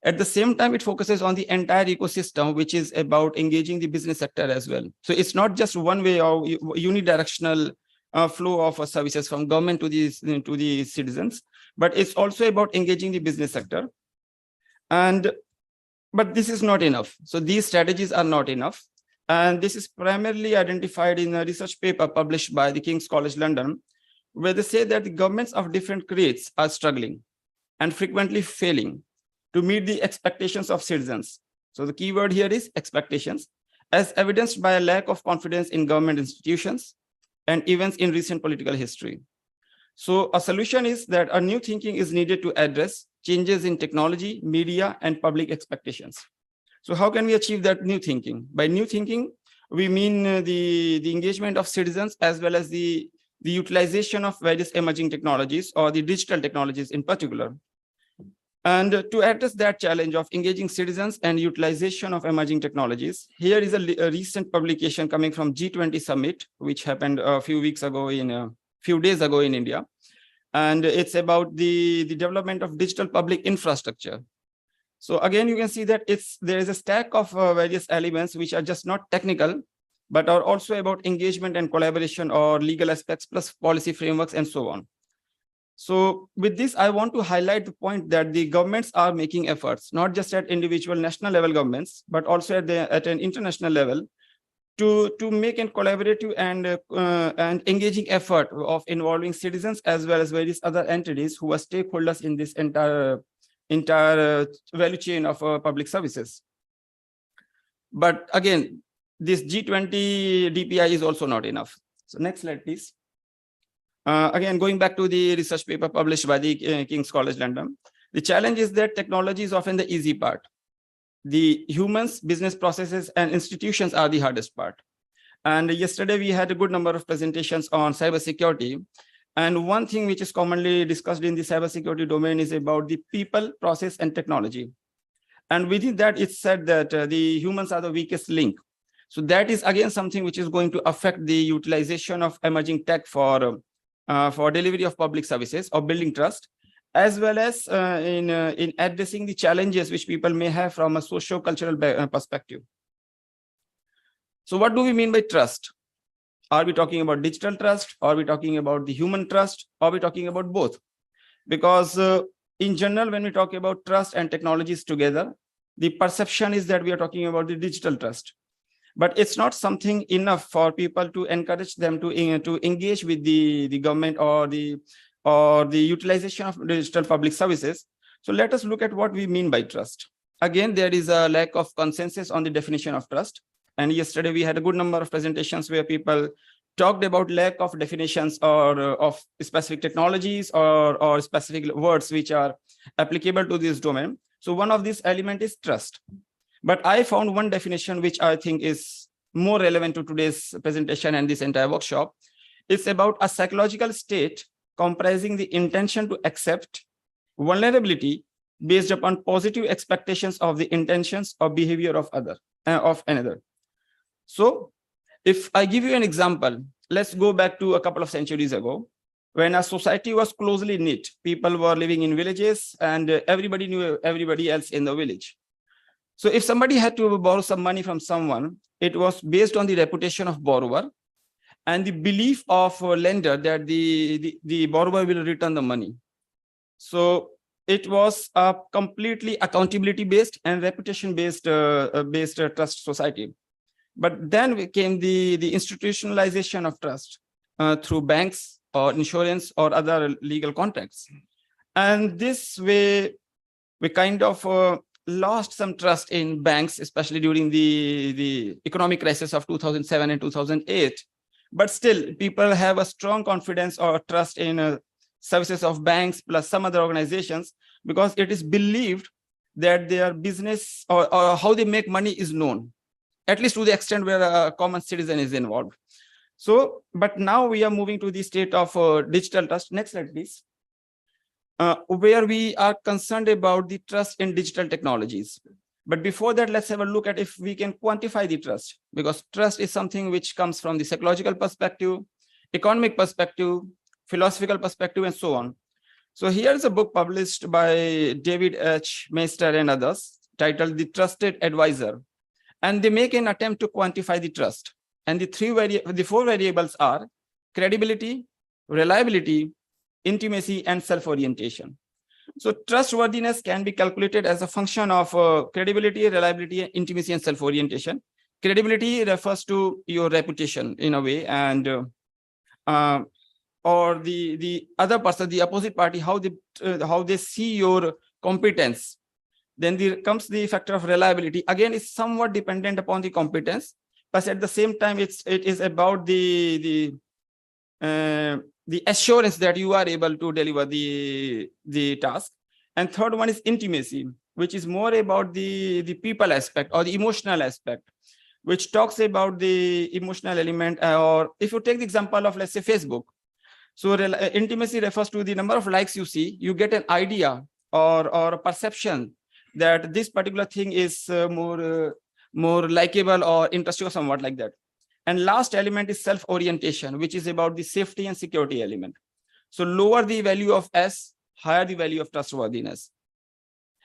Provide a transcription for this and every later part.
At the same time, it focuses on the entire ecosystem, which is about engaging the business sector as well. So it's not just one way or unidirectional flow of services from government to the citizens, but it's also about engaging the business sector. But this is not enough. So these strategies are not enough. And this is primarily identified in a research paper published by the King's College London, where they say that the governments of different grades are struggling and frequently failing to meet the expectations of citizens. So the key word here is expectations, as evidenced by a lack of confidence in government institutions and events in recent political history. So a solution is that a new thinking is needed to address changes in technology, media, and public expectations. So how can we achieve that new thinking? By new thinking, we mean the engagement of citizens as well as the utilization of various emerging technologies or the digital technologies in particular. And to address that challenge of engaging citizens and utilization of emerging technologies, here is a recent publication coming from G20 Summit, which happened a few days ago in India. And it's about the development of digital public infrastructure. So again, you can see that there is a stack of various elements which are just not technical, but are also about engagement and collaboration or legal aspects plus policy frameworks and so on. So with this, I want to highlight the point that the governments are making efforts, not just at individual national level governments, but also at an international level to make a collaborative and engaging effort of involving citizens as well as various other entities who are stakeholders in this entire value chain of public services. But again, this G20 DPI is also not enough. So next slide, please. Again, going back to the research paper published by the King's College London, the challenge is that technology is often the easy part. The humans, business processes, and institutions are the hardest part. And yesterday we had a good number of presentations on cybersecurity. And one thing which is commonly discussed in the cybersecurity domain is about the people, process, and technology. And within that, it's said that the humans are the weakest link. So that is again something which is going to affect the utilization of emerging tech for delivery of public services or building trust, as well as in addressing the challenges which people may have from a socio-cultural perspective. So what do we mean by trust? Are we talking about digital trust? Are we talking about the human trust? Are we talking about both? Because in general, when we talk about trust and technologies together, the perception is that we are talking about the digital trust. But it's not something enough for people to encourage them to engage with the government or the utilization of digital public services. So let us look at what we mean by trust. Again, there is a lack of consensus on the definition of trust. And yesterday we had a good number of presentations where people talked about lack of definitions or of specific technologies or specific words which are applicable to this domain. So one of these elements is trust. But I found one definition which I think is more relevant to today's presentation and this entire workshop. It's about a psychological state comprising the intention to accept vulnerability based upon positive expectations of the intentions or behavior of another. So if I give you an example, let's go back to a couple of centuries ago, when a society was closely knit. People were living in villages and everybody knew everybody else in the village. So if somebody had to borrow some money from someone, it was based on the reputation of borrower and the belief of lender that the borrower will return the money. So it was a completely accountability based and reputation based trust society. But then came the institutionalization of trust through banks or insurance or other legal contracts. And this way, we kind of lost some trust in banks, especially during the economic crisis of 2007 and 2008. But still, people have a strong confidence or trust in services of banks plus some other organizations, because it is believed that their business or how they make money is known, at least to the extent where a common citizen is involved. So, but now we are moving to the state of digital trust. Next slide, please. Where we are concerned about the trust in digital technologies. But before that, let's have a look at if we can quantify the trust, because trust is something which comes from the psychological perspective, economic perspective, philosophical perspective, and so on. So here is a book published by David H. Meister and others titled The Trusted Advisor. And they make an attempt to quantify the trust. And the four variables are credibility, reliability, intimacy, and self-orientation. So trustworthiness can be calculated as a function of credibility, reliability, intimacy, and self-orientation. Credibility refers to your reputation in a way, and or the other person, the opposite party, how they see your competence. Then there comes the factor of reliability. Again, it's somewhat dependent upon the competence, but at the same time, it is about the assurance that you are able to deliver the task. And third one is intimacy, which is more about the people aspect or the emotional aspect, which talks about the emotional element. Or if you take the example of, let's say, Facebook. So intimacy refers to the number of likes you see. You get an idea or a perception that this particular thing is more likable or interesting or somewhat like that. And last element is self-orientation, which is about the safety and security element. So lower the value of S, higher the value of trustworthiness.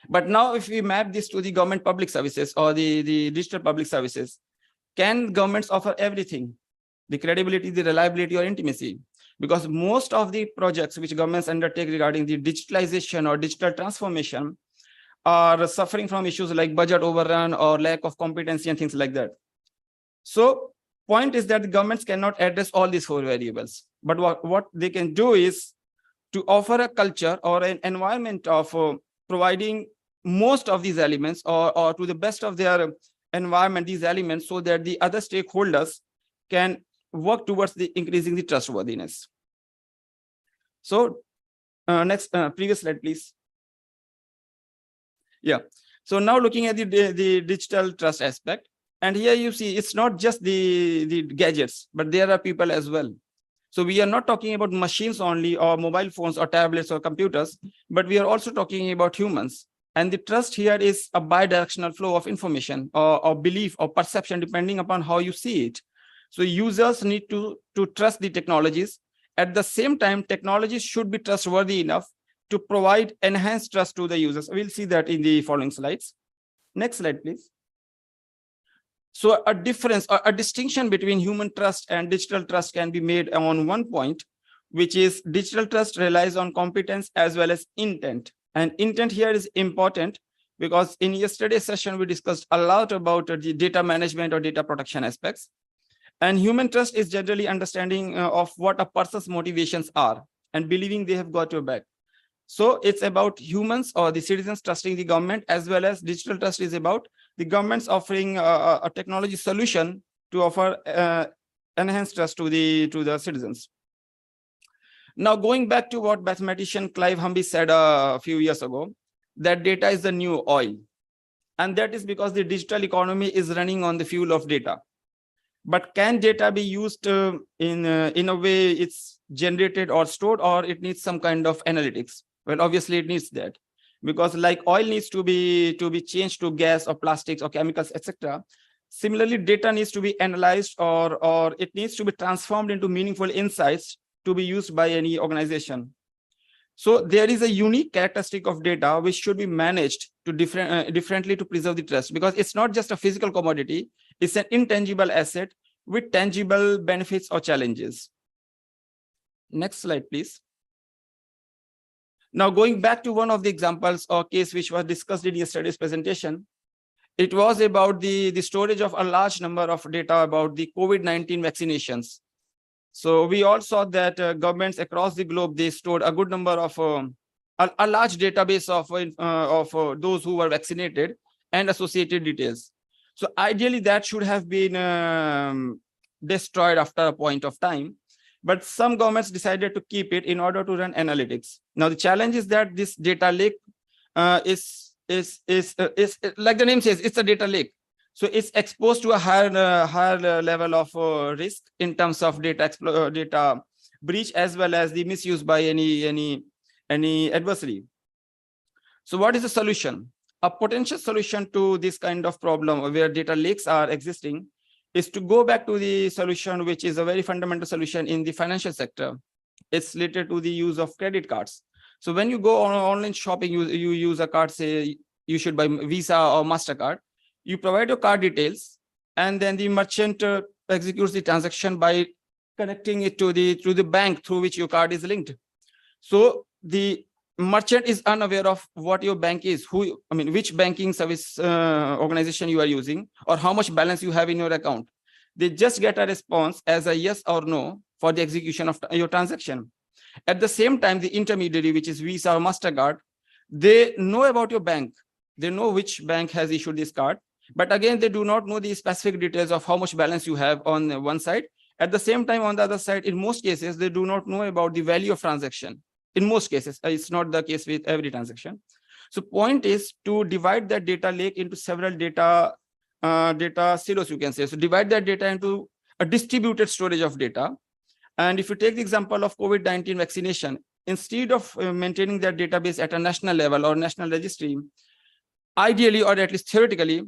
But now if we map this to the government public services or the digital public services, can governments offer everything? The credibility, the reliability, or intimacy? Because most of the projects which governments undertake regarding the digitalization or digital transformation are suffering from issues like budget overrun or lack of competency and things like that. So point is that the governments cannot address all these four variables, but what they can do is to offer a culture or an environment of providing most of these elements or to the best of their environment, these elements, so that the other stakeholders can work towards the increasing the trustworthiness. So next, previous slide, please. Yeah. So now looking at the digital trust aspect, and here you see it's not just the gadgets, but there are people as well. So we are not talking about machines only or mobile phones or tablets or computers, but we are also talking about humans. And the trust here is a bidirectional flow of information or belief or perception, depending upon how you see it. So users need to trust the technologies. At the same time, technologies should be trustworthy enough to provide enhanced trust to the users. We'll see that in the following slides. Next slide, please. So a difference or a distinction between human trust and digital trust can be made on one point, which is digital trust relies on competence as well as intent. And intent here is important because in yesterday's session, we discussed a lot about the data management or data protection aspects. And human trust is generally understanding of what a person's motivations are and believing they have got your back. So it's about humans or the citizens trusting the government, as well as digital trust is about the government's offering a technology solution to offer enhanced trust to the citizens. Now, going back to what mathematician Clive Humby said a few years ago, that data is the new oil. And that is because the digital economy is running on the fuel of data. But can data be used in a way it's generated or stored, or it needs some kind of analytics? Well, obviously it needs that, because like oil needs to be changed to gas or plastics or chemicals, etc. Similarly, data needs to be analyzed or it needs to be transformed into meaningful insights to be used by any organization. So there is a unique characteristic of data which should be managed to differently to preserve the trust, because it's not just a physical commodity, it's an intangible asset with tangible benefits or challenges. Next slide, please. Now, going back to one of the examples or case which was discussed in yesterday's presentation, it was about the storage of a large number of data about the COVID-19 vaccinations. So we all saw that governments across the globe, they stored a good number of a large database of those who were vaccinated and associated details. So ideally, that should have been destroyed after a point of time. But some governments decided to keep it in order to run analytics. Now, the challenge is that this data lake is like the name says, it's a data lake. So it's exposed to a higher level of risk in terms of data breach, as well as the misuse by any adversary. So what is the solution? A potential solution to this kind of problem where data lakes are existing is to go back to the solution, which is a very fundamental solution in the financial sector. It's related to the use of credit cards. So when you go on online shopping, you use a card, say you should buy Visa or MasterCard. You provide your card details, and then the merchant executes the transaction by connecting it to the bank through which your card is linked. So the merchant is unaware of what your bank is, which banking service organization you are using, or how much balance you have in your account. They just get a response as a yes or no for the execution of your transaction. At the same time, the intermediary, which is Visa or MasterCard, they know about your bank. They know which bank has issued this card. But again, they do not know the specific details of how much balance you have on one side. At the same time, on the other side, in most cases, they do not know about the value of transaction. In most cases, it's not the case with every transaction. So point is to divide that data lake into several data silos, you can say. So divide that data into a distributed storage of data. And if you take the example of COVID-19 vaccination, instead of maintaining that database at a national level or national registry, ideally, or at least theoretically,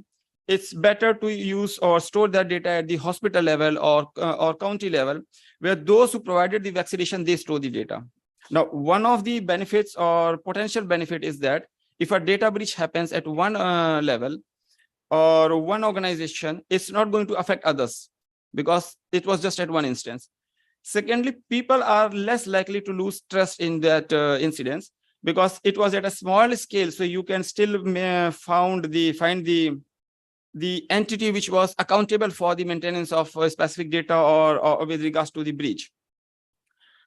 it's better to use or store that data at the hospital level or county level, where those who provided the vaccination, they store the data. Now, one of the benefits or potential benefit is that if a data breach happens at one level or one organization, it's not going to affect others because it was just at one instance. Secondly, people are less likely to lose trust in that incidents because it was at a small scale. So you can still find the entity which was accountable for the maintenance of specific data or with regards to the breach.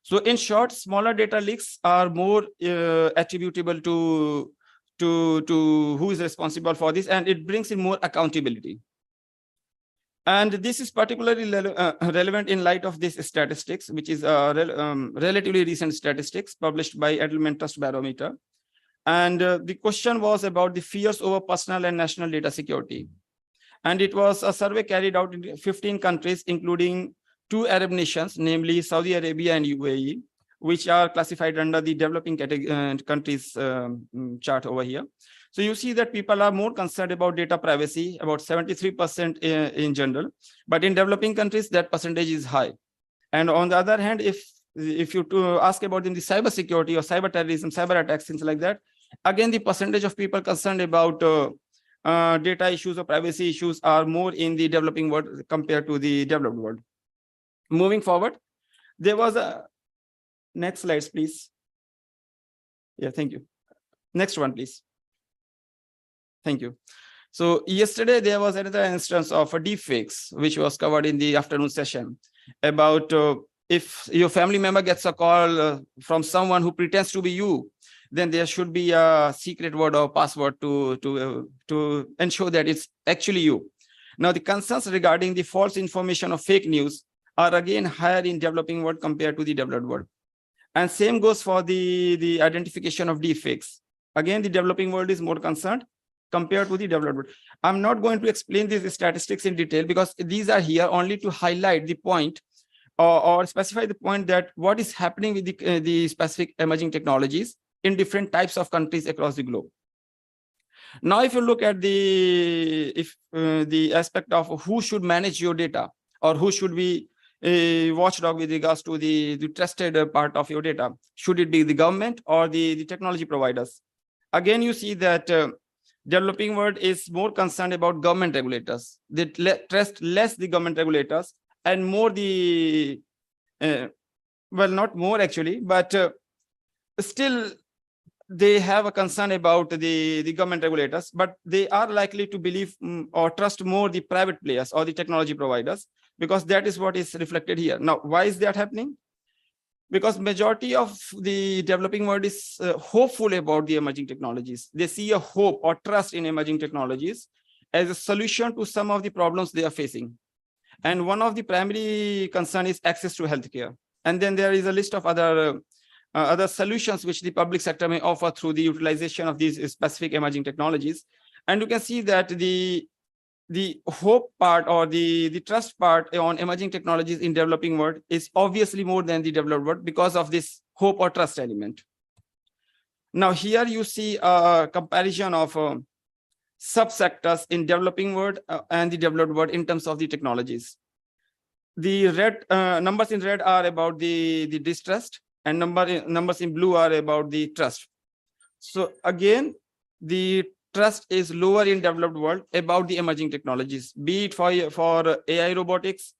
So in short, smaller data leaks are more attributable to who is responsible for this, and it brings in more accountability. And this is particularly relevant in light of this statistics, which is relatively recent statistics published by Edelman Trust Barometer. And the question was about the fears over personal and national data security. And it was a survey carried out in 15 countries, including 2 Arab nations, namely Saudi Arabia and UAE, which are classified under the developing countries chart over here. So you see that people are more concerned about data privacy, about 73% in general, but in developing countries, that percentage is high. And on the other hand, if you ask about in the cyber security or cyber terrorism, cyber attacks, things like that, again, the percentage of people concerned about data issues or privacy issues are more in the developing world compared to the developed world. Moving forward, there was a next slides, please. Yeah, thank you. Next one, please. Thank you. So yesterday there was another instance of a deepfakes, which was covered in the afternoon session about if your family member gets a call from someone who pretends to be you, then there should be a secret word or password to ensure that it's actually you. Now, the concerns regarding the false information or fake news are again higher in developing world compared to the developed world. And same goes for the identification of deepfakes. Again, the developing world is more concerned compared to the developed world. I'm not going to explain these statistics in detail because these are here only to highlight the point or specify the point that what is happening with the specific emerging technologies in different types of countries across the globe. Now, if you look at the aspect of who should manage your data or who should be a watchdog with regards to the trusted part of your data, should it be the government or the technology providers? Again, you see that developing world is more concerned about government regulators. They trust less the government regulators and more the, well, not more actually, but still they have a concern about the government regulators, but they are likely to believe or trust more the private players or the technology providers, because that is what is reflected here. Now, why is that happening? Because majority of the developing world is hopeful about the emerging technologies. They see a hope or trust in emerging technologies as a solution to some of the problems they are facing. And one of the primary concern is access to healthcare. And then there is a list of other solutions which the public sector may offer through the utilization of these specific emerging technologies. And you can see that the hope part or the trust part on emerging technologies in developing world is obviously more than the developed world because of this hope or trust element. Now, here you see a comparison of subsectors in developing world and the developed world in terms of the technologies. The red numbers in red are about the distrust, and numbers in blue are about the trust. So again, the trust is lower in developed world about the emerging technologies, be it for AI robotics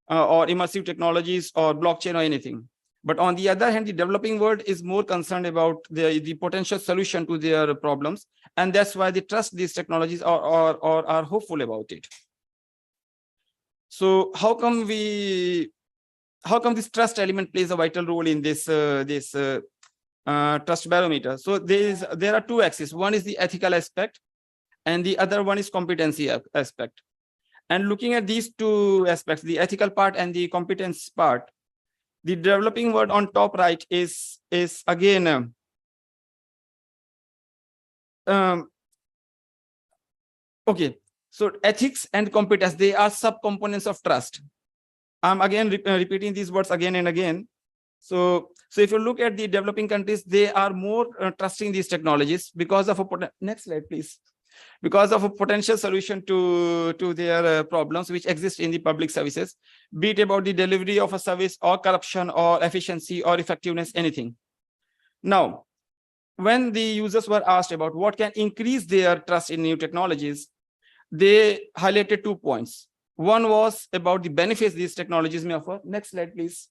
or immersive technologies or blockchain or anything. But on the other hand, the developing world is more concerned about the potential solution to their problems. And that's why they trust these technologies or are hopeful about it. So how come this trust element plays a vital role in this trust barometer? So there are two axes. One is the ethical aspect and the other one is competency aspect. And looking at these two aspects, the ethical part and the competence part, the developing world on top right is again okay. So ethics and competence, they are subcomponents of trust. I'm again repeating these words again and again. So if you look at the developing countries, they are more trusting these technologies because of next slide, please. Because of a potential solution to their problems which exist in the public services, be it about the delivery of a service or corruption or efficiency or effectiveness, anything. Now, when the users were asked about what can increase their trust in new technologies, they highlighted 2 points. One was about the benefits these technologies may offer. Next slide, please.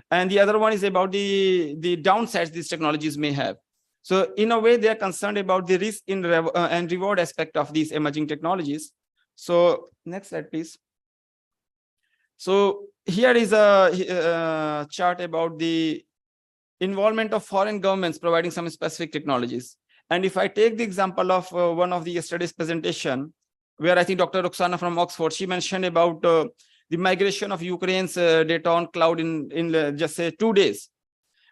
And the other one is about the downsides these technologies may have. So in a way, they are concerned about the risk and reward aspect of these emerging technologies. So next slide, please. So here is a chart about the involvement of foreign governments providing some specific technologies. And if I take the example of one of the yesterday's presentation, where I think Dr. Roxana from Oxford, she mentioned about the migration of Ukraine's data on cloud in just say 2 days.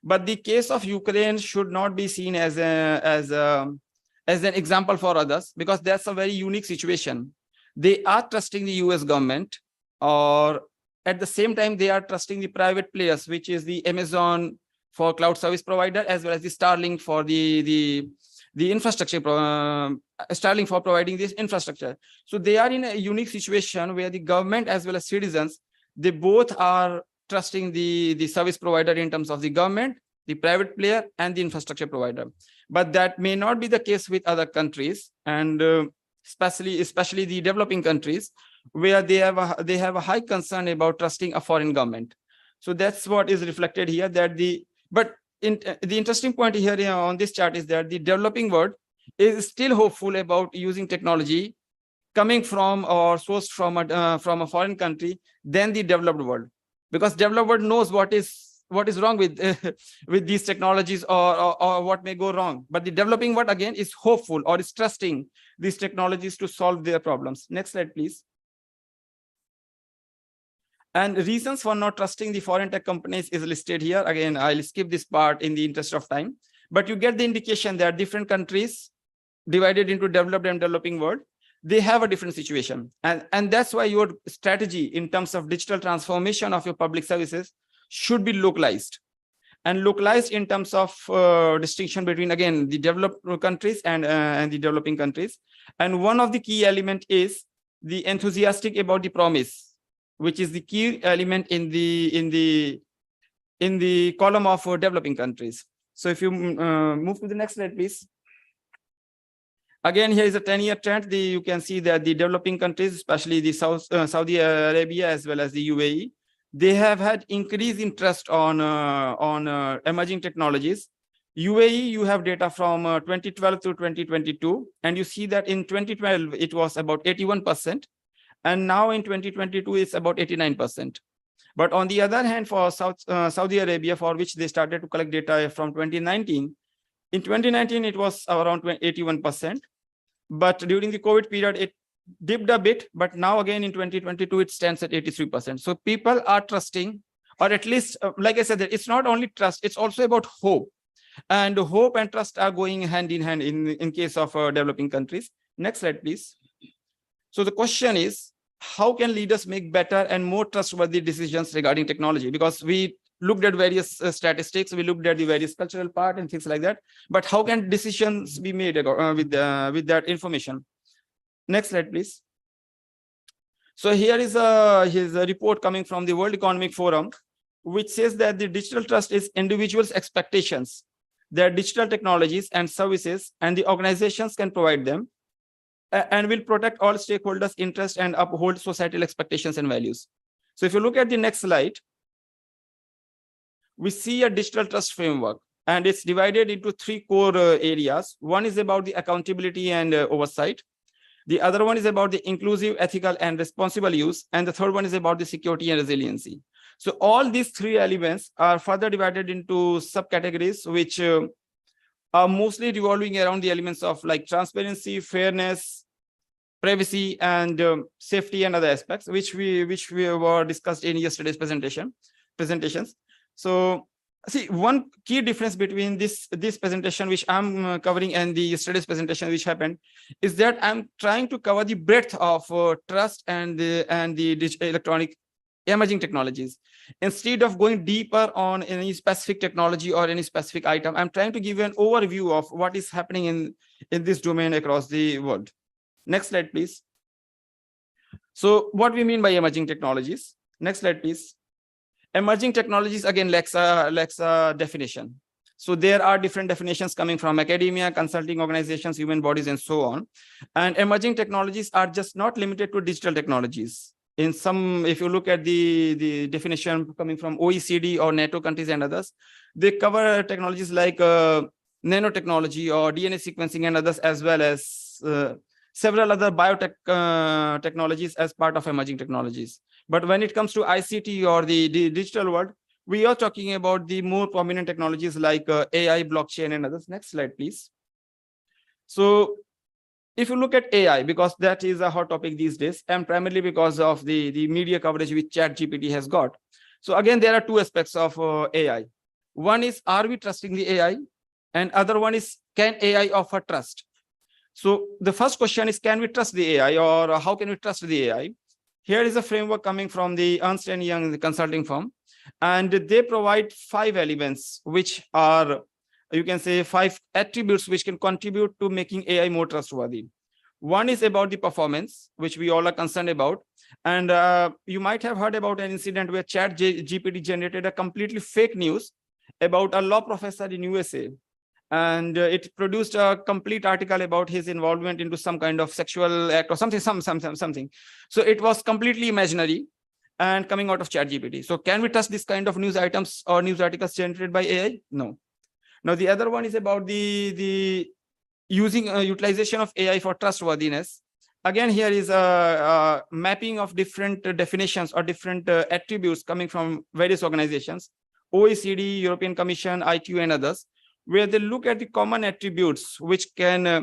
But the case of Ukraine should not be seen as an example for others, because that's a very unique situation. They are trusting the US government, or at the same time, they are trusting the private players, which is the Amazon for cloud service provider, as well as the Starlink for the infrastructure, Starlink for providing this infrastructure. So they are in a unique situation where the government as well as citizens, they both are trusting the service provider in terms of the government, the private player, and the infrastructure provider. But that may not be the case with other countries, and especially the developing countries, where they have a high concern about trusting a foreign government. So that's what is reflected here. The interesting point here on this chart is that the developing world is still hopeful about using technology coming from or sourced from a foreign country than the developed world, because developed world knows what is wrong with with these technologies or what may go wrong. But the developing world again is hopeful or is trusting these technologies to solve their problems. Next slide, please. And reasons for not trusting the foreign tech companies is listed here. Again, I'll skip this part in the interest of time, but you get the indication that different countries divided into developed and developing world, they have a different situation. And that's why your strategy in terms of digital transformation of your public services should be localized. And localized in terms of distinction between, again, the developed countries and the developing countries. And one of the key element is the enthusiastic about the promise, which is the key element in the column of developing countries. So if you move to the next slide, please. Again, here is a 10-year trend. You can see that the developing countries, especially the Saudi Arabia as well as the UAE, they have had increased interest on emerging technologies. UAE, you have data from 2012 to 2022, and you see that in 2012 it was about 81%. And now in 2022, it's about 89%. But on the other hand, for Saudi Arabia, for which they started to collect data from 2019, in 2019, it was around 81%. But during the COVID period, it dipped a bit. But now again, in 2022, it stands at 83%. So people are trusting, or at least, like I said, it's not only trust, it's also about hope. And hope and trust are going hand in hand in case of developing countries. Next slide, please. So the question is, how can leaders make better and more trustworthy decisions regarding technology? Because we looked at various statistics, we looked at the various cultural part and things like that. But how can decisions be made with that information? Next slide, please. So here is his report coming from the World Economic Forum, which says that the digital trust is individuals' expectations that digital technologies and services and the organizations can provide them, and will protect all stakeholders' interests and uphold societal expectations and values. So if you look at the next slide, we see a digital trust framework, and it's divided into three core areas. One is about the accountability and oversight. The other one is about the inclusive, ethical, and responsible use. And the third one is about the security and resiliency. So all these three elements are further divided into subcategories, which are mostly revolving around the elements of like transparency, fairness, privacy, and safety, and other aspects, which we were discussed in yesterday's presentations. So see, one key difference between this presentation, which I'm covering, and the yesterday's presentation, which happened, is that I'm trying to cover the breadth of trust and the digital electronic emerging technologies. Instead of going deeper on any specific technology or any specific item, I'm trying to give you an overview of what is happening in this domain across the world. Next slide, please. So what we mean by emerging technologies? Next slide, please. Emerging technologies, again, lacks a definition. So there are different definitions coming from academia, consulting organizations, human bodies, and so on. And emerging technologies are just not limited to digital technologies. In some, if you look at the definition coming from OECD or NATO countries and others, they cover technologies like nanotechnology or DNA sequencing and others, as well as several other biotech technologies as part of emerging technologies. But when it comes to ICT or the digital world, we are talking about the more prominent technologies like AI, blockchain, and others. Next slide, please. So if you look at AI, because that is a hot topic these days, and primarily because of the media coverage which ChatGPT has got. So again, there are two aspects of AI. One is, are we trusting the AI? And other one is, can AI offer trust? So the first question is, can we trust the AI, or how can we trust the AI? Here is a framework coming from the Ernst & Young, the consulting firm, and they provide 5 elements, which are, you can say, 5 attributes which can contribute to making AI more trustworthy. One is about the performance, which we all are concerned about. And you might have heard about an incident where ChatGPT generated a completely fake news about a law professor in USA. And it produced a complete article about his involvement into some kind of sexual act or something. So it was completely imaginary and coming out of ChatGPT. So can we trust this kind of news items or news articles generated by AI? No. Now, the other one is about the utilization of AI for trustworthiness. Again, here is a mapping of different definitions or different attributes coming from various organizations, OECD, European Commission, ITU, and others, where they look at the common attributes which AI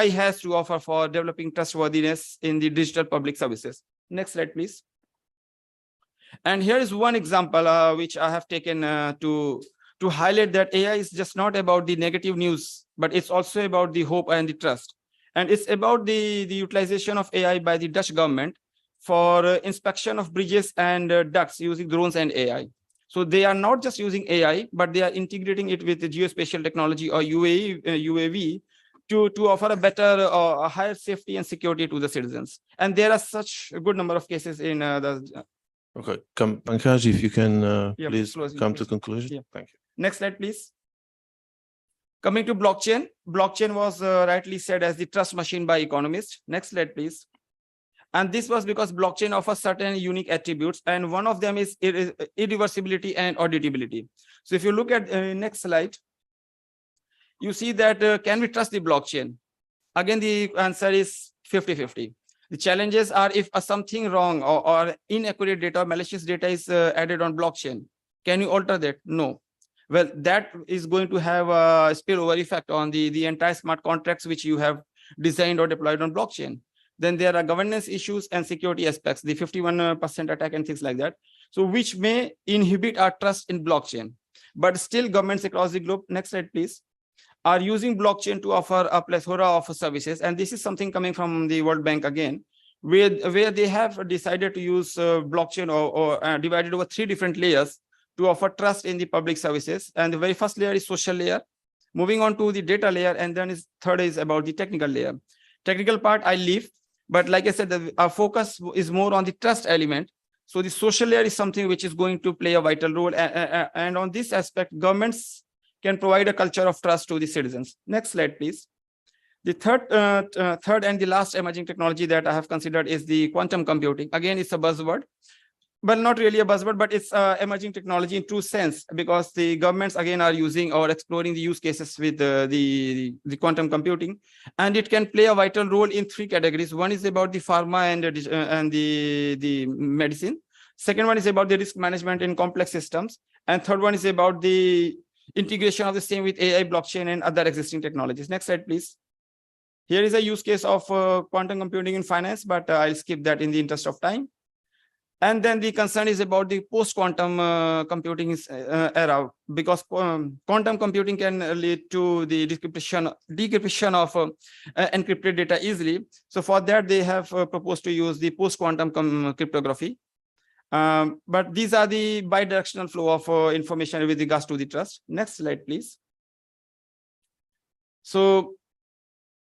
has to offer for developing trustworthiness in the digital public services. Next slide, please. And here is one example which I have taken to highlight that AI is just not about the negative news, but it's also about the hope and the trust. And it's about the utilization of AI by the Dutch government for inspection of bridges and ducts using drones and AI. So they are not just using AI, but they are integrating it with the geospatial technology or UAV to offer a better a higher safety and security to the citizens. And there are such a good number of cases in the. Okay, Pankaj, if you can please come to conclusion. Yeah. Thank you. Next slide, please. Coming to blockchain. Blockchain was rightly said as the trust machine by economists. Next slide, please. And this was because blockchain offers certain unique attributes, and one of them is irreversibility and auditability. So if you look at next slide, you see that can we trust the blockchain? Again, the answer is 50-50. The challenges are if something wrong or inaccurate data or malicious data is added on blockchain. Can you alter that? No. Well, that is going to have a spillover effect on the entire smart contracts which you have designed or deployed on blockchain. Then there are governance issues and security aspects, the 51% attack and things like that. So which may inhibit our trust in blockchain. But still governments across the globe, next slide please, are using blockchain to offer a plethora of services. And this is something coming from the World Bank again, where they have decided to use blockchain or divided over 3 different layers to offer trust in the public services. And the very first layer is social layer, moving on to the data layer, and then third is about the technical layer. Technical part I leave, but like I said, our focus is more on the trust element. So the social layer is something which is going to play a vital role. And on this aspect, governments can provide a culture of trust to the citizens. Next slide, please. The third and the last emerging technology that I have considered is the quantum computing. Again, it's a buzzword. Well, not really a buzzword, but it's emerging technology in true sense, because the governments again are using or exploring the use cases with the quantum computing, and it can play a vital role in three categories. One is about the pharma and the medicine. Second one is about the risk management in complex systems, and third one is about the integration of the same with AI, blockchain, and other existing technologies. Next slide, please. Here is a use case of quantum computing in finance, but I'll skip that in the interest of time. And then the concern is about the post-quantum computing era, because quantum computing can lead to the decryption of encrypted data easily. So for that, they have proposed to use the post-quantum cryptography. But these are the bidirectional flow of information with regards to the trust. Next slide, please. So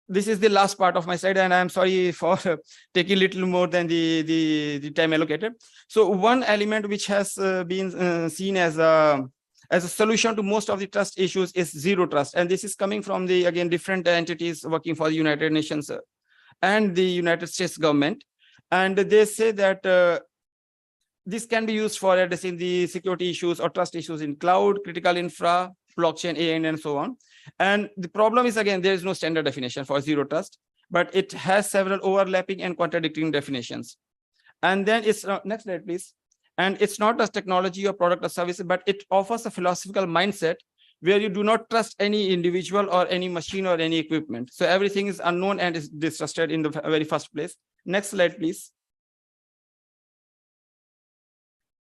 this is the last part of my slide, and I'm sorry for taking a little more than the time allocated. So one element which has been seen as a solution to most of the trust issues is zero trust. And this is coming from the, again, different entities working for the United Nations and the United States government. And they say that this can be used for addressing the security issues or trust issues in cloud, critical infra, blockchain, AI, and so on. And the problem is, again, there is no standard definition for zero trust, but it has several overlapping and contradicting definitions. And then it's next slide, please. And it's not a technology or product or service, but it offers a philosophical mindset where you do not trust any individual or any machine or any equipment. So everything is unknown and is distrusted in the very first place. Next slide, please.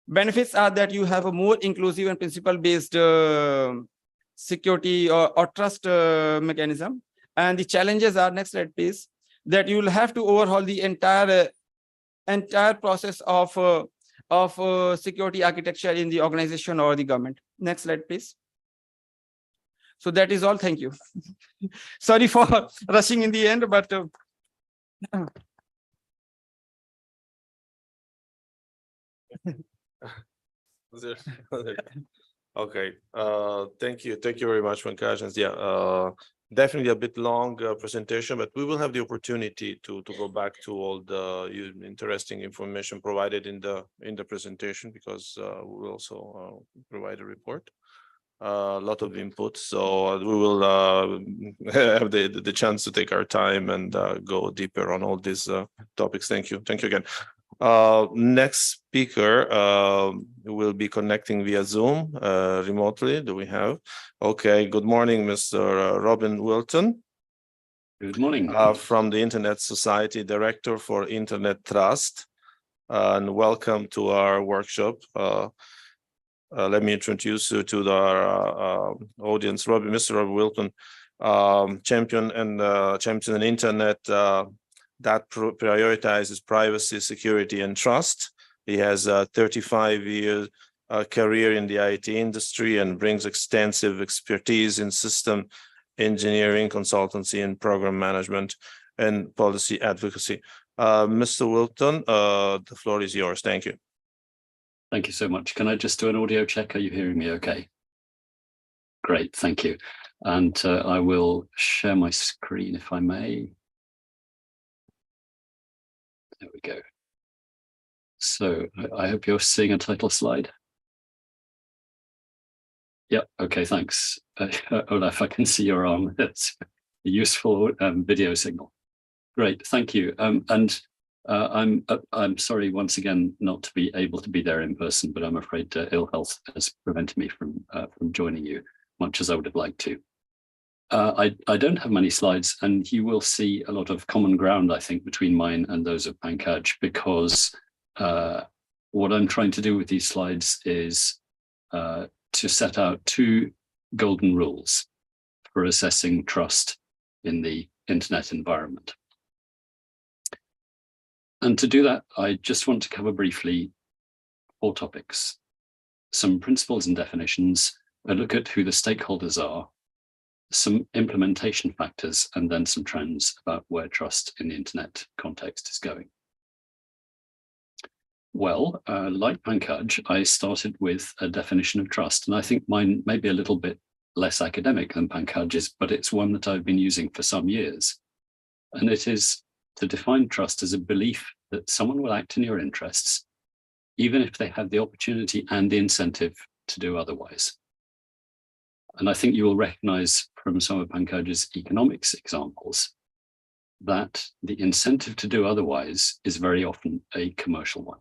Benefits are that you have a more inclusive and principle-based security or trust mechanism. And the challenges are, next slide, please, that you will have to overhaul the entire process of security architecture in the organization or the government. Next slide, please. So that is all. Thank you. Sorry for rushing in the end, but Okay. Thank you very much, Pankaj. And yeah, definitely a bit long presentation, but we will have the opportunity to go back to all the interesting information provided in the presentation, because we will also provide a report. A lot of input, so we will have the chance to take our time and go deeper on all these topics. Thank you again. Next speaker will be connecting via Zoom remotely. Do we have? Okay. Good morning, Mr. Robin Wilton. Good morning. From the Internet Society, Director for Internet Trust, and welcome to our workshop. Let me introduce you to our audience. Mr. Robin Wilton, champion an internet that prioritizes privacy, security, and trust. He has a 35-year career in the IT industry and brings extensive expertise in system engineering, consultancy, and program management and policy advocacy. Mr. Wilton, the floor is yours. Thank you. Thank you so much. Can I just do an audio check? Are you hearing me okay? Great, thank you. And I will share my screen if I may. There we go. So I hope you're seeing a title slide. Yeah, okay, thanks. Olaf, I can see you're on. That's a useful video signal. Great, thank you. I'm sorry once again not to be able to be there in person, but I'm afraid ill health has prevented me from joining you, much as I would have liked to. I don't have many slides, and you will see a lot of common ground, I think, between mine and those of Pankaj, because what I'm trying to do with these slides is to set out two golden rules for assessing trust in the internet environment. And to do that, I just want to cover briefly 4 topics: some principles and definitions, a look at who the stakeholders are, some implementation factors, and then some trends about where trust in the internet context is going. Well, like Pankaj, I started with a definition of trust, and I think mine may be a little bit less academic than Pankaj's, but it's one that I've been using for some years. And it is to define trust as a belief that someone will act in your interests, even if they have the opportunity and the incentive to do otherwise. And I think you will recognize from some of Pankaj's economics examples that the incentive to do otherwise is very often a commercial one.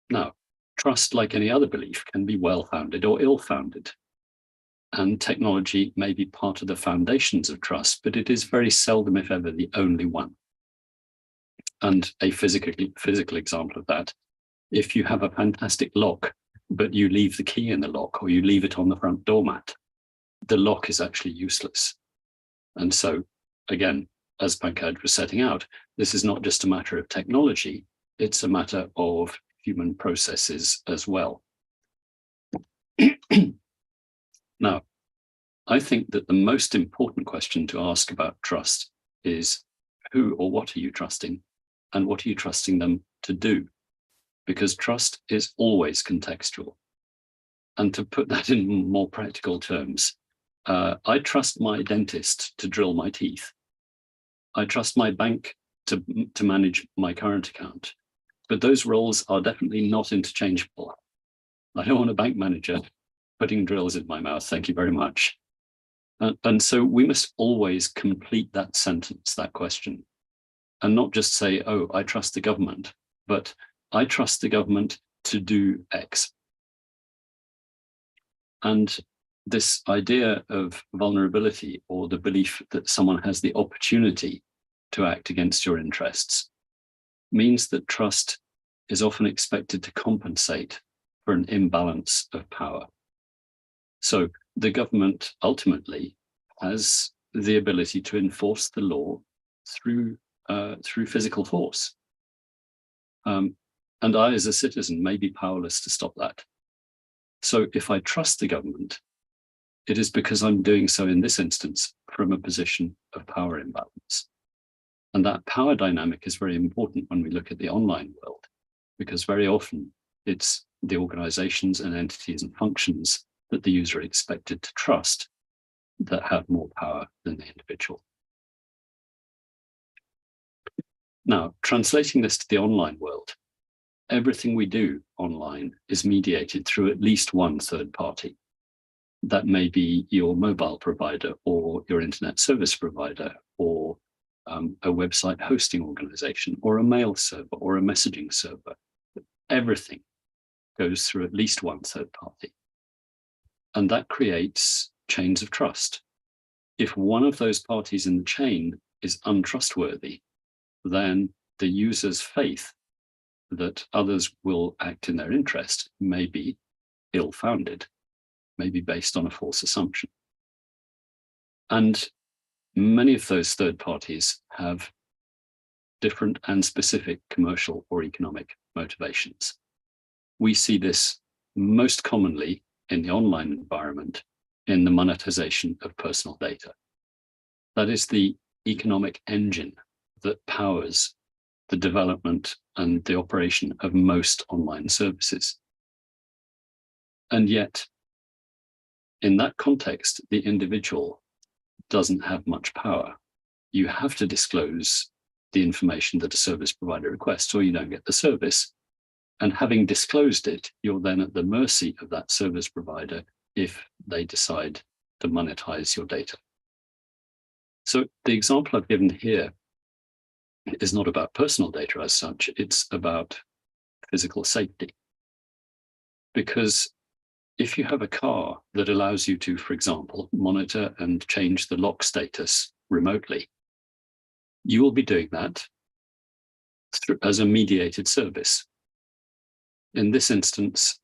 Now, trust, like any other belief, can be well-founded or ill-founded. And technology may be part of the foundations of trust, but it is very seldom, if ever, the only one. And a physical example of that, if you have a fantastic lock, but you leave the key in the lock or you leave it on the front doormat, the lock is actually useless. And so, again, as Pankaj was setting out, this is not just a matter of technology, it's a matter of human processes as well. Now, I think that the most important question to ask about trust is who or what are you trusting, and what are you trusting them to do? Because trust is always contextual. And to put that in more practical terms, I trust my dentist to drill my teeth. I trust my bank to manage my current account. But those roles are definitely not interchangeable. I don't want a bank manager putting drills in my mouth. Thank you very much. And so we must always complete that sentence, that question, and not just say, oh, I trust the government, but I trust the government to do X. And this idea of vulnerability, or the belief that someone has the opportunity to act against your interests, means that trust is often expected to compensate for an imbalance of power. So the government ultimately has the ability to enforce the law through physical force. And I, as a citizen, may be powerless to stop that. So if I trust the government, it is because I'm doing so in this instance from a position of power imbalance. And that power dynamic is very important when we look at the online world, because very often it's the organizations and entities and functions that the user is expected to trust that have more power than the individual. Now, translating this to the online world, everything we do online is mediated through at least one third party. That may be your mobile provider or your internet service provider, or a website hosting organization, or a mail server, or a messaging server. Everything goes through at least one third party. And that creates chains of trust. If one of those parties in the chain is untrustworthy, then the user's faith that others will act in their interest may be ill-founded, may be based on a false assumption. And many of those third parties have different and specific commercial or economic motivations. We see this most commonly in the online environment in the monetization of personal data. That is the economic engine that powers the development and the operation of most online services. And yet, in that context, the individual doesn't have much power. You have to disclose the information that a service provider requests, or you don't get the service. And having disclosed it, you're then at the mercy of that service provider if they decide to monetize your data. So the example I've given here is not about personal data as such, it's about physical safety. Because if you have a car that allows you to, for example, monitor and change the lock status remotely, you will be doing that as a mediated service. In this instance,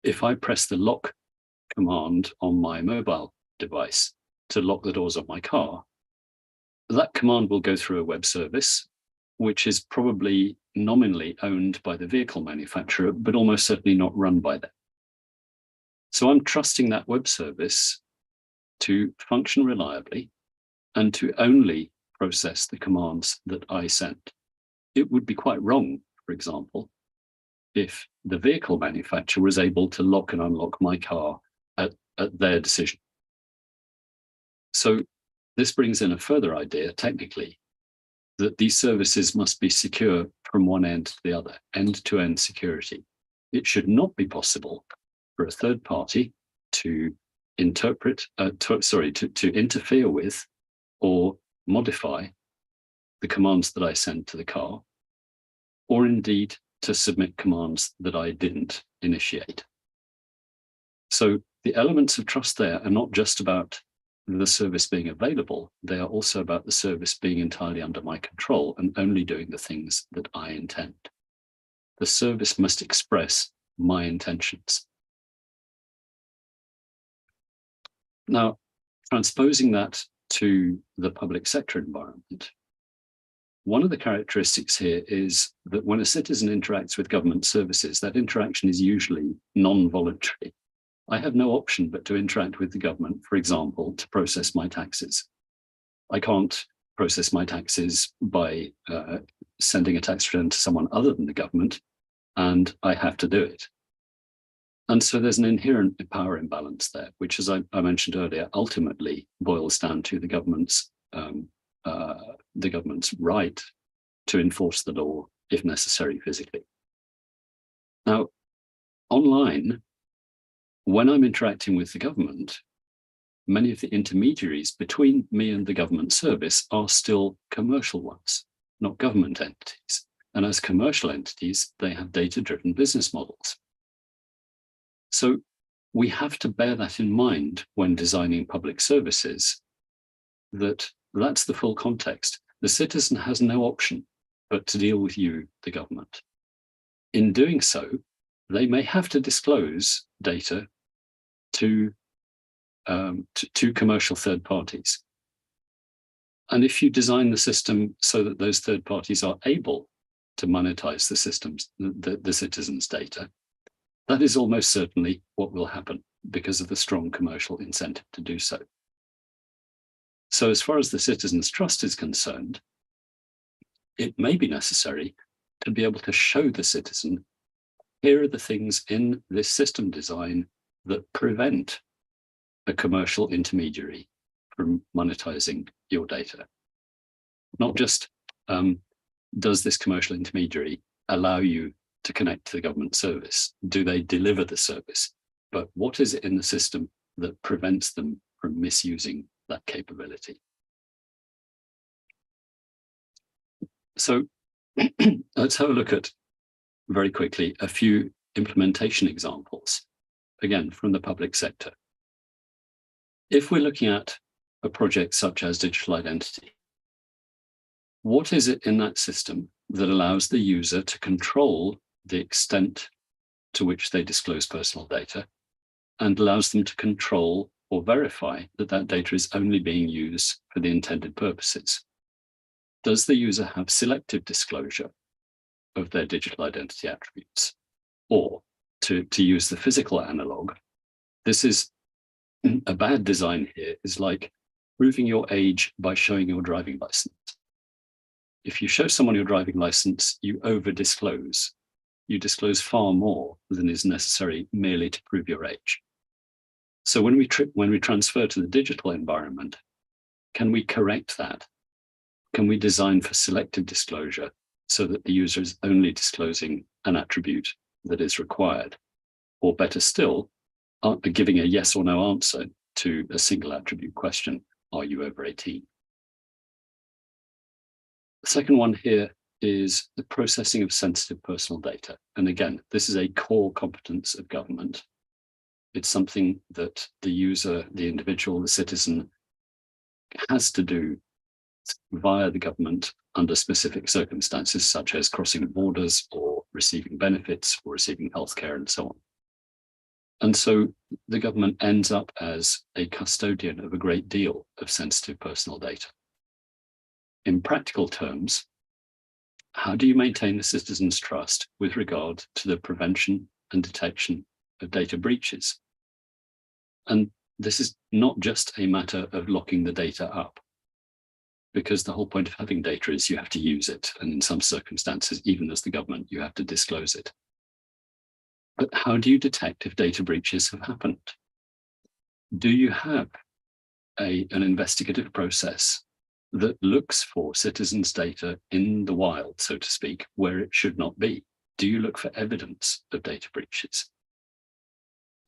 if I press the lock command on my mobile device to lock the doors of my car, that command will go through a web service, which is probably nominally owned by the vehicle manufacturer, but almost certainly not run by them. So I'm trusting that web service to function reliably and to only process the commands that I send. It would be quite wrong for example, if the vehicle manufacturer was able to lock and unlock my car at their decision. So this brings in a further idea, technically, that these services must be secure from one end to the other, end-to-end security. It should not be possible for a third party to interpret, to interfere with or modify the commands that I send to the car, or indeed to submit commands that I didn't initiate. So the elements of trust there are not just about the service being available, they are also about the service being entirely under my control and only doing the things that I intend. The service must express my intentions. Now, transposing that to the public sector environment, one of the characteristics here is that when a citizen interacts with government services, that interaction is usually non-voluntary. I have no option but to interact with the government, for example, to process my taxes. I can't process my taxes by sending a tax return to someone other than the government, and I have to do it. And so there's an inherent power imbalance there, which, as I mentioned earlier, ultimately boils down to the government's right to enforce the law if necessary physically. Now, online, when I'm interacting with the government, many of the intermediaries between me and the government service are still commercial ones, not government entities. And as commercial entities, they have data-driven business models. So we have to bear that in mind when designing public services, that's the full context. The citizen has no option but to deal with you, the government. In doing so, they may have to disclose data to commercial third parties. And if you design the system so that those third parties are able to monetize the systems, the citizens' data, that is almost certainly what will happen because of the strong commercial incentive to do so. So as far as the citizen's trust is concerned, it may be necessary to be able to show the citizen, here are the things in this system design that prevent a commercial intermediary from monetizing your data. Not just does this commercial intermediary allow you to connect to the government service? Do they deliver the service? But what is it in the system that prevents them from misusing that capability? So let's have a look at, very quickly, a few implementation examples, again, from the public sector. If we're looking at a project such as digital identity, what is it in that system that allows the user to control the extent to which they disclose personal data and allows them to control or verify that that data is only being used for the intended purposes? Does the user have selective disclosure of their digital identity attributes? Or, to use the physical analog, this is a bad design here, is like proving your age by showing your driving license. If you show someone your driving license, you over-disclose. You disclose far more than is necessary merely to prove your age. So when we transfer to the digital environment, can we correct that? Can we design for selective disclosure so that the user is only disclosing an attribute that is required? Or better still, giving a yes or no answer to a single attribute question, are you over 18? The second one here is the processing of sensitive personal data. And again, this is a core competence of government. It's something that the user, the individual, the citizen has to do via the government under specific circumstances, such as crossing borders or receiving benefits or receiving healthcare and so on. And so the government ends up as a custodian of a great deal of sensitive personal data. In practical terms, how do you maintain the citizen's trust with regard to the prevention and detection of data breaches? And this is not just a matter of locking the data up. because the whole point of having data is you have to use it. And in some circumstances, even as the government, you have to disclose it. But how do you detect if data breaches have happened? Do you have an investigative process that looks for citizens' data in the wild, so to speak, where it should not be? Do you look for evidence of data breaches?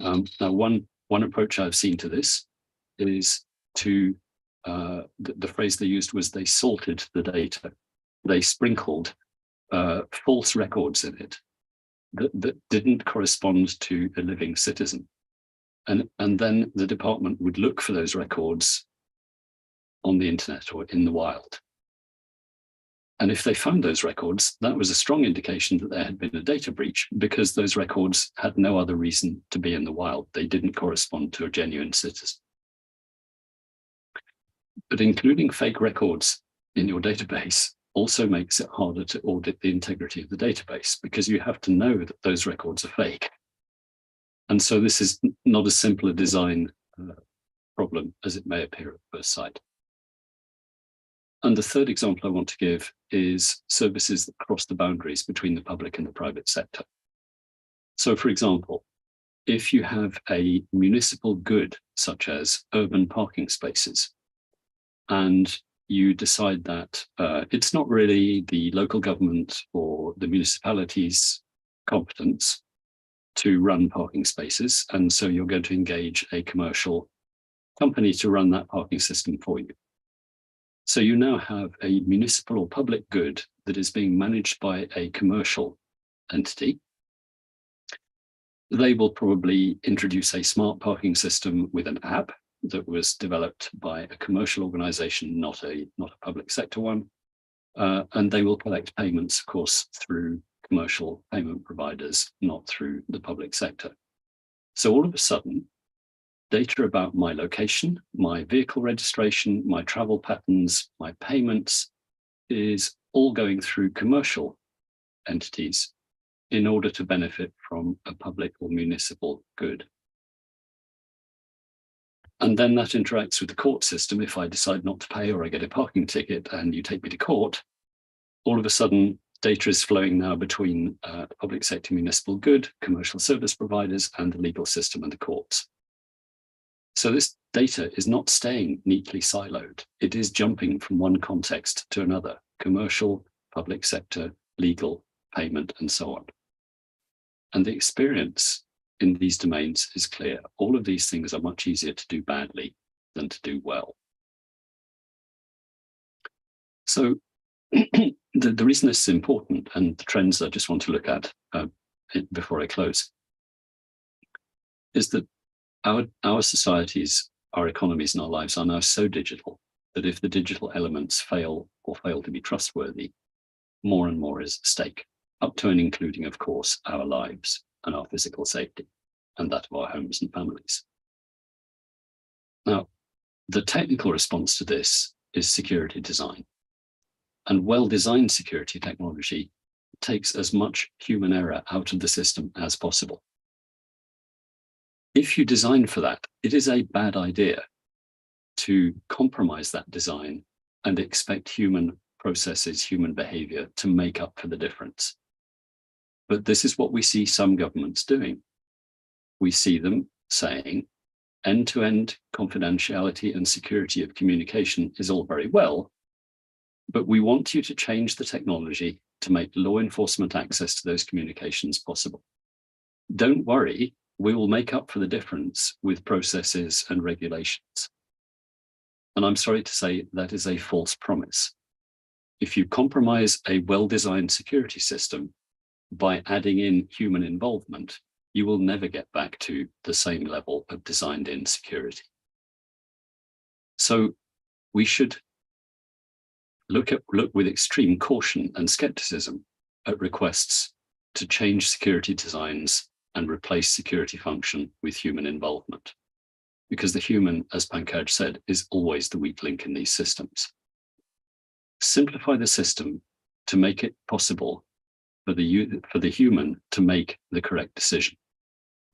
Now, one approach I've seen to this is to, the phrase they used was they salted the data. They sprinkled false records in it that didn't correspond to a living citizen. And then the department would look for those records on the internet or in the wild. And if they found those records, that was a strong indication that there had been a data breach, because those records had no other reason to be in the wild. They didn't correspond to a genuine citizen. But including fake records in your database also makes it harder to audit the integrity of the database, because you have to know that those records are fake. And so this is not as simple a design problem as it may appear at first sight. And the third example I want to give is services that cross the boundaries between the public and the private sector. So, for example, if you have a municipal good, such as urban parking spaces, and you decide that it's not really the local government or the municipality's competence to run parking spaces, and so you're going to engage a commercial company to run that parking system for you. So you now have a municipal or public good that is being managed by a commercial entity. They will probably introduce a smart parking system with an app that was developed by a commercial organization, not a public sector one. And they will collect payments, of course, through commercial payment providers, not through the public sector. So all of a sudden, data about my location, my vehicle registration, my travel patterns, my payments is all going through commercial entities in order to benefit from a public or municipal good. And then that interacts with the court system. If I decide not to pay or I get a parking ticket and you take me to court, all of a sudden data is flowing now between public sector municipal good, commercial service providers, and the legal system and the courts. So this data is not staying neatly siloed. It is jumping from one context to another: commercial, public sector, legal, payment, and so on. And the experience in these domains is clear. All of these things are much easier to do badly than to do well. So the reason this is important, and the trends I just want to look at before I close, is that our societies, our economies, and our lives are now so digital that if the digital elements fail or fail to be trustworthy, more and more is at stake, up to and including, of course, our lives and our physical safety, and that of our homes and families. Now, the technical response to this is security design. And well-designed security technology takes as much human error out of the system as possible. If you design for that, it is a bad idea to compromise that design and expect human processes, human behavior to make up for the difference. But this is what we see some governments doing. We see them saying end-to-end confidentiality and security of communication is all very well, but we want you to change the technology to make law enforcement access to those communications possible. Don't worry, we will make up for the difference with processes and regulations. And I'm sorry to say that is a false promise. If you compromise a well-designed security system by adding in human involvement, you will never get back to the same level of designed-in security. So we should look with extreme caution and skepticism at requests to change security designs and replace security function with human involvement. Because the human, as Pankaj said, is always the weak link in these systems. Simplify the system to make it possible for the human to make the correct decision.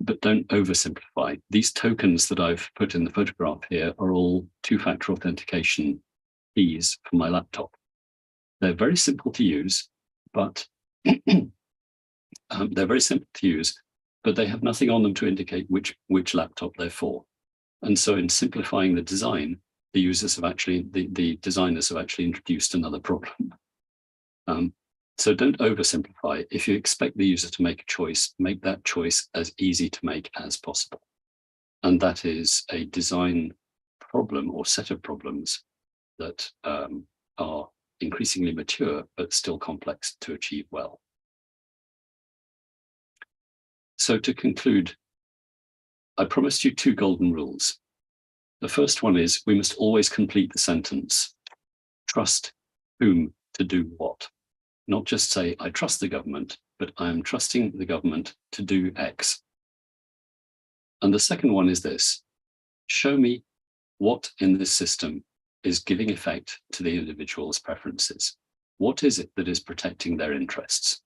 But don't oversimplify. These tokens that I've put in the photograph here are all two-factor authentication keys for my laptop. They're very simple to use, but they have nothing on them to indicate which laptop they're for. And so in simplifying the design, the designers have actually introduced another problem. So don't oversimplify. If you expect the user to make a choice, make that choice as easy to make as possible. And that is a design problem or set of problems that are increasingly mature, but still complex to achieve well. So to conclude, I promised you 2 golden rules. The first one is we must always complete the sentence. Trust whom to do what. Not just say, I trust the government, but I am trusting the government to do X. And the second one is this: show me what in this system is giving effect to the individual's preferences. What is it that is protecting their interests?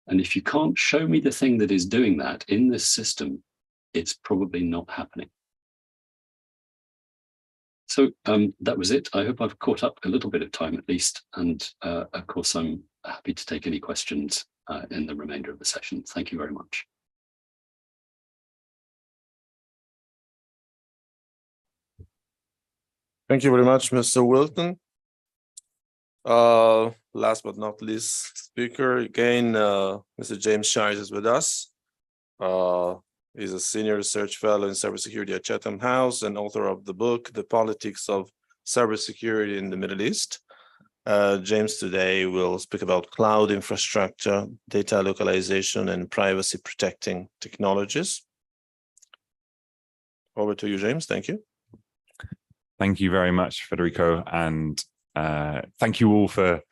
And if you can't show me the thing that is doing that in this system, it's probably not happening. So that was it. I hope I've caught up a little bit of time at least. And of course, I'm happy to take any questions in the remainder of the session. Thank you very much. Thank you very much, Mr. Wilton. Last but not least speaker, again, Mr. James Shires is with us. He's a senior research fellow in cybersecurity at Chatham House and author of the book, The Politics of Cybersecurity in the Middle East. James today will speak about cloud infrastructure, data localization, and privacy protecting technologies. Over to you, James. Thank you. Thank you very much, Federico, and thank you all for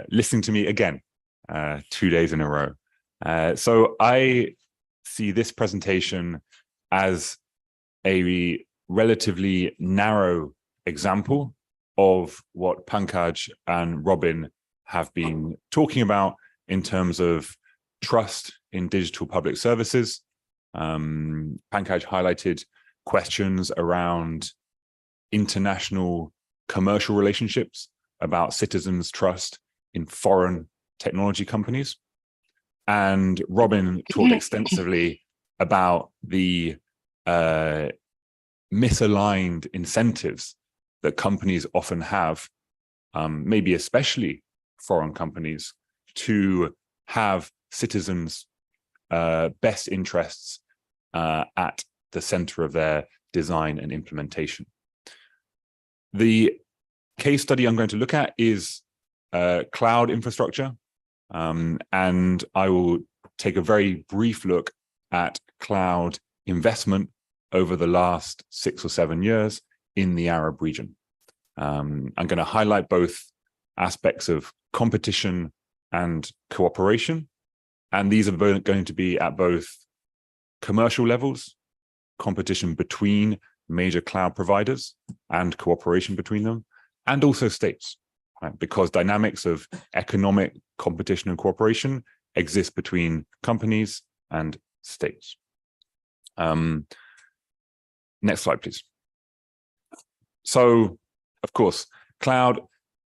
listening to me again, 2 days in a row. So I see this presentation as a relatively narrow example of what Pankaj and Robin have been talking about in terms of trust in digital public services. Pankaj highlighted questions around international commercial relationships, about citizens' trust in foreign technology companies. And Robin talked extensively about the misaligned incentives that companies often have, maybe especially foreign companies, to have citizens' best interests at the center of their design and implementation. The case study I'm going to look at is cloud infrastructure, and I will take a very brief look at cloud investment over the last 6 or 7 years in the Arab region. I'm going to highlight both aspects of competition and cooperation, and these are going to be at both commercial levels, competition between major cloud providers and cooperation between them, and also states, right? Because dynamics of economic competition and cooperation exist between companies and states. Next slide, please. So, of course, cloud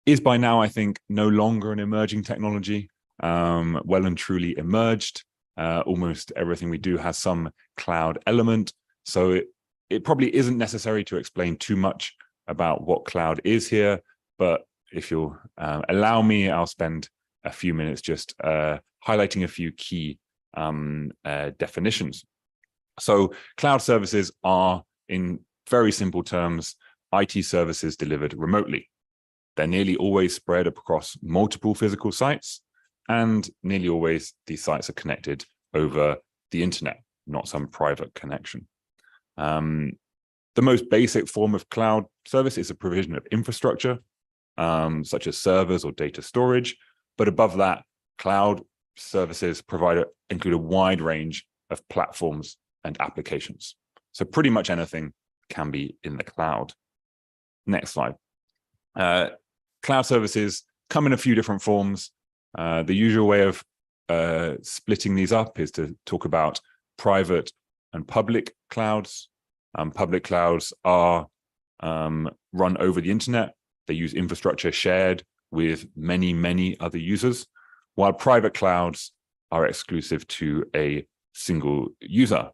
is by now, I think, no longer an emerging technology, well and truly emerged. Almost everything we do has some cloud element. So it probably isn't necessary to explain too much about what cloud is here, but if you'll allow me, I'll spend a few minutes just highlighting a few key definitions. So cloud services are, in very simple terms, IT services delivered remotely. They're nearly always spread across multiple physical sites, and nearly always these sites are connected over the internet, not some private connection. The most basic form of cloud service is a provision of infrastructure, such as servers or data storage. But above that, cloud services include a wide range of platforms and applications. So pretty much anything can be in the cloud. Next slide. Cloud services come in a few different forms. The usual way of splitting these up is to talk about private and public clouds. Public clouds are run over the internet. They use infrastructure shared with many, many other users, while private clouds are exclusive to a single user.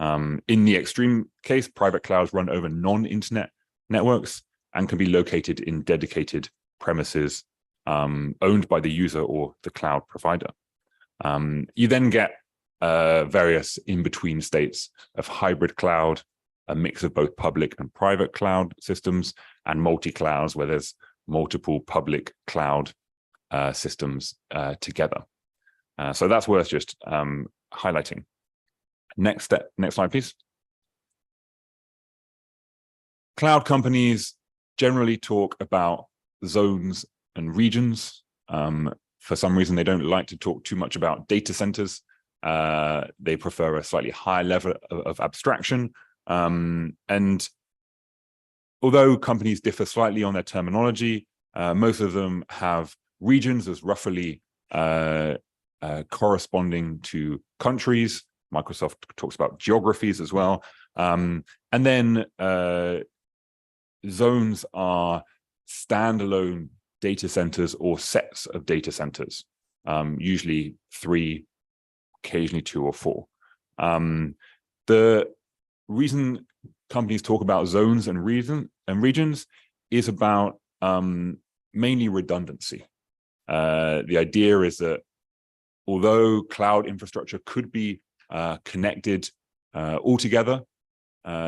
In the extreme case, private clouds run over non-internet networks and can be located in dedicated premises owned by the user or the cloud provider. You then get various in-between states of hybrid cloud, a mix of both public and private cloud systems, and multi-clouds where there's multiple public cloud systems together. So that's worth just highlighting. Next slide, please. Cloud companies generally talk about zones and regions. For some reason, they don't like to talk too much about data centers. They prefer a slightly higher level of abstraction. And although companies differ slightly on their terminology, most of them have regions as roughly corresponding to countries. Microsoft talks about geographies as well. And then zones are standalone data centers or sets of data centers, usually 3, occasionally 2 or 4. The reason companies talk about zones and regions is about mainly redundancy. The idea is that although cloud infrastructure could be connected altogether,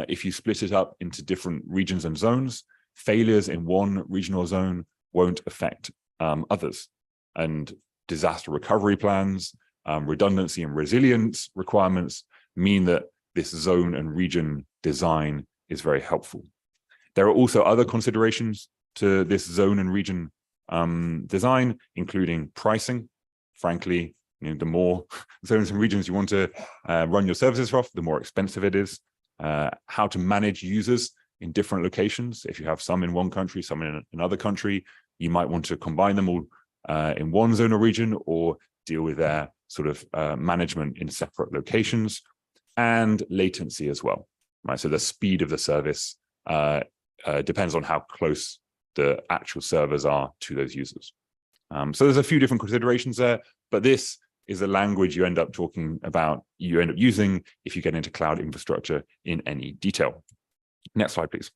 if you split it up into different regions and zones, failures in one regional zone won't affect others. And disaster recovery plans, redundancy and resilience requirements mean that this zone and region design is very helpful. There are also other considerations to this zone and region design, including pricing. Frankly, the more zones and regions you want to run your services off, the more expensive it is. How to manage users in different locations. If you have some in one country, some in another country, you might want to combine them all in one zone or region, or deal with their sort of management in separate locations, and latency as well. Right, so the speed of the service depends on how close the actual servers are to those users. So there's a few different considerations there, but this is the language you end up talking about, you end up using if you get into cloud infrastructure in any detail. Next slide, please.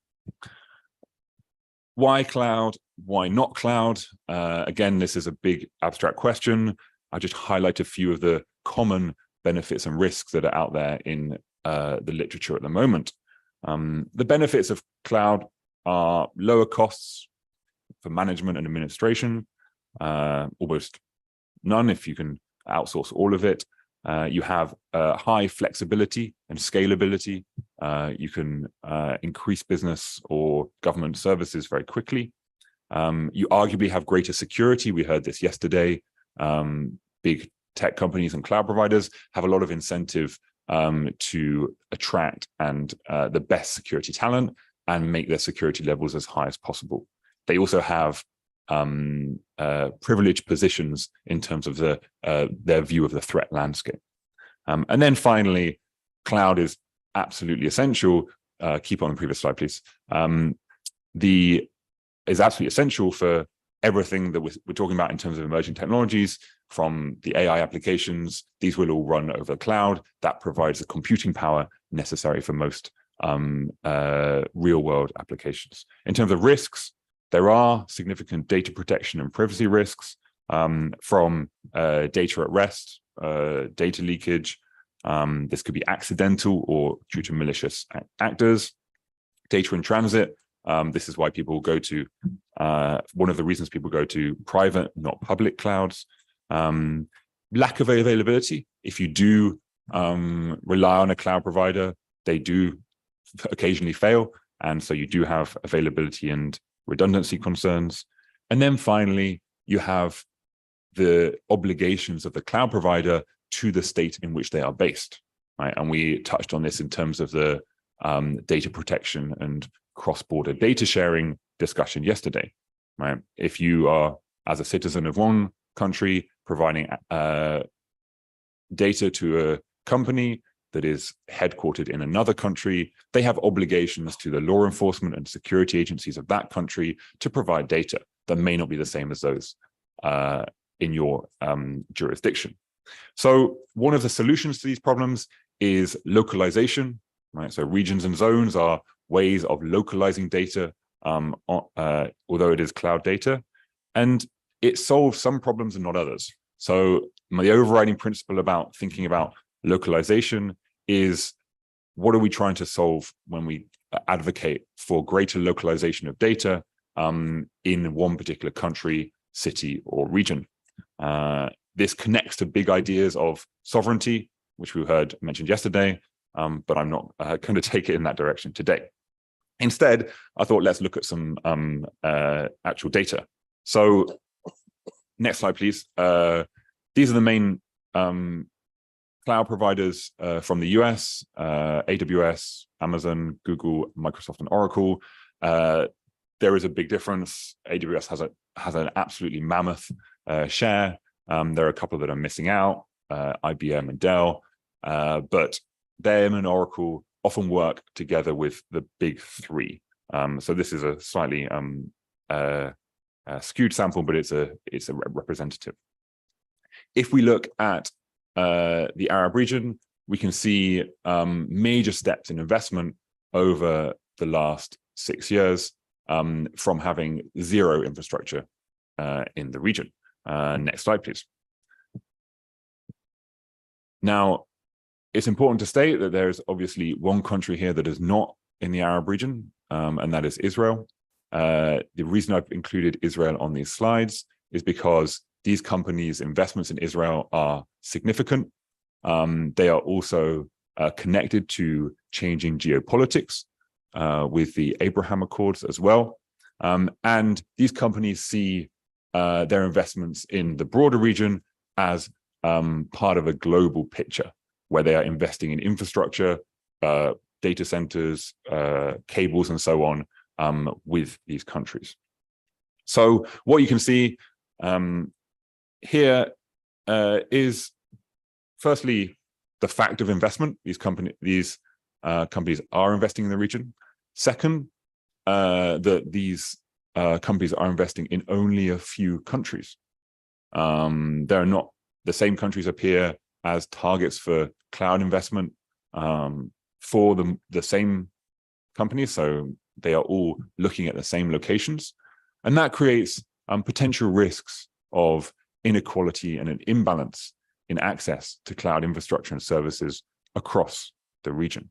Why cloud? Why not cloud? Again, this is a big abstract question. I just highlight a few of the common benefits and risks that are out there in the literature at the moment. The benefits of cloud are lower costs for management and administration, almost none if you can outsource all of it. You have high flexibility and scalability. You can increase business or government services very quickly. You arguably have greater security. We heard this yesterday. Big tech companies and cloud providers have a lot of incentive to attract the best security talent and make their security levels as high as possible. They also have privileged positions in terms of their view of the threat landscape. And then finally, cloud is absolutely essential. Keep on the previous slide, please. Is absolutely essential for everything that we're talking about in terms of emerging technologies, from the AI applications. These will all run over the cloud. That provides the computing power necessary for most real-world applications. In terms of risks, there are significant data protection and privacy risks from data at rest, data leakage. This could be accidental or due to malicious actors. Data in transit. This is why people go to, one of the reasons people go to private, not public clouds. Lack of availability. If you do rely on a cloud provider, they do occasionally fail. And so you do have availability and redundancy concerns. And then finally, you have the obligations of the cloud provider to the state in which they are based, right? And we touched on this in terms of the data protection and cross-border data sharing discussion yesterday, right? If you are, as a citizen of one country, providing data to a company, that is headquartered in another country, they have obligations to the law enforcement and security agencies of that country to provide data that may not be the same as those in your jurisdiction. So one of the solutions to these problems is localization, right? So regions and zones are ways of localizing data, although it is cloud data, and it solves some problems and not others. So the overriding principle about thinking about localization is, what are we trying to solve when we advocate for greater localization of data in one particular country, city, or region? This connects to big ideas of sovereignty, which we heard mentioned yesterday, but I'm not going to take it in that direction today. Instead, I thought let's look at some actual data. So next slide, please. These are the main cloud providers from the US, AWS, Amazon, Google, Microsoft, and Oracle. There is a big difference. AWS has an absolutely mammoth share. There are a couple that are missing out, IBM and Dell, but them and Oracle often work together with the big three. So this is a slightly skewed sample, but it's a representative. If we look at the Arab region, we can see major steps in investment over the last 6 years from having zero infrastructure in the region. Next slide, please. Now, it's important to state that there's obviously one country here that is not in the Arab region, and that is Israel. The reason I've included Israel on these slides is because these companies' investments in Israel are significant. They are also connected to changing geopolitics with the Abraham Accords as well. And these companies see their investments in the broader region as part of a global picture, where they are investing in infrastructure, data centers, cables, and so on with these countries. So what you can see here is, firstly, the fact of investment. These companies are investing in the region. Second, that these companies are investing in only a few countries. There are not the same countries appear as targets for cloud investment for the same companies. So they are all looking at the same locations. And that creates potential risks of inequality and an imbalance in access to cloud infrastructure and services across the region.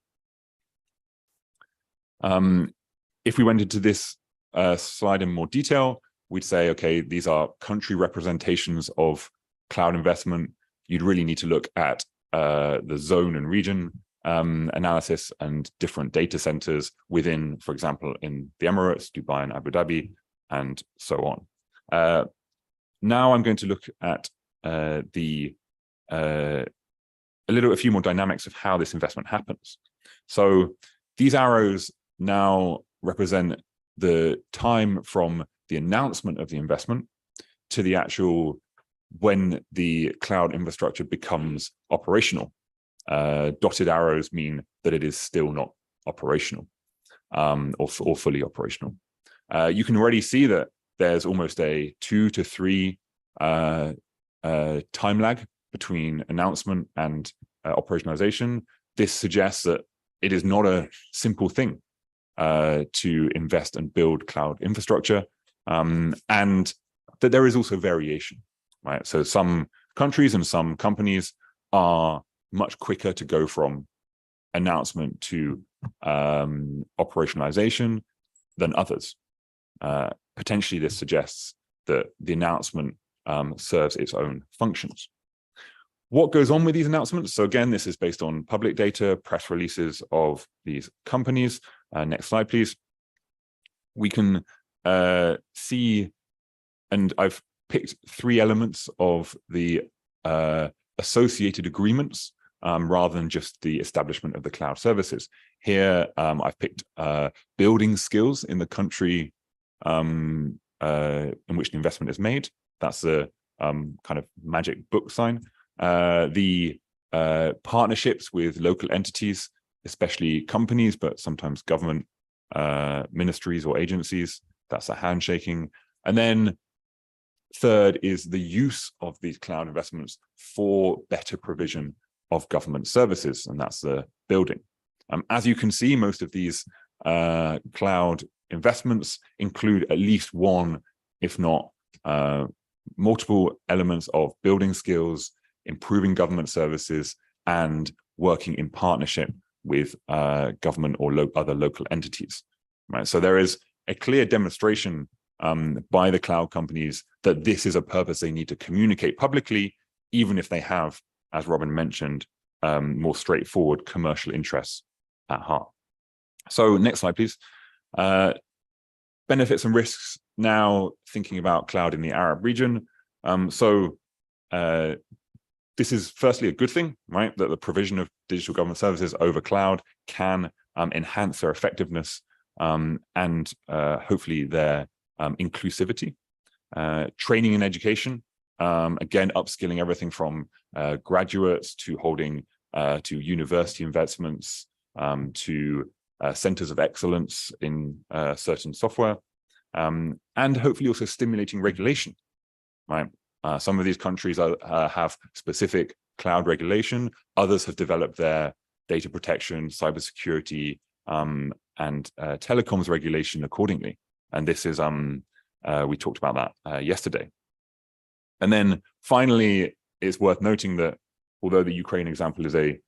If we went into this slide in more detail, we'd say, okay, these are country representations of cloud investment. You'd really need to look at the zone and region analysis and different data centers within, for example, in the Emirates, Dubai, and Abu Dhabi, and so on. Now I'm going to look at a few more dynamics of how this investment happens. So these arrows now represent the time from the announcement of the investment to the actual when the cloud infrastructure becomes operational. Dotted arrows mean that it is still not operational or fully operational. You can already see that there's almost a 2 to 3 time lag between announcement and operationalization. This suggests that it is not a simple thing to invest and build cloud infrastructure, and that there is also variation, right? So some countries and some companies are much quicker to go from announcement to operationalization than others. Potentially, this suggests that the announcement serves its own functions. What goes on with these announcements? So again, this is based on public data, press releases of these companies. Next slide, please. We can see, and I've picked 3 elements of the associated agreements rather than just the establishment of the cloud services. Here, I've picked building skills in the country in which the investment is made. That's the kind of magic book sign. The partnerships with local entities, especially companies, but sometimes government ministries or agencies. That's a handshaking. And then third is the use of these cloud investments for better provision of government services, and that's the building. As you can see, most of these cloud investments include at least one, if not multiple elements of building skills, improving government services, and working in partnership with government or other local entities. Right? So there is a clear demonstration by the cloud companies that this is a purpose they need to communicate publicly, even if they have, as Robin mentioned, more straightforward commercial interests at heart. So next slide, please. Benefits and risks now, thinking about cloud in the Arab region. This is firstly a good thing, right? That the provision of digital government services over cloud can enhance their effectiveness and hopefully their inclusivity. Training and education, again, upskilling everything from graduates to holding to university investments to centers of excellence in certain software, and hopefully also stimulating regulation, right? Some of these countries have specific cloud regulation. Others have developed their data protection, cybersecurity, and telecoms regulation accordingly. And this is, we talked about that yesterday. And then finally, it's worth noting that although the Ukraine example is a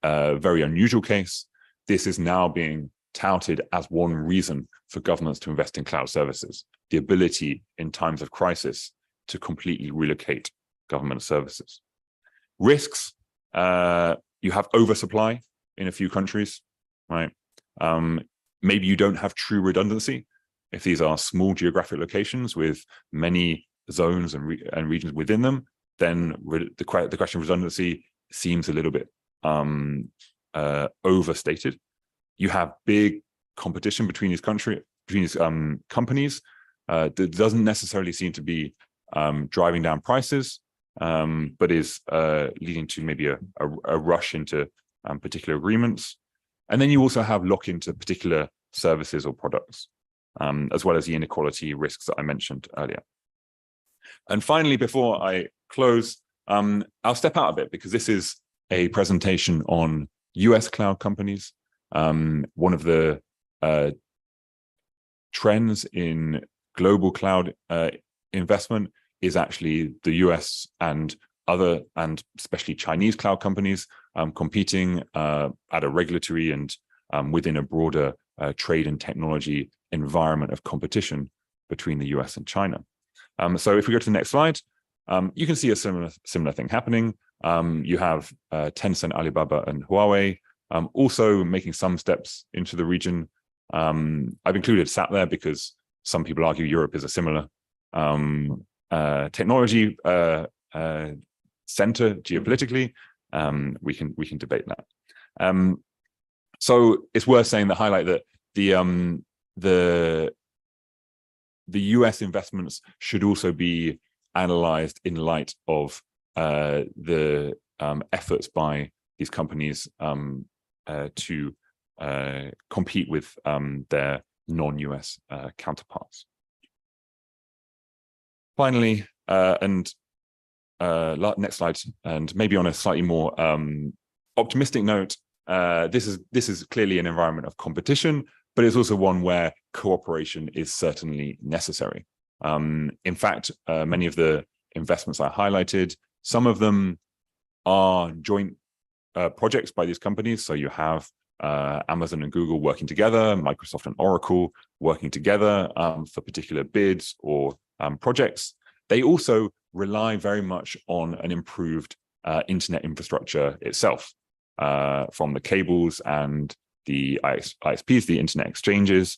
very unusual case, this is now being touted as one reason for governments to invest in cloud services, the ability in times of crisis to completely relocate government services. Risks, you have oversupply in a few countries, right? Maybe you don't have true redundancy. If these are small geographic locations with many zones and regions within them, then the question of redundancy seems a little bit overstated. You have big competition between these companies that doesn't necessarily seem to be driving down prices, but is leading to maybe a rush into particular agreements. And then you also have lock into particular services or products, as well as the inequality risks that I mentioned earlier. And finally, before I close, I'll step out a bit because this is a presentation on US cloud companies. One of the trends in global cloud investment is actually the US and other, and especially Chinese cloud companies competing at a regulatory and within a broader trade and technology environment of competition between the US and China. So if we go to the next slide, you can see a similar thing happening. You have Tencent, Alibaba, and Huawei also making some steps into the region. I've included SAP there because some people argue Europe is a similar technology center geopolitically. We can debate that. So it's worth saying that highlight that the US investments should also be analyzed in light of the efforts by these companies to compete with their non-US counterparts. Finally, next slide, and maybe on a slightly more optimistic note, this is clearly an environment of competition, but it's also one where cooperation is certainly necessary. In fact, many of the investments I highlighted, some of them are joint projects by these companies. So you have Amazon and Google working together, Microsoft and Oracle working together for particular bids or projects. They also rely very much on an improved internet infrastructure itself, from the cables and the ISPs, the internet exchanges.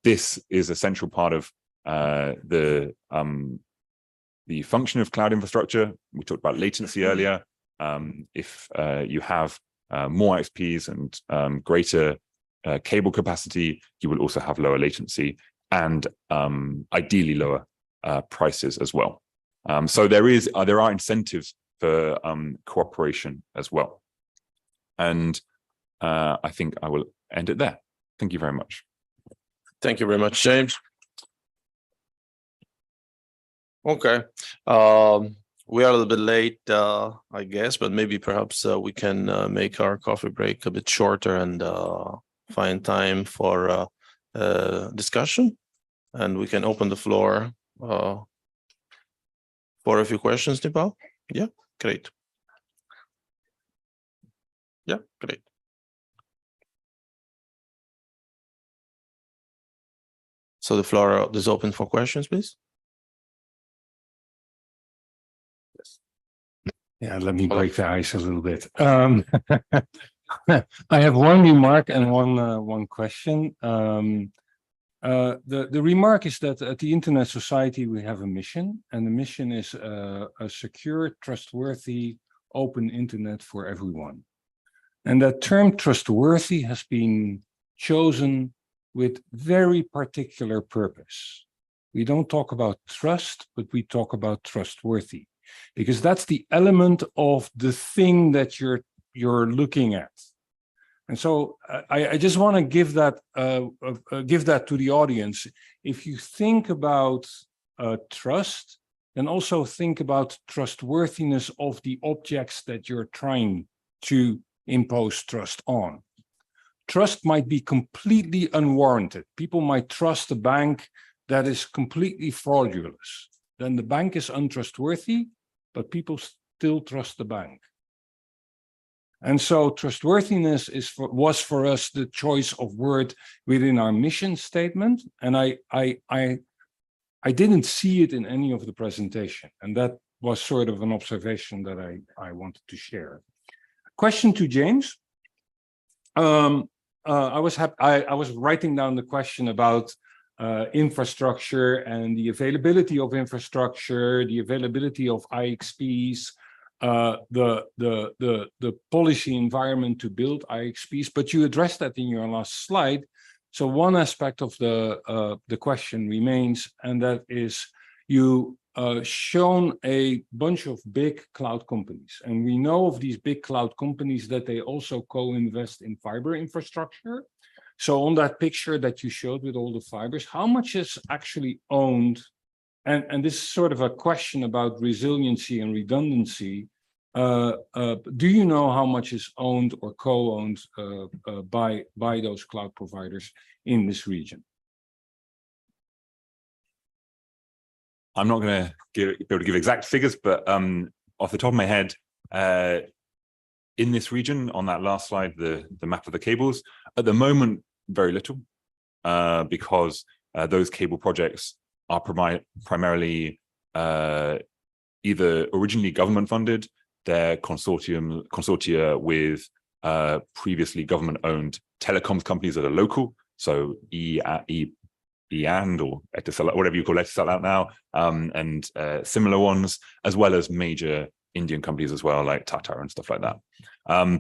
This is a central part of the function of cloud infrastructure. We talked about latency earlier. If you have more ISPs and greater cable capacity, you will also have lower latency and ideally lower prices as well. So there are incentives for cooperation as well. And I think I will end it there. Thank you very much. Thank you very much, James. Okay. We are a little bit late, I guess, but maybe perhaps we can make our coffee break a bit shorter and find time for discussion. And we can open the floor for a few questions, Nepal. Yeah, great. Yeah, great. So the floor is open for questions, please. Yeah, let me break the ice a little bit. I have one remark and one question. The remark is that at the Internet Society we have a mission, and the mission is a secure, trustworthy, open internet for everyone. And that term trustworthy has been chosen with very particular purpose. We don't talk about trust, but we talk about trustworthy, because that's the element of the thing that you're looking at. And so I just want to give that to the audience. If you think about trust, then also think about trustworthiness of the objects that you're trying to impose trust on. Trust might be completely unwarranted. People might trust a bank that is completely fraudulent. Then the bank is untrustworthy, but people still trust the bank. And so trustworthiness was for us the choice of word within our mission statement. And I didn't see it in any of the presentation. And that was sort of an observation that I wanted to share. Question to James. I was writing down the question about infrastructure and the availability of infrastructure, the availability of IXPs, the policy environment to build IXPs, but you addressed that in your last slide. So one aspect of the question remains, and that is you shown a bunch of big cloud companies, and we know of these big cloud companies that they also co-invest in fiber infrastructure. So on that picture that you showed with all the fibers, how much is actually owned? And this is sort of a question about resiliency and redundancy. Do you know how much is owned or co-owned by those cloud providers in this region? I'm not going to be able to give exact figures, but off the top of my head, in this region, on that last slide, the map of the cables, at the moment, very little, because those cable projects are primarily either originally government funded, they're consortia with previously government-owned telecoms companies that are local, so EAND or Etisalat, whatever you call Etisalat now, and similar ones, as well as major Indian companies as well, like Tata and stuff like that.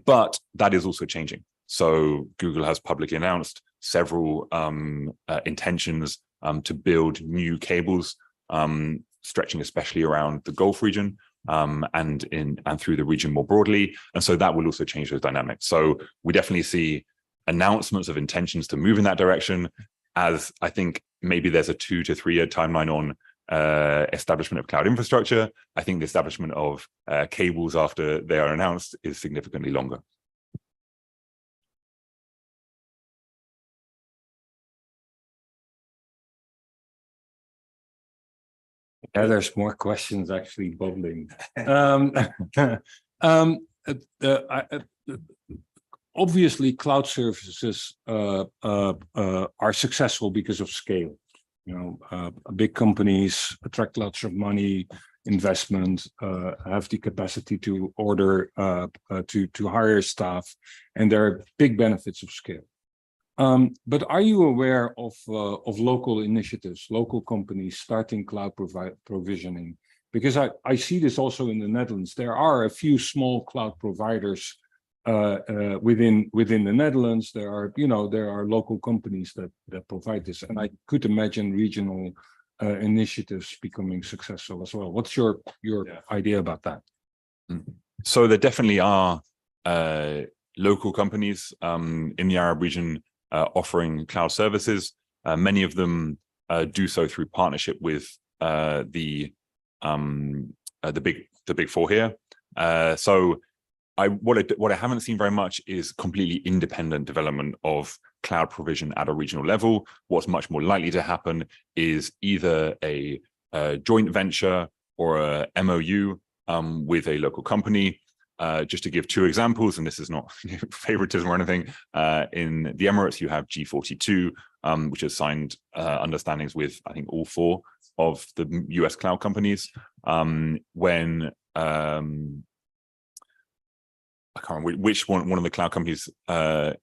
But that is also changing. So Google has publicly announced several intentions to build new cables, stretching especially around the Gulf region and through the region more broadly. And so that will also change those dynamics. So we definitely see announcements of intentions to move in that direction, as I think maybe there's a 2 to 3 year timeline on establishment of cloud infrastructure. I think the establishment of cables after they are announced is significantly longer. Yeah, there's more questions actually bubbling. Obviously, cloud services are successful because of scale. You know, big companies attract lots of money, investment, have the capacity to order, to hire staff, and there are big benefits of scale. But are you aware of local initiatives, local companies starting cloud provisioning? Because I see this also in the Netherlands. There are a few small cloud providers within the Netherlands. There are local companies that provide this, and I could imagine regional initiatives becoming successful as well. What's your idea about that? So there definitely are local companies in the Arab region offering cloud services. Many of them do so through partnership with the big four here. So what I haven't seen very much is completely independent development of cloud provision at a regional level. What's much more likely to happen is either a joint venture or a MOU with a local company. Just to give two examples, and this is not favoritism or anything, in the Emirates, you have G42, which has signed understandings with, I think, all four of the US cloud companies. When I can't remember which one of the cloud companies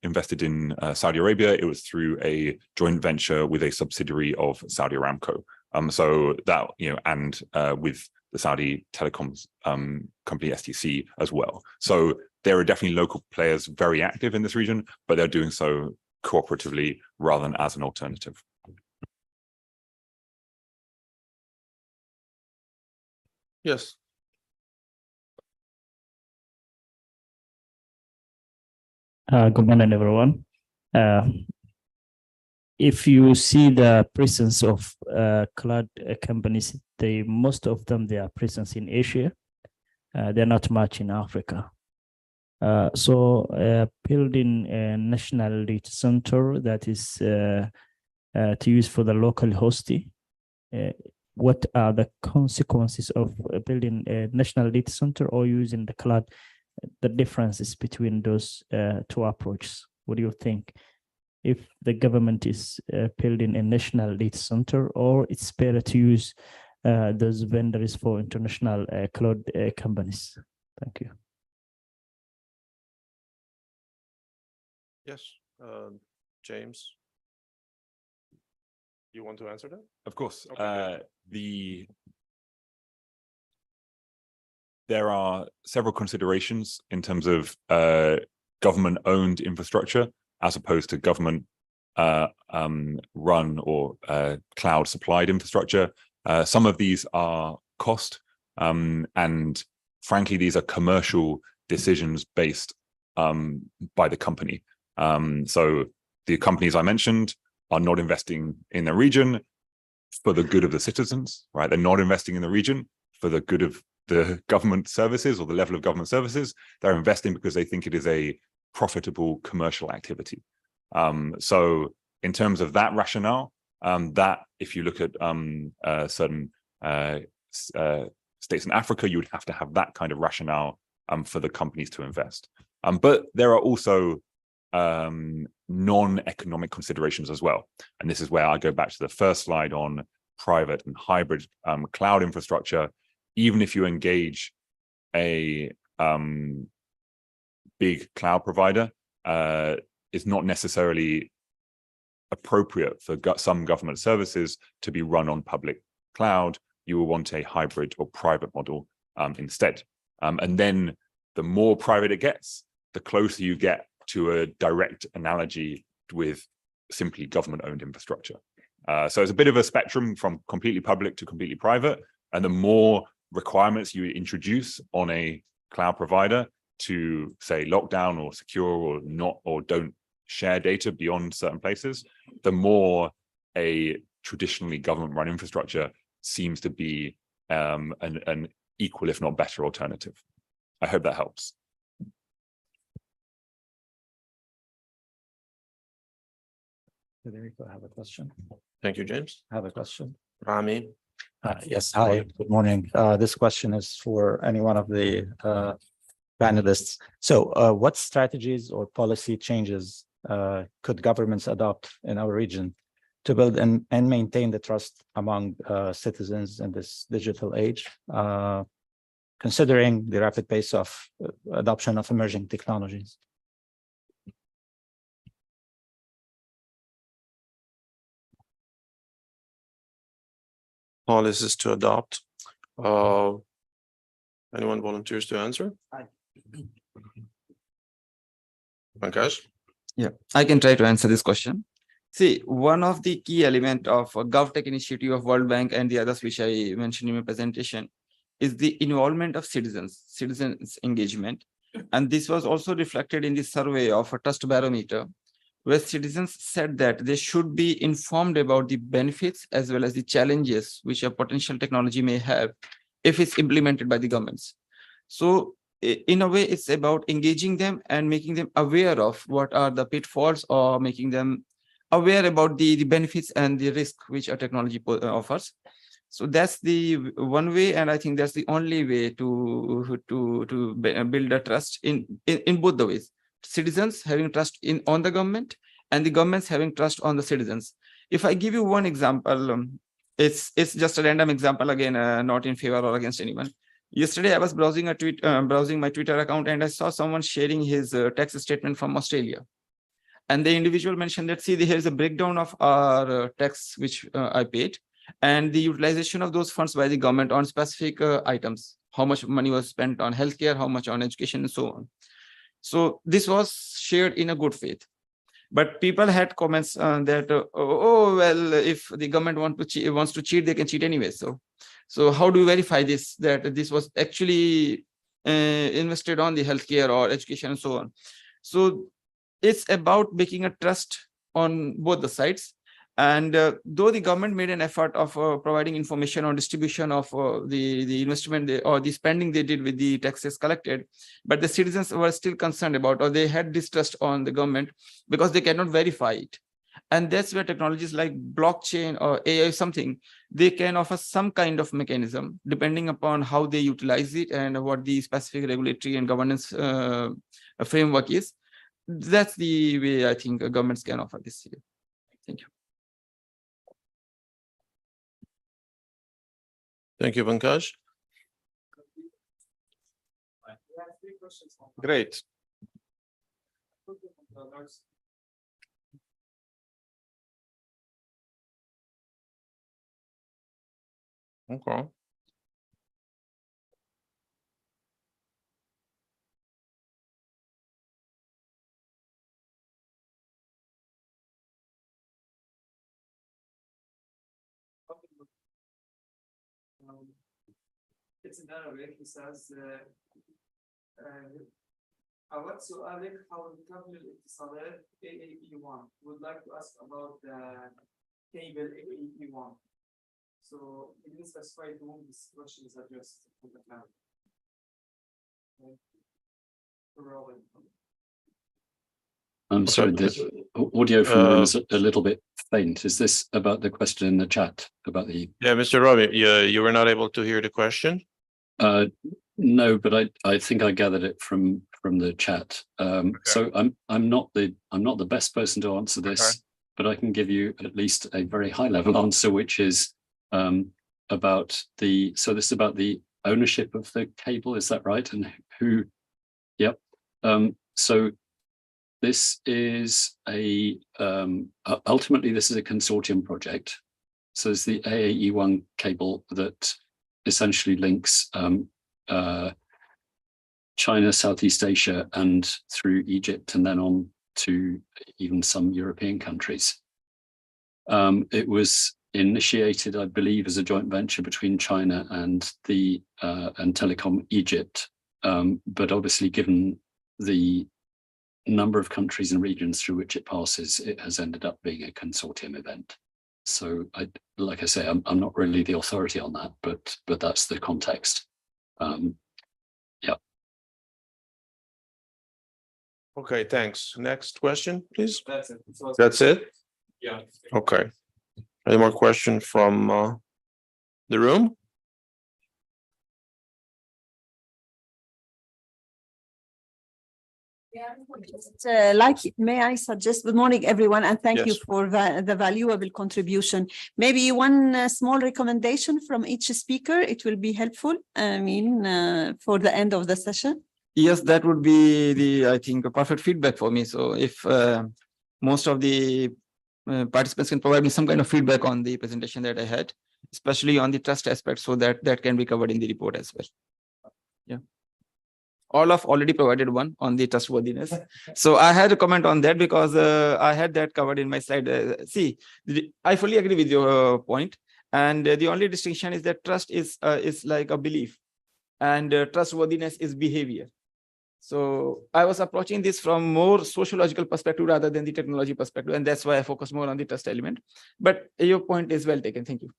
invested in Saudi Arabia, it was through a joint venture with a subsidiary of Saudi Aramco. So that, and with the Saudi telecoms company STC as well. So there are definitely local players very active in this region, but they're doing so cooperatively rather than as an alternative. Yes. Good morning, everyone. If you see the presence of cloud companies, most of them, they are presence in Asia. They're not much in Africa. So building a national data center that is to use for the local hosting, what are the consequences of building a national data center or using the cloud? The differences between those two approaches. What do you think? If the government is building a national data center, or it's better to use those vendors for international cloud companies? Thank you. Yes, James, you want to answer that? Of course. Okay, There are several considerations in terms of government-owned infrastructure as opposed to government run or cloud-supplied infrastructure. Some of these are cost, and frankly, these are commercial decisions based by the company. So the companies I mentioned are not investing in the region for the good of the citizens, right? They're not investing in the region for the good of the government services or the level of government services. They're investing because they think it is a profitable commercial activity. So in terms of that rationale, that if you look at certain states in Africa, you would have to have that kind of rationale for the companies to invest. But there are also non-economic considerations as well. And this is where I go back to the first slide on private and hybrid cloud infrastructure. Even if you engage a big cloud provider, it's not necessarily appropriate for some government services to be run on public cloud. You will want a hybrid or private model instead. And then the more private it gets, the closer you get to a direct analogy with simply government-owned infrastructure. So it's a bit of a spectrum from completely public to completely private. And the more requirements you introduce on a cloud provider to say lockdown or secure or not, or don't share data beyond certain places, the more a traditionally government-run infrastructure seems to be an equal, if not better, alternative. I hope that helps. Federico, I have a question. thank you, James. I have a question. Rami, Yes, hi, good morning. This question is for any one of the panelists. So what strategies or policy changes could governments adopt in our region to build and maintain the trust among citizens in this digital age, considering the rapid pace of adoption of emerging technologies? policies to adopt. Anyone volunteers to answer? Pankaj? Yeah, I can try to answer this question. See, one of the key element of GovTech initiative of World Bank and the others which I mentioned in my presentation is the involvement of citizens engagement. And this was also reflected in the survey of a Trust Barometer, where citizens said that they should be informed about the benefits as well as the challenges which a potential technology may have if it's implemented by the governments. So in a way, it's about engaging them and making them aware of what are the pitfalls, or making them aware about the benefits and the risk which a technology offers. So that's the one way, and I think that's the only way to build a trust in both the ways. Citizens having trust on the government, and the governments having trust on the citizens. If I give you one example, it's just a random example, again, not in favor or against anyone. Yesterday, I was browsing my Twitter account, and I saw someone sharing his tax statement from Australia. And the individual mentioned that, see, here's a breakdown of our tax which I paid, and the utilization of those funds by the government on specific items, how much money was spent on healthcare, how much on education, and so on. So this was shared in a good faith. But people had comments that, oh, well, if the government wants to cheat, they can cheat anyway. So how do you verify this, that this was actually invested on the healthcare or education and so on? So it's about making a trust on both the sides. And though the government made an effort of providing information on distribution of the investment or the spending they did with the taxes collected, but the citizens were still concerned about, or they had distrust on the government because they cannot verify it. And that's where technologies like blockchain or AI something, they can offer some kind of mechanism depending upon how they utilize it and what the specific regulatory and governance framework is. That's the way I think governments can offer this here. Thank you. Thank you, Pankaj. Great. Okay. It's another way. He says, أود سؤالك حول كابل الاتصالات AAE1. Would like to ask about the cable AAE1. So it is specified to whom this question is addressed from the plan. I'm sorry, the audio from the room is a little bit faint. Is this about the question in the chat about the? Yeah, Mr. Rabi, you were not able to hear the question? No, but I think I gathered it from the chat. So I'm not the best person to answer this, but I can give you at least a very high level answer, which is about the. So this is about the ownership of the cable. Is that right? And who? Yep. So this is ultimately this is a consortium project. So it's the AAE1 cable that essentially links China, Southeast Asia, and through Egypt, and then on to even some European countries. It was initiated, I believe, as a joint venture between China and and Telecom Egypt, but obviously, given the number of countries and regions through which it passes, it has ended up being a consortium event. So, like I say, I'm not really the authority on that, but that's the context. Yeah. Okay, thanks. Next question, please. That's it. That's it? Yeah. Okay. Any more questions from the room? May I suggest, good morning, everyone, and thank you Yes. for the valuable contribution. Maybe one small recommendation from each speaker, it will be helpful, for the end of the session. Yes, that would be I think, a perfect feedback for me. So if most of the participants can provide me some kind of feedback on the presentation that I had, especially on the trust aspect, so that can be covered in the report as well. Yeah. Olaf already provided one on the trustworthiness. So I had a comment on that because I had that covered in my slide. See, I fully agree with your point. And the only distinction is that trust is like a belief. and trustworthiness is behavior. So I was approaching this from more sociological perspective rather than the technology perspective, and that's why I focus more on the trust element. But your point is well taken. Thank you.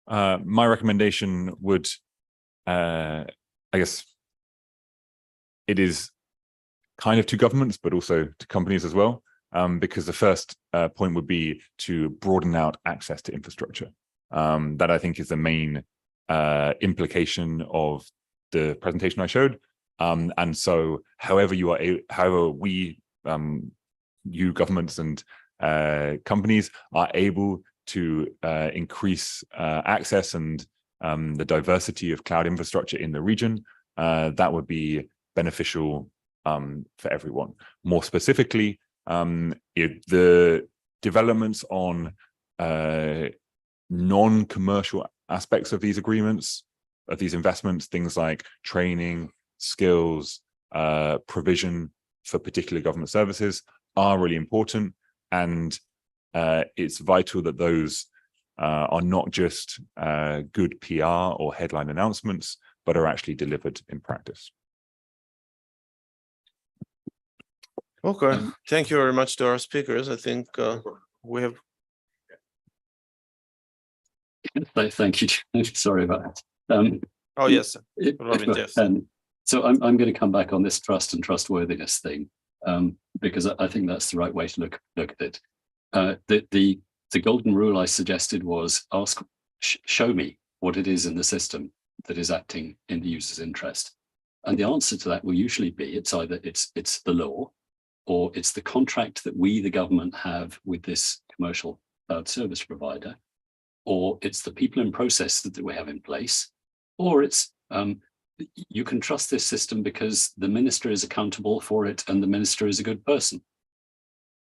My recommendation would, I guess, it is kind of to governments, but also to companies as well, because the first point would be to broaden out access to infrastructure. That I think is the main implication of the presentation I showed. And so, however we, you governments and companies are able to increase access and the diversity of cloud infrastructure in the region, that would be beneficial for everyone. More specifically, the developments on non-commercial aspects of these agreements, of these investments, things like training, skills, provision for particular government services are really important. And it's vital that those are not just good PR or headline announcements, but are actually delivered in practice. Okay, thank you very much to our speakers. I think we have. Thank you. Sorry about that. Oh, yes, Robin, yes. So I'm going to come back on this trust and trustworthiness thing, because I think that's the right way to look at it. The golden rule I suggested was show me what it is in the system that is acting in the user's interest. And the answer to that will usually be it's either it's the law, or it's the contract that we, the government, have with this commercial cloud service provider, or it's the people in process that we have in place, or it's you can trust this system because the minister is accountable for it and the minister is a good person.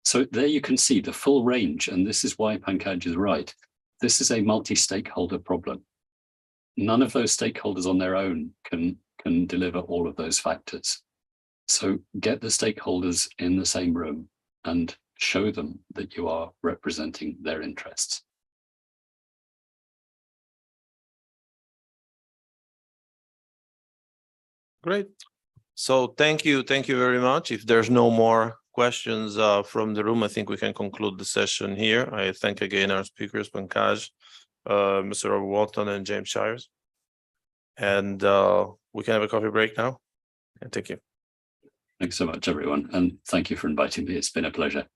So there you can see the full range, and this is why Pankaj is right. This is a multi-stakeholder problem. None of those stakeholders on their own can deliver all of those factors. So get the stakeholders in the same room and show them that you are representing their interests. Great. So thank you very much. If there's no more questions from the room, I think we can conclude the session here. I thank again our speakers, Pankaj, Mr. Robert Walton, and James Shires. And we can have a coffee break now. And thank you. Thanks so much, everyone. And thank you for inviting me. It's been a pleasure.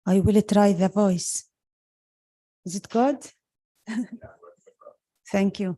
I will try the voice. Is it good? Thank you.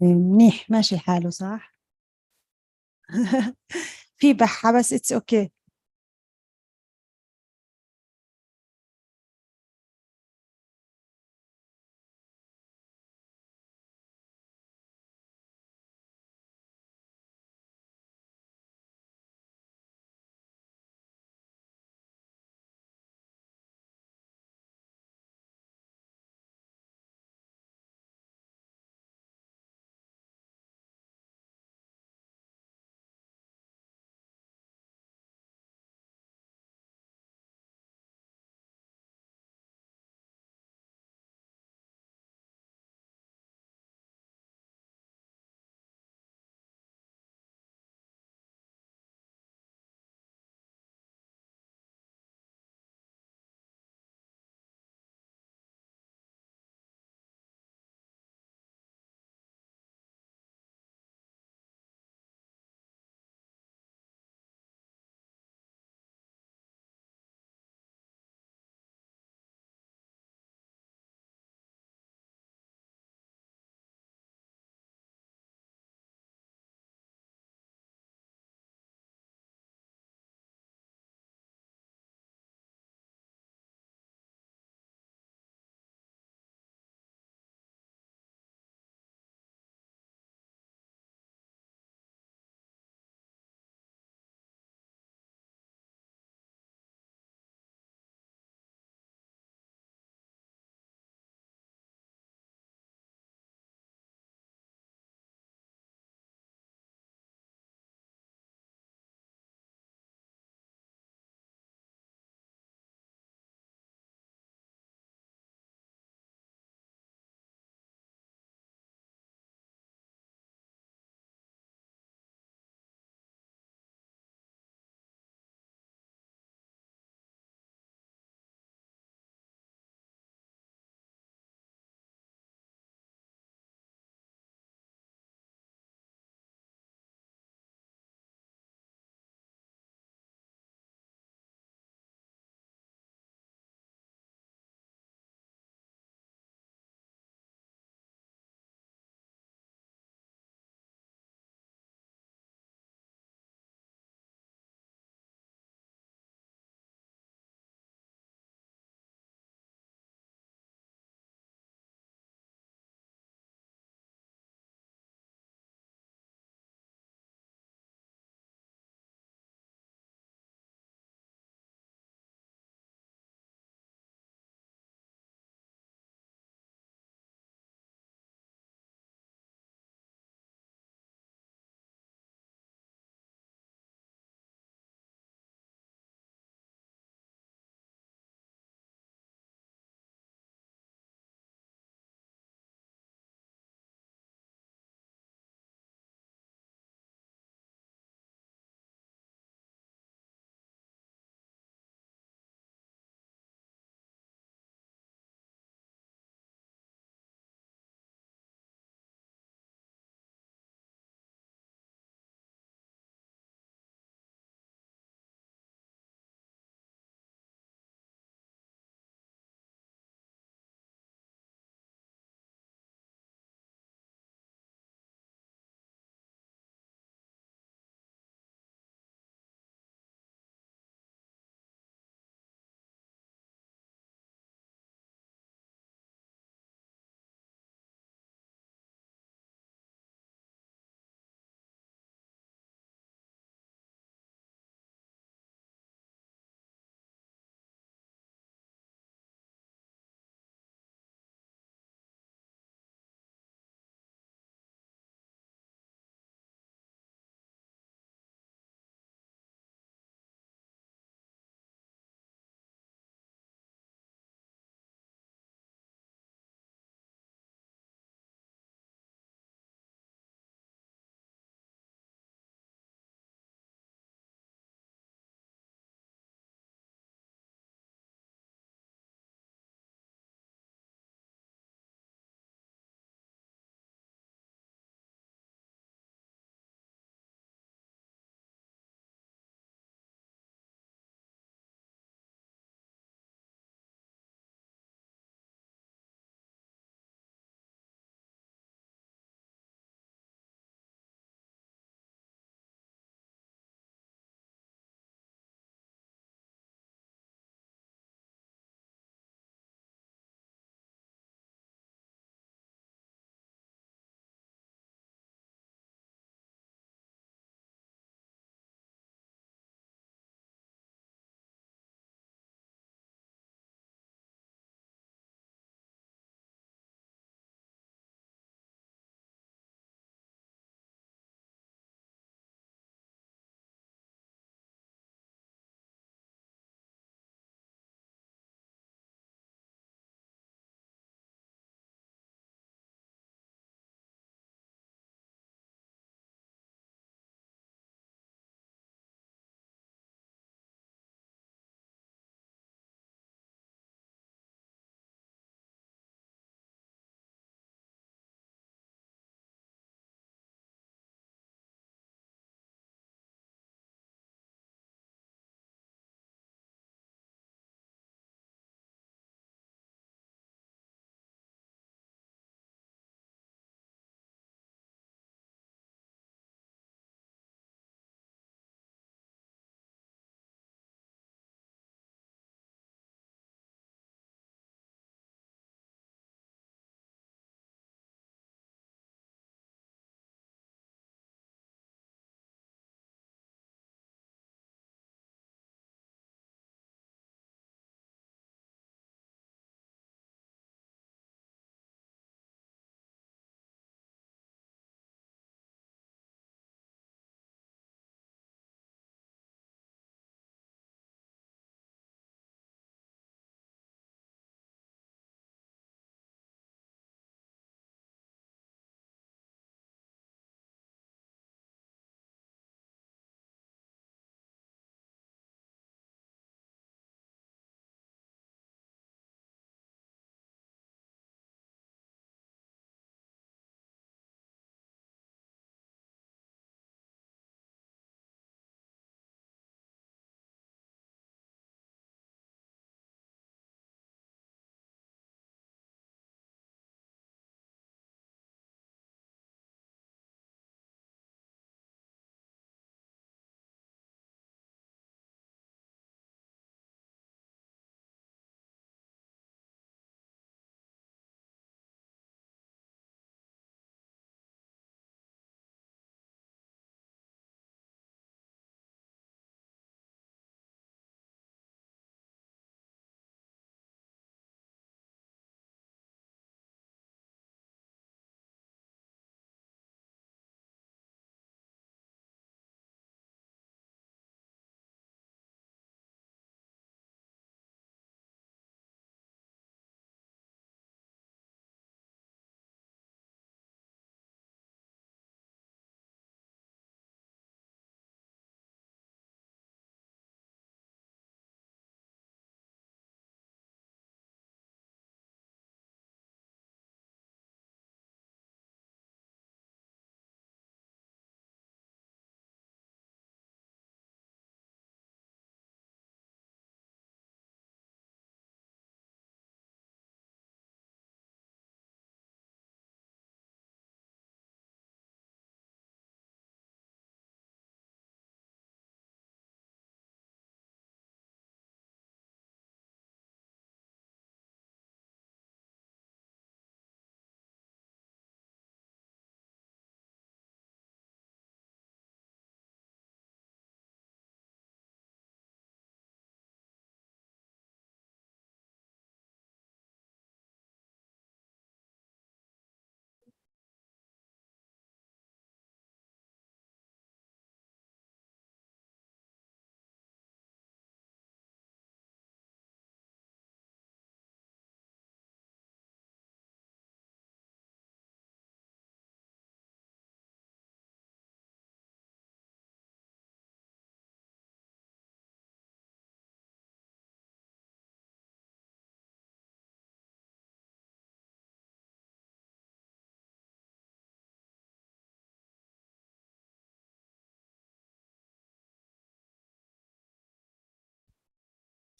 منيح ماشي حاله صح؟ في بحة بس اتس اوكي.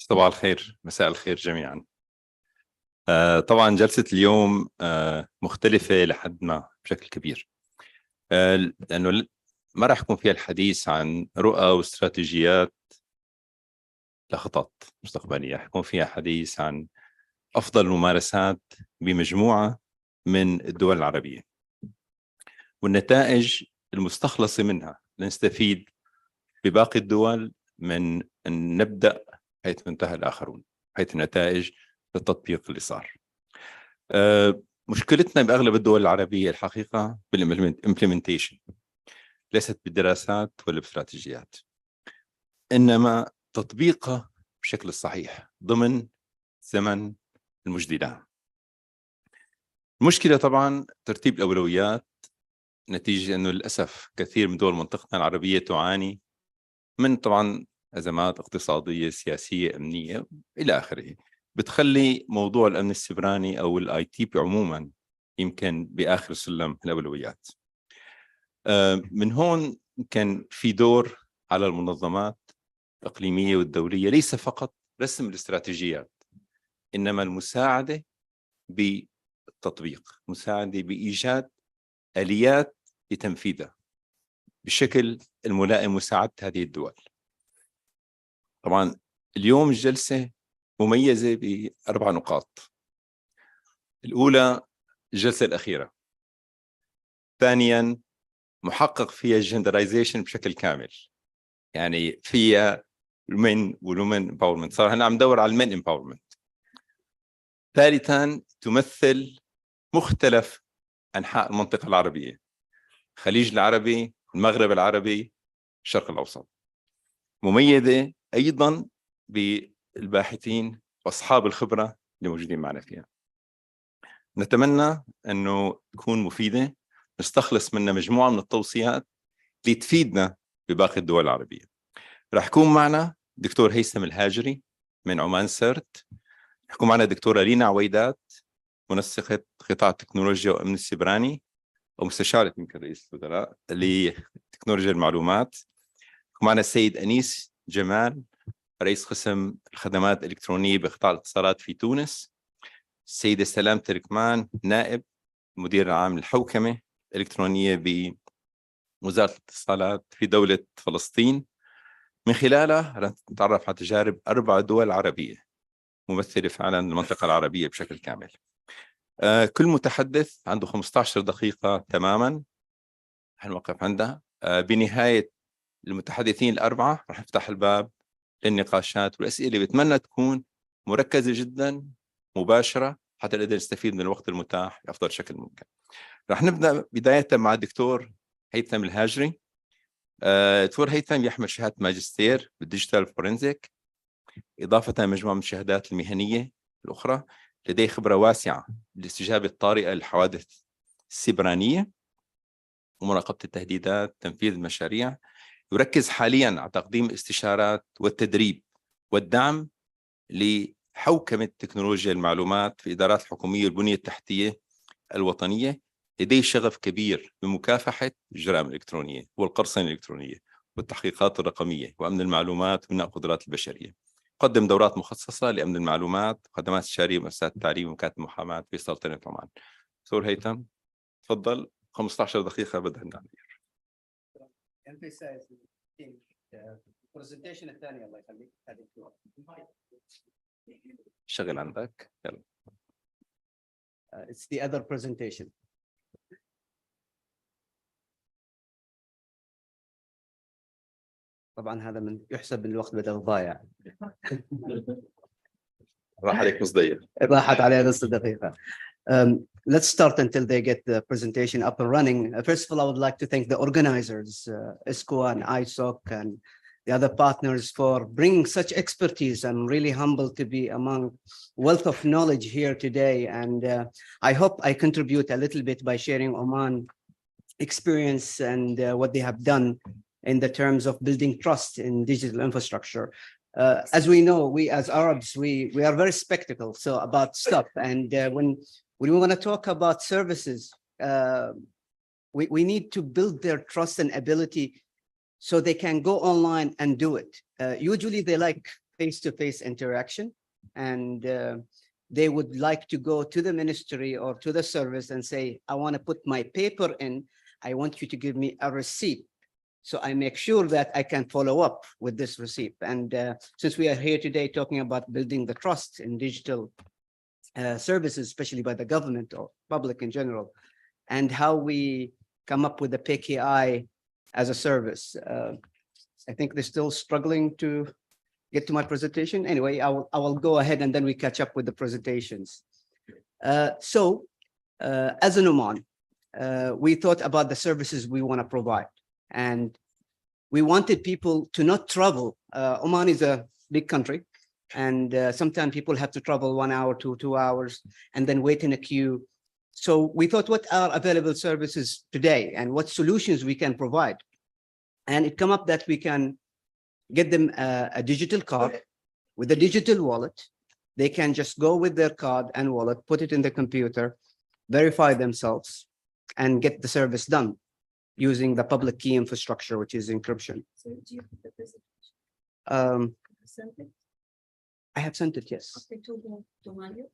صباح الخير، مساء الخير جميعا. طبعا جلسة اليوم مختلفة لحد ما بشكل كبير، لأنه ما راح يكون فيها الحديث عن رؤى واستراتيجيات لخطط مستقبلية، حيكون فيها حديث عن أفضل الممارسات بمجموعة من الدول العربية والنتائج المستخلصة منها لنستفيد بباقي الدول من أن نبدأ حيث انتهى الآخرون، حيث النتائج للتطبيق اللي صار. مشكلتنا بأغلب الدول العربية الحقيقة بالإمبلمنتيشن، ليست بالدراسات ولا باستراتيجيات، إنما تطبيقها بشكل صحيح ضمن زمن المجدي لها. المشكلة طبعا ترتيب الأولويات، نتيجة أنه للأسف كثير من دول منطقتنا العربية تعاني من طبعا أزمات اقتصادية سياسية أمنية إلى آخره، بتخلي موضوع الأمن السيبراني أو الآي تي عموما يمكن بآخر سلم الأولويات. من هون كان في دور على المنظمات الإقليمية والدولية، ليس فقط رسم الاستراتيجيات إنما المساعدة بالتطبيق، مساعدة بإيجاد آليات لتنفيذها بالشكل الملائم مساعدة هذه الدول. طبعا اليوم الجلسة مميزة ب4 نقاط. الأولى الجلسة الأخيرة، ثانيا محقق فيها الجندرايزيشن بشكل كامل، يعني فيها المن والومن امباورمنت، صار هنا عم ندور على المن امباورمنت. ثالثا تمثل مختلف أنحاء المنطقة العربية، الخليج العربي، المغرب العربي، الشرق الأوسط. مميزة أيضا بالباحثين وأصحاب الخبرة اللي موجودين معنا فيها. نتمنى أنه تكون مفيدة، نستخلص منها مجموعة من التوصيات اللي تفيدنا بباقي الدول العربية. راح يكون معنا دكتور هيثم الهاجري من عمان سيرت، يكون معنا دكتورة لينا عويدات منسقة قطاع التكنولوجيا وأمن السيبراني ومستشارة يمكن رئيس الوزراء لتكنولوجيا المعلومات. يكون معنا السيد أنيس جمال رئيس قسم الخدمات الإلكترونية بقطاع الاتصالات في تونس. السيدة سلام تركمان نائب مدير العام للحوكمة الإلكترونية بوزارة الاتصالات في دولة فلسطين. من خلالها نتعرف على تجارب 4 دول عربية ممثلة فعلا المنطقة العربية بشكل كامل. كل متحدث عنده 15 دقيقة تماما حنوقف عندها. بنهاية المتحدثين ال4 راح نفتح الباب للنقاشات والأسئلة، بتمنى تكون مركزة جدا مباشرة حتى نقدر نستفيد من الوقت المتاح بأفضل شكل ممكن. راح نبدأ بداية مع الدكتور هيثم الهاجري. دكتور هيثم يحمل شهادة ماجستير بالديجيتال فورنزيك، إضافة مجموعة من الشهادات المهنية الأخرى. لديه خبرة واسعة بالاستجابة الطارئة للحوادث السيبرانية ومراقبة التهديدات، تنفيذ المشاريع. يركز حاليا على تقديم الاستشارات والتدريب والدعم لحوكمة تكنولوجيا المعلومات في إدارات الحكومية والبنية التحتية الوطنية. لديه شغف كبير بمكافحة الجرائم الإلكترونية والقرصنة الإلكترونية والتحقيقات الرقمية وأمن المعلومات وبناء القدرات البشرية. قدم دورات مخصصة لأمن المعلومات وخدمات استشارية ومؤسسات التعليم ومكاتب المحاماة في سلطنة عمان. دكتور هيثم تفضل، 15 دقيقة بدها نعمل. البرزنتيشن الثاني الله يخليك. شغل عندك يلا. It's the other presentation. طبعا هذا من يحسب من الوقت بدل ضايع. راح عليك نص دقيقة. راحت عليه نص دقيقة. Let's start until they get the presentation up and running. First of all, I would like to thank the organizers, ISCO and ISOC and the other partners for bringing such expertise. I'm really humbled to be among wealth of knowledge here today. And I hope I contribute a little bit by sharing Oman experience and what they have done in the terms of building trust in digital infrastructure. As we know, we as Arabs, we are very skeptical about stuff. And when we want to talk about services, we need to build their trust and ability so they can go online and do it. Usually they like face-to-face interaction, and they would like to go to the ministry or to the service and say, I want to put my paper in, I want you to give me a receipt. So I make sure that I can follow up with this receipt. And since we are here today talking about building the trust in digital services, especially by the government or public in general, and how we come up with the PKI as a service. I think they're still struggling to get to my presentation. Anyway, I will go ahead and then we catch up with the presentations. As an Oman, we thought about the services we want to provide. And we wanted people to not travel. Oman is a big country. And sometimes people have to travel 1 hour to 2 hours and then wait in a queue. So we thought, what are available services today and what solutions we can provide? And it came up that we can get them a digital card with a digital wallet. They can just go with their card and wallet, put it in the computer, verify themselves, and get the service done using the public key infrastructure, which is encryption. So do you have the presentation? Sent it? I have sent it, yes, Okay, to Mario?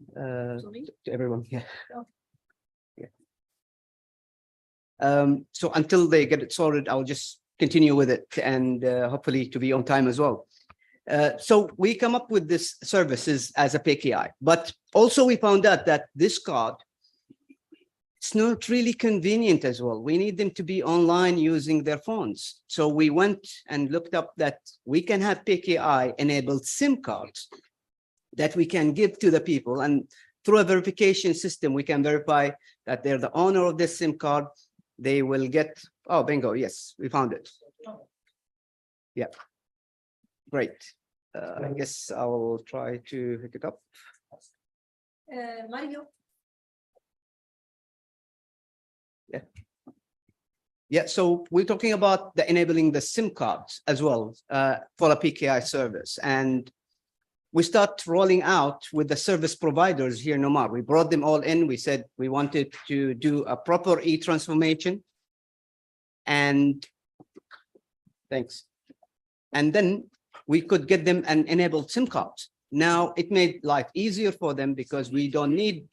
To me? to everyone. Yeah. Okay. So until they get it sorted, I'll just continue with it and hopefully to be on time as well. So we come up with this services as a PKI, but also we found out that this card, it's not really convenient as well. We need them to be online using their phones. So we went and looked up that we can have PKI enabled SIM cards that we can give to the people, and through a verification system, we can verify that they're the owner of this SIM card. They will get, oh, bingo, yes, we found it. Yeah, great. I guess I will try to hook it up. Mario? Yeah, so we're talking about the enabling the SIM cards as well for a PKI service. And we start rolling out with the service providers here in Oman. We brought them all in. We said we wanted to do a proper e-transformation. And thanks. And then we could get them an enabled SIM cards. Now it made life easier for them because we don't need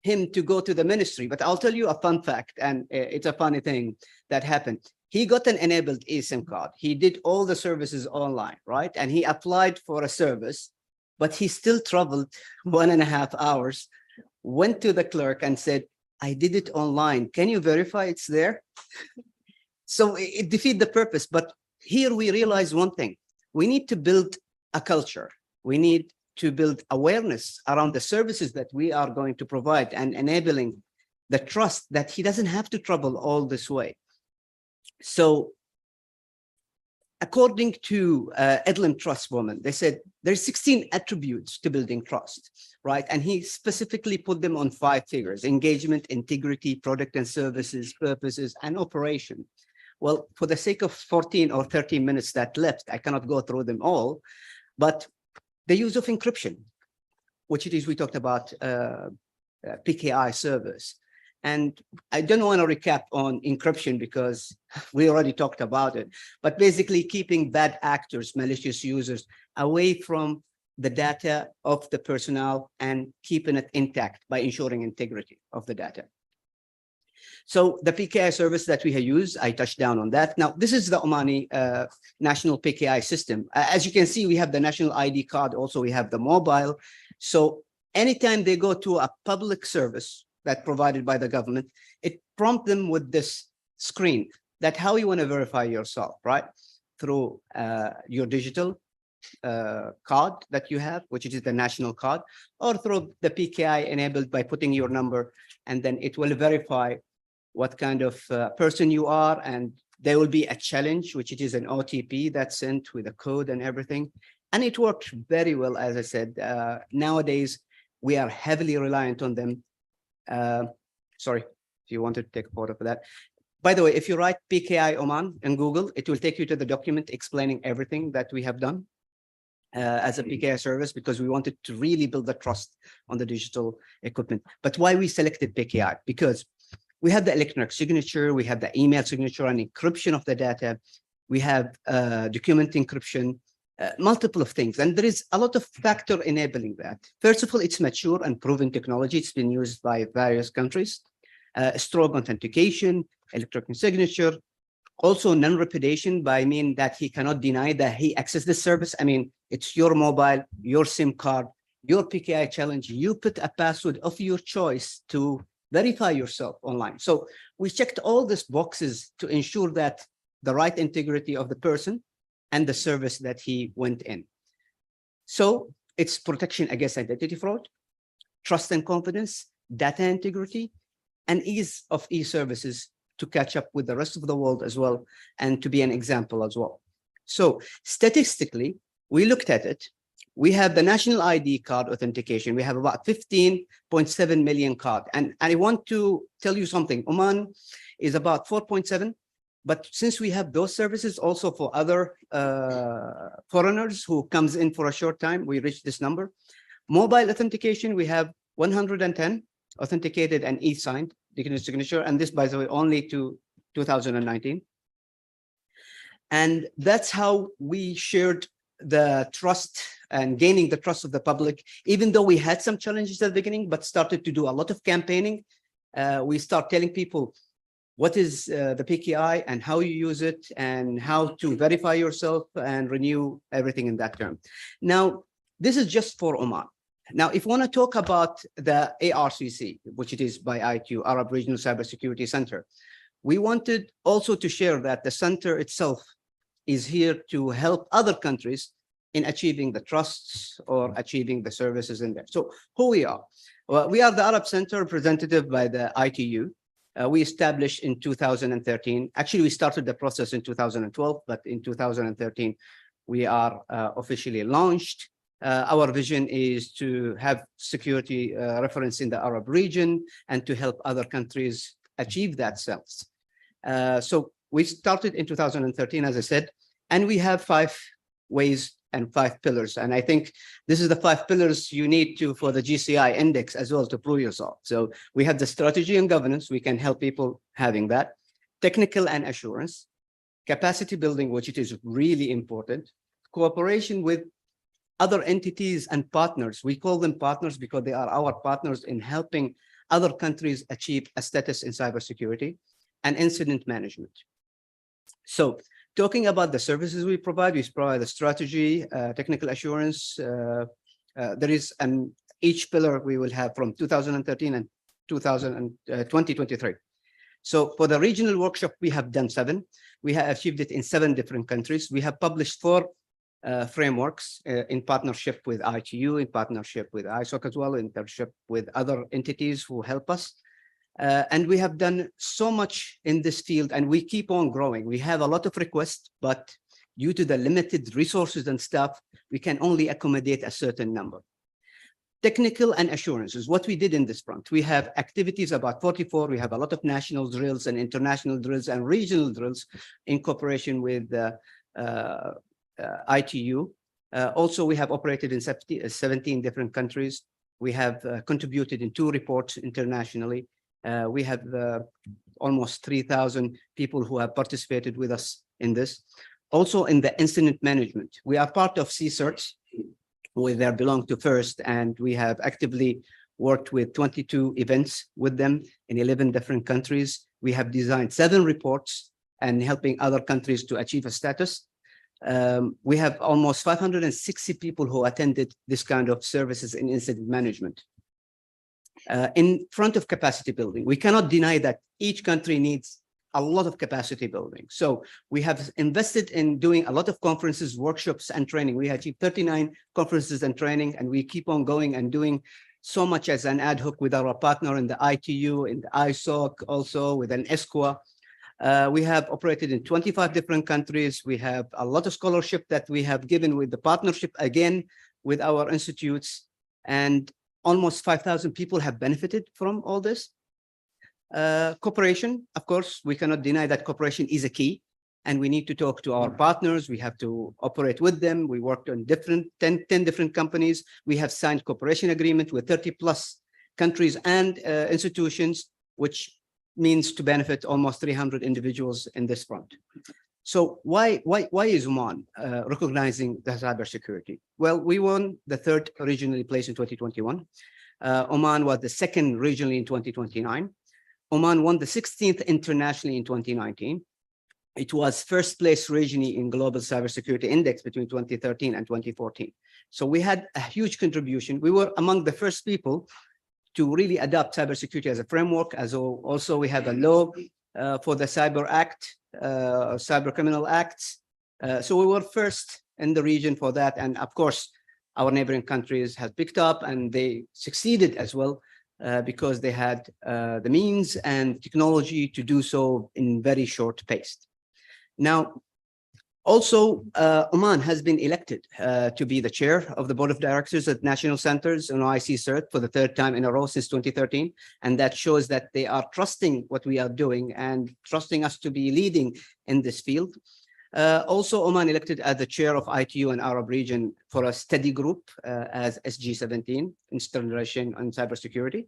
him to go to the ministry. But I'll tell you a fun fact, and it's a funny thing that happened. He got an enabled eSIM card. He did all the services online, right? And he applied for a service, but he still traveled 1.5 hours, went to the clerk and said, I did it online. Can you verify it's there? So it defeated the purpose. But here we realize one thing. We need to build a culture. We need to build awareness around the services that we are going to provide and enabling the trust that he doesn't have to travel all this way. So according to Edlin Trust Woman, they said there's 16 attributes to building trust, right? And he specifically put them on 5 figures: engagement, integrity, product and services, purposes, and operation. Well, for the sake of 14 or 13 minutes that left, I cannot go through them all, but the use of encryption, which it is we talked about PKI service. And I don't want to recap on encryption because we already talked about it, but basically keeping bad actors, malicious users away from the data of the personnel and keeping it intact by ensuring integrity of the data. So the PKI service that we have used, I touched down on that. Now, this is the Omani national PKI system. As you can see, we have the national ID card. Also, we have the mobile. So anytime they go to a public service that's provided by the government, it prompts them with this screen that how you want to verify yourself, right? Through your digital card that you have, which is the national card, or through the PKI enabled by putting your number, and then it will verify what kind of person you are, and there will be a challenge, which it is an OTP that's sent with a code and everything. And it worked very well, as I said. Nowadays, we are heavily reliant on them. Sorry, if you wanted to take a photo for that. By the way, if you write PKI Oman in Google, it will take you to the document explaining everything that we have done as a PKI service, because we wanted to really build the trust on the digital equipment. But why we selected PKI? Because we have the electronic signature, we have the email signature and encryption of the data. We have document encryption, multiple of things. And there is a lot of factor enabling that. First of all, it's mature and proven technology. It's been used by various countries. Strong authentication, electronic signature, also non-repudiation by mean that he cannot deny that he accessed the service. I mean, it's your mobile, your SIM card, your PKI challenge. You put a password of your choice to verify yourself online. So we checked all these boxes to ensure that the right integrity of the person and the service that he went in. So it's protection against identity fraud, trust and confidence, data integrity, and ease of e-services to catch up with the rest of the world as well, and to be an example as well. So statistically, we looked at it. We have the national ID card authentication. We have about 15.7 million cards. And I want to tell you something. Oman is about 4.7. But since we have those services also for other foreigners who comes in for a short time, we reach this number. Mobile authentication, we have 110 authenticated and e-signed digital signature. And this, by the way, only to 2019. And that's how we shared the trust and gaining the trust of the public, even though we had some challenges at the beginning, but started to do a lot of campaigning. We start telling people what is the PKI and how you use it and how to verify yourself and renew everything in that term. Now, this is just for Oman. Now, if you want to talk about the ARCC, which it is by ITU, Arab Regional Cybersecurity Center, we wanted also to share that the center itself is here to help other countries in achieving the trusts or achieving the services in there. So who we are? Well, we are the Arab Center representative by the ITU. We established in 2013. Actually, we started the process in 2012, but in 2013, we are officially launched. Our vision is to have security reference in the Arab region and to help other countries achieve that selves. So we started in 2013, as I said, and we have 5 ways and 5 pillars. And I think this is the 5 pillars you need to for the GCI index as well to prove yourself. So we have the strategy and governance. We can help people having that. Technical and assurance, capacity building, which it is really important, cooperation with other entities and partners. We call them partners because they are our partners in helping other countries achieve a status in cybersecurity, and incident management. So talking about the services we provide the strategy, technical assurance. There is each pillar we will have from 2013 and 2023. So for the regional workshop, we have done 7. We have achieved it in 7 different countries. We have published 4 frameworks in partnership with ITU, in partnership with ISOC as well, in partnership with other entities who help us. And we have done so much in this field, and we keep on growing. We have a lot of requests, but due to the limited resources and stuff, we can only accommodate a certain number. Technical and assurances, what we did in this front. We have activities about 44. We have a lot of national drills and international drills and regional drills in cooperation with ITU. Also, we have operated in 17 different countries. We have contributed in 2 reports internationally. We have almost 3,000 people who have participated with us in this. Also in the incident management, we are part of CSIRT, where they belong to FIRST, and we have actively worked with 22 events with them in 11 different countries. We have designed 7 reports and helping other countries to achieve a status. We have almost 560 people who attended this kind of services in incident management. In front of capacity building, we cannot deny that each country needs a lot of capacity building. So we have invested in doing a lot of conferences, workshops, and training. We achieved 39 conferences and training, and we keep on going and doing so much as an ad hoc with our partner in the ITU, in the ISOC, also with an ESCWA. We have operated in 25 different countries. We have a lot of scholarship that we have given with the partnership, again, with our institutes, and almost 5,000 people have benefited from all this. Cooperation, of course, we cannot deny that cooperation is a key, and we need to talk to our partners. We have to operate with them. We worked on 10 different companies. We have signed cooperation agreement with 30 plus countries and institutions, which means to benefit almost 300 individuals in this front. So why is Oman recognizing the cybersecurity? Well, we won the third regionally place in 2021. Oman was the second regionally in 2029. Oman won the 16th internationally in 2019. It was first place regionally in Global Cybersecurity Index between 2013 and 2014. So we had a huge contribution. We were among the first people to really adopt cybersecurity as a framework. As also we have a law for the Cyber Act, Cyber Criminal Acts. So we were first in the region for that. And of course, our neighboring countries have picked up and they succeeded as well because they had the means and technology to do so in very short pace. Now, also, Oman has been elected to be the chair of the board of directors at National Centers on OIC CERT for the third time in a row since 2013. And that shows that they are trusting what we are doing and trusting us to be leading in this field. Also, Oman elected as the chair of ITU and Arab region for a study group as SG17, Installation on Cybersecurity.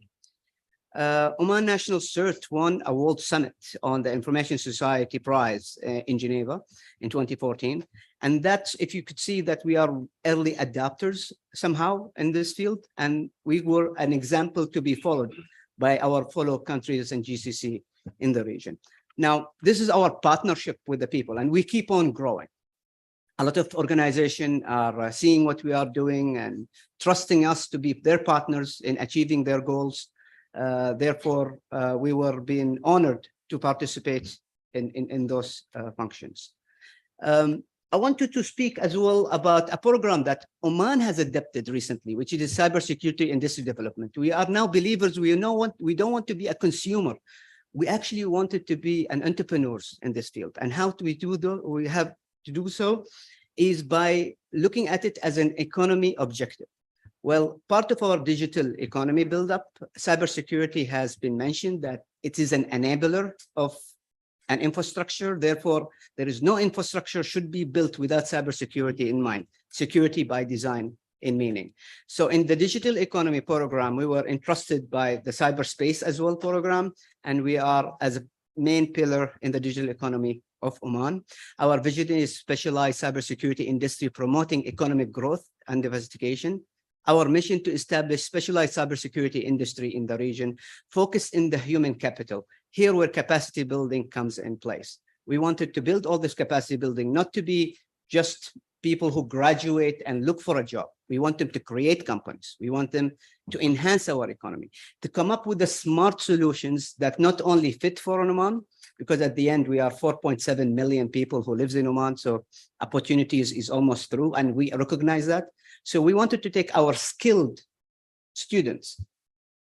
Oman National CERT won a World Summit on the Information Society Prize in Geneva in 2014. And that's, if you could see that we are early adopters somehow in this field, and we were an example to be followed by our fellow countries and GCC in the region. Now, this is our partnership with the people, and we keep on growing. A lot of organizations are seeing what we are doing and trusting us to be their partners in achieving their goals. Therefore, we were being honored to participate in those functions. I wanted to speak as well about a program that Oman has adopted recently, which is cybersecurity industry development. We are now believers. We don't want to be a consumer. We actually wanted to be an entrepreneurs in this field. And how do we do that? We have to do so is by looking at it as an economy objective. Well, part of our digital economy buildup, cybersecurity has been mentioned that it is an enabler of an infrastructure. Therefore, there is no infrastructure should be built without cybersecurity in mind, security by design in meaning. So in the digital economy program, we were entrusted by the cyberspace as well program, and we are as a main pillar in the digital economy of Oman. Our vision is specialized cybersecurity industry promoting economic growth and diversification. Our mission to establish specialized cybersecurity industry in the region, focused in the human capital, here where capacity building comes in place. We wanted to build all this capacity building, not to be just people who graduate and look for a job. We want them to create companies. We want them to enhance our economy, to come up with the smart solutions that not only fit for Oman, because at the end we are 4.7 million people who lives in Oman, so opportunities is almost through, and we recognize that. So we wanted to take our skilled students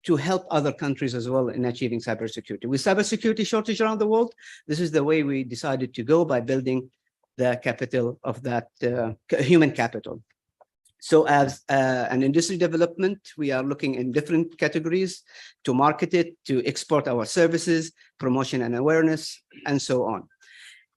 to help other countries as well in achieving cybersecurity. With cybersecurity shortage around the world, this is the way we decided to go by building the capital of that human capital. So as an industry development, we are looking in different categories to market it, to export our services, promotion and awareness, and so on.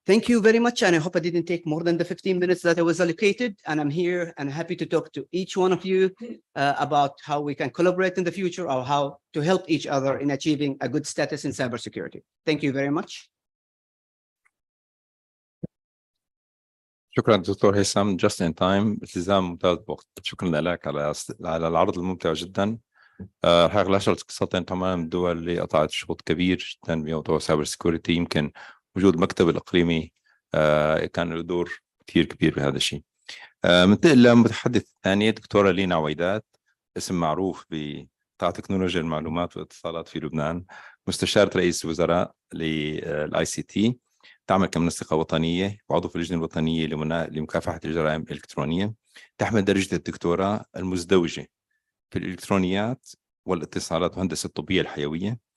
Thank you very much. And I hope I didn't take more than the 15 minutes that I was allocated. And I'm here and happy to talk to each one of you about how we can collaborate in the future or how to help each other in achieving a good status in cybersecurity. Thank you very much. شكرا دكتور هيثم just in time التزام ممتاز بوقت. شكرا لك على العرض الممتع جدا. حقيقة الأشهر قصتين تمام الدول اللي قطعت شوط كبير جدا بموضوع سايبر سيكوريتي. يمكن وجود المكتب الإقليمي كان له دور كثير كبير بهذا الشيء. منتقل للمتحدث الثاني دكتورة لينا عويدات، اسم معروف بقطاع تكنولوجيا المعلومات والاتصالات في لبنان، مستشارة رئيس الوزراء للاي سي تي، تعمل كمنسقة وطنية وعضو في اللجنة الوطنية لمكافحة الجرائم الإلكترونية، تحمل درجة الدكتوراه المزدوجة في الإلكترونيات والاتصالات وهندسة الطبية الحيوية.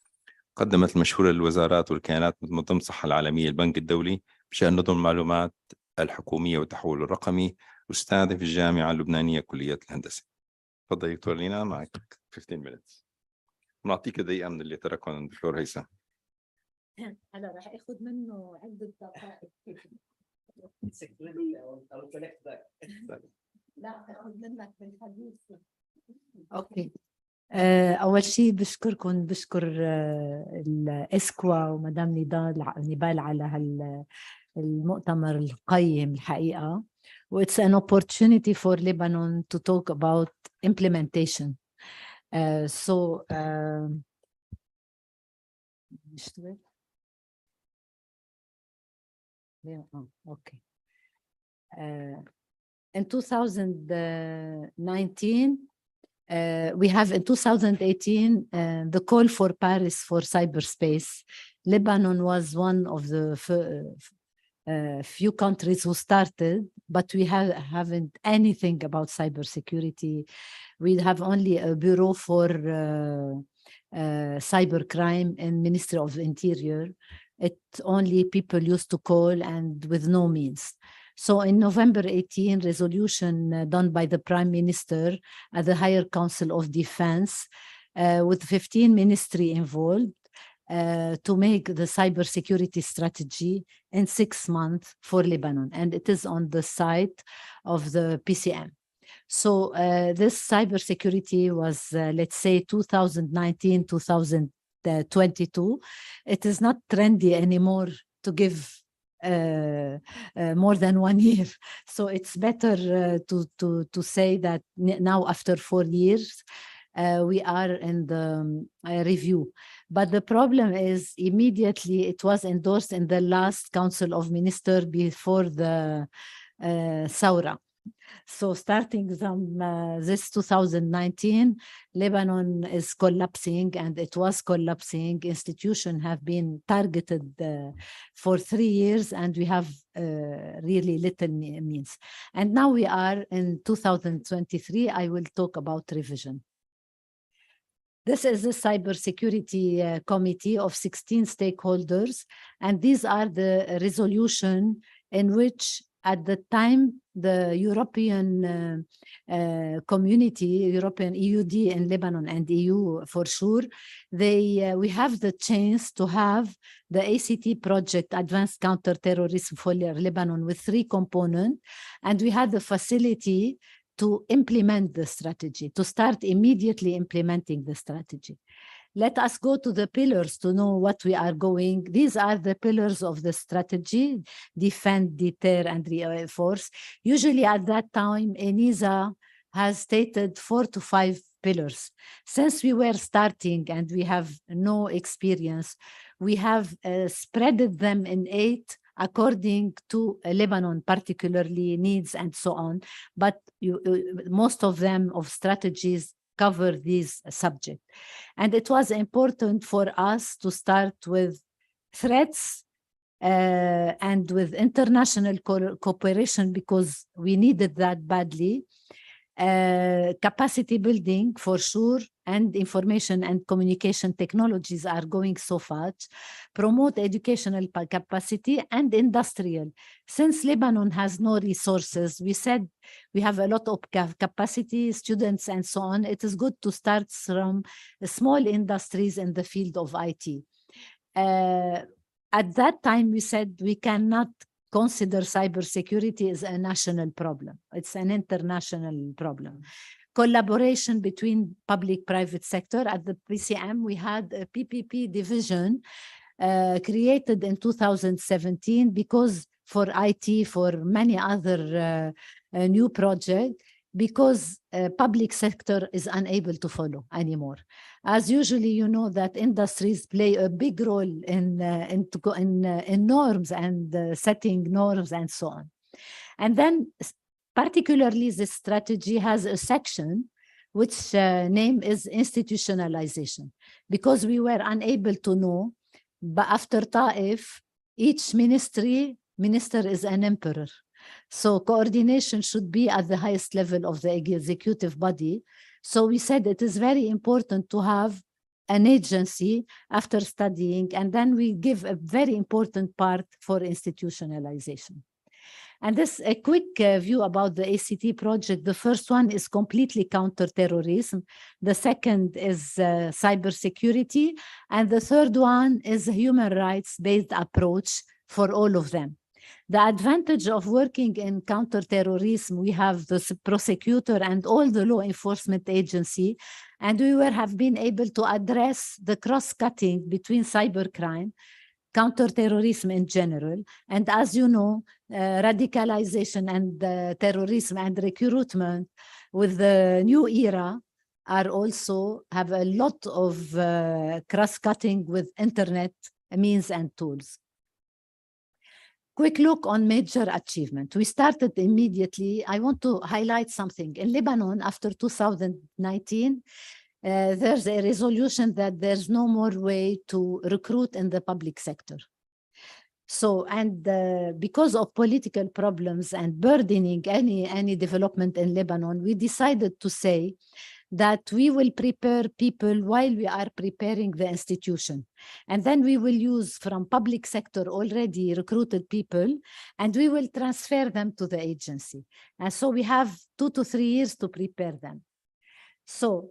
قدمت المشهورة للوزارات والكيانات مثل منظمة الصحة العالمية، البنك الدولي، بشأن نظم المعلومات الحكومية والتحول الرقمي، أستاذة في الجامعة اللبنانية كلية الهندسة. تفضل دكتور لينا، معك 15 minutes. نعطيك دقيقة من اللي تركهم الدكتور هيثم. هلا راح اخذ منه عدة دقائق. لا اخذ منك بالحديث. اوكي. اول شيء بشكر الاسكوا ومدام نضال على المؤتمر القيم الحقيقة. It's an opportunity for Lebanon to talk about implementation. Okay. In 2019, we have in 2018 the call for Paris for cyberspace. Lebanon was one of the few countries who started, but we haven't anything about cybersecurity. We have only a bureau for cybercrime in Ministry of Interior. It only people used to call and with no means. So in November 18, resolution done by the Prime Minister at the Higher Council of Defense with 15 ministries involved to make the cybersecurity strategy in 6 months for Lebanon. And it is on the site of the PCM. So this cybersecurity was, let's say, 2019, 2022. It is not trendy anymore to give more than 1 year. So it's better to say that now after 4 years, we are in the review. But the problem is immediately it was endorsed in the last Council of Ministers before the Saura. So starting from this 2019, Lebanon is collapsing, and it was collapsing. Institutions have been targeted for 3 years, and we have really little means. And now we are in 2023. I will talk about revision. This is the cybersecurity committee of 16 stakeholders, and these are the resolution in which at the time the European community, European EUD in Lebanon and EU for sure, we have the chance to have the ACT project, Advanced Counterterrorism for Lebanon, with 3 components, and we had the facility to implement the strategy, to start immediately implementing the strategy. Let us go to the pillars to know what we are going. These are the pillars of the strategy: defend, deter, and reinforce. Usually at that time, ENISA has stated 4 to 5 pillars. Since we were starting and we have no experience, we have spreaded them in 8 according to Lebanon, particularly needs and so on. But most of them of strategies cover these subjects. And it was important for us to start with threats and with international cooperation because we needed that badly. Capacity building for sure, and information and communication technologies are going so fast. Promote educational capacity and industrial. Since Lebanon has no resources, we said we have a lot of capacity, students and so on. It is good to start from small industries in the field of IT. At that time, we said we cannot consider cybersecurity as a national problem. It's an international problem. Collaboration between public-private sector. At the PCM, we had a PPP division created in 2017 because for IT, for many other new projects, because public sector is unable to follow anymore. As usually, you know that industries play a big role in norms and setting norms and so on. And then particularly this strategy has a section which name is institutionalization, because we were unable to know, but after Taif, each minister is an emperor. So coordination should be at the highest level of the executive body. So we said it is very important to have an agency after studying, and then we give a very important part for institutionalization. And this a quick view about the ACT project. The first one is completely counterterrorism. The second is cybersecurity. And the third one is a human rights-based approach for all of them. The advantage of working in counterterrorism, we have the prosecutor and all the law enforcement agency, and we have been able to address the cross-cutting between cybercrime, counterterrorism in general. And as you know, radicalization and terrorism and recruitment with the new era are also have a lot of cross-cutting with internet means and tools. Quick look on major achievement. We started immediately. I want to highlight something. In Lebanon, after 2019, there's a resolution that there's no more way to recruit in the public sector. So, and because of political problems and burdening any development in Lebanon, we decided to say that we will prepare people while we are preparing the institution. And then we will use from public sector already recruited people, and we will transfer them to the agency. And so we have 2 to 3 years to prepare them. So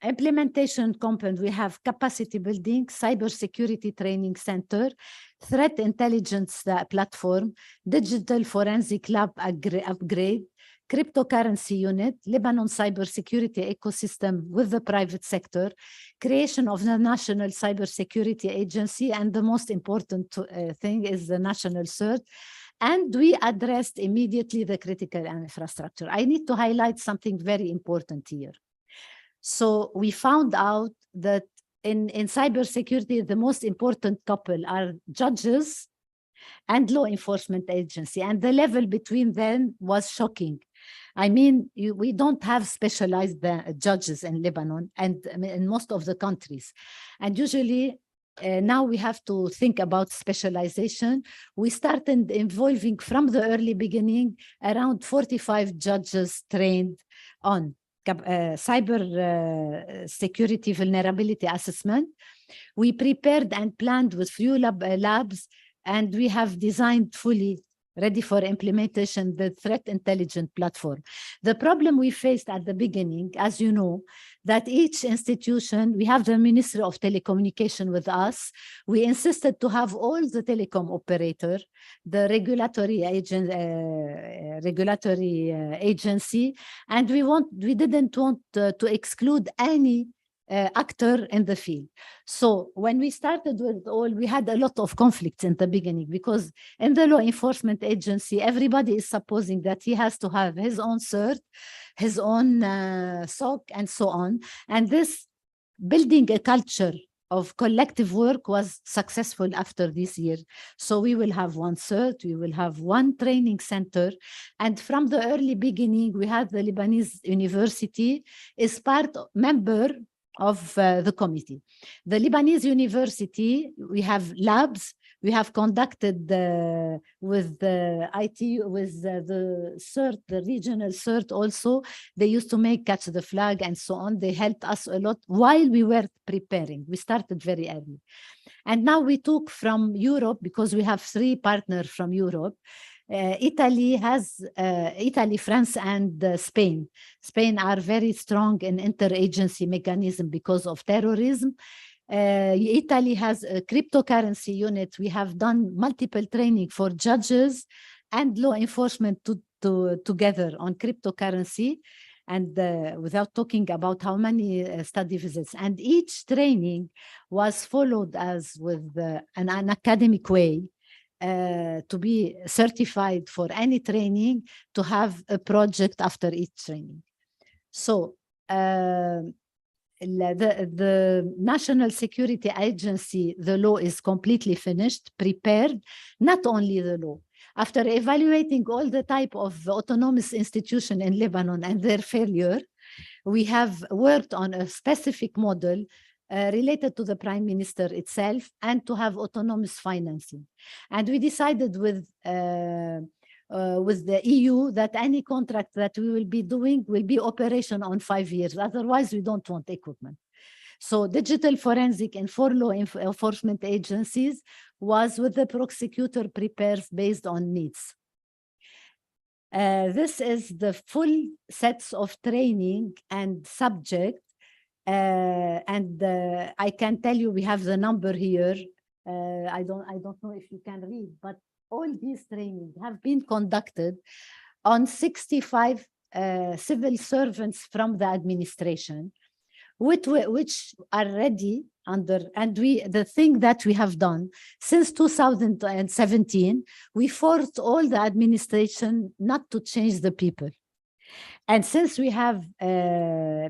implementation component, we have capacity building, cybersecurity training center, threat intelligence platform, digital forensic lab upgrade, cryptocurrency unit, Lebanon cybersecurity ecosystem with the private sector, creation of the National Cybersecurity Agency, and the most important thing is the national cert. And we addressed immediately the critical infrastructure. I need to highlight something very important here. So we found out that in cybersecurity, the most important couple are judges and law enforcement agency, and the level between them was shocking. I mean, we don't have specialized judges in Lebanon and in most of the countries. And usually now we have to think about specialization. We started involving from the early beginning around 45 judges trained on cyber security vulnerability assessment. We prepared and planned with few labs, and we have designed fully ready for implementation the threat intelligence platform. The problem we faced at the beginning, as you know, that each institution, we have the Ministry of Telecommunication with us. We insisted to have all the telecom operator, the regulatory agency, and we didn't want to exclude any actor in the field. So when we started with all, we had a lot of conflicts in the beginning, because in the law enforcement agency, everybody is supposing that he has to have his own cert, his own SOC, and so on. And this building a culture of collective work was successful after this year. So we will have one cert, we will have one training center. And from the early beginning, we had the Lebanese University is member of the committee. The Lebanese University, we have labs, we have conducted with the IT, with the CERT, the regional CERT also. They used to make Catch the Flag and so on. They helped us a lot while we were preparing. We started very early. And now we took from Europe, because we have 3 partners from Europe. Italy, France, and Spain. Spain are very strong in interagency mechanism because of terrorism. Italy has a cryptocurrency unit. We have done multiple training for judges and law enforcement together on cryptocurrency, and without talking about how many study visits. And each training was followed as with an academic way. To be certified for any training, to have a project after each training. So the National Security Agency, the law is completely finished, prepared, not only the law. After evaluating all the type of autonomous institution in Lebanon and their failure, we have worked on a specific model related to the Prime Minister itself, and to have autonomous financing. And we decided with the EU that any contract that we will be doing will be operation on 5 years. Otherwise, we don't want equipment. So digital forensic and 4 law enforcement agencies was with the prosecutor prepares based on needs. This is the full sets of training and subject. I can tell you we have the number here. I don't know if you can read, but all these trainings have been conducted on 65 civil servants from the administration, which are ready and the thing that we have done since 2017, we forced all the administration not to change the people. And since we have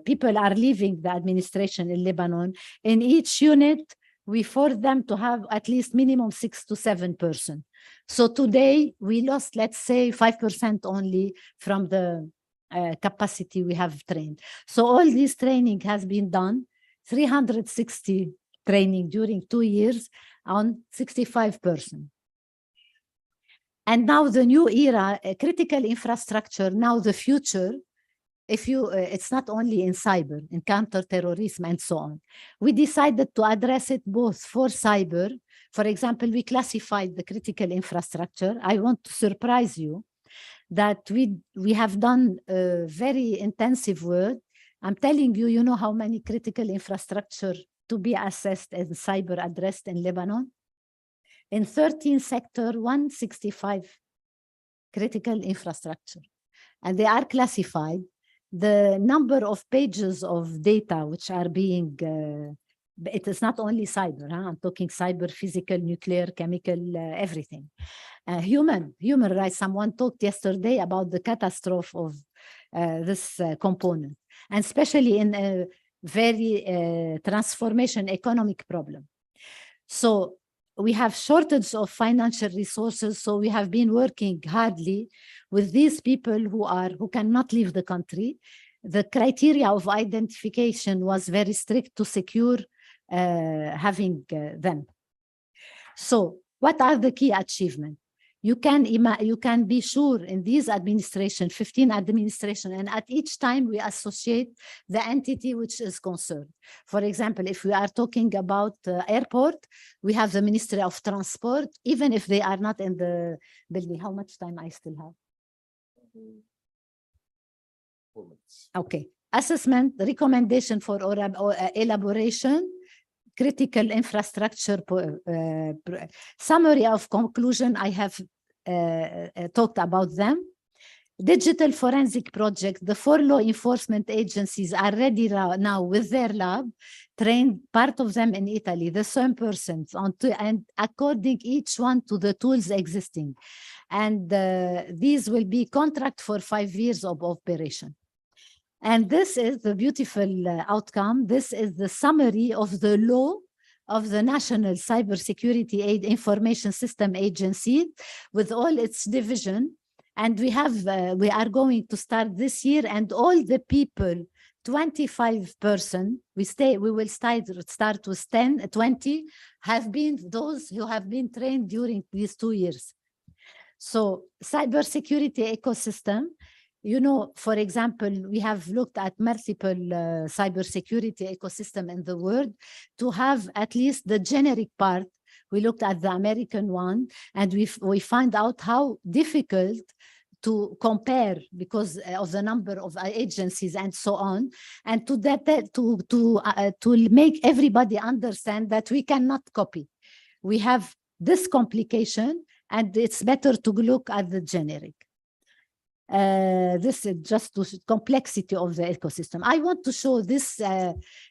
people are leaving the administration in Lebanon, in each unit, we force them to have at least minimum 6 to 7%. So today we lost, let's say, 5% only from the capacity we have trained. So all this training has been done, 360 training during 2 years on 65%. And now the new era, critical infrastructure, now the future, if you, it's not only in cyber, in counter-terrorism and so on. We decided to address it both for cyber. For example, we classified the critical infrastructure. I want to surprise you that we have done a very intensive work. I'm telling you, you know how many critical infrastructure to be assessed and cyber addressed in Lebanon? In 13 sector, 165 critical infrastructure. And they are classified. The number of pages of data which are being, it is not only cyber, I'm talking cyber, physical, nuclear, chemical, everything. Human rights, someone talked yesterday about the catastrophe of this component, and especially in a very transformation economic problem. So we have shortage of financial resources, so we have been working hardly with these people who cannot leave the country. The criteria of identification was very strict to secure having them. So what are the key achievements? You can be sure in these administration, 15 administration, and at each time we associate the entity which is concerned. For example, if we are talking about airport, we have the Ministry of Transport, even if they are not in the building. How much time I still have? 4 minutes. Okay. Assessment, recommendation for elaboration, critical infrastructure, summary of conclusion, I have talked about them. Digital forensic project, the 4 law enforcement agencies are ready now with their lab, trained part of them in Italy, the same persons, and according each one to the tools existing. And these will be contract for 5 years of operation. And this is the beautiful outcome. This is the summary of the law of the National Cybersecurity Information System Agency with all its division. And we are going to start this year, and all the people, 25%, we will start with 20, have been those who have been trained during these 2 years. So cybersecurity ecosystem, you know, for example, we have looked at multiple cybersecurity ecosystem in the world to have at least the generic part. We looked at the American one, and we find out how difficult to compare because of the number of agencies and so on, and to make everybody understand that we cannot copy. We have this complication, and it's better to look at the generic. This is just the complexity of the ecosystem. I want to show this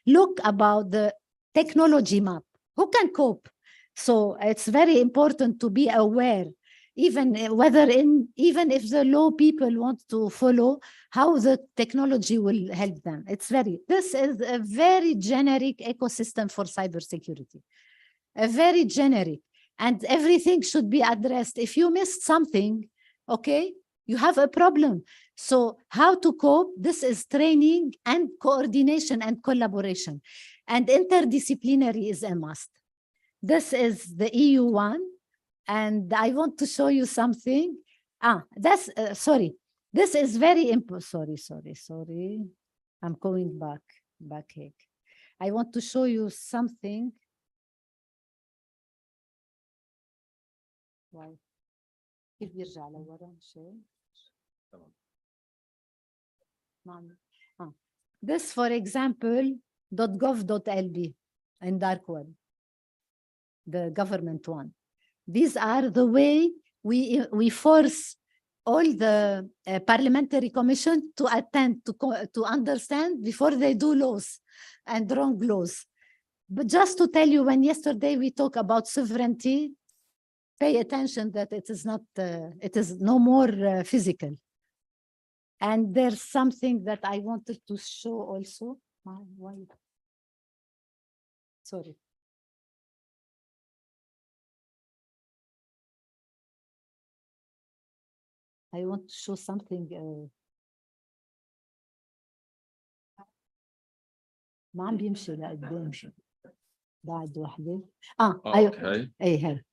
look about the technology map. Who can cope? So it's very important to be aware, even if the low people want to follow, how the technology will help them. This is a very generic ecosystem for cybersecurity, a very generic, and everything should be addressed. If you missed something, okay, you have a problem. So how to cope? This is training and coordination and collaboration, and interdisciplinary is a must. This is the EU one, and I want to show you something. Sorry. This is very important. Sorry. I'm going back here. I want to show you something. Wow. كيف بيرجع لورا شيء؟ This, for example, .gov.lb in dark web, the government one. These are the way we force all the parliamentary commission to attend, to understand before they do laws and wrong laws. But just to tell you, when yesterday we talk about sovereignty, pay attention that it is not, it is no more physical. And there's something that I wanted to show also. Sorry. I want to show something. ما عم بيمشي لقدام. بعد وحدة. أيوة. Okay. إيه هلا.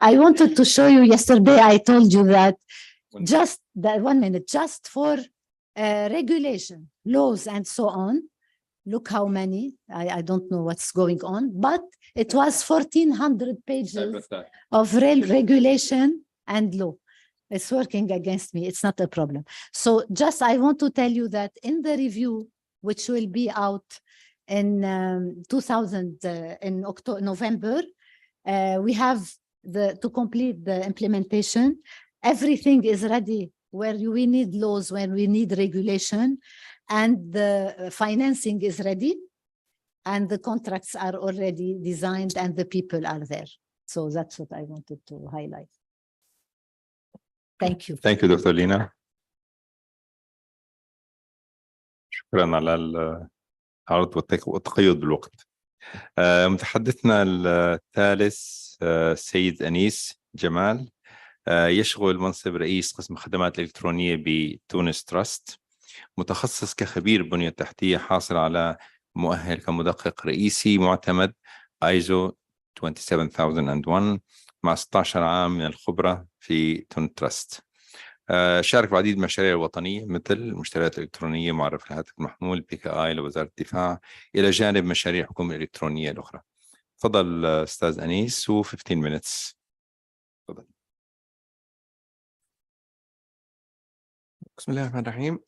I wanted to show you yesterday, I told you that just that 1 minute, just for regulation, laws and so on. Look how many, I don't know what's going on, but it was 1,400 pages of regulation and law. It's working against me, it's not a problem. So just, I want to tell you that in the review, which will be out in in October, November, we have to complete the implementation. Everything is ready where we need laws, when we need regulation, and the financing is ready, and the contracts are already designed, and the people are there. So that's what I wanted to highlight. Thank you. Thank you, Dr. Lina. شكرا على العرض والتقيد بالوقت. متحدثنا الثالث السيد أنيس جمال، يشغل منصب رئيس قسم الخدمات الإلكترونية بتونس تراست، متخصص كخبير بنية تحتية، حاصل على مؤهل كمدقق رئيسي معتمد ISO 27001 مع 16 عام من الخبرة في تون تراست. شارك في العديد من المشاريع الوطنية مثل المشتريات الإلكترونية، معرفة الهاتف المحمول PKI لوزارة الدفاع، إلى جانب مشاريع الحكومة الإلكترونية الأخرى. تفضل أستاذ أنيس، و 15 minutes. تفضل. بسم الله الرحمن الرحيم.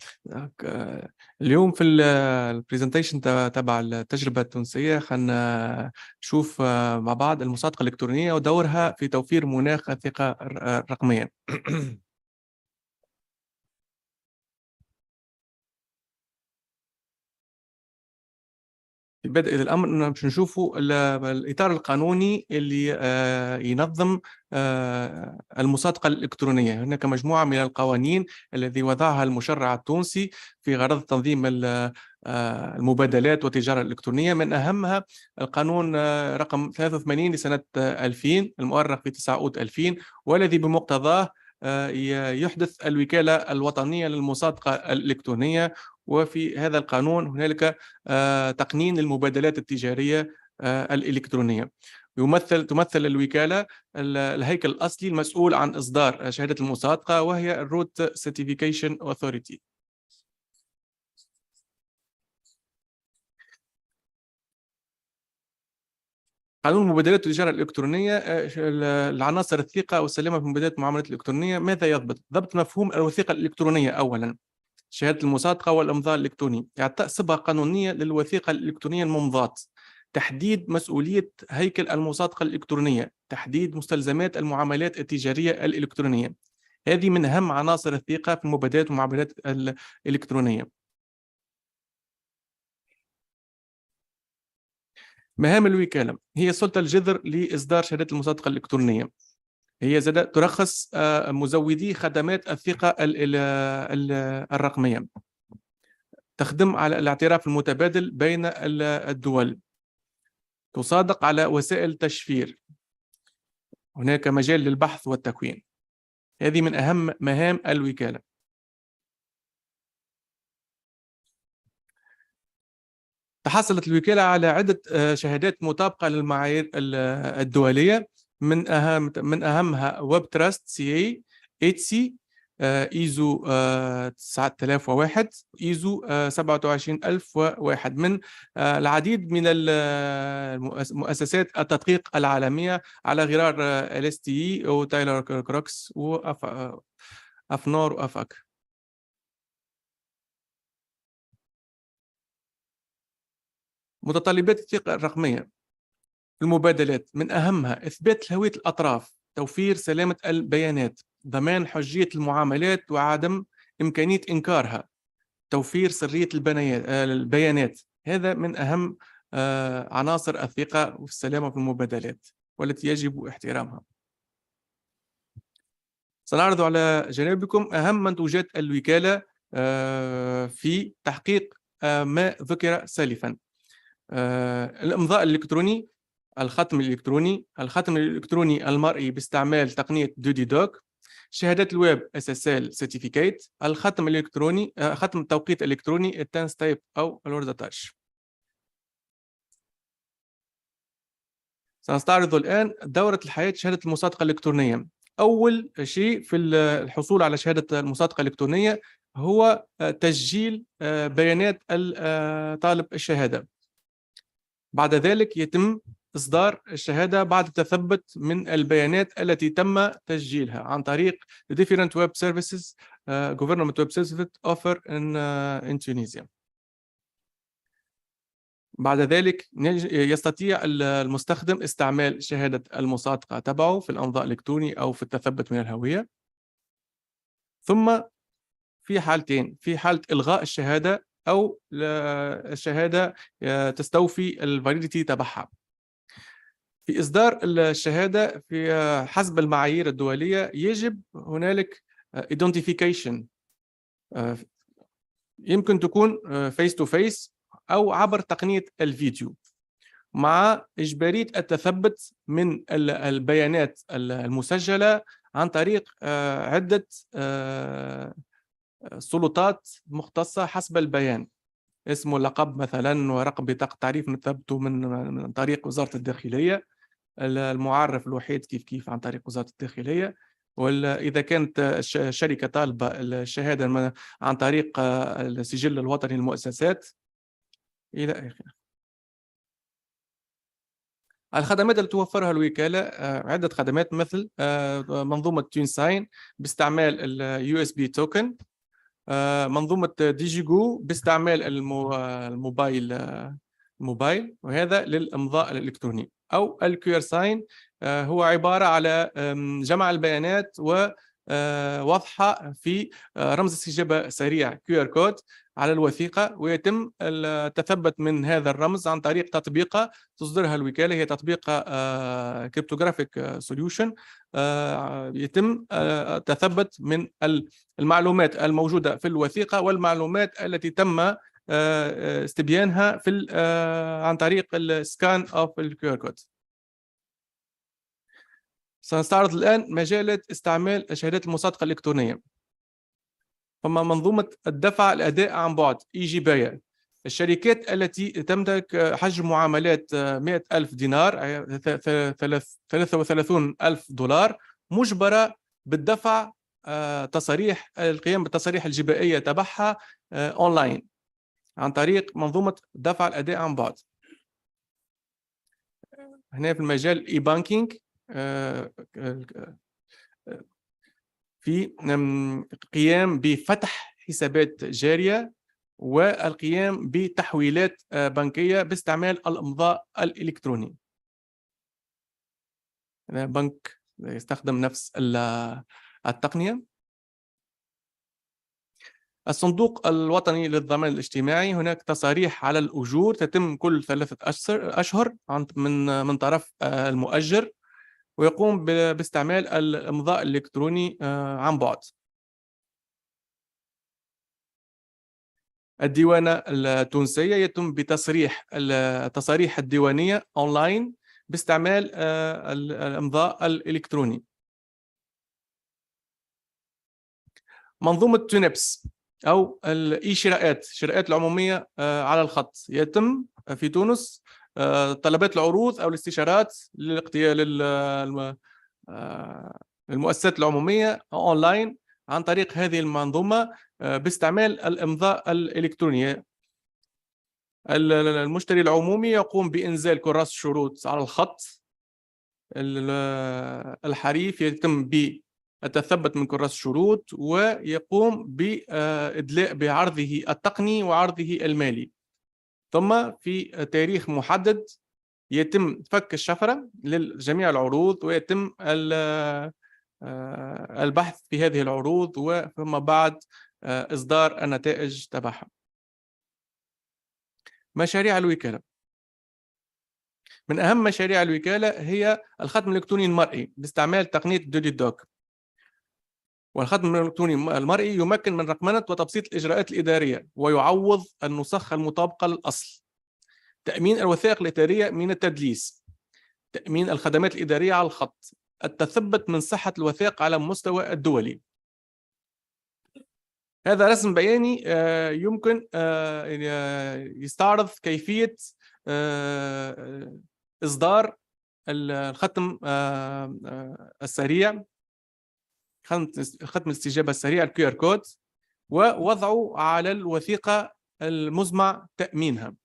اليوم في البرزنتيشن تبع التجربة التونسية خلينا نشوف مع بعض المصادقة الإلكترونية ودورها في توفير مناخ الثقة الرقمية. في بدء الأمر باش نشوفوا الإطار القانوني اللي ينظم المصادقة الإلكترونية. هناك مجموعة من القوانين الذي وضعها المشرع التونسي في غرض تنظيم المبادلات والتجارة الإلكترونية. من أهمها القانون رقم 83 لسنة 2000 المؤرخ في 9 أوت 2000، والذي بمقتضاه يحدث الوكالة الوطنية للمصادقة الإلكترونية. وفي هذا القانون هنالك تقنين المبادلات التجارية الإلكترونية. تمثل الوكالة الهيكل الأصلي المسؤول عن إصدار شهادة المصادقة، وهي الروت سيرتيفيكيشن أوثوريتي. قانون مبادلات التجارة الإلكترونية، العناصر الثقة والسلامة في مبادلات المعاملات الإلكترونية. ماذا يضبط؟ ضبط مفهوم الوثيقة الإلكترونية أولاً، شهادة المصادقة والإمضاء الإلكتروني، إعطاء صبغة قانونية للوثيقة الإلكترونية الممضاة، تحديد مسؤولية هيكل المصادقة الإلكترونية، تحديد مستلزمات المعاملات التجارية الإلكترونية. هذه من أهم عناصر الثقة في المبادلات والمعاملات الإلكترونية. مهام الوكالة هي السلطة الجذر لإصدار شهادة المصادقة الإلكترونية. هي ترخص مزودي خدمات الثقة الرقمية، تخدم على الاعتراف المتبادل بين الدول، تصادق على وسائل تشفير، هناك مجال للبحث والتكوين. هذه من أهم مهام الوكالة. تحصلت الوكالة على عدة شهادات مطابقة للمعايير الدولية، من أهمها ويب تراست CA 8C، إيزو 9001، إيزو 27001، من العديد من المؤسسات التدقيق العالمية على غرار LSTE وتايلر كروكس وأفنور وأفاك. متطلبات الثقة الرقمية في المبادلات، من أهمها إثبات هوية الأطراف توفير سلامة البيانات، ضمان حجية المعاملات وعدم إمكانية إنكارها، توفير سرية البيانات. هذا من أهم عناصر الثقة والسلامة في المبادلات والتي يجب احترامها. سنعرض على جنابكم أهم منتوجات الوكالة في تحقيق ما ذكر سالفا. الإمضاء الإلكتروني، الختم الإلكتروني، الختم الإلكتروني المرئي باستعمال تقنية دودي دوك، شهادات الويب SSL Certificate، الختم الإلكتروني، ختم التوقيت الإلكتروني التانس تايب أو الورد تاتش. سنستعرض الآن دورة الحياة شهادة المصادقة الإلكترونية. أول شيء في الحصول على شهادة المصادقة الإلكترونية هو تسجيل بيانات طالب الشهادة. بعد ذلك يتم إصدار الشهادة بعد التثبت من البيانات التي تم تسجيلها عن طريق different web services government web services offer in Tunisia. بعد ذلك يستطيع المستخدم استعمال شهادة المصادقة تبعه في الإمضاء الإلكتروني أو في التثبت من الهوية. ثم في حالتين، في حالة إلغاء الشهادة أو الشهادة تستوفي الفاليديتي تبعها. في إصدار الشهادة في حسب المعايير الدولية يجب هنالك identification، يمكن تكون face to face أو عبر تقنية الفيديو، مع إجبارية التثبت من البيانات المسجلة عن طريق عدة سلطات مختصة حسب البيان، اسم ولقب مثلا ورقم بطاقة تعريف نثبته من طريق وزارة الداخلية، المعرف الوحيد كيف عن طريق وزارة الداخلية، ولا إذا كانت الشركة طالبة الشهادة عن طريق السجل الوطني للمؤسسات إلى آخره. الخدمات اللي توفرها الوكالة عدة خدمات، مثل منظومة تونساين باستعمال ال USB توكن، منظومة ديجيجو باستعمال الموبايل وهذا للإمضاء الإلكتروني، أو الكيور ساين هو عبارة على جمع البيانات ووضعها في رمز استجابة سريع QR كود على الوثيقة، ويتم التثبت من هذا الرمز عن طريق تطبيقة تصدرها الوكالة، هي تطبيقة كريبتوغرافيك سوليوشن. يتم التثبت من المعلومات الموجودة في الوثيقة والمعلومات التي تم استبيانها في عن طريق السكان اوف الكيور كود. سنستعرض الآن مجالات استعمال شهادات المصادقة الإلكترونية. فما منظومة الدفع الأداء عن بعد إيجيبايا، الشركات التي تملك حجم معاملات 100,000 دينار 33,000 دولار مجبرة بالدفع تصاريح القيام بالتصاريح الجبائية تبعها أونلاين عن طريق منظومة دفع الأداء عن بعد. هنا في المجال الإي بانكينج في القيام بفتح حسابات جارية والقيام بتحويلات بنكية باستعمال الإمضاء الإلكتروني. بنك يستخدم نفس التقنية. الصندوق الوطني للضمان الاجتماعي، هناك تصاريح على الأجور تتم كل 3 أشهر من طرف المؤجر، ويقوم باستعمال الإمضاء الإلكتروني عن بعد. الديوانة التونسية يتم بتصريح التصاريح الديوانية أونلاين باستعمال الإمضاء الإلكتروني. منظومة تونبس أو الشراءات العمومية على الخط، يتم في تونس طلبات العروض أو الاستشارات للمؤسسات العمومية أونلاين عن طريق هذه المنظومة باستعمال الإمضاء الإلكتروني. المشتري العمومي يقوم بإنزال كراس شروط على الخط، الحريف يتم بالتثبت من كراس شروط ويقوم بإدلاء بعرضه التقني وعرضه المالي، ثم في تاريخ محدد يتم فك الشفرة لجميع العروض ويتم البحث في هذه العروض وثم بعد إصدار النتائج تبعها. مشاريع الوكالة. من أهم مشاريع الوكالة هي الختم الإلكتروني المرئي باستعمال تقنية دودي دوك. والختم الإلكتروني المرئي يمكن من رقمنة وتبسيط الإجراءات الإدارية ويعوض النسخ المطابقة للأصل. تأمين الوثائق الإدارية من التدليس. تأمين الخدمات الإدارية على الخط. التثبت من صحة الوثائق على المستوى الدولي. هذا رسم بياني يمكن يستعرض كيفية إصدار الختم السريع، ختم الاستجابة السريع الكيو ار كود ووضعه على الوثيقة المزمع تأمينها.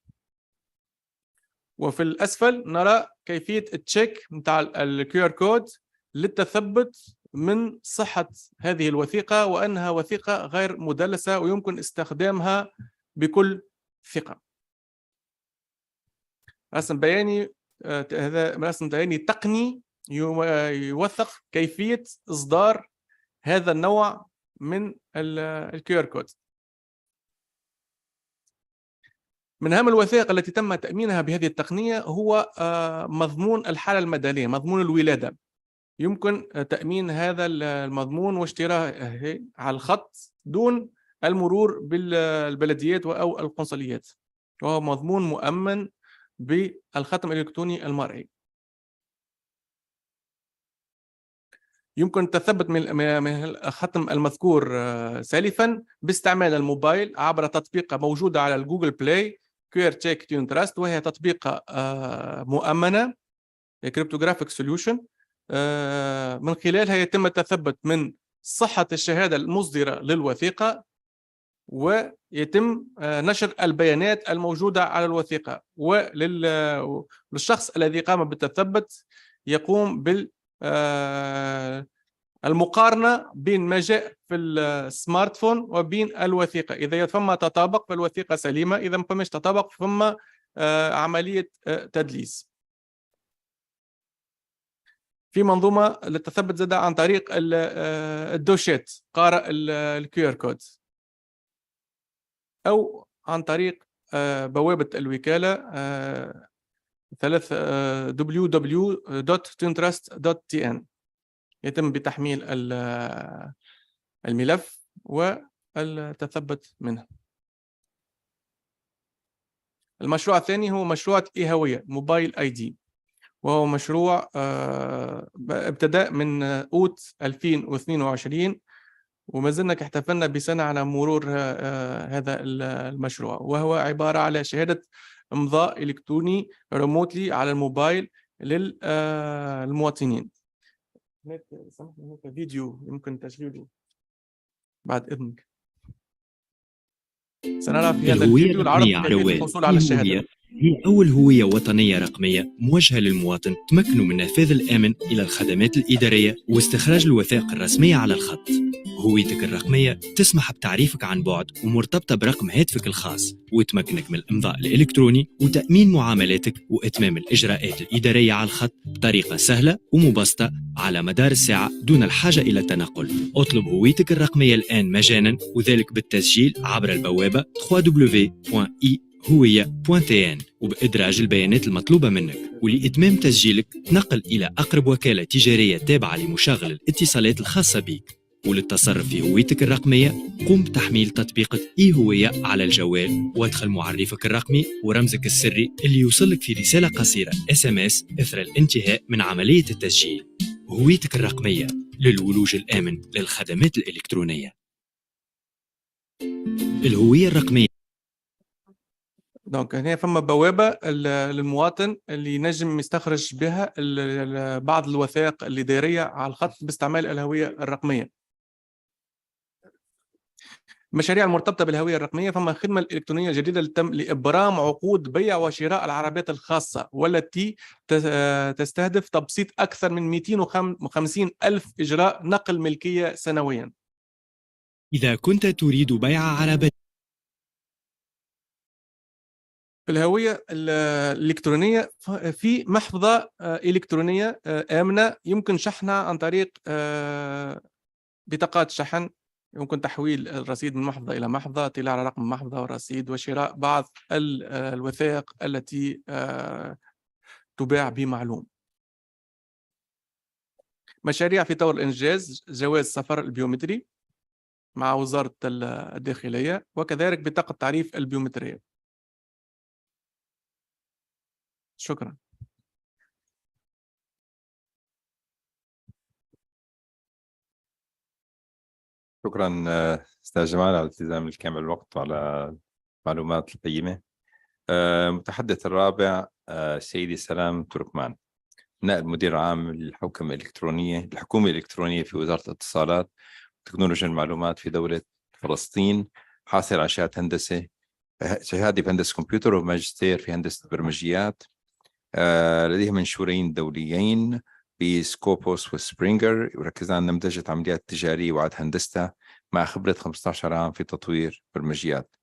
وفي الأسفل نرى كيفية التشيك متاع الكيو ار كود للتثبت من صحة هذه الوثيقة وأنها وثيقة غير مدلسة ويمكن استخدامها بكل ثقة. رسم بياني، هذا رسم بياني تقني يوثق كيفية إصدار هذا النوع من الكيو ار كود. من أهم الوثائق التي تم تأمينها بهذه التقنية هو مضمون الحالة المدنية، مضمون الولادة. يمكن تأمين هذا المضمون واشترائه على الخط دون المرور بالبلديات أو القنصليات، وهو مضمون مؤمن بالختم الإلكتروني المرئي. يمكن التثبت من الختم المذكور سالفا باستعمال الموبايل عبر تطبيقة موجودة على الجوجل بلاي QR Check TuneTrust، وهي تطبيقة مؤمنة cryptographic solution. من خلالها يتم التثبت من صحة الشهادة المصدرة للوثيقة ويتم نشر البيانات الموجودة على الوثيقة، وللشخص الذي قام بالتثبت يقوم بال المقارنة بين ما جاء في السمارت فون وبين الوثيقة. إذا ثم تطابق فالوثيقة سليمة، إذا ما فماش تطابق ثم عملية تدليس. في منظومة للتثبت زاد عن طريق الدوشات قارئ الكيو ار كود أو عن طريق بوابة الوكالة www.tunetrust.tn. يتم بتحميل الملف والتثبت منه. المشروع الثاني هو مشروع إيهوية موبايل اي دي، وهو مشروع ابتدأ من أوت 2022 وما زلنا احتفلنا بسنة على مرور هذا المشروع، وهو عبارة على شهادة إمضاء إلكتروني ريموتلي على الموبايل للمواطنين. هناك فيديو يمكن تشغيله بعد إذنك. سنرى في هذا الفيديو العرض كيفية الحصول على الشهادة. هي أول هوية وطنية رقمية موجهة للمواطن تمكنه من النفاذ الآمن إلى الخدمات الإدارية واستخراج الوثائق الرسمية على الخط. هويتك الرقمية تسمح بتعريفك عن بعد ومرتبطة برقم هاتفك الخاص، وتمكنك من الإمضاء الإلكتروني وتأمين معاملاتك وإتمام الإجراءات الإدارية على الخط بطريقة سهلة ومبسطة على مدار الساعة دون الحاجة إلى التنقل. اطلب هويتك الرقمية الآن مجانا، وذلك بالتسجيل عبر البوابة www.ihuwiya.tn وبإدراج البيانات المطلوبة منك. ولإتمام تسجيلك تنقل إلى أقرب وكالة تجارية تابعة لمشغل الاتصالات الخاصة بك. وللتصرف في هويتك الرقمية قم بتحميل تطبيق إيهوية على الجوال وادخل معرفك الرقمي ورمزك السري اللي يوصلك في رسالة قصيرة SMS إثر الانتهاء من عملية التسجيل. هويتك الرقمية للولوج الآمن للخدمات الإلكترونية. الهوية الرقمية. دونك هنا فما بوابة للمواطن اللي ينجم يستخرج بها بعض الوثائق الإدارية على الخط باستعمال الهوية الرقمية. المشاريع المرتبطة بالهوية الرقمية، فما الخدمة الإلكترونية الجديدة اللي تم لإبرام عقود بيع وشراء العربيات الخاصة، والتي تستهدف تبسيط أكثر من 250 ألف إجراء نقل ملكية سنويا. إذا كنت تريد بيع عربية في الهوية الإلكترونية في محفظة إلكترونية آمنة يمكن شحنها عن طريق بطاقات شحن. يمكن تحويل الرصيد من محفظة إلى محفظة، اطلاع على رقم محفظة ورصيد، وشراء بعض الوثائق التي تباع بمعلوم. مشاريع في طور الإنجاز: جواز سفر البيومتري مع وزارة الداخلية، وكذلك بطاقة تعريف البيومترية. شكرا. شكرا أستاذ جمال على التزام الكامل الوقت وعلى المعلومات القيمة. المتحدث الرابع سيدي سلام تركمان، نائب مدير عام الحكومة الإلكترونية في وزارة الاتصالات وتكنولوجيا المعلومات في دولة فلسطين، حاصل على شهادة في هندسة كمبيوتر وماجستير في هندسة البرمجيات. لديه منشورين دوليين بسكوبوس وسبرينجر، يركز على نمذجة عمليات تجارية وعد هندسة مع خبرة 15 عام في تطوير برمجيات.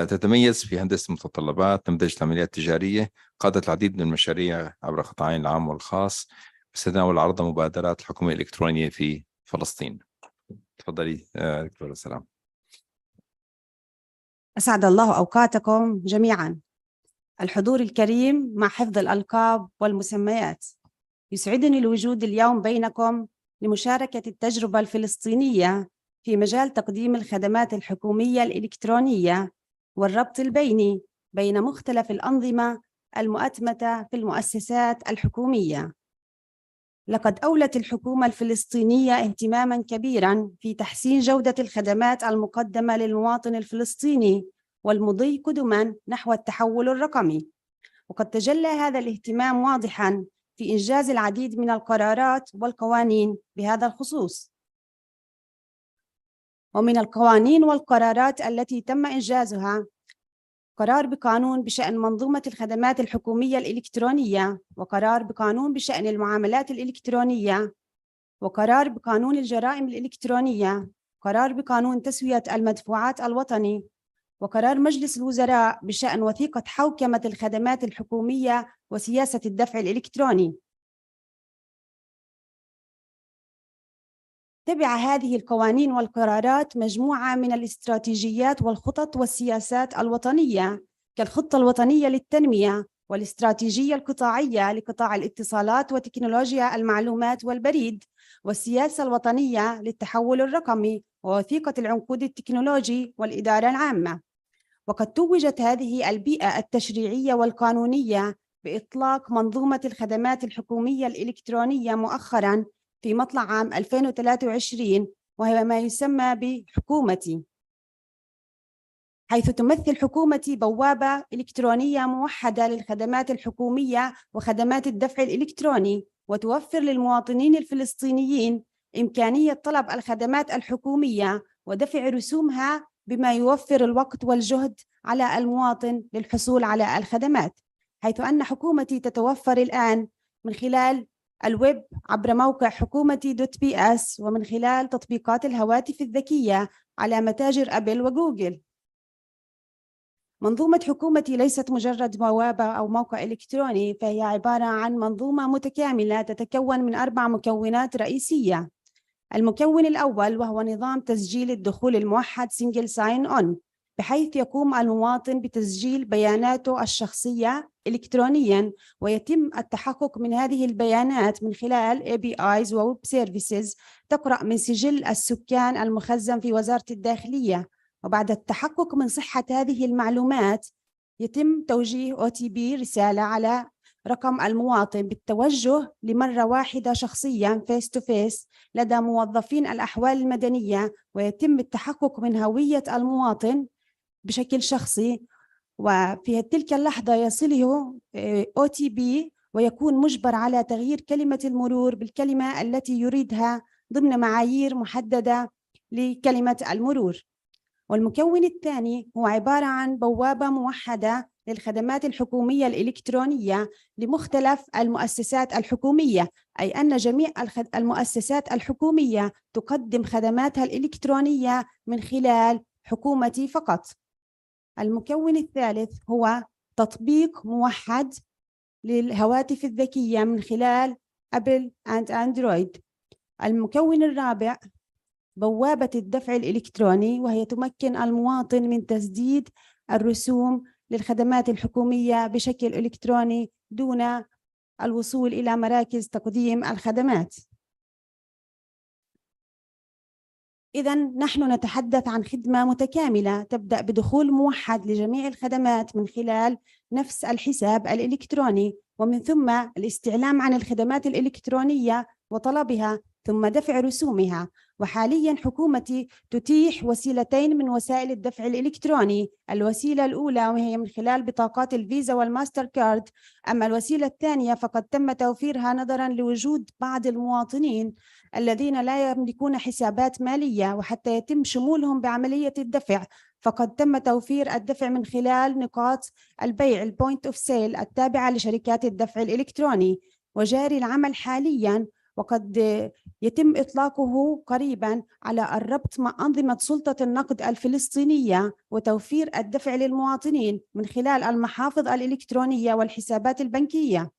تتميز في هندسة المتطلبات، نمذجة عمليات تجارية، قادت العديد من المشاريع عبر قطاعين العام والخاص، بتتناول عرض مبادرات الحكومة الإلكترونية في فلسطين. تفضلي دكتورة سلام. أسعد الله أوقاتكم جميعا. الحضور الكريم مع حفظ الألقاب والمسميات، يسعدني الوجود اليوم بينكم لمشاركة التجربة الفلسطينية في مجال تقديم الخدمات الحكومية الإلكترونية والربط البيني بين مختلف الأنظمة المؤتمتة في المؤسسات الحكومية. لقد أولت الحكومة الفلسطينية اهتماماً كبيراً في تحسين جودة الخدمات المقدمة للمواطن الفلسطيني والمضي قدماً نحو التحول الرقمي، وقد تجلى هذا الاهتمام واضحاً في إنجاز العديد من القرارات والقوانين بهذا الخصوص. ومن القوانين والقرارات التي تم إنجازها قرار بقانون بشأن منظومة الخدمات الحكومية الإلكترونية، وقرار بقانون بشأن المعاملات الإلكترونية، وقرار بقانون الجرائم الإلكترونية، قرار بقانون تسوية المدفوعات الوطني، وقرار مجلس الوزراء بشأن وثيقة حوكمة الخدمات الحكومية وسياسة الدفع الإلكتروني. تبع هذه القوانين والقرارات مجموعة من الاستراتيجيات والخطط والسياسات الوطنية، كالخطة الوطنية للتنمية، والاستراتيجية القطاعية لقطاع الاتصالات وتكنولوجيا المعلومات والبريد، والسياسة الوطنية للتحول الرقمي، ووثيقة العنقود التكنولوجي والإدارة العامة. وقد توجت هذه البيئة التشريعية والقانونية بإطلاق منظومة الخدمات الحكومية الإلكترونية مؤخراً في مطلع عام 2023، وهي ما يسمى بحكومتي، حيث تمثل حكومتي بوابة إلكترونية موحدة للخدمات الحكومية وخدمات الدفع الإلكتروني، وتوفر للمواطنين الفلسطينيين إمكانية طلب الخدمات الحكومية ودفع رسومها، بما يوفر الوقت والجهد على المواطن للحصول على الخدمات، حيث أن حكومتي تتوفر الآن من خلال الويب عبر موقع حكومتي.bs، ومن خلال تطبيقات الهواتف الذكية على متاجر أبل وجوجل. منظومة حكومتي ليست مجرد بوابة أو موقع إلكتروني، فهي عبارة عن منظومة متكاملة تتكون من 4 مكونات رئيسية. المكون الأول وهو نظام تسجيل الدخول الموحد Single Sign On، بحيث يقوم المواطن بتسجيل بياناته الشخصية إلكترونياً، ويتم التحقق من هذه البيانات من خلال APIs وويب سيرفيسز تقرأ من سجل السكان المخزن في وزارة الداخلية. وبعد التحقق من صحة هذه المعلومات يتم توجيه OTP رسالة على رقم المواطن بالتوجه لمرة واحدة شخصياً فيس تو فيس لدى موظفين الأحوال المدنية، ويتم التحقق من هوية المواطن بشكل شخصي، وفي تلك اللحظة يصله OTP ويكون مجبر على تغيير كلمة المرور بالكلمة التي يريدها ضمن معايير محددة لكلمة المرور. والمكون الثاني هو عبارة عن بوابة موحدة للخدمات الحكومية الإلكترونية لمختلف المؤسسات الحكومية، أي أن جميع المؤسسات الحكومية تقدم خدماتها الإلكترونية من خلال حكومتي فقط. المكون الثالث هو تطبيق موحد للهواتف الذكية من خلال أبل أندرويد. المكون الرابع بوابة الدفع الإلكتروني، وهي تمكن المواطن من تسديد الرسوم للخدمات الحكومية بشكل إلكتروني دون الوصول إلى مراكز تقديم الخدمات. إذن نحن نتحدث عن خدمة متكاملة تبدأ بدخول موحد لجميع الخدمات من خلال نفس الحساب الإلكتروني، ومن ثم الاستعلام عن الخدمات الإلكترونية وطلبها ثم دفع رسومها. وحاليا حكومتي تتيح وسيلتين من وسائل الدفع الإلكتروني، الوسيلة الأولى وهي من خلال بطاقات الفيزا والماستر كارد، أما الوسيلة الثانية فقد تم توفيرها نظرا لوجود بعض المواطنين الذين لا يملكون حسابات مالية، وحتى يتم شمولهم بعملية الدفع فقد تم توفير الدفع من خلال نقاط البيع البوينت اوف سيل التابعة لشركات الدفع الإلكتروني، وجاري العمل حاليا وقد يتم إطلاقه قريبا على الربط مع أنظمة سلطة النقد الفلسطينية وتوفير الدفع للمواطنين من خلال المحافظ الإلكترونية والحسابات البنكية.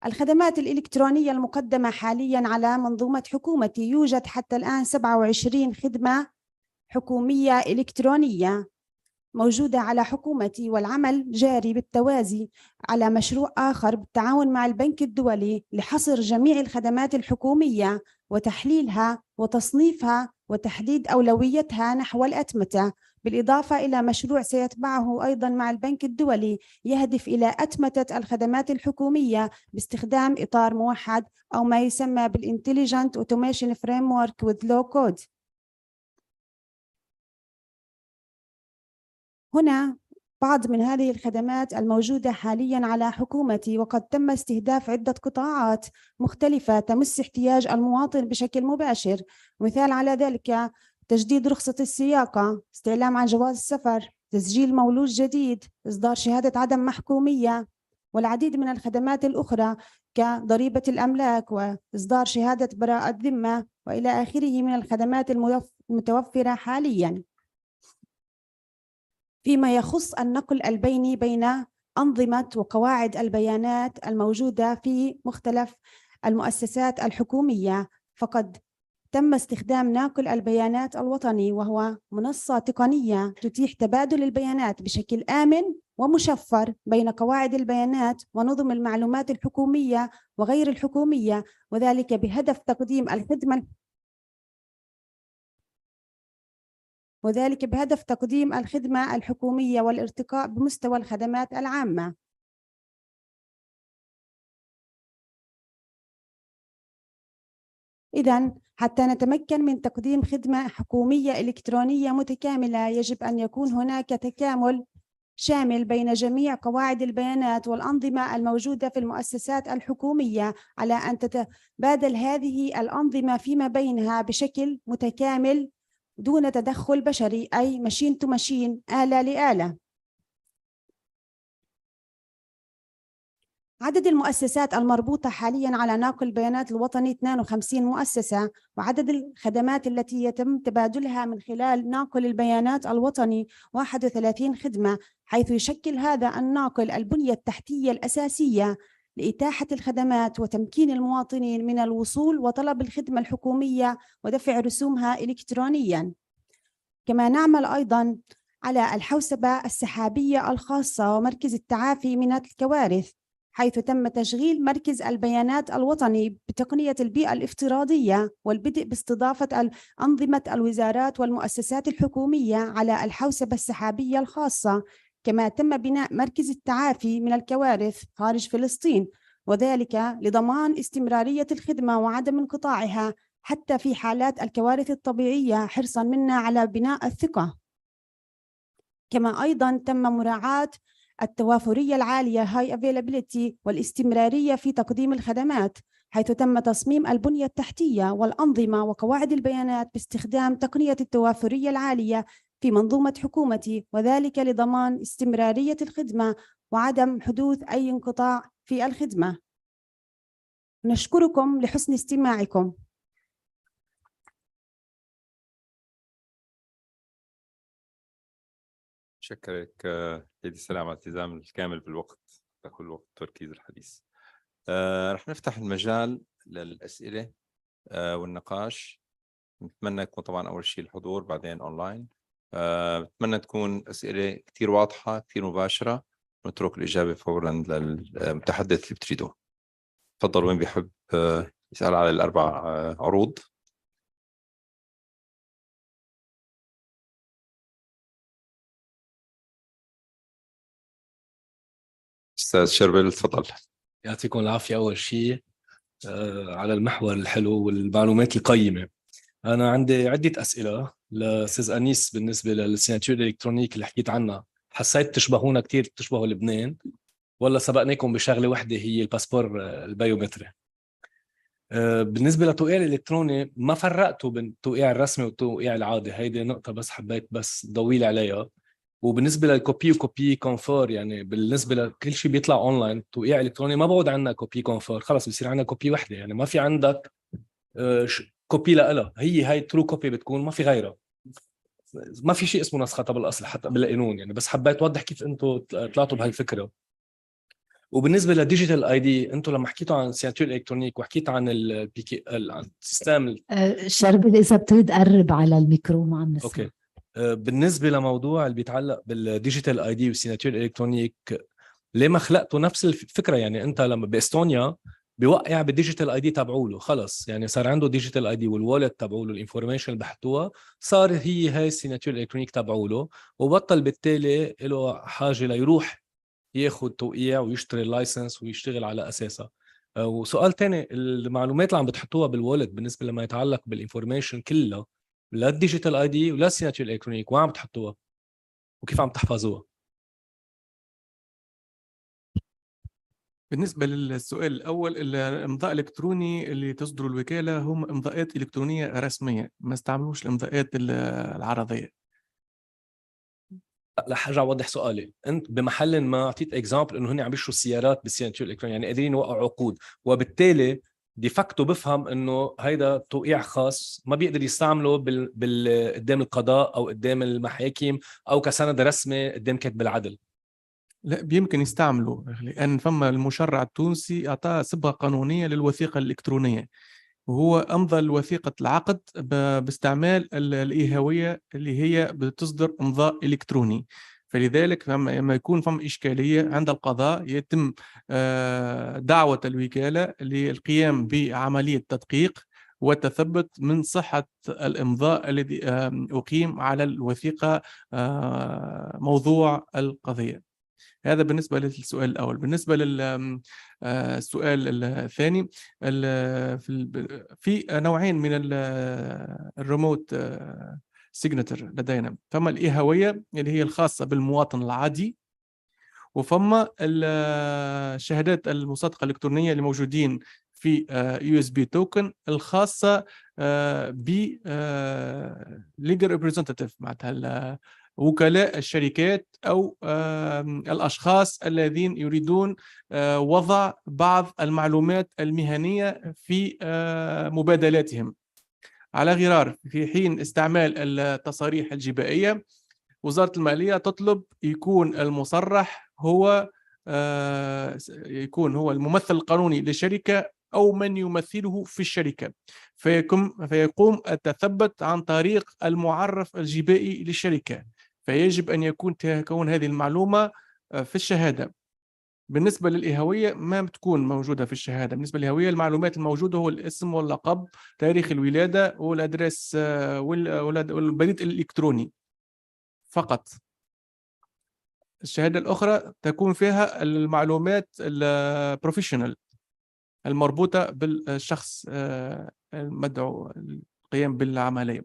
الخدمات الإلكترونية المقدمة حاليا على منظومة حكومتي، يوجد حتى الآن 27 خدمة حكومية إلكترونية موجودة على حكومتي، والعمل جاري بالتوازي على مشروع آخر بالتعاون مع البنك الدولي لحصر جميع الخدمات الحكومية وتحليلها وتصنيفها وتحديد أولويتها نحو الأتمتة، بالإضافة إلى مشروع سيتبعه أيضا مع البنك الدولي يهدف إلى أتمتة الخدمات الحكومية باستخدام إطار موحد أو ما يسمى بالintelligent automation framework with low code. هنا بعض من هذه الخدمات الموجودة حاليا على حكومتي، وقد تم استهداف عدة قطاعات مختلفة تمس احتياج المواطن بشكل مباشر. مثال على ذلك تجديد رخصة السياقة، استعلام عن جواز السفر، تسجيل مولود جديد، إصدار شهادة عدم محكومية، والعديد من الخدمات الأخرى كضريبة الأملاك وإصدار شهادة براءة ذمة وإلى آخره من الخدمات المتوفرة حاليا. فيما يخص النقل البيني بين أنظمة وقواعد البيانات الموجودة في مختلف المؤسسات الحكومية، فقد تم استخدام ناقل البيانات الوطني، وهو منصة تقنية تتيح تبادل البيانات بشكل آمن ومشفر بين قواعد البيانات ونظم المعلومات الحكومية وغير الحكومية، وذلك بهدف تقديم الخدمة الحكومية والارتقاء بمستوى الخدمات العامة. إذن حتى نتمكن من تقديم خدمة حكومية إلكترونية متكاملة يجب أن يكون هناك تكامل شامل بين جميع قواعد البيانات والأنظمة الموجودة في المؤسسات الحكومية، على أن تتبادل هذه الأنظمة فيما بينها بشكل متكامل دون تدخل بشري، أي ماشين تو ماشين، آلة لآلة. عدد المؤسسات المربوطة حالياً على ناقل البيانات الوطني 52 مؤسسة، وعدد الخدمات التي يتم تبادلها من خلال ناقل البيانات الوطني 31 خدمة، حيث يشكل هذا الناقل البنية التحتية الأساسية لإتاحة الخدمات وتمكين المواطنين من الوصول وطلب الخدمة الحكومية ودفع رسومها إلكترونياً. كما نعمل أيضاً على الحوسبة السحابية الخاصة ومركز التعافي من الكوارث، حيث تم تشغيل مركز البيانات الوطني بتقنية البيئة الافتراضية والبدء باستضافة أنظمة الوزارات والمؤسسات الحكومية على الحوسبة السحابية الخاصة. كما تم بناء مركز التعافي من الكوارث خارج فلسطين، وذلك لضمان استمرارية الخدمة وعدم انقطاعها حتى في حالات الكوارث الطبيعية، حرصاً منا على بناء الثقة. كما أيضاً تم مراعاة التوافرية العالية high availability والاستمرارية في تقديم الخدمات، حيث تم تصميم البنية التحتية والأنظمة وقواعد البيانات باستخدام تقنية التوافرية العالية في منظومة حكومتي، وذلك لضمان استمرارية الخدمة وعدم حدوث أي انقطاع في الخدمة. نشكركم لحسن استماعكم. شكرك سيدي السلام على الالتزام الكامل بالوقت تأخذ وقت تركيز الحديث. رح نفتح المجال للأسئلة والنقاش. نتمنى يكون طبعا أول شيء الحضور بعدين أونلاين. بتمنى تكون أسئلة كتير واضحة كتير مباشرة، نترك الإجابة فورا للمتحدث اللي بتريدوه. تفضل، وين بيحب يسأل على الأربع عروض؟ أستاذ شربل تفضل. يعطيكم العافية. أول شيء على المحور الحلو والمعلومات القيمة. أنا عندي عدة أسئلة لأستاذ أنيس بالنسبة للسيناتور الإلكترونيك اللي حكيت عنها. حسيت تشبهونا كتير، تشبهوا لبنان، ولا سبقناكم بشغلة واحدة هي الباسبور البيومتري؟ بالنسبة للتوقيع الإلكتروني ما فرقتوا بين التوقيع الرسمي والتوقيع العادي، هيدي نقطة بس حبيت بس ضويل عليها. وبالنسبة للكوبي وكوبي كونفور، يعني بالنسبة لكل شيء بيطلع أونلاين توقيع إلكتروني ما بعود عندنا كوبي كونفور، خلص بصير عندنا كوبي وحدة، يعني ما في عندك كوبي لها، هي ترو كوبي بتكون، ما في غيرها، ما في شيء اسمه نسخة بالأصل حتى بالقانون يعني. بس حبيت أوضح كيف أنتم طلعتوا بهالفكرة. وبالنسبه للديجيتال اي دي، انتم لما حكيتوا عن السيناتور الالكترونيك وحكيت عن السيستم شربل اذا بتريد قرب على الميكرو ما عم نسمع. اوكي. بالنسبه لموضوع اللي بيتعلق بالديجيتال اي دي والسيناتور الالكترونيك، ليه ما خلقتوا نفس الفكره؟ يعني انت لما باستونيا بيوقع بالديجيتال اي دي تبعوله خلص، يعني صار عنده ديجيتال اي دي والوالت تبعوله، الانفورميشن اللي بحطوها صار هاي السيناتور الالكترونيك تبعوله، وبطل بالتالي له حاجه ليروح ياخذ توقيع ويشتري اللايسنس ويشتغل على اساسها. وسؤال تاني، المعلومات اللي عم بتحطوها بالوالد بالنسبه لما يتعلق بالانفورميشن كلها، لا الديجيتال اي دي ولا السيناتور الالكترونيك، وين عم تحطوها وكيف عم تحفظوها؟ بالنسبة للسؤال الأول، الإمضاء الإلكتروني اللي تصدر الوكالة هم إمضاءات إلكترونية رسمية، ما استعملوش الإمضاءات العرضية. رح ارجع اوضح سؤالي. انت بمحل ما اعطيت اكزامبل انه هن عم يشتروا سيارات بالسيناتور الالكتروني، يعني قادرين يوقعوا عقود، وبالتالي ديفاكتو بفهم انه هيدا توقيع خاص ما بيقدر يستعمله قدام القضاء او قدام المحاكم او كسند رسمي قدام كاتب العدل. لا، بيمكن يستعملوا، لأن فما المشرع التونسي أعطاه صبغة قانونية للوثيقة الإلكترونية، وهو أمضى الوثيقة العقد باستعمال الإيهاوية اللي هي بتصدر إمضاء إلكتروني. فلذلك لما يكون فما إشكالية عند القضاء يتم دعوة الوكالة للقيام بعملية تدقيق والتثبت من صحة الإمضاء الذي أقيم على الوثيقة موضوع القضية. هذا بالنسبة للسؤال الأول. بالنسبة للسؤال الثاني، في نوعين من الريموت سيجنتر لدينا. فما الإيهاوية اللي هي الخاصة بالمواطن العادي، وفما الشهادات المصادقة الإلكترونية اللي موجودين في USB توكن الخاصة ب legal representative، معناتها وكلاء الشركات أو الأشخاص الذين يريدون وضع بعض المعلومات المهنية في مبادلاتهم. على غرار في حين استعمال التصاريح الجبائية، وزارة المالية تطلب يكون المصرح هو الممثل القانوني للشركة أو من يمثله في الشركة، فيقوم التثبت عن طريق المعرف الجبائي للشركة، فيجب أن تكون هذه المعلومة في الشهادة. بالنسبة للإيهاوية ما بتكون موجودة في الشهادة. بالنسبة للإيهاوية المعلومات الموجودة هو الاسم واللقب، تاريخ الولادة والأدرس والبريد الإلكتروني فقط. الشهادة الأخرى تكون فيها المعلومات البروفيشنال المربوطة بالشخص المدعو القيام بالعملية.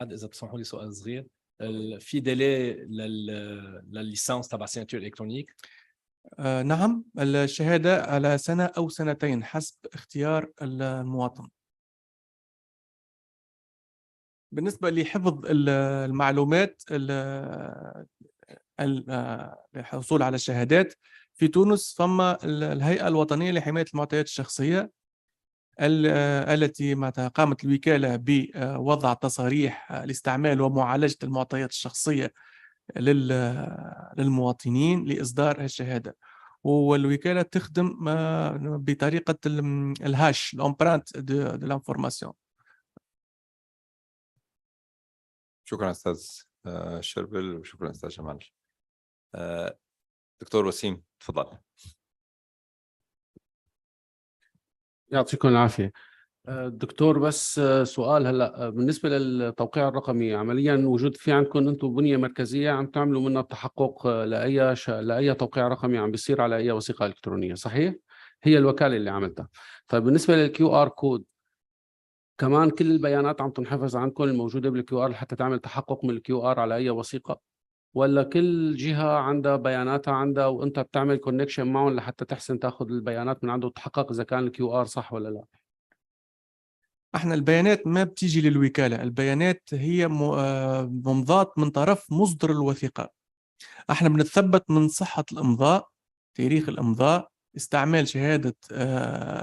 إذا بتسمحوا لي سؤال صغير، في ديلي للليسانس تبع السيناتور الإلكترونيك؟ نعم، الشهادة على سنة أو سنتين حسب اختيار المواطن. بالنسبة لحفظ المعلومات للحصول على الشهادات في تونس، فما الهيئة الوطنية لحماية المعطيات الشخصية التي قامت الوكالة بوضع تصاريح لاستعمال ومعالجة المعطيات الشخصية للمواطنين لإصدار الشهادة. والوكالة تخدم بطريقة الهاش الامبرانت دو لانفورماسيون. شكرا استاذ شربل، وشكرا استاذ جمال. دكتور وسيم تفضل. يعطيكم العافية دكتور. بس سؤال هلا بالنسبة للتوقيع الرقمي، عمليا وجود في عندكم انتم بنية مركزية عم تعملوا منها التحقق لأي توقيع رقمي عم بيصير على أي وثيقة إلكترونية، صحيح؟ هي الوكالة اللي عملتها. طيب بالنسبة للكيو ار كود كمان كل البيانات عم تنحفظ عندكم الموجودة بالكيو ار لحتى تعمل تحقق من الكيو ار على أي وثيقة، ولا كل جهة عندها بياناتها عندها وانت بتعمل كونكشن معهم لحتى تحسن تاخذ البيانات من عنده وتحقق إذا كان الكيو ار صح ولا لا؟ احنا البيانات ما بتيجي للوكالة، البيانات هي ممضاة من طرف مصدر الوثيقة. احنا بنتثبت من صحة الإمضاء، تاريخ الإمضاء، استعمال شهادة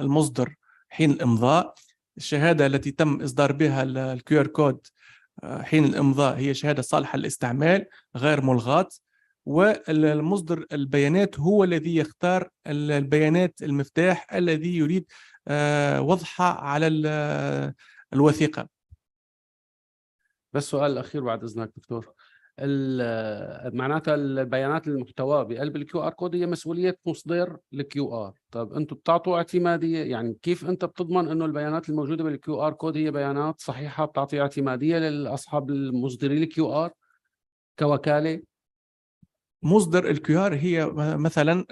المصدر حين الإمضاء. الشهادة التي تم إصدار بها الكيو ار كود حين الإمضاء هي شهادة صالحة للاستعمال غير ملغاة، والمصدر البيانات هو الذي يختار البيانات المفتاح الذي يريد وضعها على الوثيقة. بس سؤال الأخير بعد إذنك دكتور، معناتها البيانات المحتوى بقلب الكيو ار كود هي مسؤولية مصدر الكيو ار. طب انتم بتعطوا اعتمادية، يعني كيف انت بتضمن انه البيانات الموجودة بالكيو ار كود هي بيانات صحيحة بتعطي اعتمادية للاصحاب المصدرين الكيو ار كوكالة؟ مصدر الكيو ار هي مثلا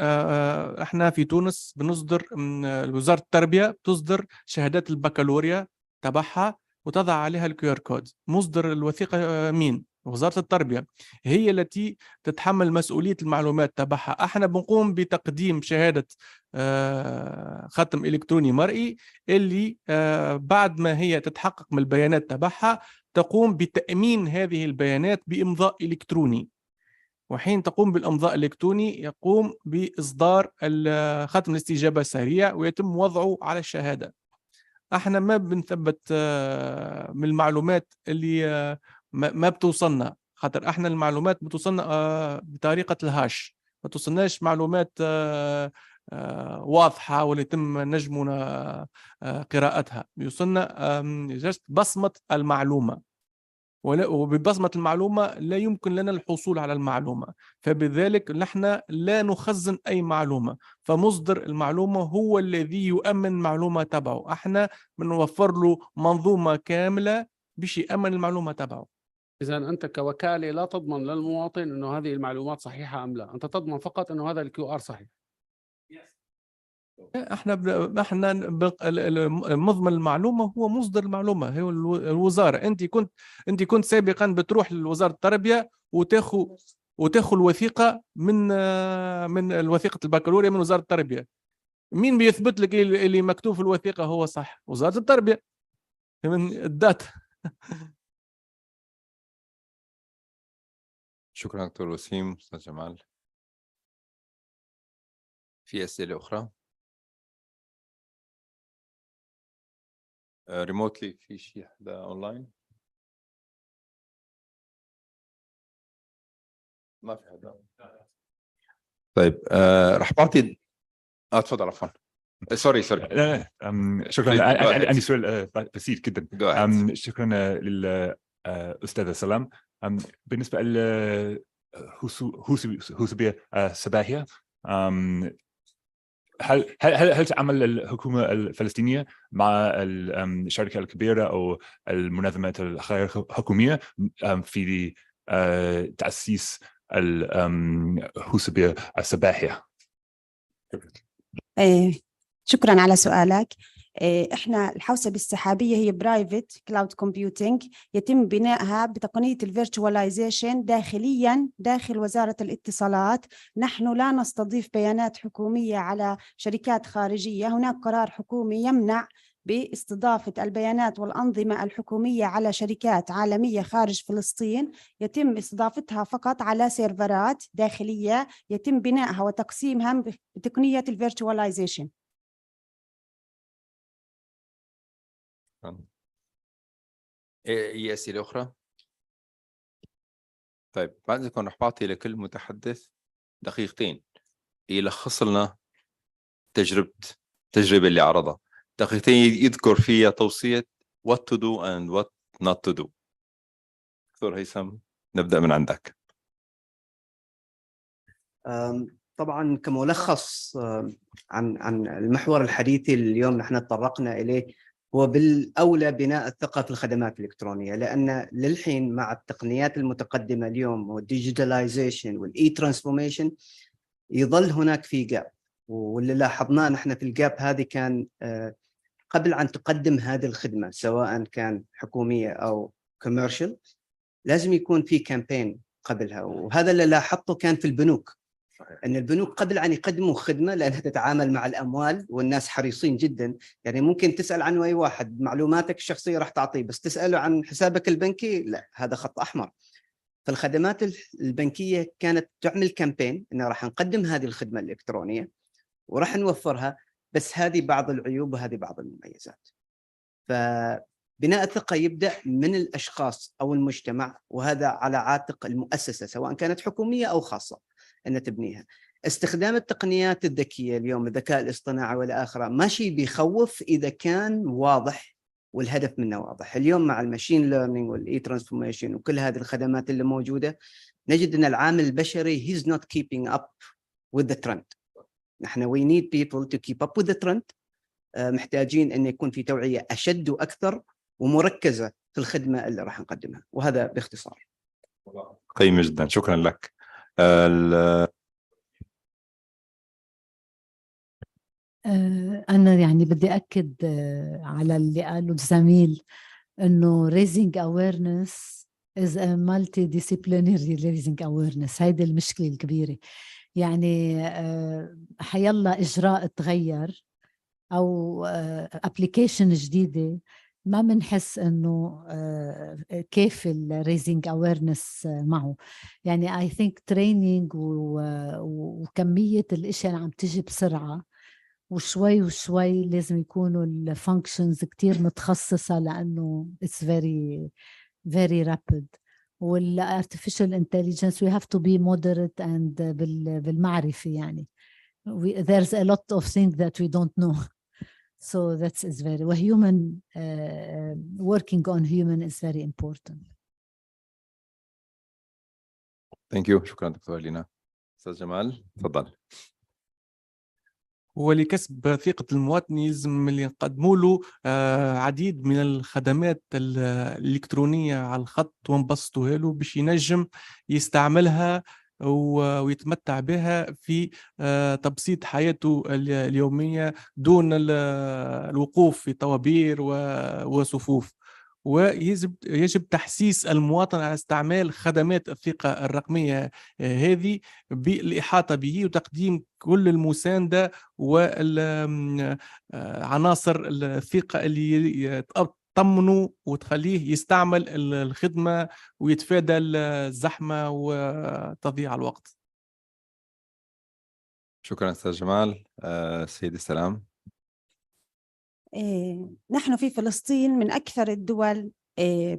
احنا في تونس بنصدر وزارة التربية بتصدر شهادات البكالوريا تبعها وتضع عليها الكيو ار كود. مصدر الوثيقة مين؟ وزارة التربية هي التي تتحمل مسؤولية المعلومات تبعها. احنا بنقوم بتقديم شهادة ختم إلكتروني مرئي اللي بعد ما هي تتحقق من البيانات تبعها تقوم بتأمين هذه البيانات بإمضاء إلكتروني، وحين تقوم بالإمضاء الإلكتروني يقوم بإصدار ختم الاستجابة السريع ويتم وضعه على الشهادة. احنا ما بنثبت من المعلومات اللي ما بتوصلنا، خاطر احنا المعلومات بتوصلنا بطريقة الهاش، ما توصلناش معلومات واضحة واللي يتم نجمنا قراءتها. يوصلنا جست بصمة المعلومة، وببصمة المعلومة لا يمكن لنا الحصول على المعلومة، فبذلك نحن لا نخزن أي معلومة، فمصدر المعلومة هو الذي يؤمن المعلومة تبعه. احنا بنوفر له منظومة كاملة باش يأمن المعلومة تبعه. إذا أنت كوكالة لا تضمن للمواطن أنه هذه المعلومات صحيحة أم لا، أنت تضمن فقط أنه هذا الكيو آر صحيح. احنا مضمن المعلومه هو مصدر المعلومه هو الوزاره. انت كنت سابقا بتروح لوزاره التربيه وتاخذ الوثيقه من الوثيقه البكالوريا من وزاره التربيه. مين بيثبت لك اللي مكتوب في الوثيقه هو صح؟ وزاره التربيه من الداتا. شكرا دكتور وسيم. استاذ جمال، في اسئله اخرى؟ ريموتلي في شيء حدا اونلاين؟ ما في حدا. طيب رح بعطي تفضل. عفوا سوري لا شكرا. عندي سؤال بسيط جدا. شكرا للأستاذة سلام. بالنسبة للهوسبية سباهية، هل تعمل الحكومة الفلسطينية مع الشركة الكبيرة أو المنظمات الغير حكومية في تأسيس الهوسبية السباحية؟ شكرا على سؤالك. احنا الحوسبة السحابية هي برايفت كلاود كومبيوتينج، يتم بنائها بتقنية الفيرتشواليزيشن داخليا داخل وزارة الاتصالات. نحن لا نستضيف بيانات حكومية على شركات خارجية، هناك قرار حكومي يمنع باستضافة البيانات والأنظمة الحكومية على شركات عالمية خارج فلسطين، يتم استضافتها فقط على سيرفرات داخلية يتم بنائها وتقسيمها بتقنية الفيرتشواليزيشن. اي اسئله اخرى؟ طيب بعد إذنكم رح بعطي لكل متحدث دقيقتين يلخص لنا التجربة اللي عرضها، دقيقتين يذكر فيها توصية what to do and what not to do. دكتور هيثم نبدأ من عندك. طبعا كملخص عن المحور الحديثي اليوم نحن تطرقنا إليه، هو بالأولى بناء الثقة في الخدمات الإلكترونية، لأن للحين مع التقنيات المتقدمة اليوم والديجيتاليزيشن والإي ترانسفورميشن يظل هناك في جاب، واللي لاحظناه نحن في الجاب هذه كان قبل أن تقدم هذه الخدمة سواء كان حكومية أو كوميرشال لازم يكون في كامبين قبلها، وهذا اللي لاحظته كان في البنوك، أن البنوك قبل أن يقدموا خدمة لأنها تتعامل مع الأموال والناس حريصين جدا، يعني ممكن تسأل عن أي واحد معلوماتك الشخصية راح تعطيه، بس تسأله عن حسابك البنكي لا، هذا خط أحمر. فالخدمات البنكية كانت تعمل كامبين أنه راح نقدم هذه الخدمة الإلكترونية وراح نوفرها، بس هذه بعض العيوب وهذه بعض المميزات. فبناء الثقة يبدأ من الأشخاص أو المجتمع، وهذا على عاتق المؤسسة سواء كانت حكومية أو خاصة أن تبنيها. استخدام التقنيات الذكية اليوم، الذكاء الاصطناعي والآخرة، ماشي بيخوف إذا كان واضح والهدف منه واضح. اليوم مع الماشين ليرنينج والإي ترانسفورميشن وكل هذه الخدمات اللي موجودة، نجد أن العامل البشري he's not keeping up with the trend. نحن we need people to keep up with the trend. محتاجين أن يكون في توعية أشد وأكثر ومركزة في الخدمة اللي راح نقدمها، وهذا باختصار. قيم جدا، شكرا لك. أنا يعني بدي أكد على اللي قاله الزميل إنه raising awareness is a multidisciplinary raising awareness. هيدي المشكلة الكبيرة، يعني حيلا إجراء تغير أو application جديدة ما بنحس إنه كيف raising awareness معه. يعني I think training وكمية الأشياء اللي عم تجي بسرعة وشوي وشوي لازم يكونوا الفانكشنز كتير متخصصة، لأنه it's very rapid. والartificial intelligence we have to be moderate and بالمعرفة، يعني there's a lot of things that we don't know. So that's is very human working on human is very important. Thank you. شكرا دكتور لينا. أستاذ جمال تفضل. ولكسب ثقة المواطن يلزم اللي نقدموا له عديد من الخدمات الإلكترونية على الخط ونبسطوها له باش ينجم يستعملها ويتمتع بها في تبسيط حياته اليومية دون الوقوف في طوابير وصفوف. ويجب تحسيس المواطن على استعمال خدمات الثقة الرقمية هذه بالإحاطة به وتقديم كل المساندة والعناصر الثقة اللي تطمنه وتخليه يستعمل الخدمة ويتفادى الزحمة وتضييع الوقت. شكرا أستاذ جمال. سيدي سلام. نحن في فلسطين من أكثر الدول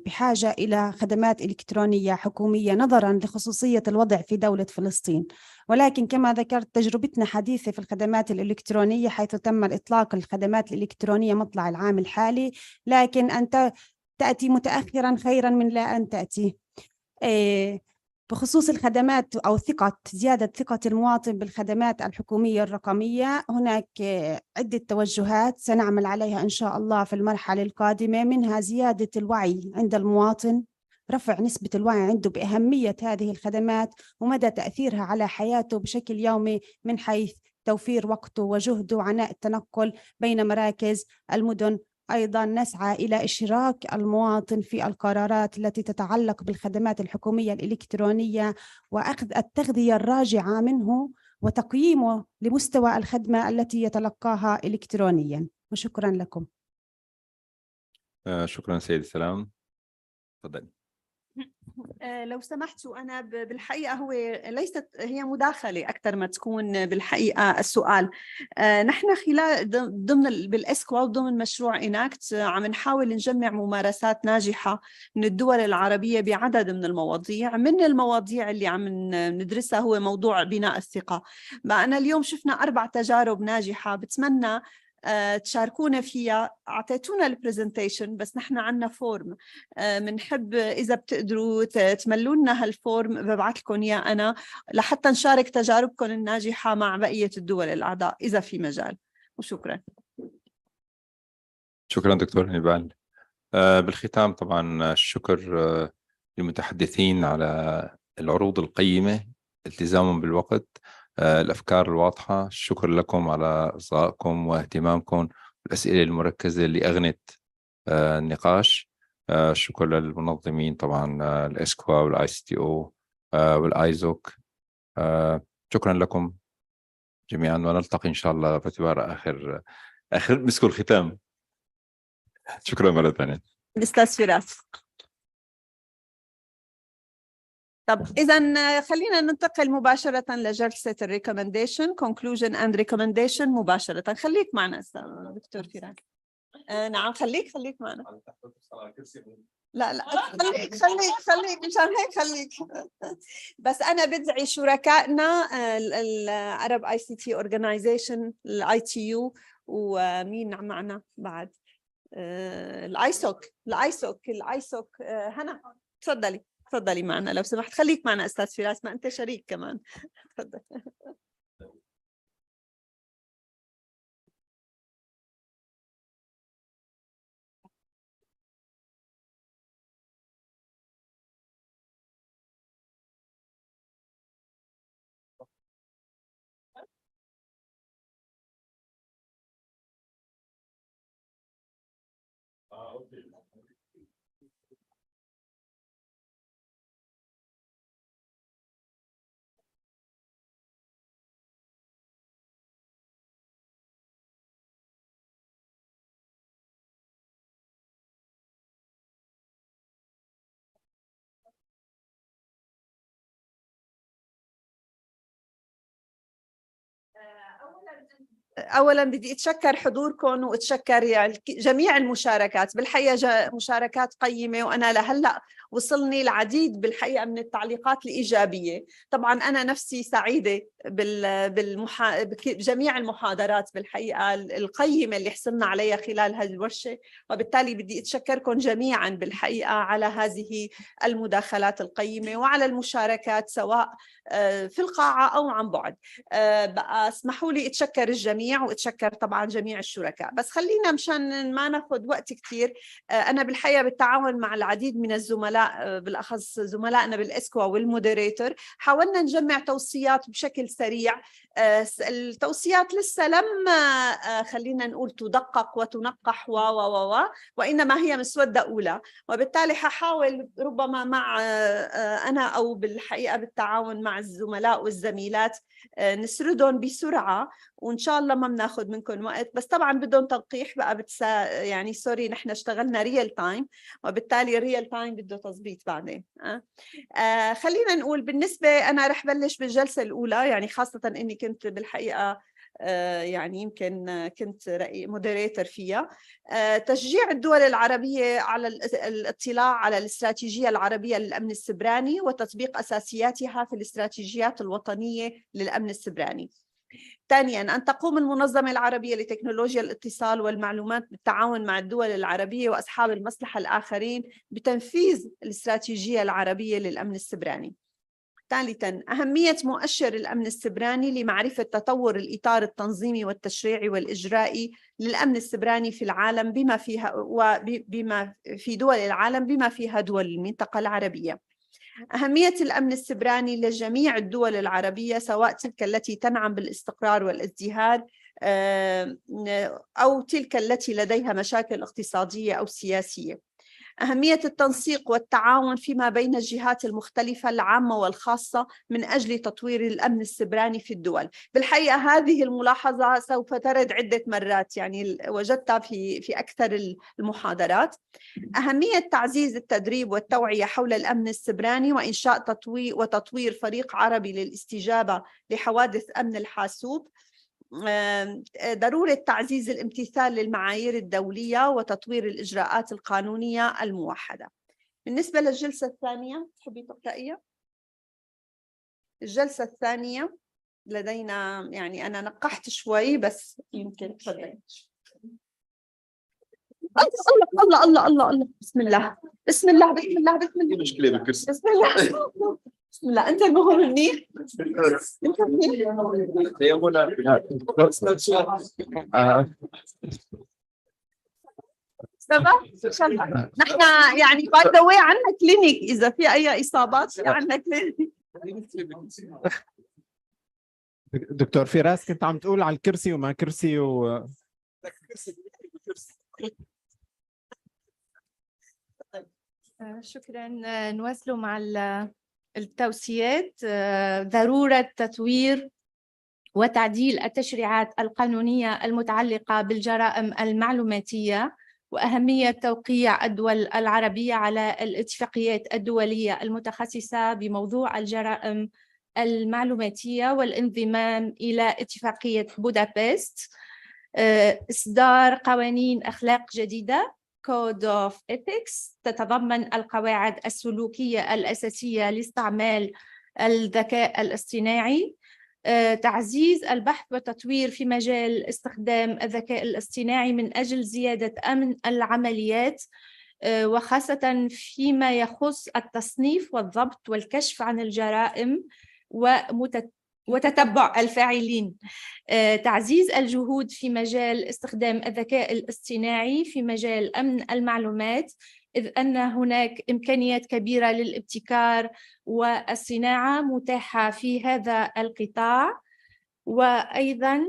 بحاجة إلى خدمات إلكترونية حكومية نظراً لخصوصية الوضع في دولة فلسطين، ولكن كما ذكرت تجربتنا حديثة في الخدمات الإلكترونية، حيث تم الإطلاق الخدمات الإلكترونية مطلع العام الحالي، لكن أن تأتي متأخراً خيراً من لا أن تأتي. بخصوص الخدمات أو زيادة ثقة المواطن بالخدمات الحكومية الرقمية، هناك عدة توجهات سنعمل عليها إن شاء الله في المرحلة القادمة، منها زيادة الوعي عند المواطن، رفع نسبة الوعي عنده بأهمية هذه الخدمات ومدى تأثيرها على حياته بشكل يومي، من حيث توفير وقته وجهده وعناء التنقل بين مراكز المدن. أيضاً نسعى إلى إشراك المواطن في القرارات التي تتعلق بالخدمات الحكومية الإلكترونية، وأخذ التغذية الراجعة منه وتقييمه لمستوى الخدمة التي يتلقاها إلكترونياً. وشكراً لكم. شكرا سيدي سلام. تفضل. لو سمحتوا أنا بالحقيقة هو ليست هي مداخلة أكثر ما تكون بالحقيقة السؤال. نحن خلال ضمن بالإسكوا وضمن مشروع إناكت عم نحاول نجمع ممارسات ناجحة من الدول العربية بعدد من المواضيع. من المواضيع اللي عم ندرسها هو موضوع بناء الثقة. بقى أنا اليوم شفنا 4 تجارب ناجحة، بتمنى تشاركونا فيها. أعطيتونا البرزنتيشن بس نحن عنا فورم، بنحب إذا بتقدروا تملوا لنا هالفورم ببعث لكم إياه أنا لحتى نشارك تجاربكم الناجحة مع بقية الدول الأعضاء إذا في مجال. وشكرا. شكرا دكتور هنيبال. بالختام طبعا الشكر للمتحدثين على العروض القيمة، التزامهم بالوقت، الأفكار الواضحة. شكرا لكم على إصغائكم واهتمامكم والأسئلة المركزة اللي أغنت النقاش. شكرا للمنظمين طبعا الإسكوا والآي سي تي أو والآيزوك. شكرا لكم جميعا، ونلتقي إن شاء الله باعتبار آخر مسك الختام. شكرا مرة ثانية. الأستاذ فراس. طب إذا خلينا ننتقل مباشرة لجلسة الريكومنديشن conclusion and recommendation مباشرة. خليك معنا أستاذ دكتور فراس. نعم خليك معنا. لا خليك مشان هيك خليك. بس أنا بدعي شركائنا العرب اي سي تي اورجنايزيشن الاي تي يو، ومين معنا بعد الايسوك هنا. تفضلي معنا لو سمحت. خليك معنا أستاذ فراس، ما أنت شريك كمان. تفضل. أولاً بدي أتشكر حضوركم وأتشكر يعني جميع المشاركات. بالحقيقة مشاركات قيمة، وأنا لهلأ وصلني العديد بالحقيقة من التعليقات الإيجابية. طبعاً أنا نفسي سعيدة بجميع المحاضرات بالحقيقة القيمة اللي حصلنا عليها خلال هذه الورشة، وبالتالي بدي أتشكركم جميعاً بالحقيقة على هذه المداخلات القيمة وعلى المشاركات سواء في القاعة أو عن بعد. بقى اسمحوا لي أتشكر الجميع وأتشكر طبعا جميع الشركاء. بس خلينا مشان ما ناخذ وقت كثير، أنا بالحقيقة بالتعاون مع العديد من الزملاء بالأخص زملائنا بالإسكوا والمودريتور حاولنا نجمع توصيات بشكل سريع. التوصيات لسه لم خلينا نقول تدقق وتنقح وإنما هي مسودة أولى، وبالتالي ححاول ربما مع أنا أو بالحقيقة بالتعاون مع الزملاء والزميلات نسردهم بسرعة، وإن شاء الله ما بناخذ منكم وقت. بس طبعا بدهم تلقيح بقى يعني سوري نحن اشتغلنا ريال تايم، وبالتالي الريال تايم بده تظبيط بعدين. خلينا نقول بالنسبة أنا رح بلش بالجلسة الأولى، يعني خاصة إني كنت بالحقيقة يعني يمكن كنت مودريتور فيها. تشجيع الدول العربية على الاطلاع على الاستراتيجية العربية للأمن السبراني وتطبيق أساسياتها في الاستراتيجيات الوطنية للأمن السبراني. ثانياً أن تقوم المنظمة العربية لتكنولوجيا الاتصال والمعلومات بالتعاون مع الدول العربية وأصحاب المصلحة الآخرين بتنفيذ الاستراتيجية العربية للأمن السبراني. ثالثاً أهمية مؤشر الأمن السبراني لمعرفة تطور الإطار التنظيمي والتشريعي والإجرائي للأمن السبراني في العالم بما في دول العالم بما فيها دول المنطقة العربية. أهمية الأمن السبراني لجميع الدول العربية سواء تلك التي تنعم بالاستقرار والازدهار أو تلك التي لديها مشاكل اقتصادية أو سياسية. أهمية التنسيق والتعاون فيما بين الجهات المختلفة العامة والخاصة من أجل تطوير الأمن السيبراني في الدول. بالحقيقة هذه الملاحظة سوف ترد عدة مرات، يعني وجدتها في أكثر المحاضرات. أهمية تعزيز التدريب والتوعية حول الأمن السيبراني وإنشاء وتطوير فريق عربي للاستجابة لحوادث أمن الحاسوب. ضرورة تعزيز الامتثال للمعايير الدولية وتطوير الإجراءات القانونية الموحدة. بالنسبة للجلسة الثانية، تحبي تبدأيها؟ الجلسة الثانية لدينا، يعني أنا نقحت شوي بس يمكن تفضلي. الله الله الله الله، بسم الله بسم الله بسم الله بسم الله. مشكلة بالكرسي. بسم الله بسم الله. أنت المهم منيح. أنت منيح. نحن يعني باي ذا واي عندنا كلينيك، إذا في أي إصابات في عندنا كلينيك. دكتور فراس، كنت عم تقول على الكرسي وما كرسي شكرا. نواصل مع التوصيات. ضرورة تطوير وتعديل التشريعات القانونية المتعلقة بالجرائم المعلوماتية، وأهمية توقيع الدول العربية على الاتفاقيات الدولية المتخصصة بموضوع الجرائم المعلوماتية والانضمام إلى اتفاقية بودابست. إصدار قوانين أخلاق جديدة Code of Ethics تتضمن القواعد السلوكية الأساسية لاستعمال الذكاء الاصطناعي. تعزيز البحث والتطوير في مجال استخدام الذكاء الاصطناعي من أجل زيادة أمن العمليات، وخاصة فيما يخص التصنيف والضبط والكشف عن الجرائم وتتبع الفاعلين. تعزيز الجهود في مجال استخدام الذكاء الاصطناعي في مجال أمن المعلومات، إذ أن هناك إمكانيات كبيرة للابتكار والصناعة متاحة في هذا القطاع. وأيضاً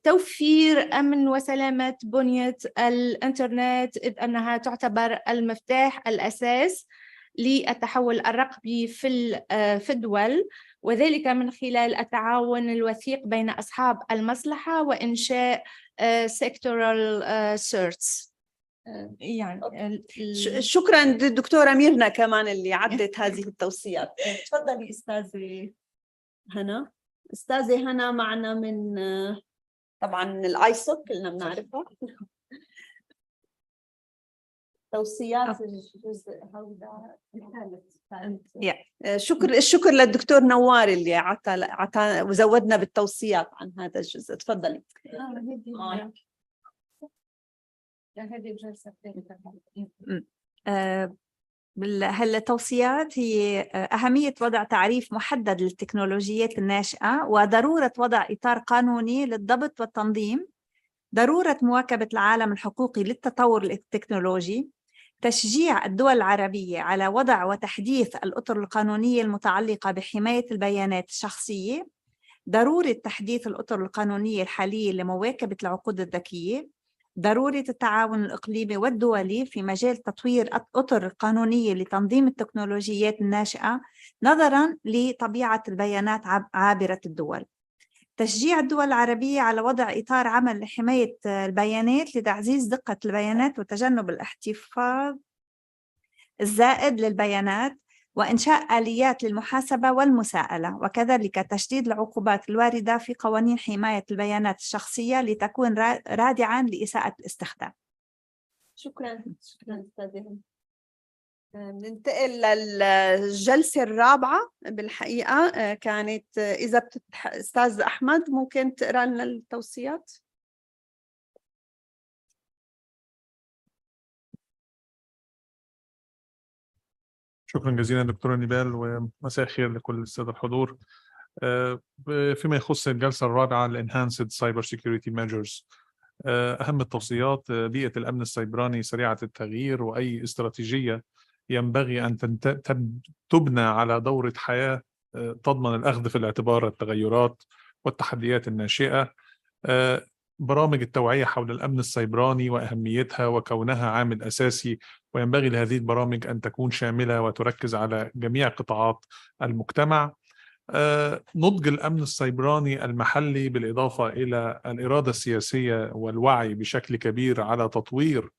توفير أمن وسلامة بنية الإنترنت، إذ أنها تعتبر المفتاح الأساس للتحول الرقمي في الدول، وذلك من خلال التعاون الوثيق بين أصحاب المصلحة وإنشاء sectoral search. يعني شكرا للدكتورة ميرنا كمان اللي عدت هذه التوصيات. تفضلي أستاذة هنا. أستاذة هنا معنا من طبعا من الآيسوك، كلنا بنعرفها. توصيات الجزء هذا. الشكر للدكتور نوار اللي عطى وزودنا بالتوصيات عن هذا الجزء. تفضلي. هالتوصيات هي أهمية وضع تعريف محدد للتكنولوجيات الناشئة، وضرورة وضع إطار قانوني للضبط والتنظيم، ضرورة مواكبة العالم الحقوقي للتطور التكنولوجي، تشجيع الدول العربية على وضع وتحديث الأطر القانونية المتعلقة بحماية البيانات الشخصية، ضرورة تحديث الأطر القانونية الحالية لمواكبة العقود الذكية، ضرورة التعاون الإقليمي والدولي في مجال تطوير الأطر القانونية لتنظيم التكنولوجيات الناشئة نظراً لطبيعة البيانات عابرة الدول، تشجيع الدول العربية على وضع إطار عمل لحماية البيانات لتعزيز دقة البيانات وتجنب الاحتفاظ الزائد للبيانات، وإنشاء آليات للمحاسبة والمساءلة، وكذلك تشديد العقوبات الواردة في قوانين حماية البيانات الشخصية لتكون رادعاً لإساءة الاستخدام. شكراً أستاذة. ننتقل للجلسة الرابعة. بالحقيقة كانت إذا أستاذ أحمد ممكن تقرأ لنا التوصيات؟ شكرا جزيلا دكتورة نبال، ومساء الخير لكل السادة الحضور. فيما يخص الجلسة الرابعة Enhanced Cyber Security Measures، أهم التوصيات بيئة الأمن السيبراني سريعة التغيير، وأي استراتيجية ينبغي أن تبنى على دورة حياة تضمن الأخذ في الاعتبار التغيرات والتحديات الناشئة. برامج التوعية حول الأمن السيبراني وأهميتها وكونها عامل أساسي، وينبغي لهذه البرامج أن تكون شاملة وتركز على جميع قطاعات المجتمع. نضج الأمن السيبراني المحلي بالإضافة إلى الإرادة السياسية والوعي بشكل كبير على تطوير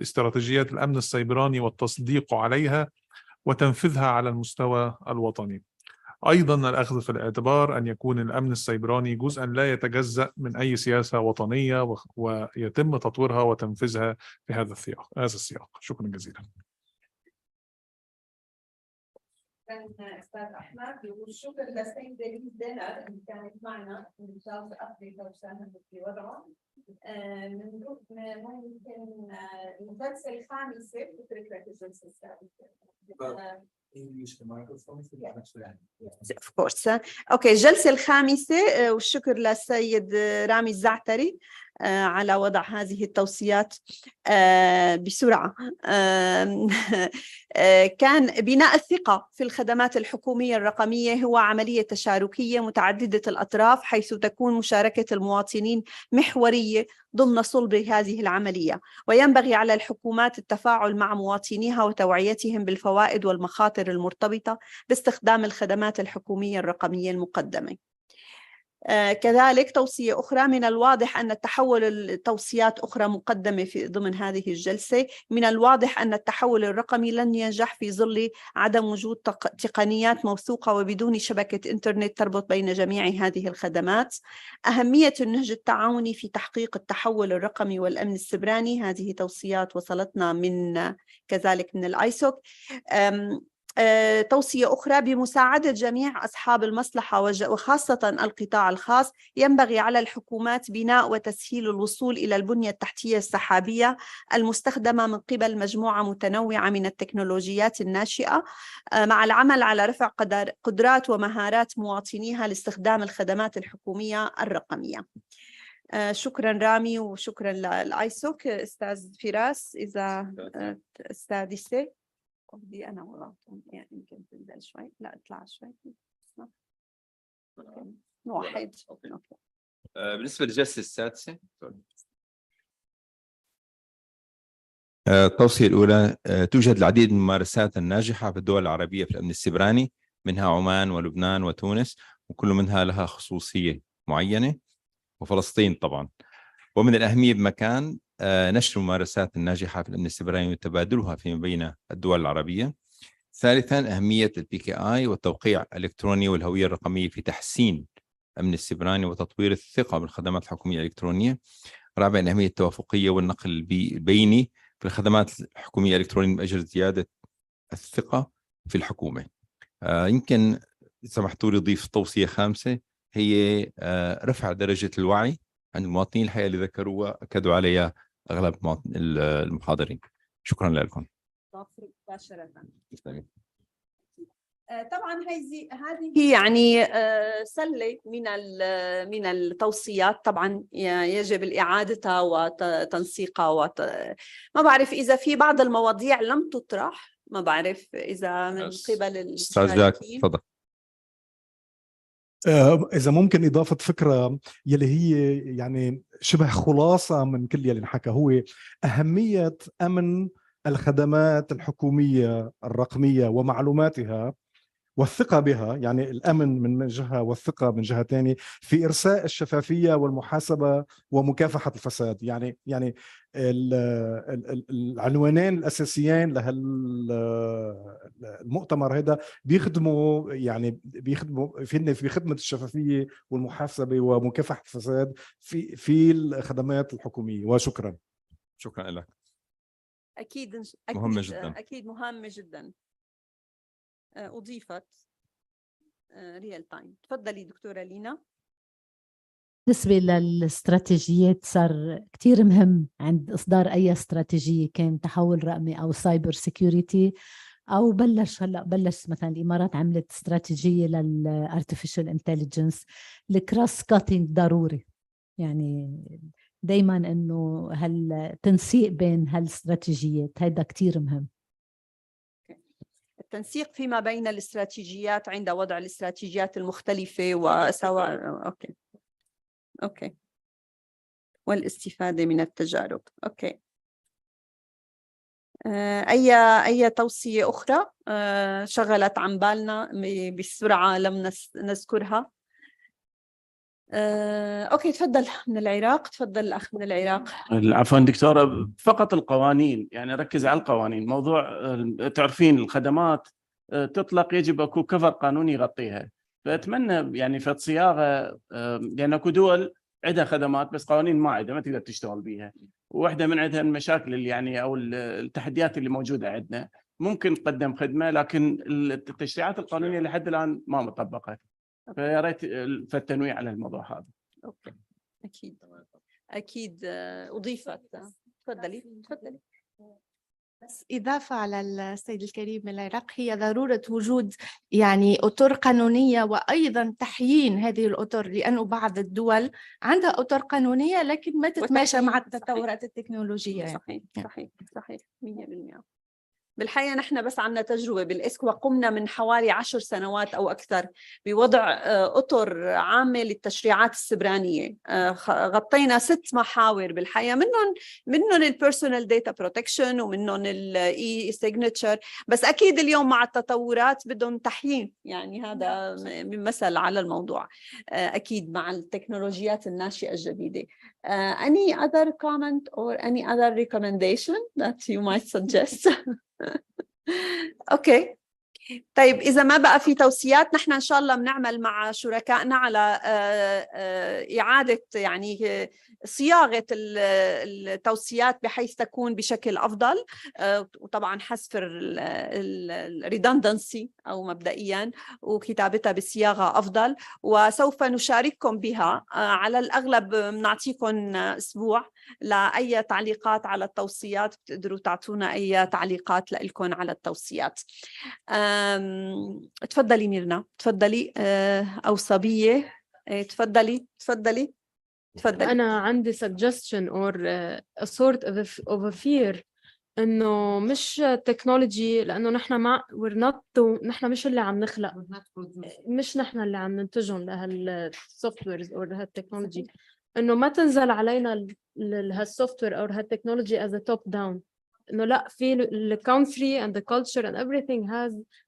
استراتيجيات الأمن السيبراني والتصديق عليها وتنفيذها على المستوى الوطني. أيضا الأخذ في الاعتبار أن يكون الأمن السيبراني جزءا لا يتجزأ من أي سياسة وطنية ويتم تطويرها وتنفيذها في هذا السياق. شكرا جزيلا. أستاذ أحمد، والشكر للسيدة ليز دينر اللي كانت معنا من جنوب أفريقيا وساهمت في وضعه. ممكن الجلسة الخامسة بترك لك الجلسة السادسة. Of course. اوكي، الجلسة الخامسة، والشكر للسيد رامي الزعتري على وضع هذه التوصيات بسرعة. كان بناء الثقة في الخدمات الحكومية الرقمية هو عملية تشاركية متعددة الأطراف، حيث تكون مشاركة المواطنين محورية ضمن صلب هذه العملية، وينبغي على الحكومات التفاعل مع مواطنيها وتوعيتهم بالفوائد والمخاطر المرتبطة باستخدام الخدمات الحكومية الرقمية المقدمة. كذلك توصية أخرى، من الواضح أن توصيات أخرى مقدمة في ضمن هذه الجلسة. من الواضح أن التحول الرقمي لن ينجح في ظل عدم وجود تقنيات موثوقة وبدون شبكة إنترنت تربط بين جميع هذه الخدمات. أهمية النهج التعاوني في تحقيق التحول الرقمي والأمن السيبراني، هذه توصيات وصلتنا كذلك من الآيسوك. توصية أخرى، بمساعدة جميع أصحاب المصلحة وخاصة القطاع الخاص، ينبغي على الحكومات بناء وتسهيل الوصول إلى البنية التحتية السحابية المستخدمة من قبل مجموعة متنوعة من التكنولوجيات الناشئة، مع العمل على رفع قدرات ومهارات مواطنيها لاستخدام الخدمات الحكومية الرقمية. شكرا رامي وشكرا للآيسوك. أستاذ فراس، إذا السادسة دي أنا وراهم، يعني يمكن تنزل شوي، لا اطلع شوي واحد. بالنسبة للجلسة السادسة، التوصية الأولى، توجد العديد من الممارسات الناجحة في الدول العربية في الأمن السيبراني، منها عمان ولبنان وتونس، وكل منها لها خصوصية معينة، وفلسطين طبعا. ومن الأهمية بمكان نشر الممارسات الناجحة في الأمن السيبراني وتبادلها فيما بين الدول العربية. ثالثاً، أهمية الPKI والتوقيع الإلكتروني والهوية الرقمية في تحسين الأمن السيبراني وتطوير الثقة بالخدمات الحكومية الإلكترونية. رابعاً، أهمية التوافقية والنقل البيني في الخدمات الحكومية الإلكترونية من أجل زيادة الثقة في الحكومة. يمكن سمحتوا لي أضيف توصية خامسة، هي رفع درجة الوعي عند المواطنين، الحقيقة اللي ذكروها أكدوا عليها أغلب المحاضرين. شكرا لكم. طبعا هذه يعني سلة من التوصيات، طبعا يجب إعادتها وتنسيقها ما بعرف إذا في بعض المواضيع لم تطرح، ما بعرف إذا من قبل المشاركين. تفضل. إذا ممكن إضافة فكرة يلي هي يعني شبه خلاصة من كل يلي انحكى، هو أهمية أمن الخدمات الحكومية الرقمية ومعلوماتها والثقة بها، يعني الأمن من جهة والثقة من جهة ثانية، في إرساء الشفافية والمحاسبة ومكافحة الفساد. يعني العنوانين الأساسيين لهالمؤتمر هذا بيخدموا في خدمة الشفافية والمحاسبة ومكافحة الفساد في الخدمات الحكومية. وشكرا. شكرا لك. أكيد مهمة جدا. أكيد مهمة جدا. أضيفت ريال تايم. تفضلي دكتورة لينا. بالنسبة للاستراتيجيات، صار كتير مهم عند إصدار أي استراتيجية، كان تحول رقمي أو سايبر سيكيورتي، أو هلأ بلش مثلا الإمارات عملت استراتيجية للارتفيشال انتليجنس. الكراس كاتينج ضروري، يعني دايما إنه هالتنسيق بين هالاستراتيجيات هيدا كتير مهم. التنسيق فيما بين الاستراتيجيات عند وضع الاستراتيجيات المختلفة وسواء. أوكي والاستفادة من التجارب. أوكي. أي توصية أخرى شغلت عن بالنا بسرعة لم نذكرها؟ أوكي، تفضل من العراق، تفضل الأخ من العراق. عفوا دكتورة، فقط القوانين، يعني ركز على القوانين. موضوع تعرفين الخدمات تطلق يجب أكو كفر قانوني يغطيها، فأتمنى يعني فد صياغة، لأن أكو دول عندها خدمات بس قوانين ما عندها، ما تقدر تشتغل بيها. واحدة من عندها المشاكل اللي يعني أو التحديات اللي موجودة عندنا، ممكن تقدم خدمة لكن التشريعات القانونية لحد الآن ما مطبقة. فيا ريت فالتنويه على الموضوع هذا. اوكي، اكيد اضيفت. تفضلي. بس إضافة على السيد الكريم من العراق، هي ضرورة وجود يعني أطر قانونية وأيضا تحيين هذه الأطر، لأنه بعض الدول عندها أطر قانونية لكن ما تتماشى مع التطورات التكنولوجية. صحيح صحيح صحيح 100%. بالحقيقة نحن بس عنا تجربة بالإسك، وقمنا من حوالي 10 سنوات أو أكثر بوضع أطر عامة للتشريعات السبرانية. غطينا 6 محاور بالحقيقة، منهم البيرسونال داتا بروتكشن ومنهم الإي سيجنتشر. بس أكيد اليوم مع التطورات بدهم تحيين، يعني هذا مثل على الموضوع أكيد مع التكنولوجيات الناشئة الجديدة. Any other comment or any other recommendation that you might suggest? اوكي، طيب إذا ما بقى في توصيات، نحن إن شاء الله بنعمل مع شركائنا على إعادة يعني صياغة التوصيات بحيث تكون بشكل أفضل، وطبعا حذف الريدندنسي أو مبدئيا، وكتابتها بصياغة أفضل، وسوف نشارككم بها. على الأغلب نعطيكم أسبوع لأي تعليقات على التوصيات، بتقدروا تعطونا أي تعليقات لكم على التوصيات. تفضلي ميرنا، تفضلي. أو صبية، تفضلي. أنا عندي suggestion or a sort of a fear إنه مش تكنولوجي، لأنه نحن نحن مش اللي عم نخلق، مش نحن اللي عم ننتجهم لهالسوفت ويرز أو لهالتكنولوجي، إنه ما تنزل علينا هالسوفت وير أو هالتكنولوجي as a top down. إنه لا، في ال country and the culture and everything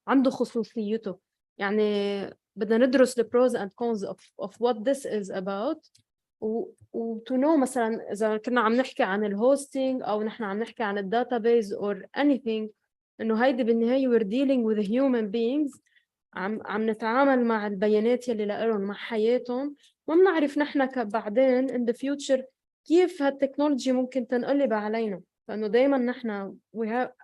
عنده خصوصيته. يعني بدنا ندرس the pros and cons of what this is about، و to know مثلا إذا كنا عم نحكي عن الهوستينج أو نحن عم نحكي عن الداتابيز or anything، إنه هيدي بالنهاية we're dealing with human beings، عم نتعامل مع البيانات يلي لهم مع حياتهم، ما بنعرف نحن بعدين in the future كيف هالتكنولوجي ممكن تنقلب علينا. فإنه دايما نحن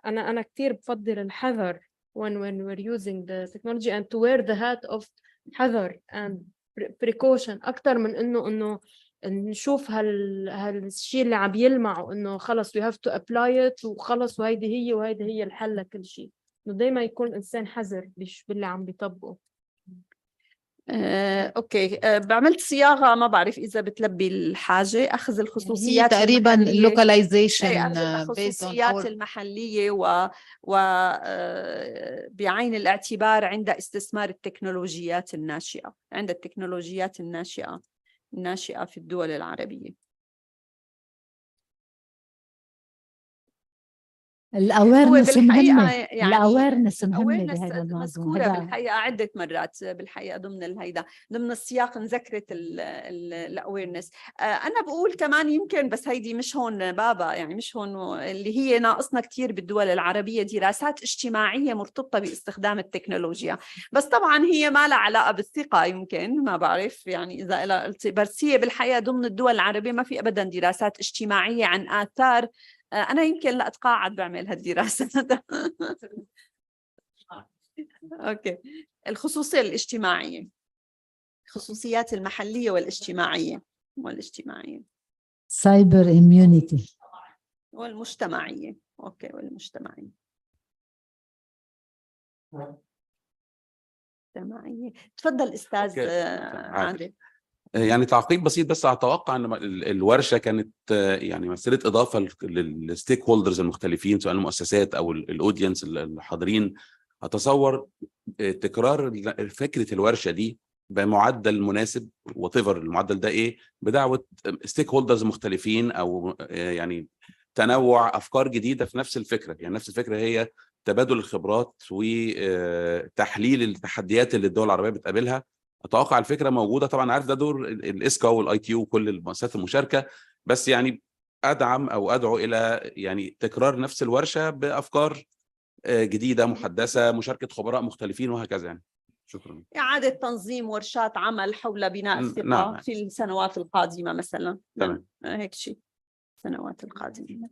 أنا كتير بفضل الحذر when we're using the technology and to wear the hat of حذر and precaution أكتر من إنه نشوف هالشيء اللي عم يلمع وإنه خلص we have to apply it وخلص وهيدي هي الحل لكل شيء. إنه دايما يكون إنسان حذر باللي عم بيطبقه. اوكي، بعملت صياغه ما بعرف اذا بتلبي الحاجه، اخذ الخصوصيات تقريبا اللوكاليزيشن الخصوصيات المحليه بعين الاعتبار عند استثمار التكنولوجيات الناشئه، عند التكنولوجيات الناشئه في الدول العربيه. الأويرنس مهمة، يعني الأويرنس مهمة بهذا الموضوع، مذكورة بالحقيقة عدة مرات بالحقيقة ضمن السياق نذكرت الأويرنس. أنا بقول كمان يمكن، بس هيدي مش هون بابا، يعني مش هون اللي هي ناقصنا كتير بالدول العربية، دراسات اجتماعية مرتبطة باستخدام التكنولوجيا. بس طبعا هي ما لها علاقة بالثقة، يمكن ما بعرف يعني إذا لها، بس هي بالحقيقة ضمن الدول العربية ما في أبدا دراسات اجتماعية عن آثار. أنا يمكن لا أتقاعد بعمل هالدراسة. أوكي، الخصوصية الاجتماعية، الخصوصيات المحلية والاجتماعية سايبر إميونيتي والمجتمعية. أوكي، والمجتمعية. تفضل أستاذ عادل. يعني تعقيب بسيط بس، اتوقع ان الورشه كانت يعني مساله اضافه للستيك هولدرز المختلفين، سواء المؤسسات او الاودينس الحاضرين. اتصور تكرار فكره الورشه دي بمعدل مناسب whatever المعدل ده ايه، بدعوه ستيك هولدرز مختلفين او يعني تنوع افكار جديده في نفس الفكره. يعني نفس الفكره هي تبادل الخبرات وتحليل التحديات اللي الدول العربيه بتقابلها. اتوقع الفكره موجوده طبعا، عارف ده دور الاسكا والاي تي وكل المؤسسات المشاركه، بس يعني ادعم او ادعو الى يعني تكرار نفس الورشه بافكار جديده محدثه، مشاركه خبراء مختلفين وهكذا يعني. شكرا. إعادة تنظيم ورشات عمل حول بناء الثقة نعم. في السنوات القادمة مثلا. تمام. هيك شيء السنوات القادمة.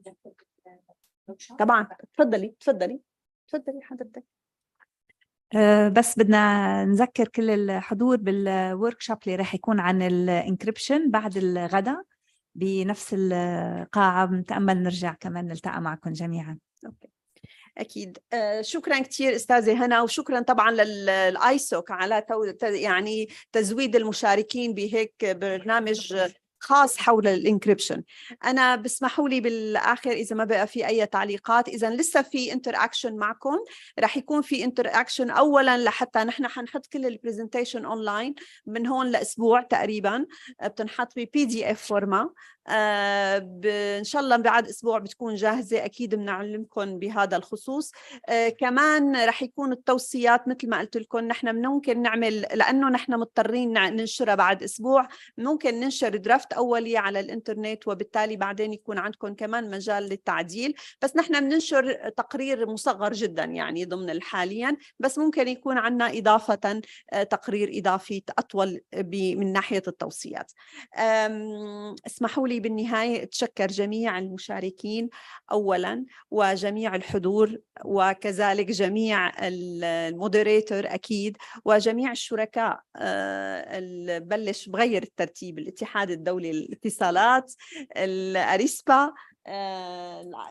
طبعا تفضلي حضرتك. بس بدنا نذكر كل الحضور بالورك شوب اللي راح يكون عن الانكريبشن بعد الغداء بنفس القاعة. بنتأمل نرجع كمان نلتقى معكم جميعا. أوكي. أكيد. شكرا كثير أستاذة هنا، وشكرا طبعا للآيسوك على يعني تزويد المشاركين بهيك برنامج خاص حول الانكريبشن. أنا بسمحوا لي بالآخر إذا ما بقى في أي تعليقات، إذا لسه في انتراكشن معكم رح يكون في انتراكشن أولا لحتى نحن حنحط كل البرزنتيشن أونلاين من هون لأسبوع تقريبا، بتنحط بPDF فورما. إن شاء الله بعد أسبوع بتكون جاهزة، أكيد بنعلمكم بهذا الخصوص. كمان رح يكون التوصيات مثل ما قلت لكم، نحن ممكن نعمل لأنه نحن مضطرين ننشرها بعد أسبوع، ممكن ننشر درافت أولي على الإنترنت، وبالتالي بعدين يكون عندكم كمان مجال للتعديل. بس نحن بننشر تقرير مصغر جدا يعني ضمن حاليا، بس ممكن يكون عندنا إضافة تقرير إضافي أطول من ناحية التوصيات. اسمحوا لي بالنهاية أتشكر جميع المشاركين أولا، وجميع الحضور، وكذلك جميع المودريتور أكيد، وجميع الشركاء. بلش بغير الترتيب: الاتحاد الدولي للاتصالات، الأريسبا،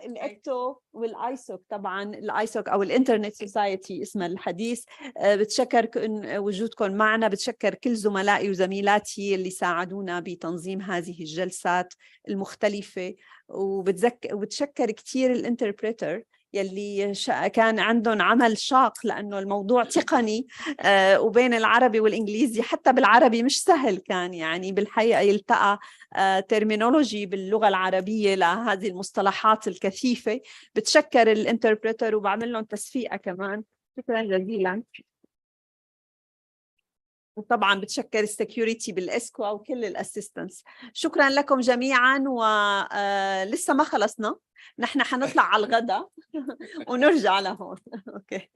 الإكتو، والآيسوك. طبعا الآيسوك أو الإنترنت سوسايتي اسمها الحديث. بتشكر وجودكم معنا، بتشكر كل زملائي وزميلاتي اللي ساعدونا بتنظيم هذه الجلسات المختلفة، وبتشكر كتير الانتربريتر يلي كان عندهم عمل شاق، لأنه الموضوع تقني وبين العربي والإنجليزي، حتى بالعربي مش سهل كان يعني بالحقيقة يلتقى ترمينولوجي باللغة العربية لهذه المصطلحات الكثيفة. بتشكر الانتربريتر وبعمل لهم تصفيقة كمان. شكرا جزيلا. وطبعا بتشكر السكيورتي بالإسكوا وكل الأسيستنس. شكرا لكم جميعا، ولسه ما خلصنا، نحن حنطلع على الغداء ونرجع لهون. اوكي.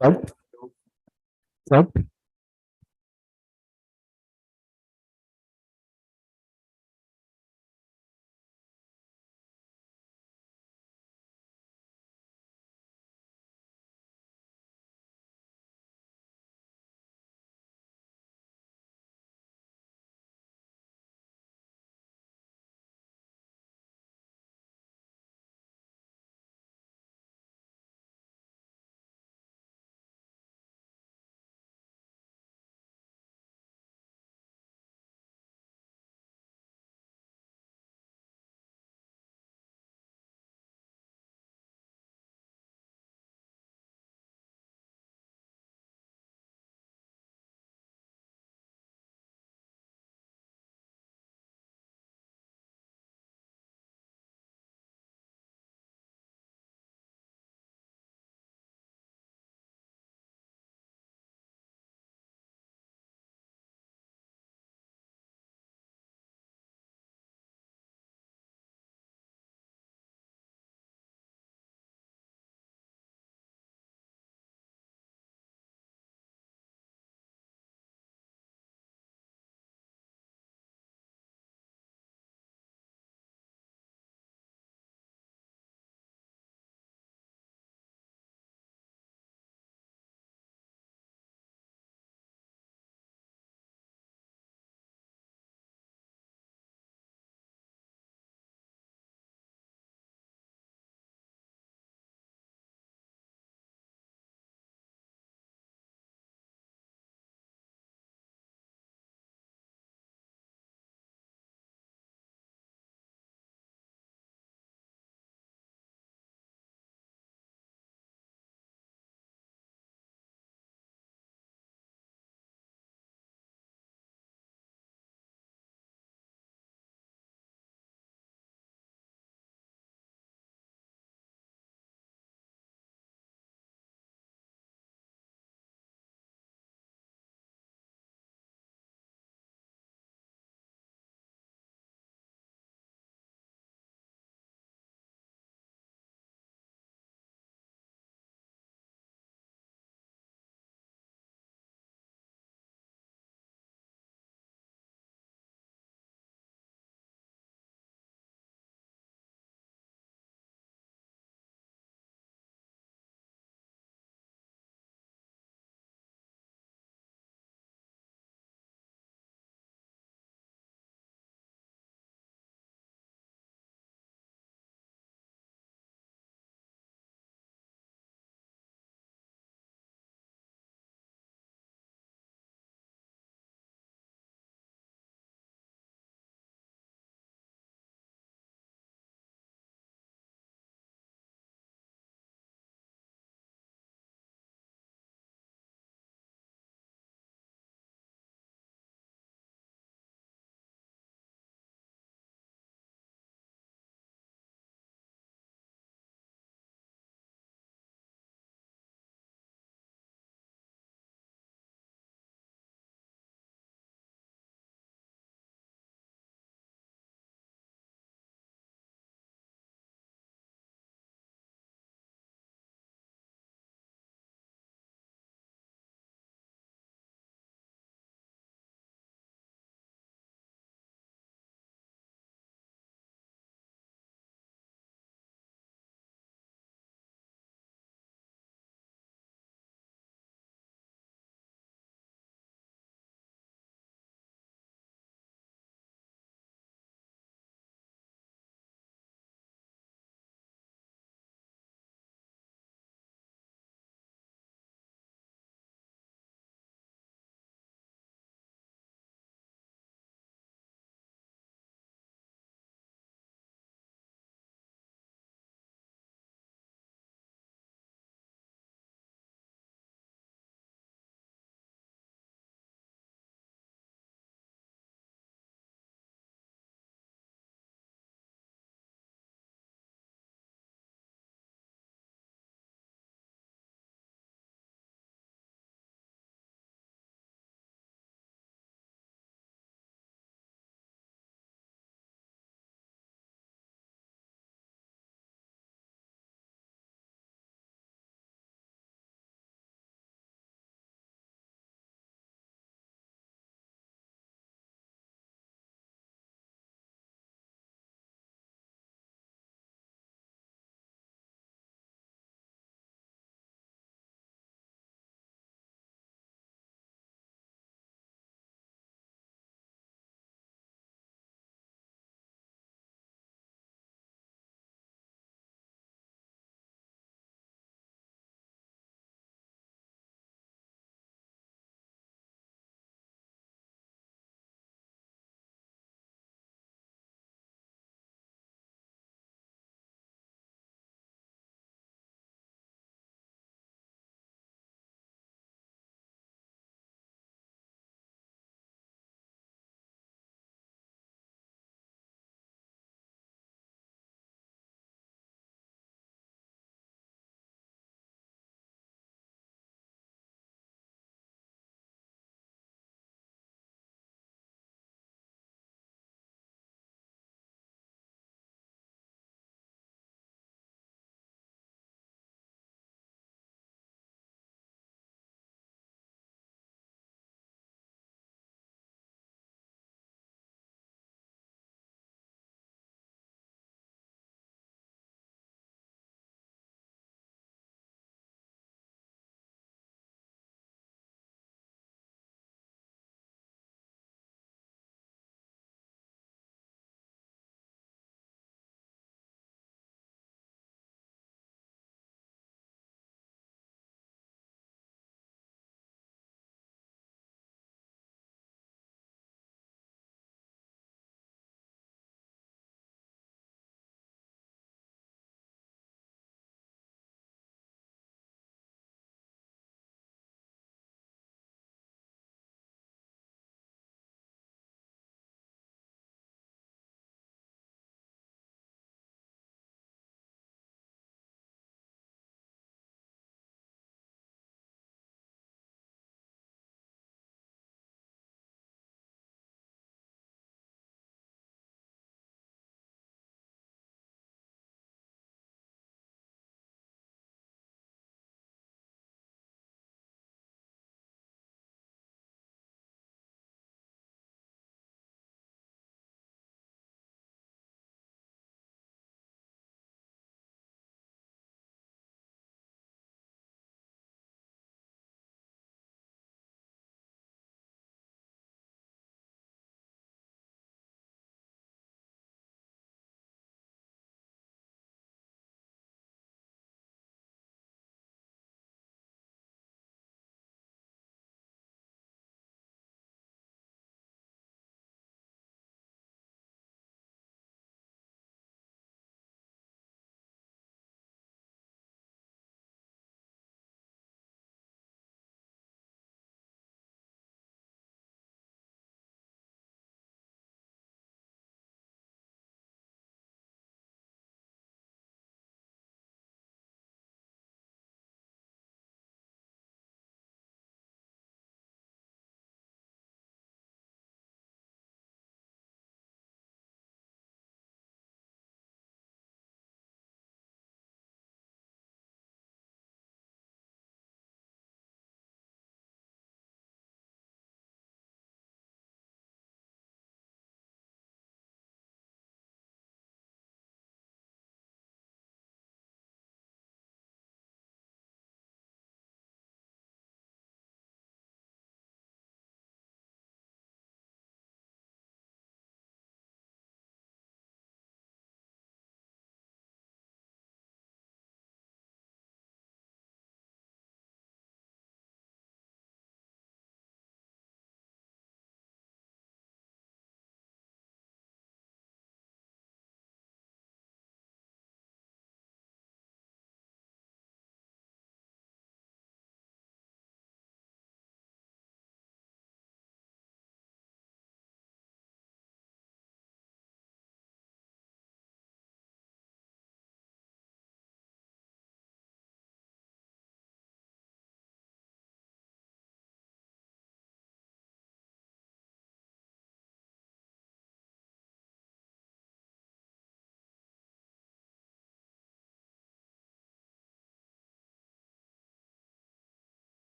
طب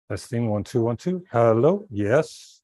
Testing 1 2 1 2. Hello. Yes.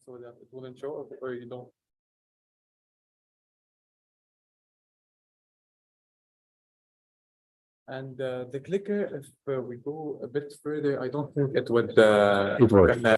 So that it wouldn't show or you don't. And the clicker, if we go a bit further, I don't think it would. It works.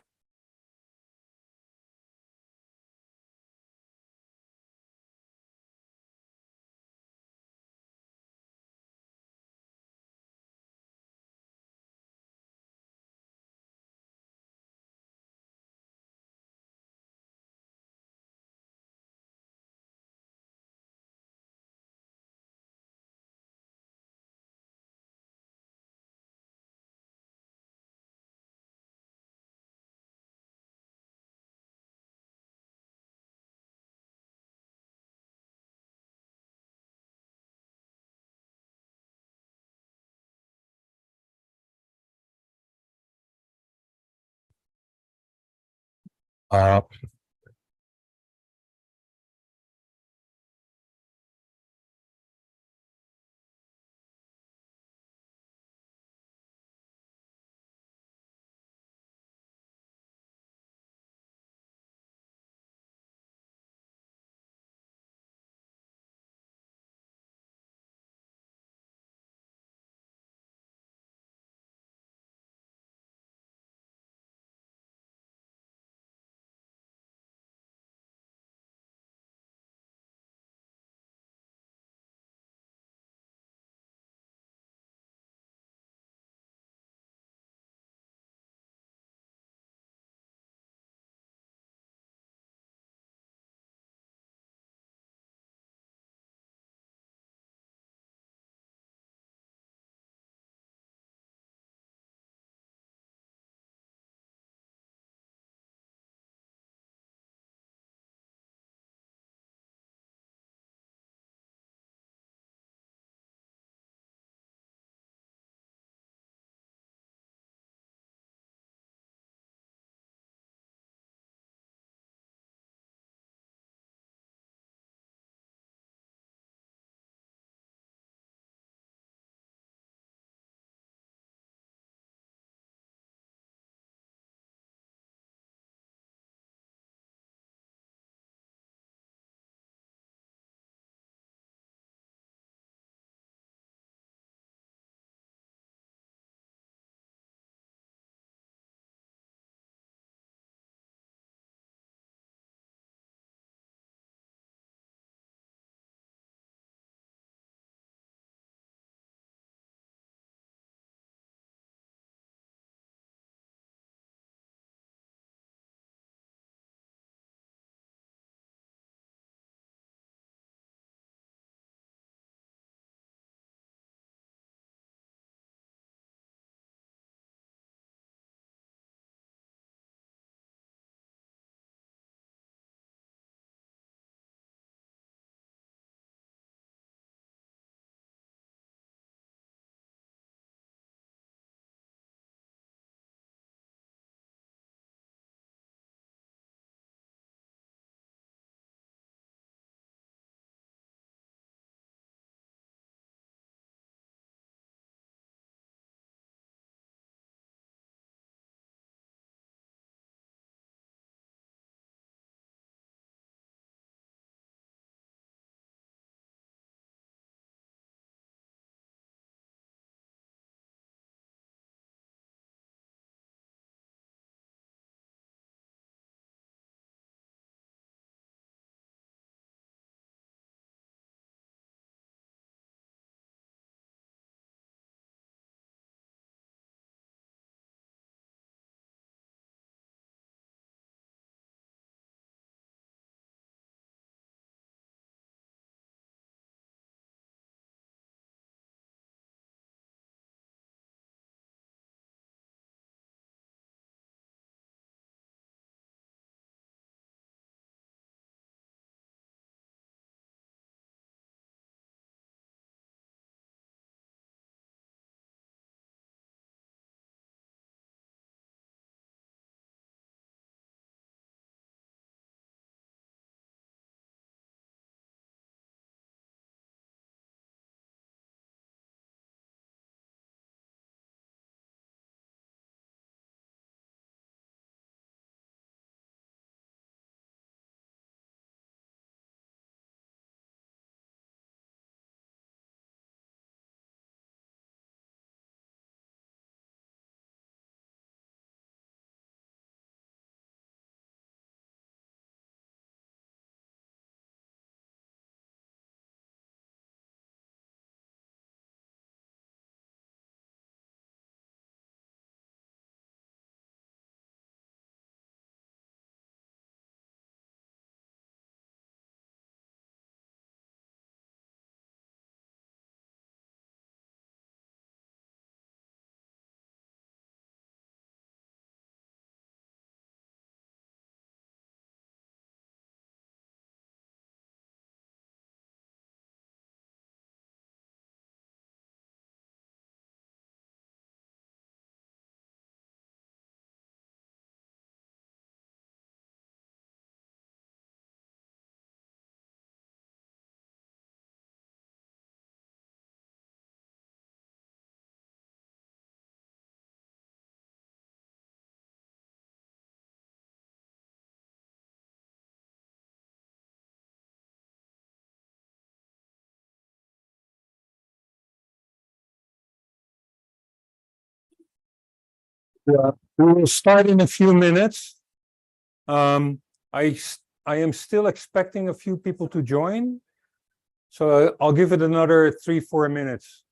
Yeah, we will start in a few minutes. I am still expecting a few people to join, so I'll give it another 3-4 minutes.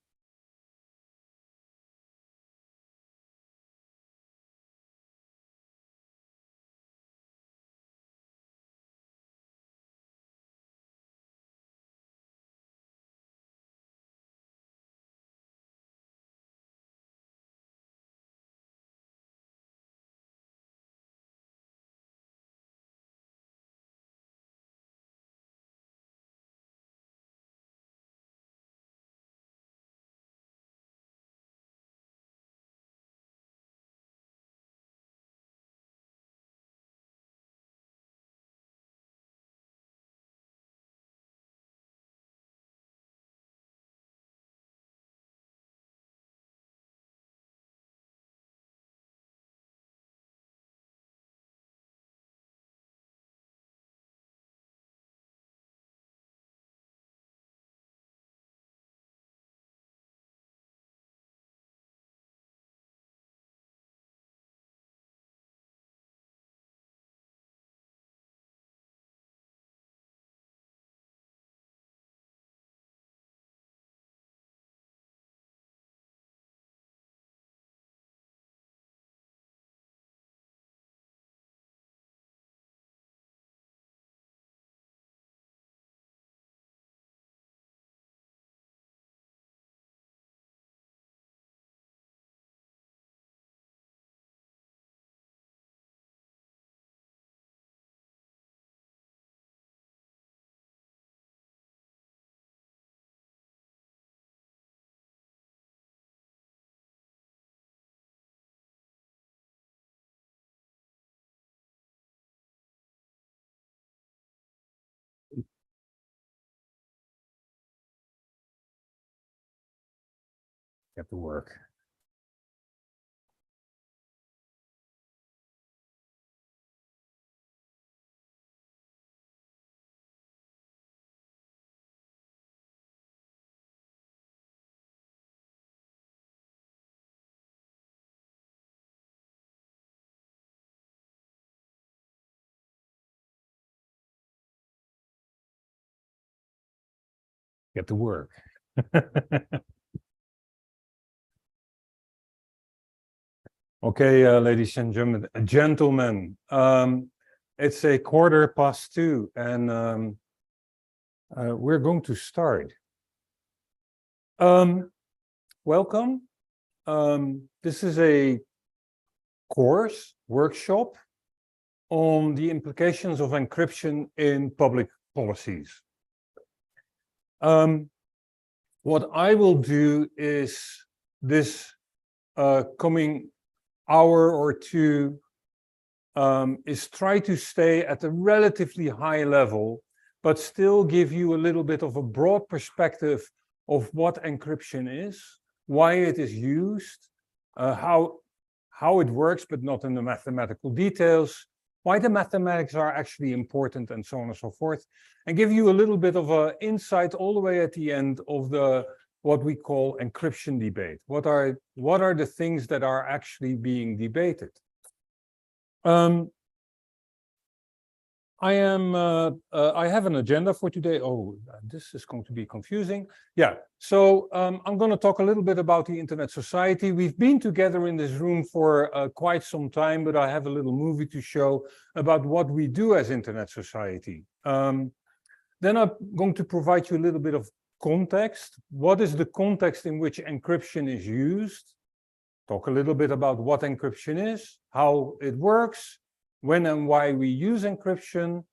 Get to work. Get to work. Okay, ladies and gentlemen, it's 2:15, and we're going to start. Welcome. This is a course, workshop on the implications of encryption in public policies. What I will do is this coming hour or two is try to stay at a relatively high level, but still give you a little bit of a broad perspective of what encryption is, why it is used, how it works, but not in the mathematical details, why the mathematics are actually important, and so on and so forth, and give you a little bit of an insight all the way at the end of what we call encryption debate. What are the things that are actually being debated? I have an agenda for today. Oh, this is going to be confusing. Yeah, so I'm going to talk a little bit about the Internet Society. We've been together in this room for quite some time, but I have a little movie to show about what we do as Internet Society. Then I'm going to provide you a little bit of context. What is the context in which encryption is used? Talk a little bit about what encryption is, how it works, when and why we use encryption,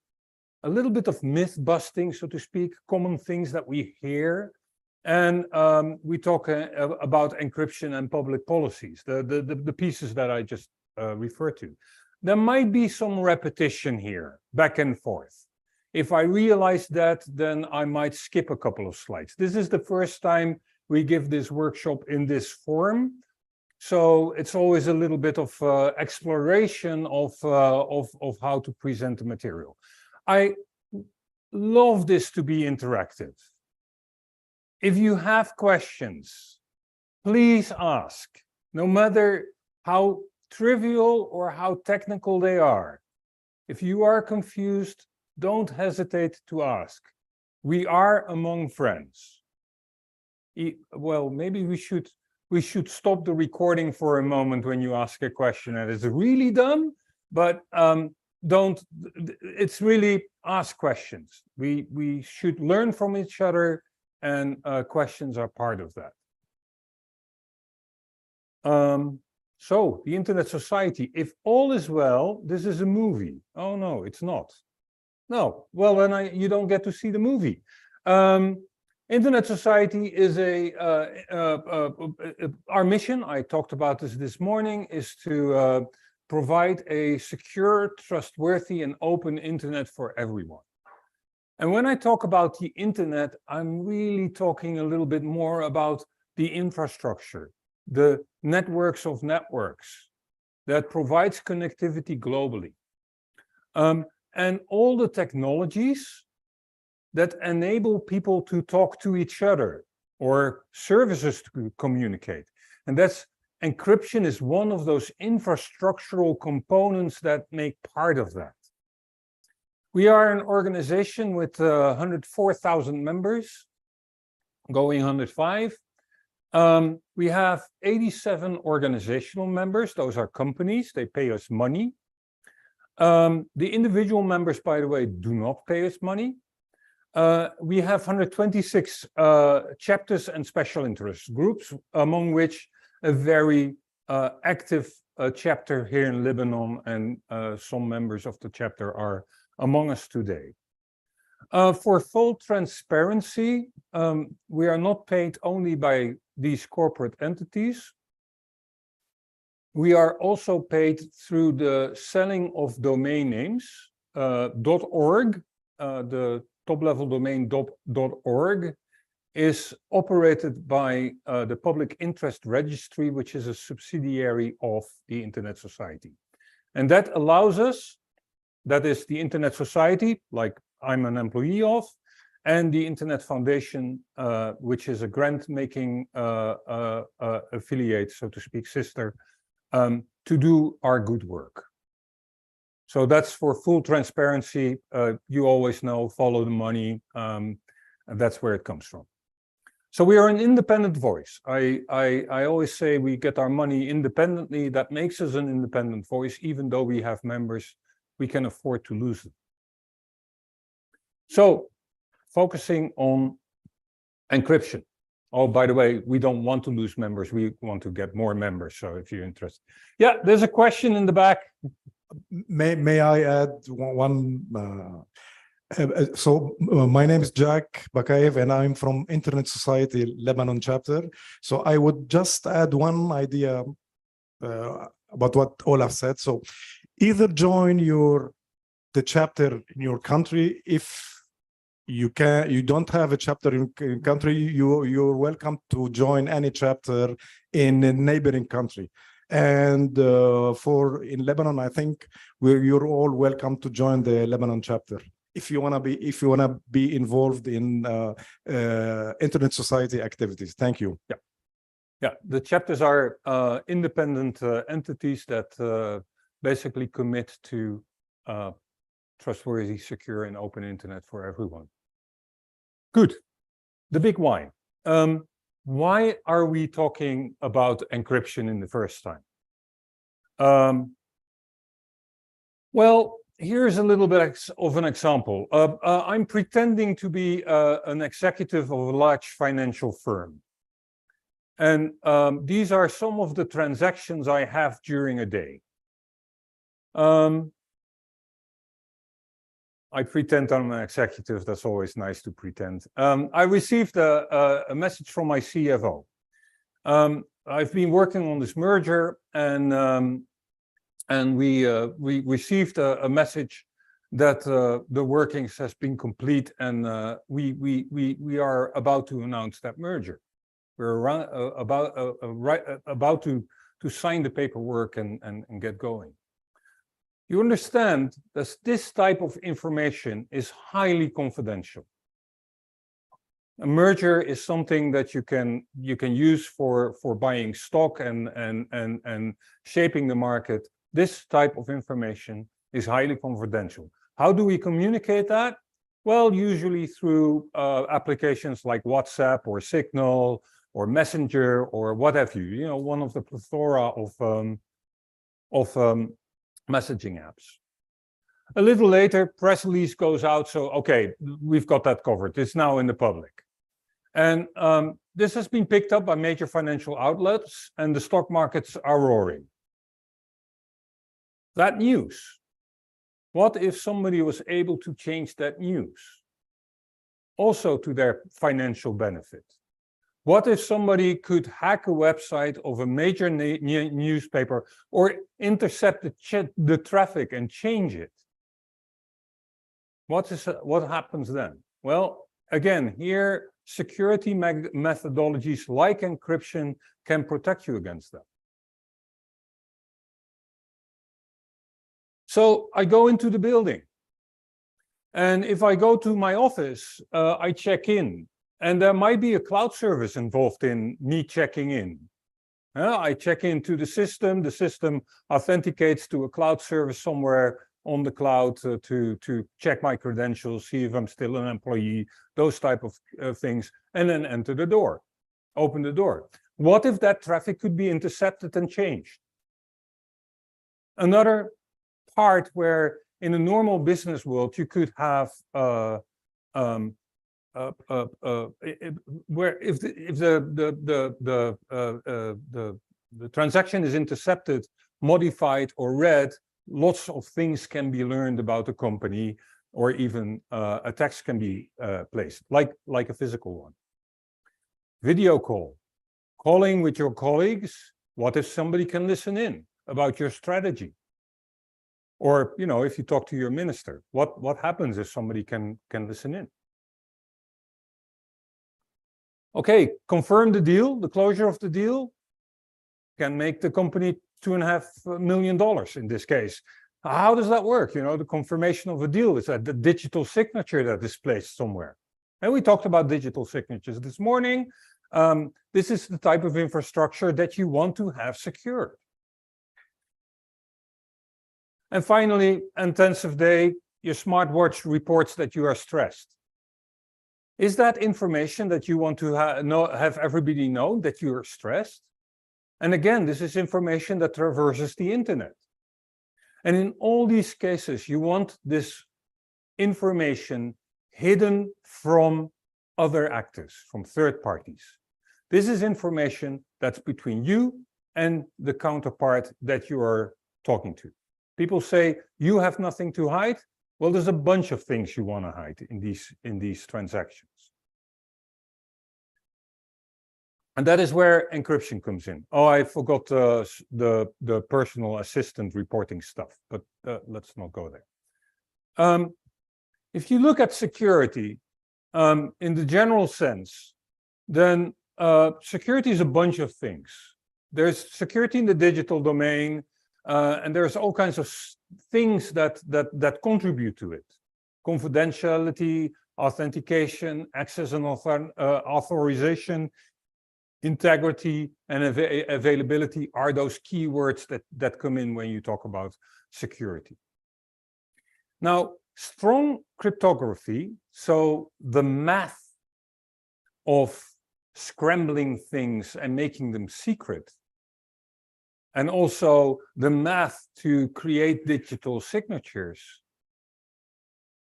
a little bit of myth busting, so to speak, common things that we hear, and we talk about encryption and public policies, the pieces that I just referred to. There might be some repetition here, back and forth. If I realize that, then I might skip a couple of slides. This is the first time we give this workshop in this form. So it's always a little bit of exploration of how to present the material. I love this to be interactive. If you have questions, please ask. No matter how trivial or how technical they are. If you are confused, don't hesitate to ask. We are among friends. Well, maybe we should stop the recording for a moment when you ask a question and it's really dumb, but it's really ask questions. We should learn from each other, and questions are part of that. So the Internet Society, if all is well, this is a movie. Oh no, it's not. No, well then you don't get to see the movie. Internet Society is our mission, I talked about this morning, is to provide a secure, trustworthy, and open internet for everyone. And when I talk about the internet, I'm really talking a little bit more about the infrastructure, the networks of networks that provides connectivity globally. And all the technologies that enable people to talk to each other or services to communicate. And that's encryption is one of those infrastructural components that make part of that. We are an organization with 104,000 members, going 105. We have 87 organizational members. Those are companies, they pay us money. The individual members, by the way, do not pay us money. We have 126 chapters and special interest groups, among which a very active chapter here in Lebanon, and some members of the chapter are among us today. For full transparency, we are not paid only by these corporate entities. We are also paid through the selling of domain names. .org, the top-level domain .org, is operated by the Public Interest Registry, which is a subsidiary of the Internet Society. And that allows us, that is the Internet Society, like I'm an employee of, and the Internet Foundation, which is a grant-making affiliate, so to speak, sister, to do our good work. So that's for full transparency. You always know, follow the money, and that's where it comes from. So we are an independent voice. I always say we get our money independently. That makes us an independent voice. Even though we have members, we can afford to lose them. So focusing on encryption. Oh, by the way, we don't want to lose members. We want to get more members. So if you're interested. Yeah, there's a question in the back. May I add one? My name is Jack Bakayev, and I'm from Internet Society Lebanon chapter. So I would just add one idea about what Olaf said. So either join the chapter in your country. If you don't have a chapter in country, you're welcome to join any chapter in a neighboring country. And in Lebanon, I think you're all welcome to join the Lebanon chapter if you wanna be involved in Internet Society activities. Thank you. Yeah. The chapters are independent entities that basically commit to trustworthy, secure, and open internet for everyone. Good. The big why. Why are we talking about encryption in the first time? Well, here's a little bit of an example. I'm pretending to be an executive of a large financial firm. And these are some of the transactions I have during a day. I pretend I'm an executive. That's always nice to pretend. I received a message from my CFO. I've been working on this merger, and we received a message that the workings has been complete, and we are about to announce that merger. We're about to sign the paperwork and get going. You understand that this type of information is highly confidential. A merger is something that you can use for buying stock and shaping the market. This type of information is highly confidential. How do we communicate that? Well, usually through applications like WhatsApp or Signal or Messenger or what have you. You know, one of the plethora of messaging apps. A little later, press release goes out. So, okay, we've got that covered. It's now in the public. And this has been picked up by major financial outlets, and the stock markets are roaring. That news. What if somebody was able to change that news? Also to their financial benefit. What if somebody could hack a website of a major newspaper or intercept the traffic and change it? What happens then? Well, again, here, security methodologies like encryption can protect you against that. So I go into the building. And if I go to my office, I check in. And there might be a cloud service involved in me checking in. I check into the system authenticates to a cloud service somewhere on the cloud to check my credentials, see if I'm still an employee, those type of things, and then enter the door, open the door. What if that traffic could be intercepted and changed? Another part where in a normal business world you could have where if the transaction is intercepted, modified, or read, lots of things can be learned about the company, or even attacks can be placed, like a physical one. Video call, calling with your colleagues. What if somebody can listen in about your strategy? Or, you know, if you talk to your minister, what happens if somebody can listen in? Okay, confirm the deal, the closure of the deal can make the company $2.5 million in this case. How does that work? You know, the confirmation of a deal is that the digital signature that is placed somewhere. And we talked about digital signatures this morning. This is the type of infrastructure that you want to have secured. And finally, intensive day, your smartwatch reports that you are stressed. Is that information that you want to have everybody know that you are stressed? And again, this is information that traverses the internet. And in all these cases, you want this information hidden from other actors, from third parties. This is information that's between you and the counterpart that you are talking to. People say, you have nothing to hide. Well, there's a bunch of things you want to hide in these transactions. And that is where encryption comes in. Oh, I forgot the personal assistant reporting stuff, but let's not go there. If you look at security in the general sense, then security is a bunch of things. There's security in the digital domain, and there's all kinds of things that contribute to it. Confidentiality, authentication, access and authorization, integrity, and availability are those keywords that come in when you talk about security. Now, strong cryptography, so the math of scrambling things and making them secret, and also the math to create digital signatures,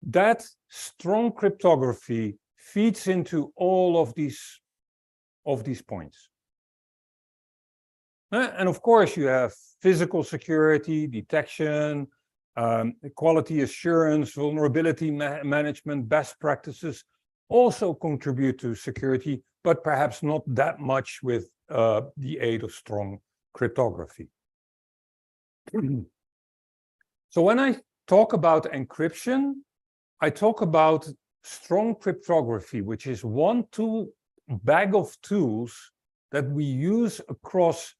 that strong cryptography feeds into all of these points. And of course, you have physical security, detection, quality assurance, vulnerability management, best practices also contribute to security, but perhaps not that much with the aid of strong cryptography. So when I talk about encryption, I talk about strong cryptography, which is one bag of tools that we use across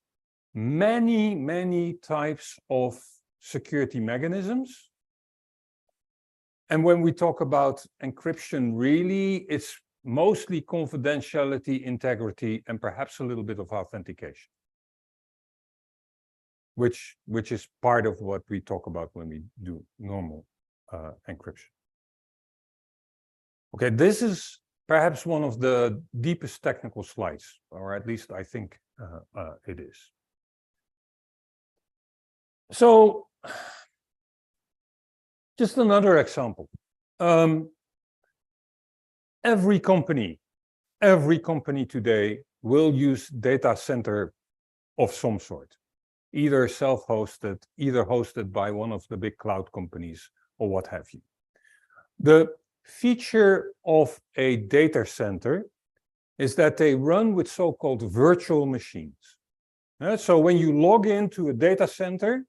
many types of security mechanisms. And when we talk about encryption, really, it's mostly confidentiality, integrity, and perhaps a little bit of authentication, which is part of what we talk about when we do normal encryption. Okay, this is perhaps one of the deepest technical slides, or at least I think it is. So, just another example. Every company today will use data center of some sort, either self-hosted, either hosted by one of the big cloud companies, or what have you. The feature of a data center is that they run with so-called virtual machines. So when you log into a data center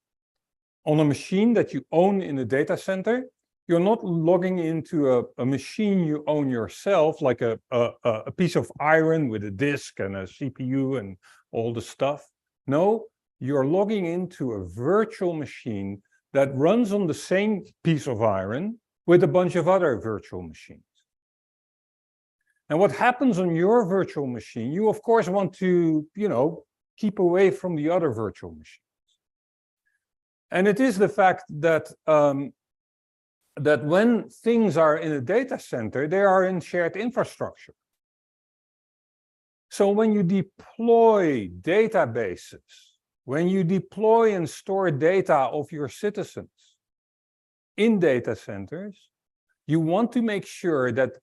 on a machine that you own in a data center, you're not logging into a machine you own yourself, like a piece of iron with a disk and a CPU and all the stuff. No, you're logging into a virtual machine that runs on the same piece of iron with a bunch of other virtual machines. And what happens on your virtual machine, you of course want to, keep away from the other virtual machines. And it is the fact that that when things are in a data center, they are in shared infrastructure. So when you deploy databases, when you deploy and store data of your citizens in data centers, you want to make sure that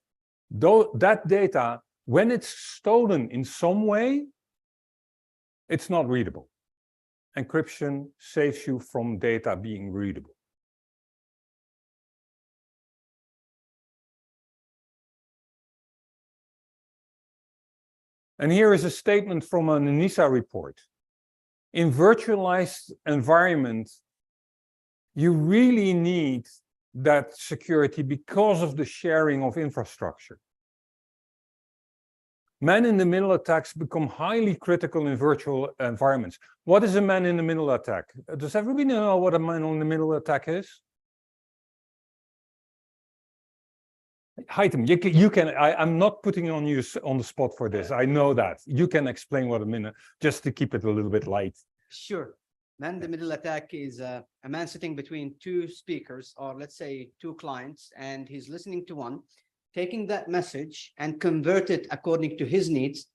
that data, when it's stolen in some way, it's not readable. Encryption saves you from data being readable. And here is a statement from an ENISA report. In virtualized environments, you really need that security because of the sharing of infrastructure. Man-in-the-middle attacks become highly critical in virtual environments. What is a man-in-the-middle attack? Does everybody know what a man-in-the-middle attack is? Haitham, you can. I'm not putting on you on the spot for this. I know that. You can explain what a minute, just to keep it a little bit light. Sure. Man-in-the-middle attack is a man sitting between two speakers, or let's say two clients, and he's listening to one, taking that message and convert it according to his needs,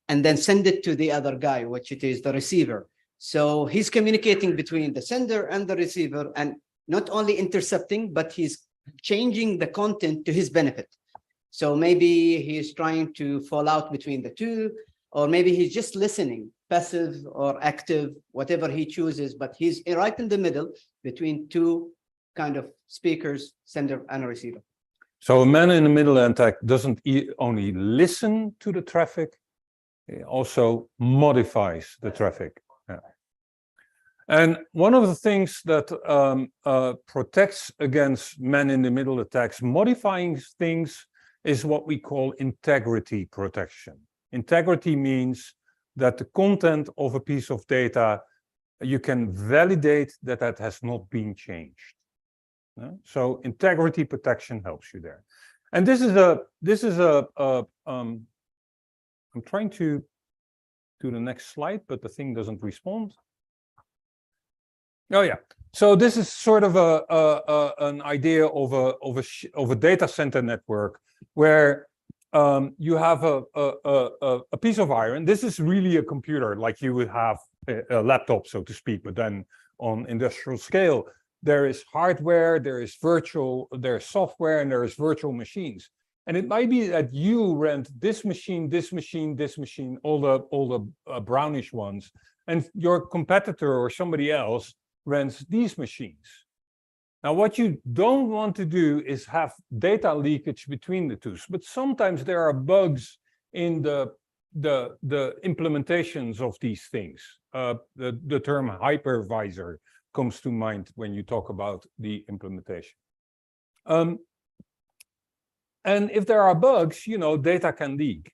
and then send it to the other guy, which it is the receiver. So he's communicating between the sender and the receiver, and not only intercepting, but he's changing the content to his benefit. So maybe he's trying to fall out between the two, or maybe he's just listening, passive or active, whatever he chooses, but he's right in the middle between two kind of speakers, sender and a receiver. So a man-in-the-middle attack doesn't only listen to the traffic, it also modifies the traffic. Yeah. And one of the things that protects against man-in-the-middle attacks, modifying things, is what we call integrity protection. Integrity means that the content of a piece of data, you can validate that that has not been changed. So integrity protection helps you there. And I'm trying to do the next slide, but the thing doesn't respond. Oh yeah. So this is sort of an idea of a data center network where you have a piece of iron. This is really a computer, like you would have a laptop, so to speak, but then on industrial scale. There is hardware, there is software, and there is virtual machines. And it might be that you rent this machine, this machine, this machine, all the brownish ones, and your competitor or somebody else rents these machines. Now, what you don't want to do is have data leakage between the two. But sometimes there are bugs in the implementations of these things. The term hypervisor comes to mind when you talk about the implementation. And if there are bugs, data can leak.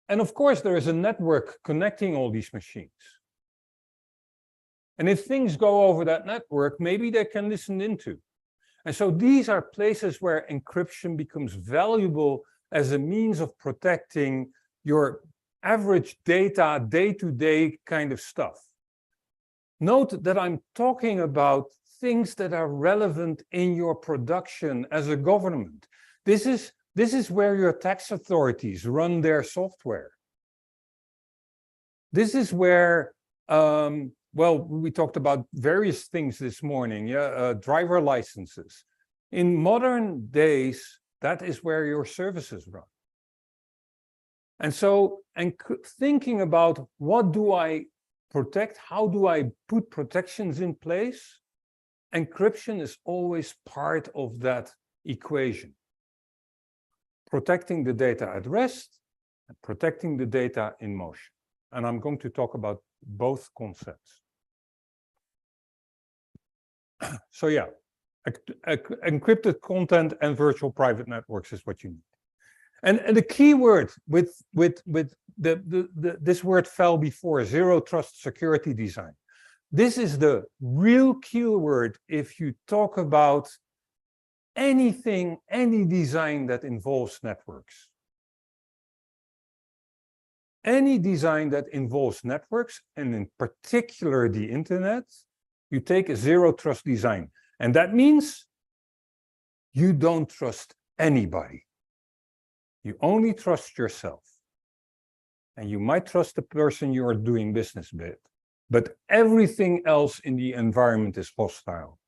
And of course, there is a network connecting all these machines. And if things go over that network, maybe they can listen into. And so these are places where encryption becomes valuable as a means of protecting your average data, day-to-day kind of stuff. Note that I'm talking about things that are relevant in your production as a government. This is where your tax authorities run their software. This is where, well, we talked about various things this morning, driver licenses. In modern days, that is where your services run. And so, thinking about what do I protect, how do I put protections in place, encryption is always part of that equation. Protecting the data at rest and protecting the data in motion. And I'm going to talk about both concepts. So yeah, encrypted content and virtual private networks is what you need. And the key word with this word fell before, zero trust security design. This is the real keyword if you talk about anything, any design that involves networks. Any design that involves networks, and in particular the internet, you take a zero trust design. And that means you don't trust anybody. You only trust yourself. And you might trust the person you are doing business with, but everything else in the environment is hostile.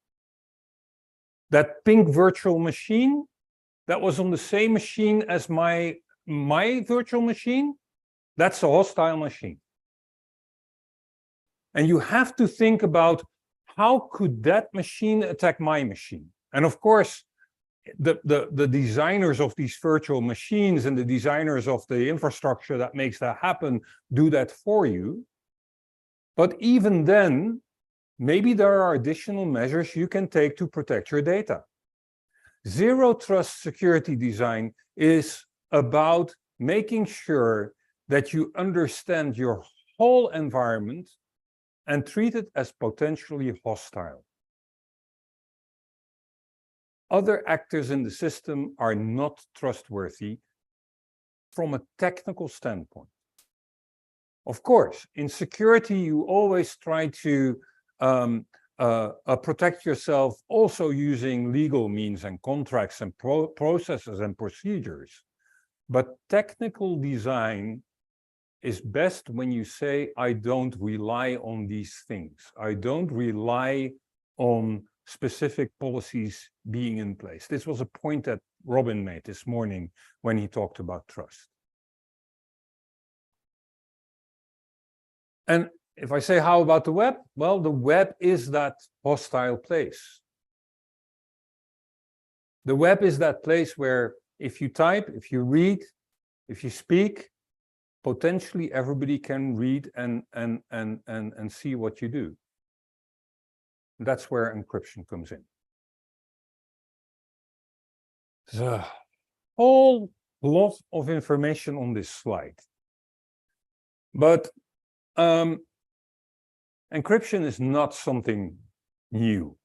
That pink virtual machine, that was on the same machine as my virtual machine, that's a hostile machine. And you have to think about how could that machine attack my machine? And of course, the designers of these virtual machines and the designers of the infrastructure that makes that happen do that for you. But even then, maybe there are additional measures you can take to protect your data. Zero trust security design is about making sure that you understand your whole environment and treat it as potentially hostile. Other actors in the system are not trustworthy from a technical standpoint. Of course, in security, you always try to protect yourself also using legal means and contracts and processes and procedures. But technical design is best when you say, I don't rely on these things. I don't rely on specific policies being in place. This was a point that Robin made this morning when he talked about trust. And if I say, how about the web? Well, the web is that hostile place. The web is that place where if you type, if you read, if you speak, potentially everybody can read and see what you do. That's where encryption comes in. There's a whole lot of information on this slide. But encryption is not something new.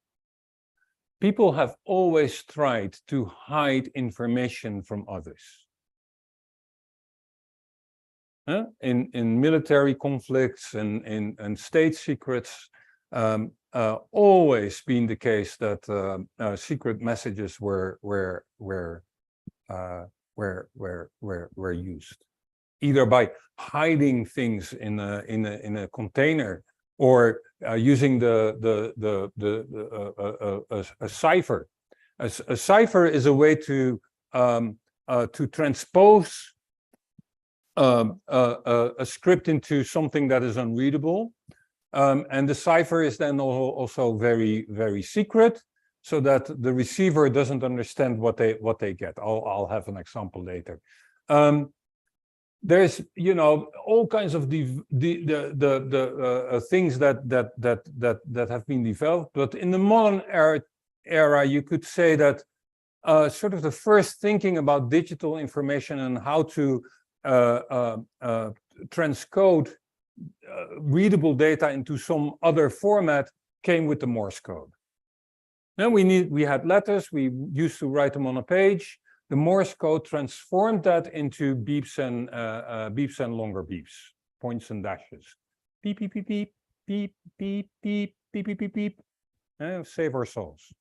People have always tried to hide information from others. In military conflicts and in state secrets, always been the case that secret messages were used, either by hiding things in a container or using a cipher. A cipher is a way to transpose a script into something that is unreadable. And the cipher is then also very, very secret, so that the receiver doesn't understand what they get. I'll have an example later. There's, all kinds of things that have been developed, but in the modern era, you could say that sort of the first thinking about digital information and how to transcode readable data into some other format came with the Morse code. Then we had letters, we used to write them on a page. the Morse code transformed that into beeps and longer beeps, points and dashes. Beep, beep, beep, beep, beep, beep, beep, beep, beep, beep, beep. Save our souls.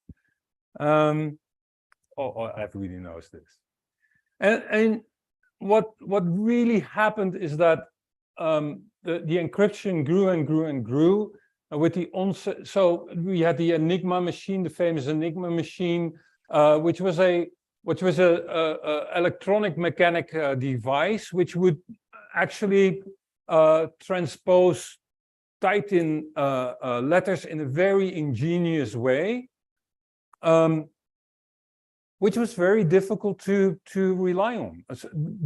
Everybody knows this. And what really happened is that the encryption grew and grew and grew with the onset. So we had the Enigma machine, the famous Enigma machine, which was a electronic mechanic device which would actually transpose typed-in letters in a very ingenious way, which was very difficult to rely on.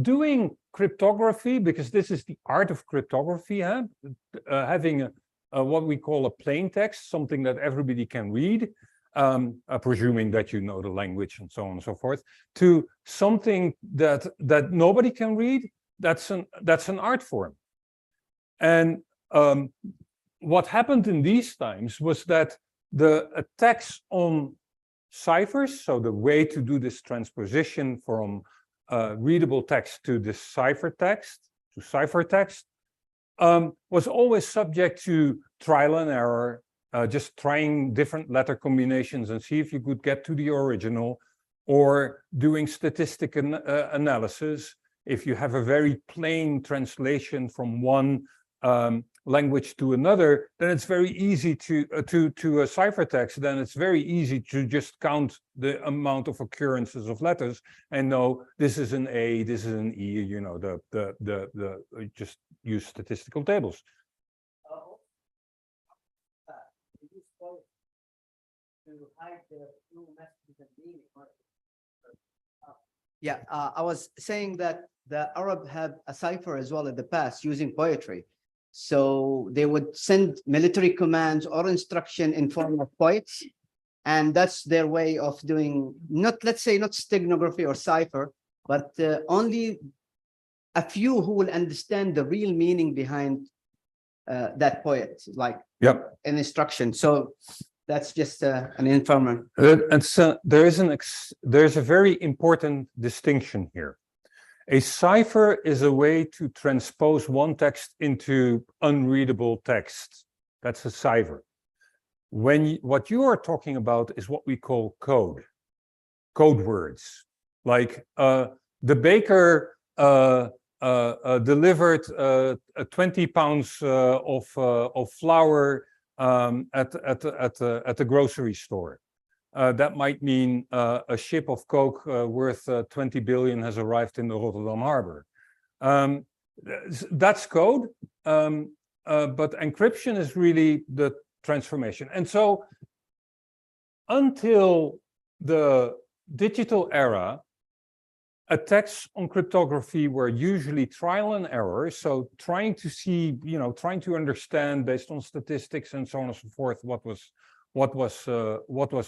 Doing cryptography, because this is the art of cryptography, having what we call a plain text, something that everybody can read, presuming that you know the language and so on and so forth, to something that nobody can read, that's an art form. And what happened in these times was that the attacks on ciphers, so the way to do this transposition from readable text to this cipher text, was always subject to trial and error, just trying different letter combinations and see if you could get to the original, or doing statistical analysis. If you have a very plain translation from one language to another, then it's very easy to a ciphertext. Then it's very easy to just count the amount of occurrences of letters and know this is an A, this is an E. You know, just use statistical tables. Yeah, I was saying that the Arab had a cipher as well in the past using poetry. So they would send military commands or instruction in form of poets, and that's their way of doing, let's say not steganography or cipher, but only a few who will understand the real meaning behind that poet, like an instruction. So that's just an informal. There's a very important distinction here. A cipher is a way to transpose one text into unreadable text. That's a cipher. What you are talking about is what we call code words. Like the baker delivered 20 pounds of flour at the grocery store. That might mean a ship of Coke worth 20 billion has arrived in the Rotterdam harbor. That's code, but encryption is really the transformation. And so until the digital era, attacks on cryptography were usually trial and error. So trying to see, trying to understand based on statistics and so on and so forth, what was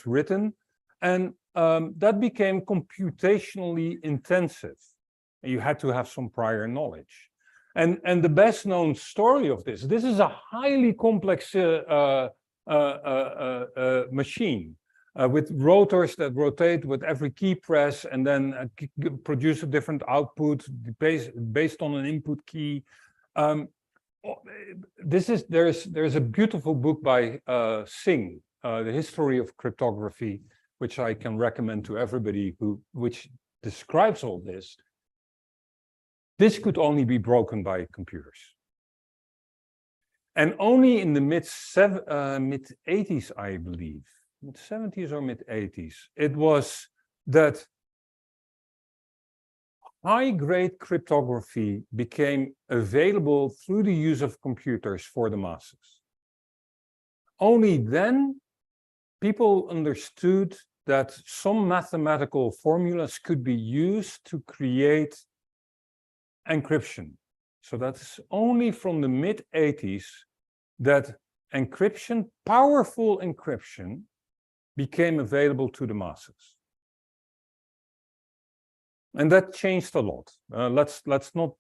written, and that became computationally intensive. You had to have some prior knowledge, and the best known story of this is a highly complex machine with rotors that rotate with every key press and then produce a different output based on an input key. There's a beautiful book by Singh, The History of Cryptography, which I can recommend to everybody, which describes all this. This could only be broken by computers. And only in the mid-80s, I believe, mid-70s or mid-80s, it was that high-grade cryptography became available through the use of computers for the masses. Only then people understood that some mathematical formulas could be used to create encryption. So that's only from the mid-80s that encryption, powerful encryption, became available to the masses. And that changed a lot. Let's not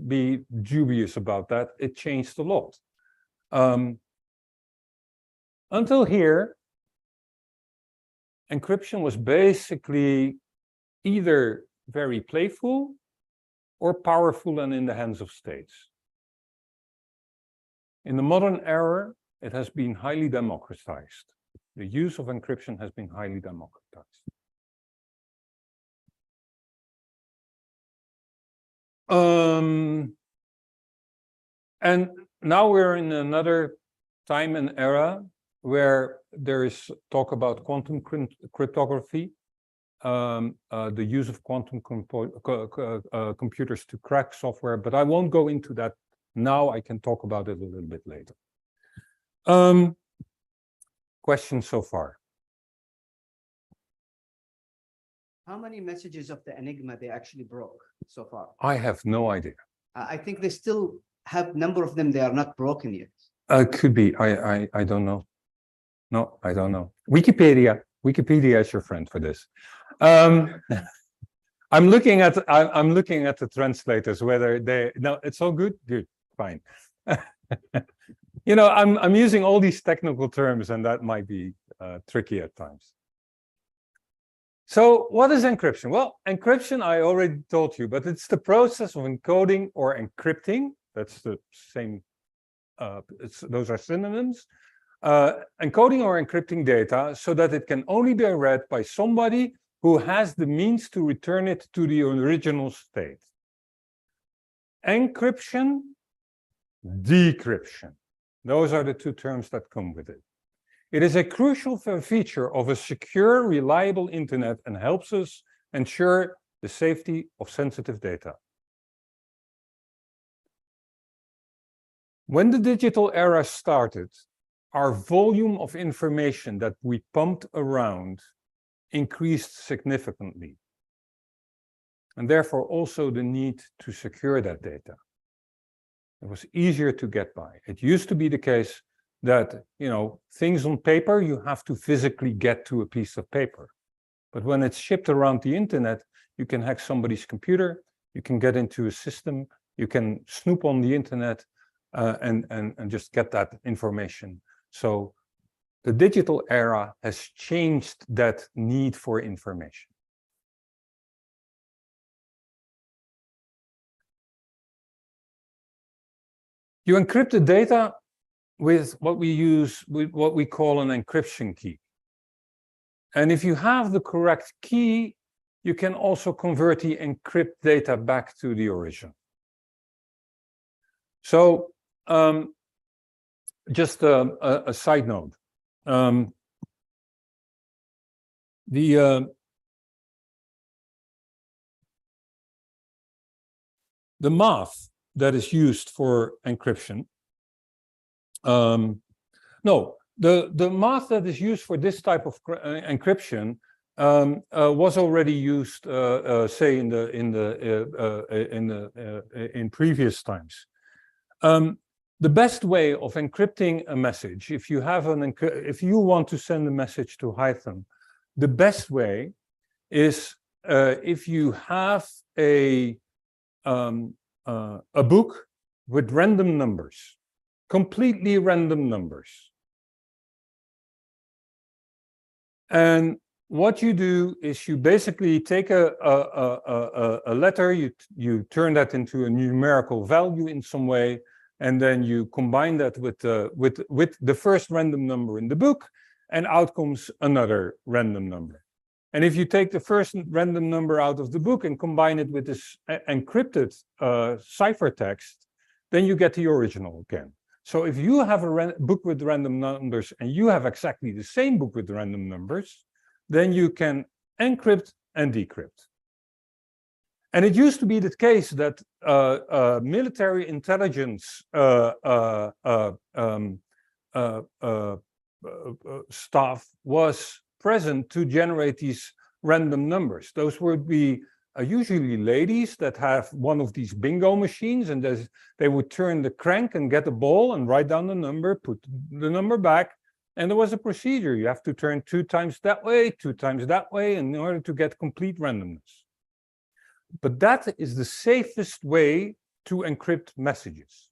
be dubious about that. It changed a lot. Until here, encryption was basically either very playful or powerful and in the hands of states. In the modern era, it has been highly democratized. The use of encryption has been highly democratized. And now we're in another time and era where there is talk about quantum cryptography, the use of quantum computers to crack software, but I won't go into that now. I can talk about it a little bit later. Questions so far? How many messages of the Enigma they actually broke so far? I have no idea. I think they still have number of them. They are not broken yet. Could be. I don't know. No, I don't know. Wikipedia is your friend for this. I'm looking at the translators whether they. No, it's all good. Good, fine. You know, I'm using all these technical terms, and that might be tricky at times. So what is encryption? Well, encryption, I already told you, but it's the process of encoding or encrypting. That's the same, those are synonyms. Encoding or encrypting data so that it can only be read by somebody who has the means to return it to the original state. Encryption, decryption. Those are the two terms that come with it. It is a crucial feature of a secure, reliable internet and helps us ensure the safety of sensitive data. When the digital era started, our volume of information that we pumped around increased significantly, and therefore also the need to secure that data. It was easier to get by. It used to be the case that, you know, things on paper, you have to physically get to a piece of paper. But when it's shipped around the internet, you can hack somebody's computer, you can get into a system, you can snoop on the internet and just get that information. So the digital era has changed that need for information. You encrypt the data with what we call an encryption key. And if you have the correct key, you can also convert the encrypted data back to the origin. So just a side note. The math that is used for encryption, the math that is used for this type of encryption was already used, say, in previous times. The best way of encrypting a message, if you want to send a message to Hytham, the best way is if you have a book with random numbers, completely random numbers. And what you do is you basically take a letter, you turn that into a numerical value in some way, and then you combine that with the first random number in the book, and out comes another random number. And if you take the first random number out of the book and combine it with this encrypted ciphertext, then you get the original again. So if you have a book with random numbers and you have exactly the same book with random numbers, then you can encrypt and decrypt. And it used to be the case that military intelligence staff was present to generate these random numbers. Those would be usually ladies that have one of these bingo machines, and they would turn the crank and get a ball and write down the number, put the number back, and there was a procedure. You have to turn 2 times that way, 2 times that way, in order to get complete randomness. But that is the safest way to encrypt messages.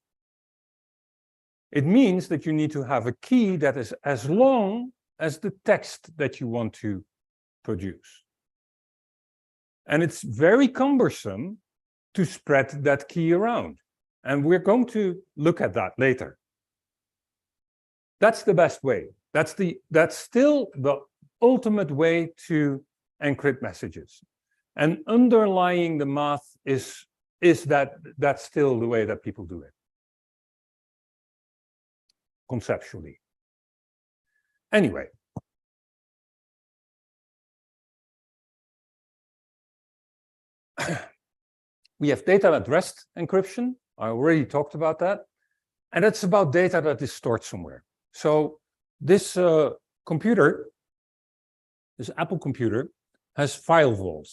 It means that you need to have a key that is as long as the text that you want to produce. And it's very cumbersome to spread that key around. And we're going to look at that later. That's the best way. That's still the ultimate way to encrypt messages. And underlying the math is that's still the way that people do it. Conceptually. Anyway. We have data at rest encryption. I already talked about that. And it's about data that is stored somewhere. So this computer, this Apple computer, has file vault.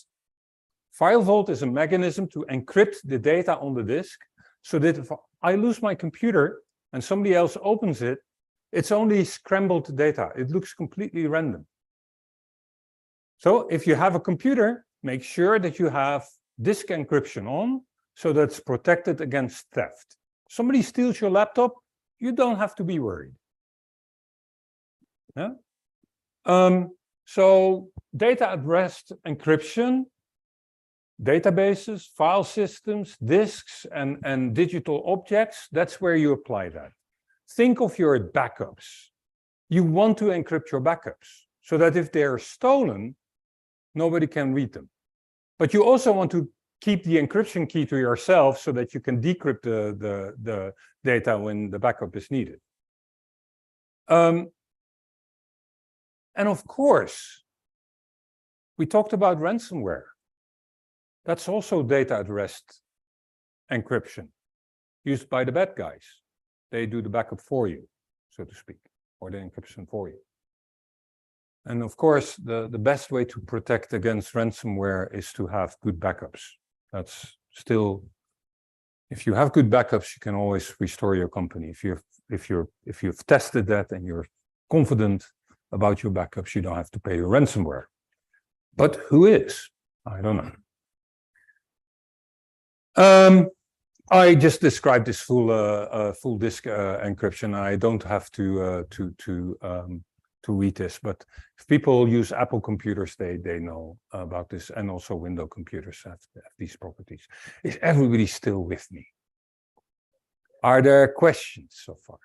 File vault is a mechanism to encrypt the data on the disk so that if I lose my computer and somebody else opens it, it's only scrambled data. It looks completely random. So if you have a computer, make sure that you have disk encryption on so that's protected against theft. Somebody steals your laptop, you don't have to be worried. Yeah? So data at rest encryption, databases, file systems, disks, and digital objects, that's where you apply that. Think of your backups. You want to encrypt your backups so that if they're stolen, nobody can read them. But you also want to keep the encryption key to yourself so that you can decrypt the data when the backup is needed. And of course, we talked about ransomware. That's also data at rest encryption used by the bad guys. They do the backup for you, so to speak, or the encryption for you. And of course, the best way to protect against ransomware is to have good backups. That's still, if you have good backups, you can always restore your company. If you've tested that and you're confident about your backups, you don't have to pay your ransomware. But who is? I don't know. I just described this full disk encryption. I don't have to read this, but if people use Apple computers, they know about this, and also Windows computers have these properties. Is everybody still with me? Are there questions so far?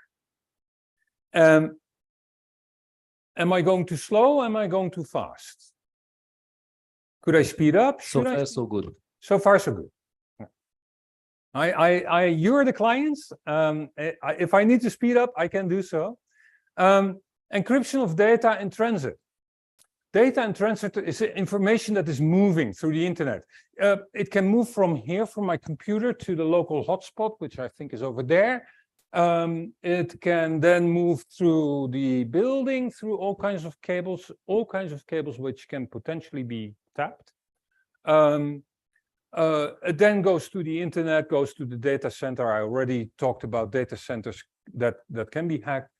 Am I going too slow? Am I going too fast? Could I speed up? So far, so good. So far, so good. You're the clients. If I need to speed up, I can do so. Encryption of data in transit. Data in transit is information that is moving through the internet. It can move from here, from my computer, to the local hotspot, which I think is over there. It can then move through the building, through all kinds of cables which can potentially be tapped. It then goes to the internet, goes to the data center. I already talked about data centers that can be hacked.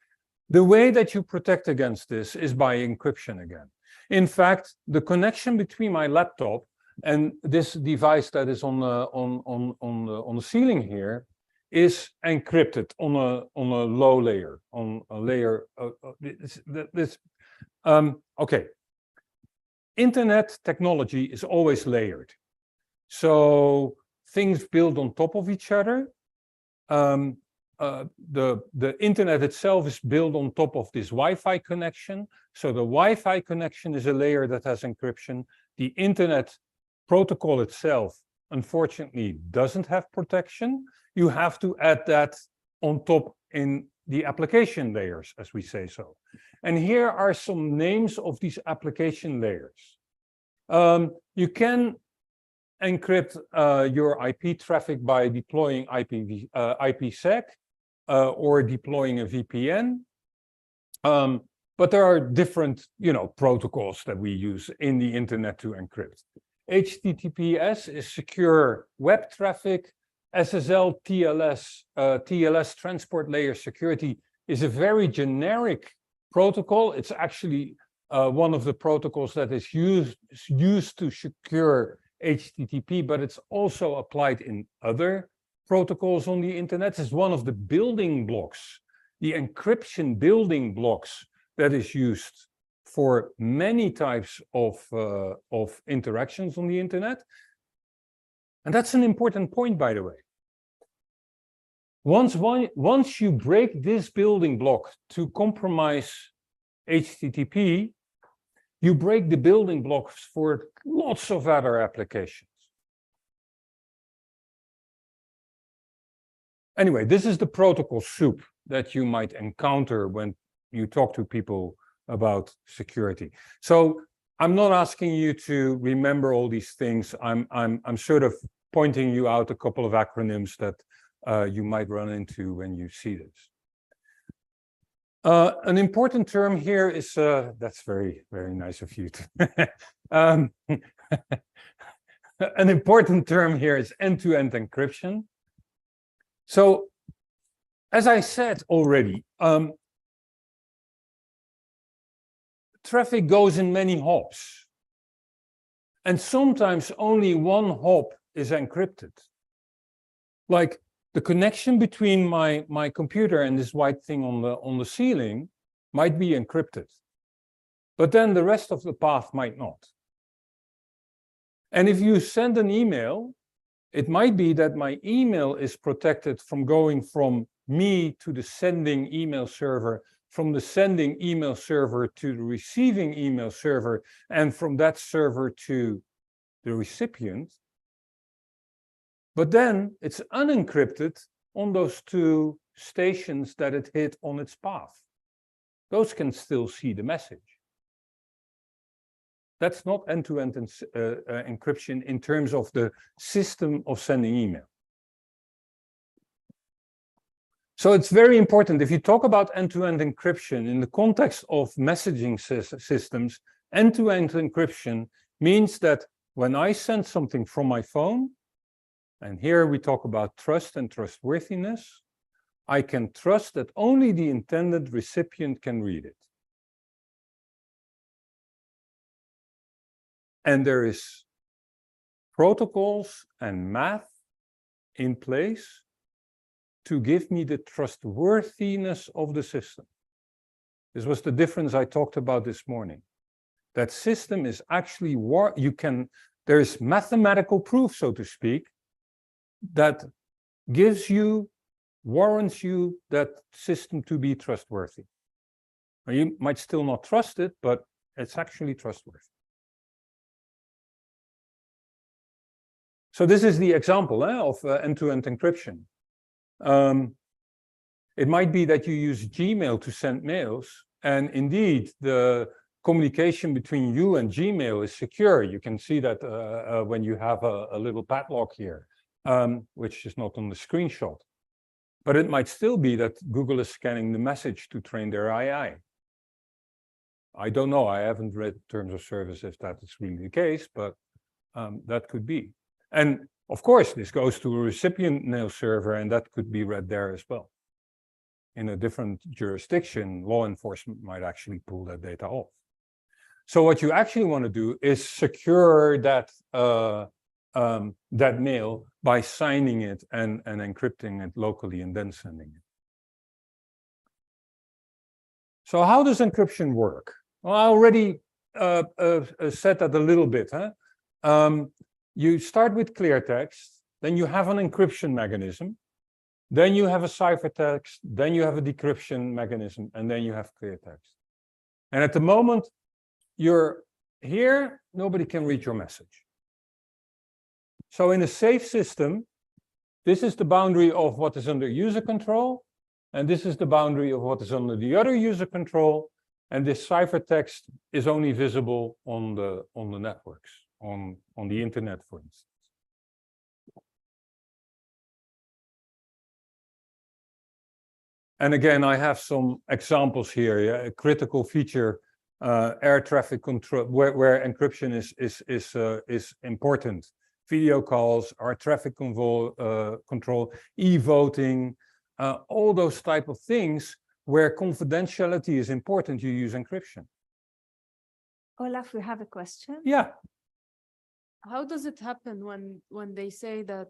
The way that you protect against this is by encryption again. In fact, the connection between my laptop and this device that is on the ceiling here is encrypted on a low layer, on a layer. Okay. Internet technology is always layered. So things build on top of each other. The internet itself is built on top of this Wi-Fi connection. So the Wi-Fi connection is a layer that has encryption. The internet protocol itself, unfortunately, doesn't have protection. You have to add that on top in the application layers, as we say so. And here are some names of these application layers. You can encrypt your IP traffic by deploying IPsec or deploying a VPN. But there are different, protocols that we use in the internet to encrypt. HTTPS is secure web traffic. SSL TLS transport layer security is a very generic protocol. It's actually one of the protocols that is used to secure HTTP, but it's also applied in other protocols on the internet. It's one of the building blocks, the encryption building blocks that is used for many types of interactions on the internet. And that's an important point, by the way. Once you break this building block to compromise HTTP, you break the building blocks for lots of other applications. Anyway, this is the protocol soup that you might encounter when you talk to people about security. So I'm not asking you to remember all these things. I'm sort of pointing you out a couple of acronyms that you might run into when you see this. An important term here is, that's very, very nice of you. An important term here is end-to-end encryption. So, as I said already, traffic goes in many hops. And sometimes only one hop is encrypted. Like the connection between my computer and this white thing on the ceiling might be encrypted. But then the rest of the path might not. And if you send an email, it might be that my email is protected from going from me to the sending email server, from the sending email server to the receiving email server, and from that server to the recipient. But then it's unencrypted on those two stations that it hit on its path. Those can still see the message. That's not end-to-end encryption in terms of the system of sending email. So it's very important, if you talk about end-to-end encryption in the context of messaging systems, end-to-end encryption means that when I send something from my phone, and here we talk about trust and trustworthiness, I can trust that only the intended recipient can read it. And there is protocols and math in place to give me the trustworthiness of the system. This was the difference I talked about this morning. That system is actually, there is mathematical proof, so to speak, that warrants you that system to be trustworthy. Now, you might still not trust it, but it's actually trustworthy. So this is the example of end-to-end encryption. It might be that you use Gmail to send mails, and indeed the communication between you and Gmail is secure. You can see that when you have a little padlock here, which is not on the screenshot. But it might still be that Google is scanning the message to train their AI. I don't know, I haven't read terms of service if that is really the case, but that could be. And of course, this goes to a recipient mail server, and that could be read there as well. In a different jurisdiction, law enforcement might actually pull that data off. So what you actually want to do is secure that, that mail by signing it and encrypting it locally and then sending it. So how does encryption work? Well, I already said that a little bit. You start with clear text, then you have an encryption mechanism, then you have a ciphertext, then you have a decryption mechanism, and then you have clear text. And at the moment you're here, nobody can read your message. So in a safe system, this is the boundary of what is under user control, and this is the boundary of what is under the other user control, and this ciphertext is only visible on the networks. On the internet, for instance. And again, I have some examples here. Yeah? A critical feature, air traffic control, where encryption is important. Video calls, air traffic control, e-voting, all those type of things where confidentiality is important, you use encryption. Olaf, we have a question. Yeah. How does it happen when they say that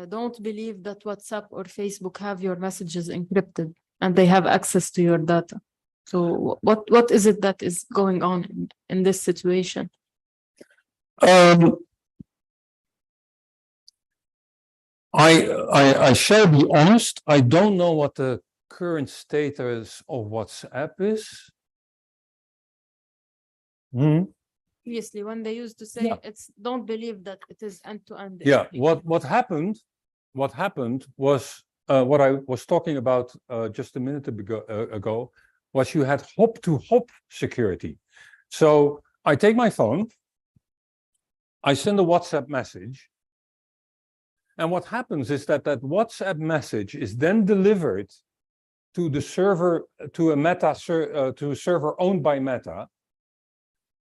don't believe that WhatsApp or Facebook have your messages encrypted and they have access to your data? So what is it that is going on in this situation? I shall be honest, I don't know what the current status of WhatsApp is. Previously, when they used to say it's don't believe that it is end-to-end. Yeah, what happened was what I was talking about just a minute ago was you had hop-to-hop security. So I take my phone, I send a WhatsApp message, and what happens is that WhatsApp message is then delivered to the server, to a server owned by Meta.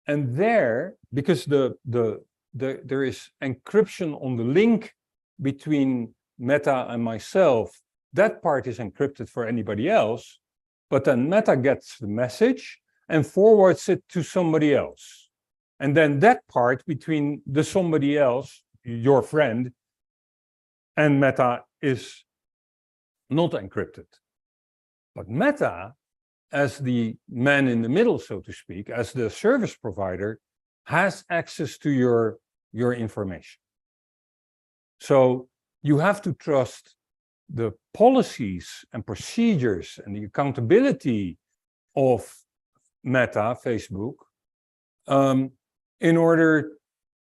And there, because there is encryption on the link between Meta and myself, that part is encrypted for anybody else, but then Meta gets the message and forwards it to somebody else. And then that part between the somebody else, your friend, and Meta is not encrypted. But Meta, as the man in the middle, so to speak, as the service provider, has access to your information. So you have to trust the policies and procedures and the accountability of Meta, Facebook, in order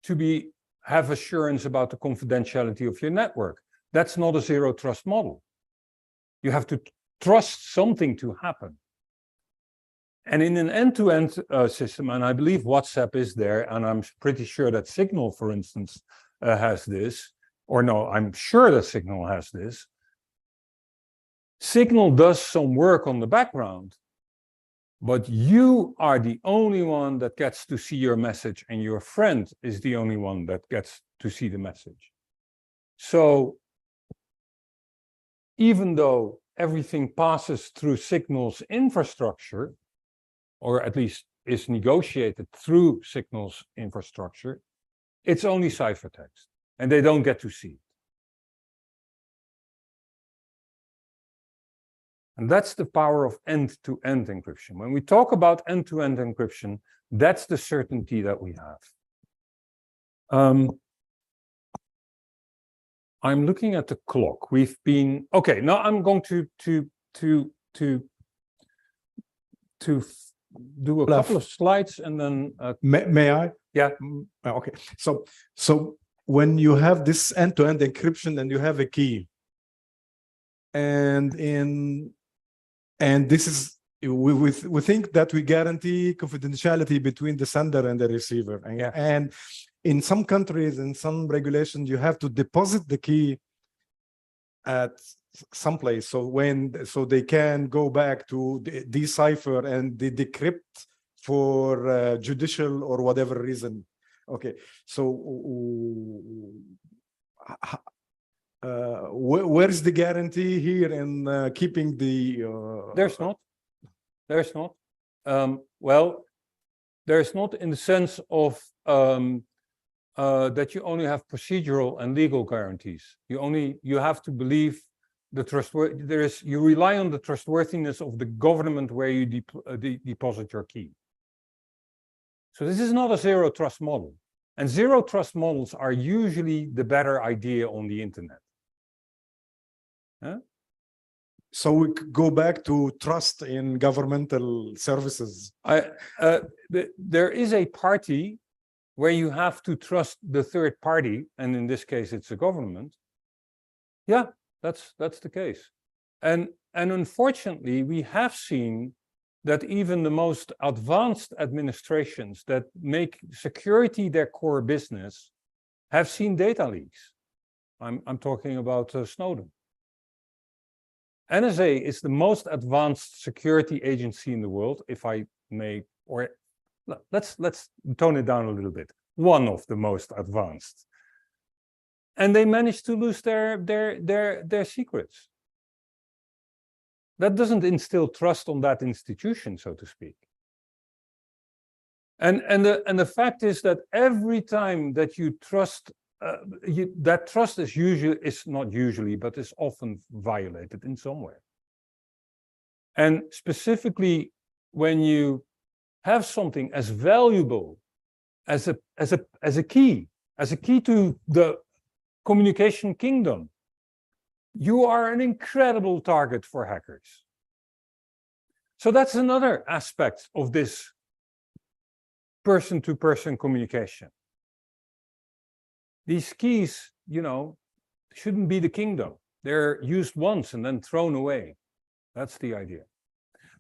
to have assurance about the confidentiality of your network. That's not a zero trust model. You have to trust something to happen. And in an end-to-end system, and I believe WhatsApp is there, and I'm pretty sure that Signal, for instance, has this, or no, I'm sure that Signal has this. Signal does some work on the background, but you are the only one that gets to see your message, and your friend is the only one that gets to see the message. So even though everything passes through Signal's infrastructure, or at least is negotiated through Signal's infrastructure, it's only ciphertext, and they don't get to see it. And that's the power of end-to-end encryption. When we talk about end-to-end encryption, that's the certainty that we have. I'm looking at the clock. We've been okay. Now I'm going to do a couple of slides and then may I? Yeah. Okay. So when you have this end-to-end encryption and you have a key, and this is we think that we guarantee confidentiality between the sender and the receiver, and in some countries, in some regulations, you have to deposit the key at some place, so they can go back to decipher and decrypt for judicial or whatever reason. Okay, so where's the guarantee here in keeping the? There's not. Well, there's not in the sense of that you only have procedural and legal guarantees. You have to believe the trustworthy. You rely on the trustworthiness of the government where you deposit your key. So this is not a zero trust model, and zero trust models are usually the better idea on the internet. Huh? So we go back to trust in governmental services. There is a party where you have to trust the third party, and in this case, it's a government. Yeah, that's the case. And unfortunately, we have seen that even the most advanced administrations that make security their core business have seen data leaks. I'm talking about Snowden. NSA is the most advanced security agency in the world, if I may, or let's tone it down a little bit. One of the most advanced. And they managed to lose their secrets. That doesn't instill trust on that institution, so to speak. And the fact is that every time that you trust, that trust is not usually, but is often violated in some way. And specifically when you have something as valuable as a key to the communication kingdom, you are an incredible target for hackers. So that's another aspect of this person-to-person communication. These keys, you know, shouldn't be the kingdom. They're used once and then thrown away. That's the idea.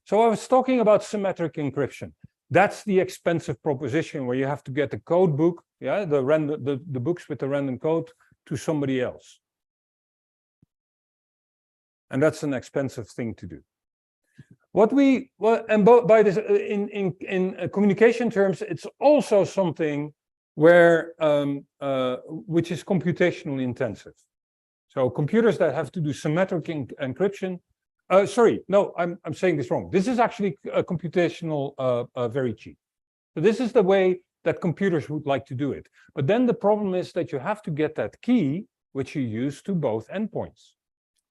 So I was talking about symmetric encryption. That's the expensive proposition where you have to get the code book, yeah, the books with the random code to somebody else. And that's an expensive thing to do. By this, in communication terms, it's also something where which is computationally intensive. So computers that have to do symmetric encryption. Sorry, no, I'm saying this wrong. This is actually computational very cheap. So this is the way that computers would like to do it. But then the problem is that you have to get that key, which you use to both endpoints.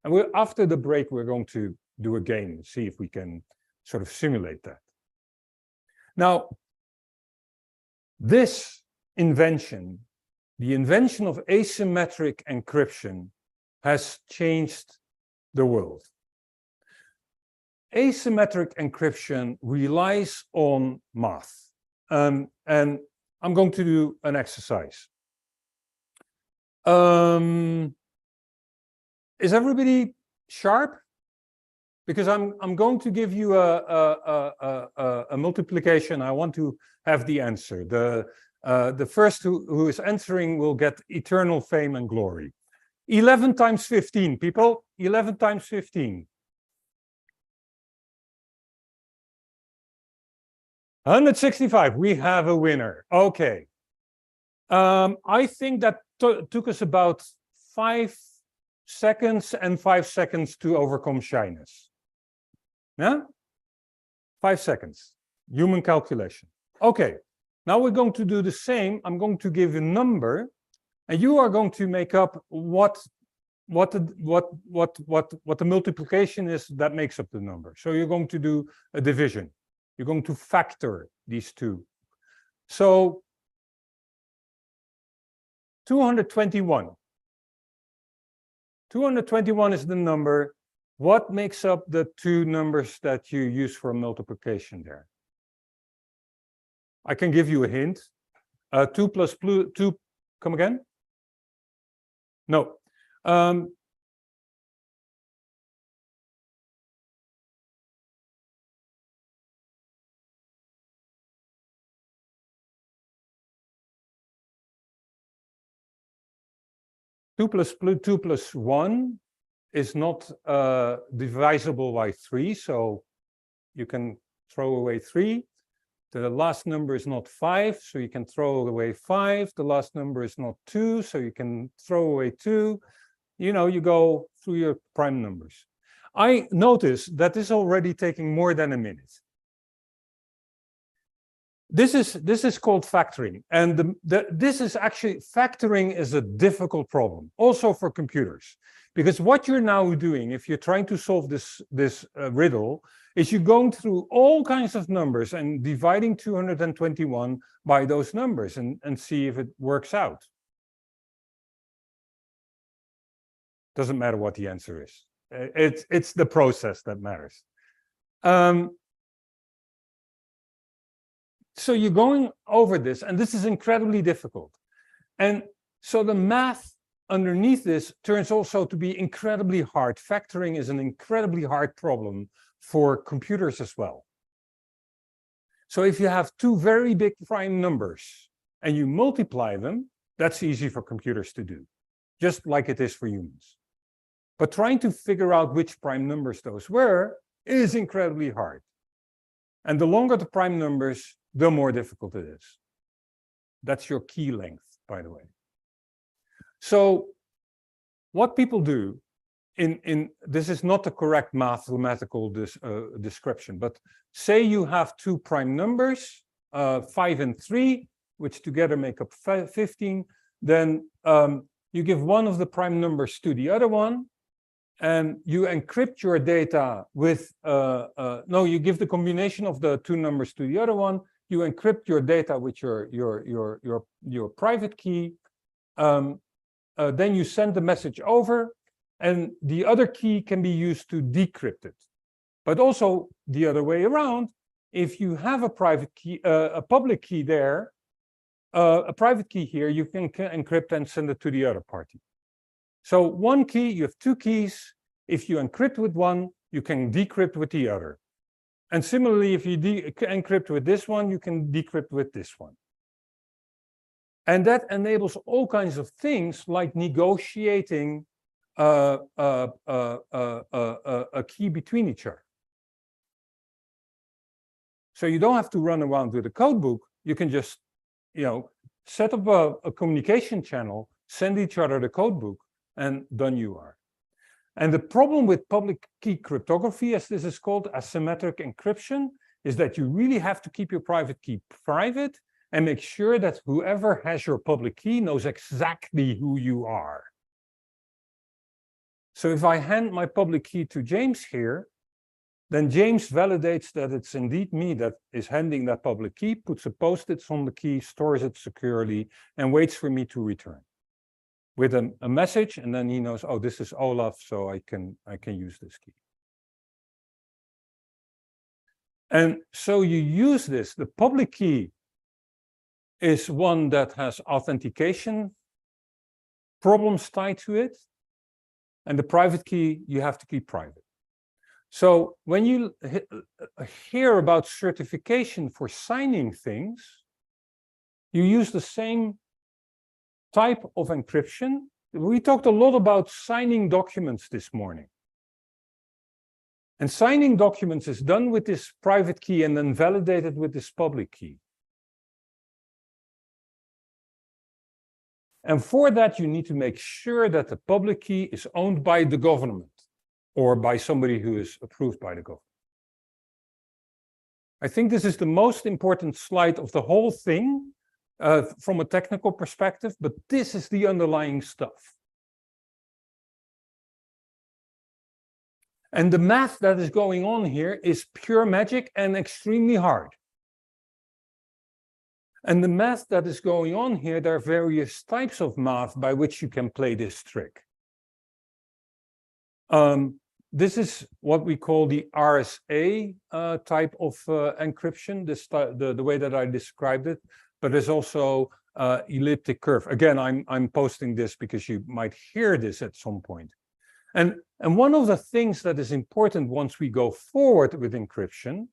And after the break, we're going to do a game and see if we can sort of simulate that. Now, this invention, the invention of asymmetric encryption, has changed the world. Asymmetric encryption relies on math. And I'm going to do an exercise. Is everybody sharp? Because I'm going to give you a multiplication. I want to have the answer. The first who is answering will get eternal fame and glory. 11 times 15, people. 11 times 15. 165. We have a winner. Okay. I think that took us about 5 seconds and 5 seconds to overcome shyness. Yeah? 5 seconds. Human calculation. Okay. Now we're going to do the same. I'm going to give a number, and you are going to make up what the multiplication is that makes up the number. So you're going to do a division. You're going to factor these two. So 221. 221 is the number. What makes up the two numbers that you use for multiplication there? I can give you a hint. 2 plus 2, come again? No. 2 plus 1 is not divisible by 3, so you can throw away 3. The last number is not 5, so you can throw away 5. The last number is not 2, so you can throw away 2. You know, you go through your prime numbers. I notice that this is already taking more than a minute. This is called factoring, and this is actually, factoring is a difficult problem, also for computers, because what you're now doing, if you're trying to solve this riddle, is you're going through all kinds of numbers and dividing 221 by those numbers and see if it works out. Doesn't matter what the answer is. It's the process that matters. So you're going over this, and this is incredibly difficult. And so the math underneath this turns also to be incredibly hard. Factoring is an incredibly hard problem for computers as well. So if you have two very big prime numbers and you multiply them, that's easy for computers to do, just like it is for humans. But trying to figure out which prime numbers those were is incredibly hard. And the longer the prime numbers, the more difficult it is. That's your key length, by the way. So what people do this is not the correct mathematical description, but say you have two prime numbers, 5 and 3, which together make up 15, then you give one of the prime numbers to the other one, and you encrypt your data with, no, you give the combination of the two numbers to the other one, you encrypt your data with your private key, then you send the message over, and the other key can be used to decrypt it. But also the other way around, if you have a private key, a public key there, a private key here, you can encrypt and send it to the other party. So one key, you have two keys. If you encrypt with one, you can decrypt with the other. And similarly, if you encrypt with this one, you can decrypt with this one. And that enables all kinds of things like negotiating a key between each other. So you don't have to run around with a code book. You can just, set up a communication channel, send each other the code book, and done you are. And the problem with public key cryptography, as this is called, asymmetric encryption, is that you really have to keep your private key private and make sure that whoever has your public key knows exactly who you are. So if I hand my public key to James here, then James validates that it's indeed me that is handing that public key, puts a post-it on the key, stores it securely, and waits for me to return with a message, and then he knows, oh, this is Olaf, so I can use this key. And so you use this. The public key is one that has authentication problems tied to it, and the private key you have to keep private. So when you hear about certification for signing things, you use the same type of encryption. We talked a lot about signing documents this morning. And signing documents is done with this private key and then validated with this public key. And for that, you need to make sure that the public key is owned by the government or by somebody who is approved by the government. I think this is the most important slide of the whole thing from a technical perspective, but this is the underlying stuff. And the math that is going on here is pure magic and extremely hard. And the math that is going on here, there are various types of math by which you can play this trick. This is what we call the RSA type of encryption, the way that I described it. But there's also elliptic curve. Again, I'm posting this because you might hear this at some point. And one of the things that is important once we go forward with encryption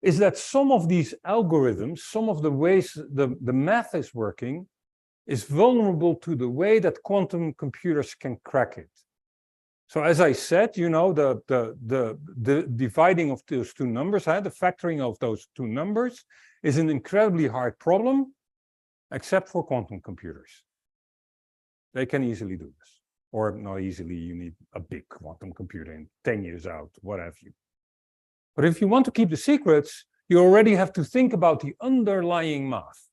is that some of these algorithms, some of the ways the math is working, is vulnerable to the way that quantum computers can crack it. So as I said, the dividing of those two numbers, the factoring of those two numbers is an incredibly hard problem, except for quantum computers. They can easily do this. Or not easily, you need a big quantum computer in 10 years out, what have you. But if you want to keep the secrets, you already have to think about the underlying math.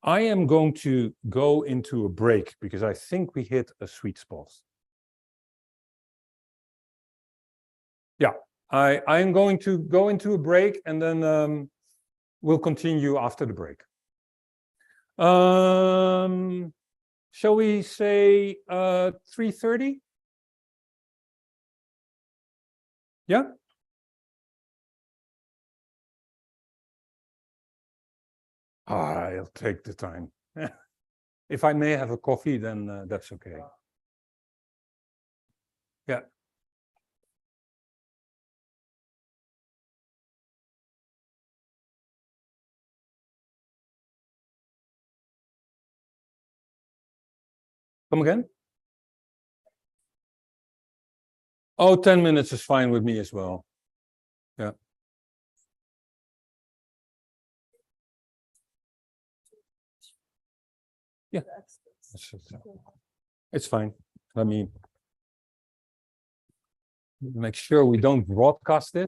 I am going to go into a break because I think we hit a sweet spot. Yeah, I am going to go into a break and then we'll continue after the break. Shall we say 3:30? Yeah? I'll take the time. If I may have a coffee, then that's okay. Yeah. Come again? Oh, 10 minutes is fine with me as well. Yeah. Yeah, it's fine. Let me make sure we don't broadcast it.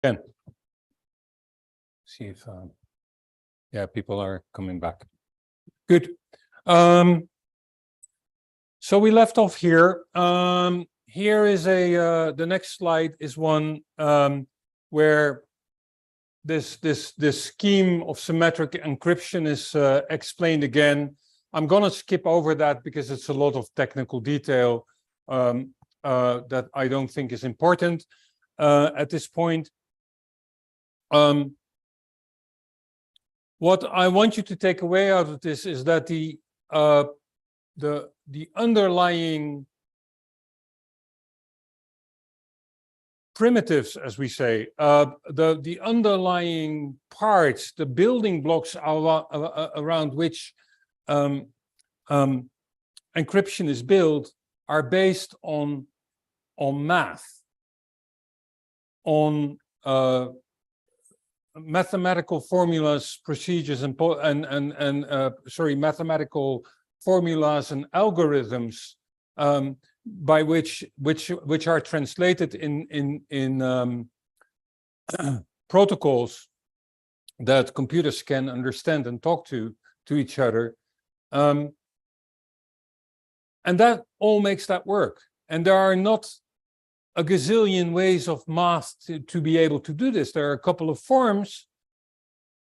Again. See if, yeah, people are coming back. Good. So we left off here. Here is the next slide is one where this scheme of symmetric encryption is explained again. I'm going to skip over that because it's a lot of technical detail that I don't think is important at this point. What I want you to take away out of this is that the underlying primitives, as we say, the underlying parts, the building blocks around which encryption is built are based on math, on mathematical formulas, procedures, mathematical formulas and algorithms by which are translated in protocols that computers can understand and talk to each other, and that all makes that work. And there are not a gazillion ways of math to be able to do this. There are a couple of forms,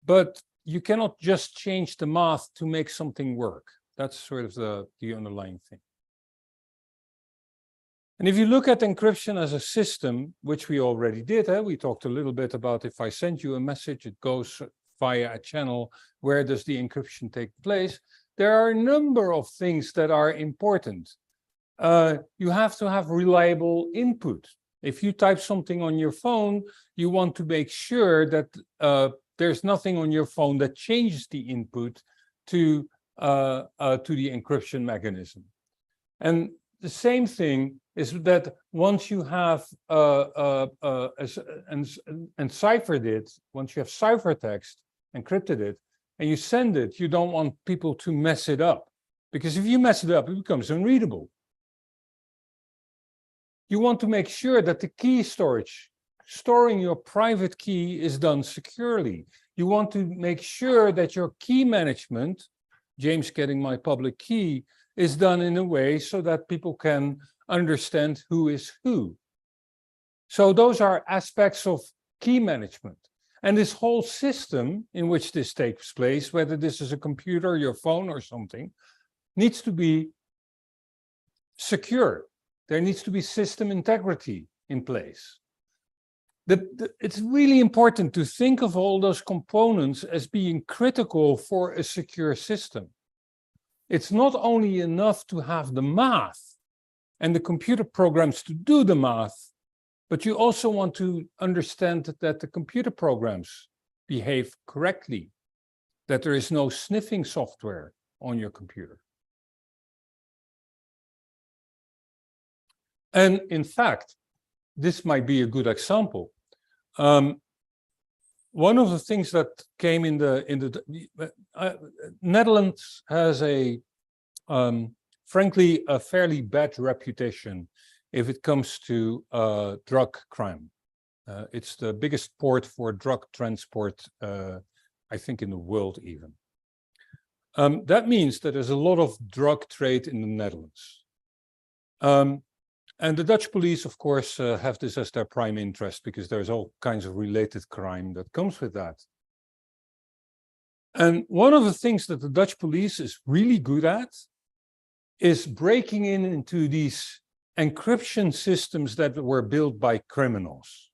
but you cannot just change the math to make something work. That's sort of the underlying thing. And if you look at encryption as a system, which we already did, we talked a little bit about if I send you a message, it goes via a channel, where does the encryption take place? There are a number of things that are important. You have to have reliable input. If you type something on your phone, you want to make sure that there's nothing on your phone that changes the input to the encryption mechanism. And the same thing is that once you have enciphered it, once you have ciphertext, encrypted it, and you send it, you don't want people to mess it up. Because if you mess it up, it becomes unreadable. You want to make sure that the key storage, storing your private key, is done securely. You want to make sure that your key management, James getting my public key, is done in a way so that people can understand who is who. So those are aspects of key management. And this whole system in which this takes place, whether this is a computer, your phone, or something, needs to be secure. There needs to be system integrity in place. It's really important to think of all those components as being critical for a secure system. It's not only enough to have the math and the computer programs to do the math, but you also want to understand that the computer programs behave correctly, that there is no sniffing software on your computer. And in fact, this might be a good example. One of the things that came in the Netherlands has frankly, a fairly bad reputation if it comes to drug crime. It's the biggest port for drug transport, I think, in the world even. That means that there's a lot of drug trade in the Netherlands. And the Dutch police, of course, have this as their prime interest because there's all kinds of related crime that comes with that. And one of the things that the Dutch police is really good at is breaking into these encryption systems that were built by criminals.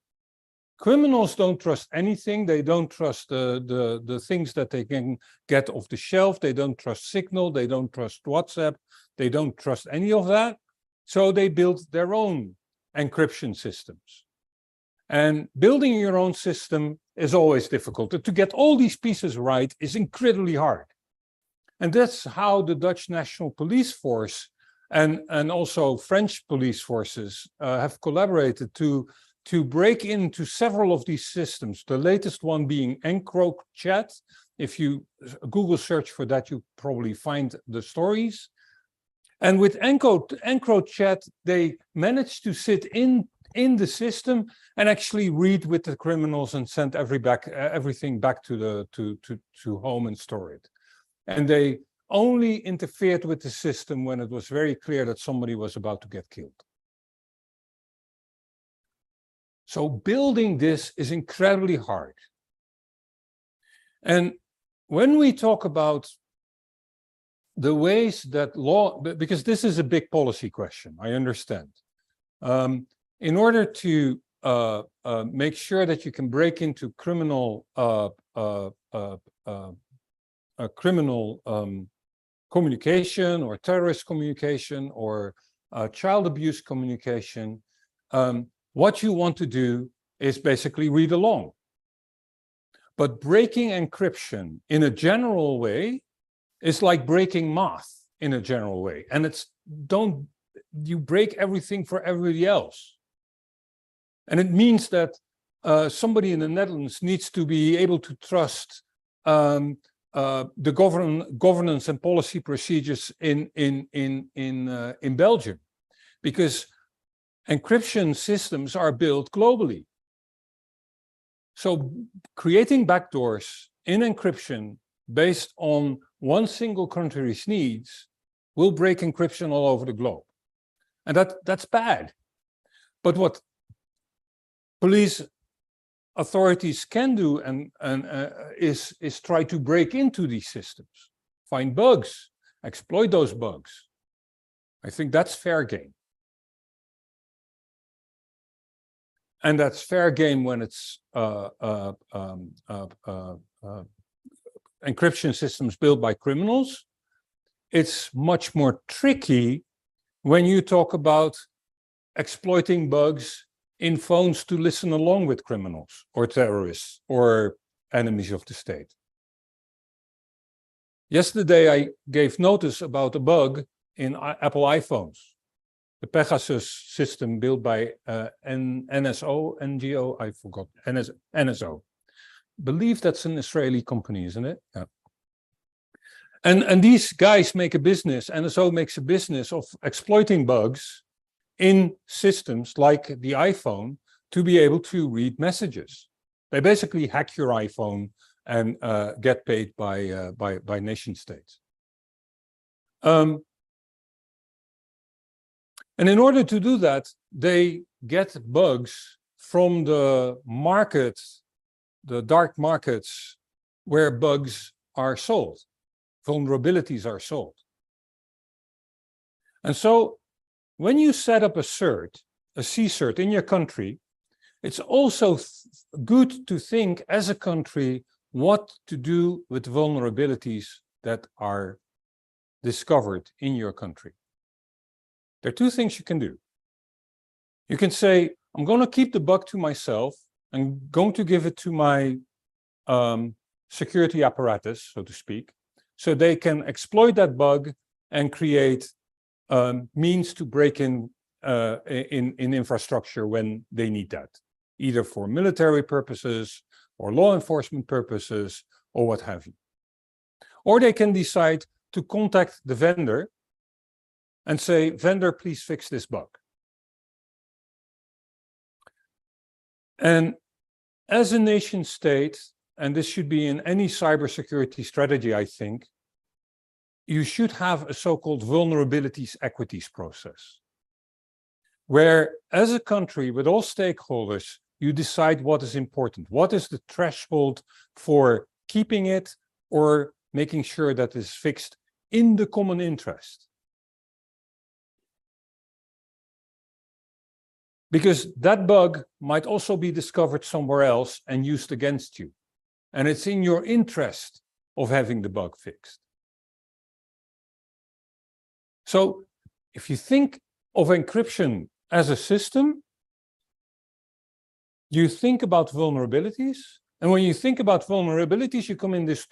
Criminals don't trust anything. They don't trust the things that they can get off the shelf. They don't trust Signal. They don't trust WhatsApp. They don't trust any of that. So they built their own encryption systems. And building your own system is always difficult. To get all these pieces right is incredibly hard. And that's how the Dutch National Police Force and also French police forces have collaborated to break into several of these systems. The latest one being EncroChat. If you Google search for that, you probably find the stories. And with EncroChat, they managed to sit in the system and actually read with the criminals and send everything back to home and store it. And they only interfered with the system when it was very clear that somebody was about to get killed. So building this is incredibly hard. And when we talk about the ways that law, because this is a big policy question, I understand. In order to make sure that you can break into criminal communication or terrorist communication or child abuse communication, what you want to do is basically read along. But breaking encryption in a general way is like breaking math in a general way. And it's, you break everything for everybody else. And it means that somebody in the Netherlands needs to be able to trust the governance and policy procedures in Belgium, because encryption systems are built globally. So creating backdoors in encryption based on one single country's needs will break encryption all over the globe. And that's bad. But what police authorities can do is try to break into these systems, find bugs, exploit those bugs. I think that's fair game. And that's fair game when it's encryption systems built by criminals. It's much more tricky when you talk about exploiting bugs in phones to listen along with criminals or terrorists or enemies of the state. Yesterday, I gave notice about a bug in Apple iPhones. The Pegasus system built by NGO, I forgot, NSO. Believe that's an Israeli company, isn't it? Yeah. And these guys make a business, NSO makes a business of exploiting bugs in systems like the iPhone to be able to read messages. They basically hack your iPhone and get paid by nation states. And in order to do that, they get bugs from the markets, the dark markets where bugs are sold, vulnerabilities are sold. And so when you set up a CERT in your country, it's also good to think as a country what to do with vulnerabilities that are discovered in your country. There are two things you can do. You can say, I'm going to keep the bug to myself. I'm going to give it to my security apparatus, so to speak, so they can exploit that bug and create means to break in infrastructure when they need that, either for military purposes or law enforcement purposes or what have you. Or they can decide to contact the vendor and say, vendor, please fix this bug. And as a nation state, and this should be in any cybersecurity strategy, I think, you should have a so-called vulnerabilities equities process, where as a country with all stakeholders, you decide what is important. What is the threshold for keeping it or making sure that it's fixed in the common interest? Because that bug might also be discovered somewhere else and used against you. And it's in your interest of having the bug fixed. So if you think of encryption as a system, you think about vulnerabilities. And when you think about vulnerabilities, you come in this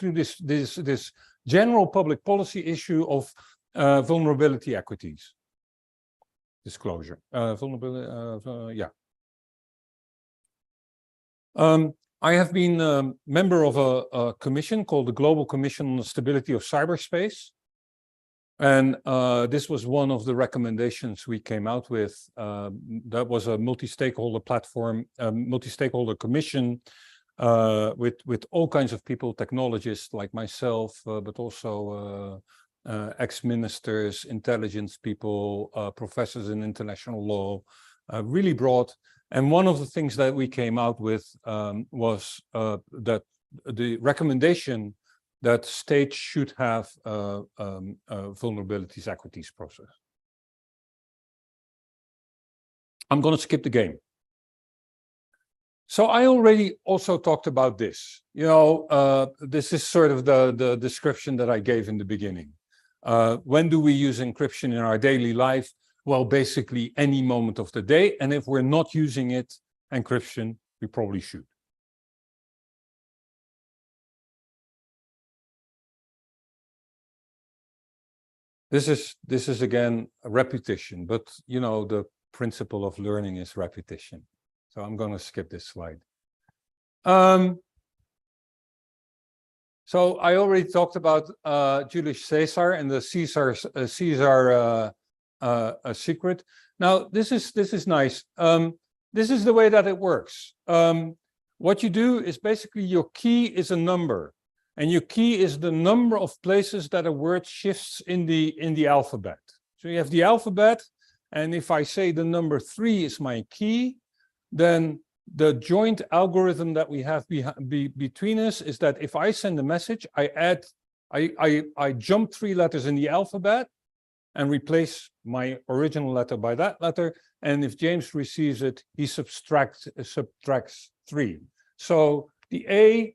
general public policy issue of vulnerability equities. Disclosure, vulnerability, yeah. I have been a member of a commission called the Global Commission on the Stability of Cyberspace. And this was one of the recommendations we came out with. That was a multi-stakeholder platform, multi-stakeholder commission with all kinds of people, technologists like myself, but also ex-ministers, intelligence people, professors in international law, really broad. And one of the things that we came out with was that the recommendation that states should have a vulnerabilities equities process. I'm going to skip the game. So I already also talked about this. You know, this is sort of the description that I gave in the beginning. When do we use encryption in our daily life? Well, basically any moment of the day. And if we're not using it, encryption, we probably should. This is again a repetition, but you know, the principle of learning is repetition. So I'm going to skip this slide. So I already talked about Julius Caesar and the Caesar secret. Now this is nice. This is the way that it works. What you do is basically your key is a number, and your key is the number of places that a word shifts in the alphabet. So you have the alphabet, and if I say the number 3 is my key, then the joint algorithm that we have between us is that if I send a message, I jump 3 letters in the alphabet and replace my original letter by that letter. And if James receives it, he subtracts 3. So the A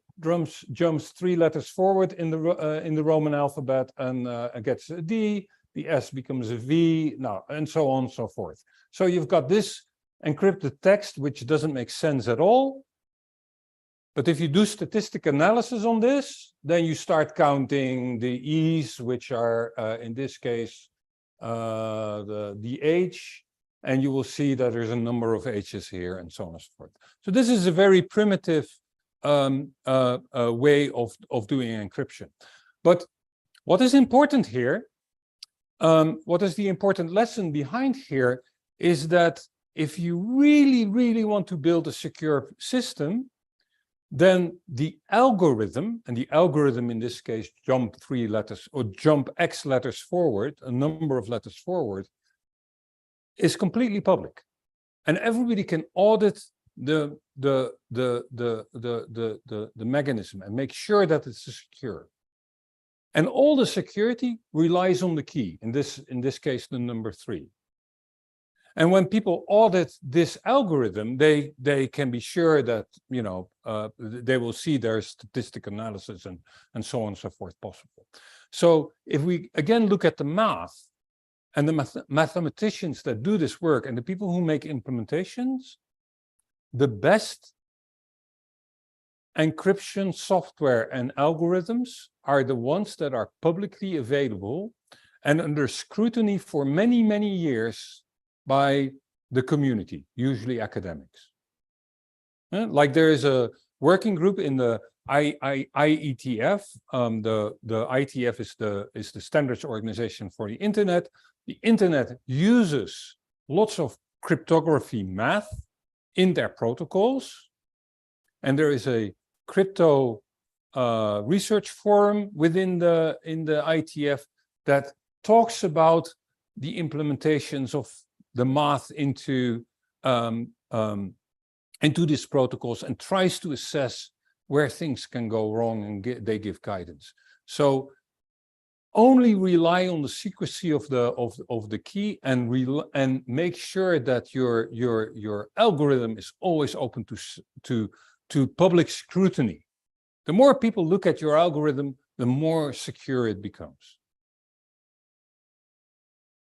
jumps 3 letters forward in the Roman alphabet and gets a D. The S becomes a V, now, and so on and so forth. So you've got this encrypted text, which doesn't make sense at all. But if you do statistic analysis on this, then you start counting the E's, which are, in this case, the H, and you will see that there's a number of H's here, and so on and so forth. So this is a very primitive way of doing encryption. But what is important here, what is the important lesson behind here, is that if you really, really want to build a secure system, then the algorithm, and the algorithm in this case, jump 3 letters or jump X letters forward, a number of letters forward, is completely public. And everybody can audit the mechanism and make sure that it's secure. And all the security relies on the key, in this case, the number 3. And when people audit this algorithm, they can be sure that, you know, they will see there's statistical analysis and so on and so forth possible. So if we again look at the math and the mathematicians that do this work and the people who make implementations, the best encryption software and algorithms are the ones that are publicly available and under scrutiny for many, many years by the community, usually academics. Like there is a working group in the IETF. The IETF is the standards organization for the internet. The internet uses lots of cryptography math in their protocols. And there is a crypto research forum within the IETF that talks about the implementations of the math into these protocols and tries to assess where things can go wrong, and they give guidance. So only rely on the secrecy of the key and make sure that your algorithm is always open to public scrutiny. The more people look at your algorithm, the more secure it becomes.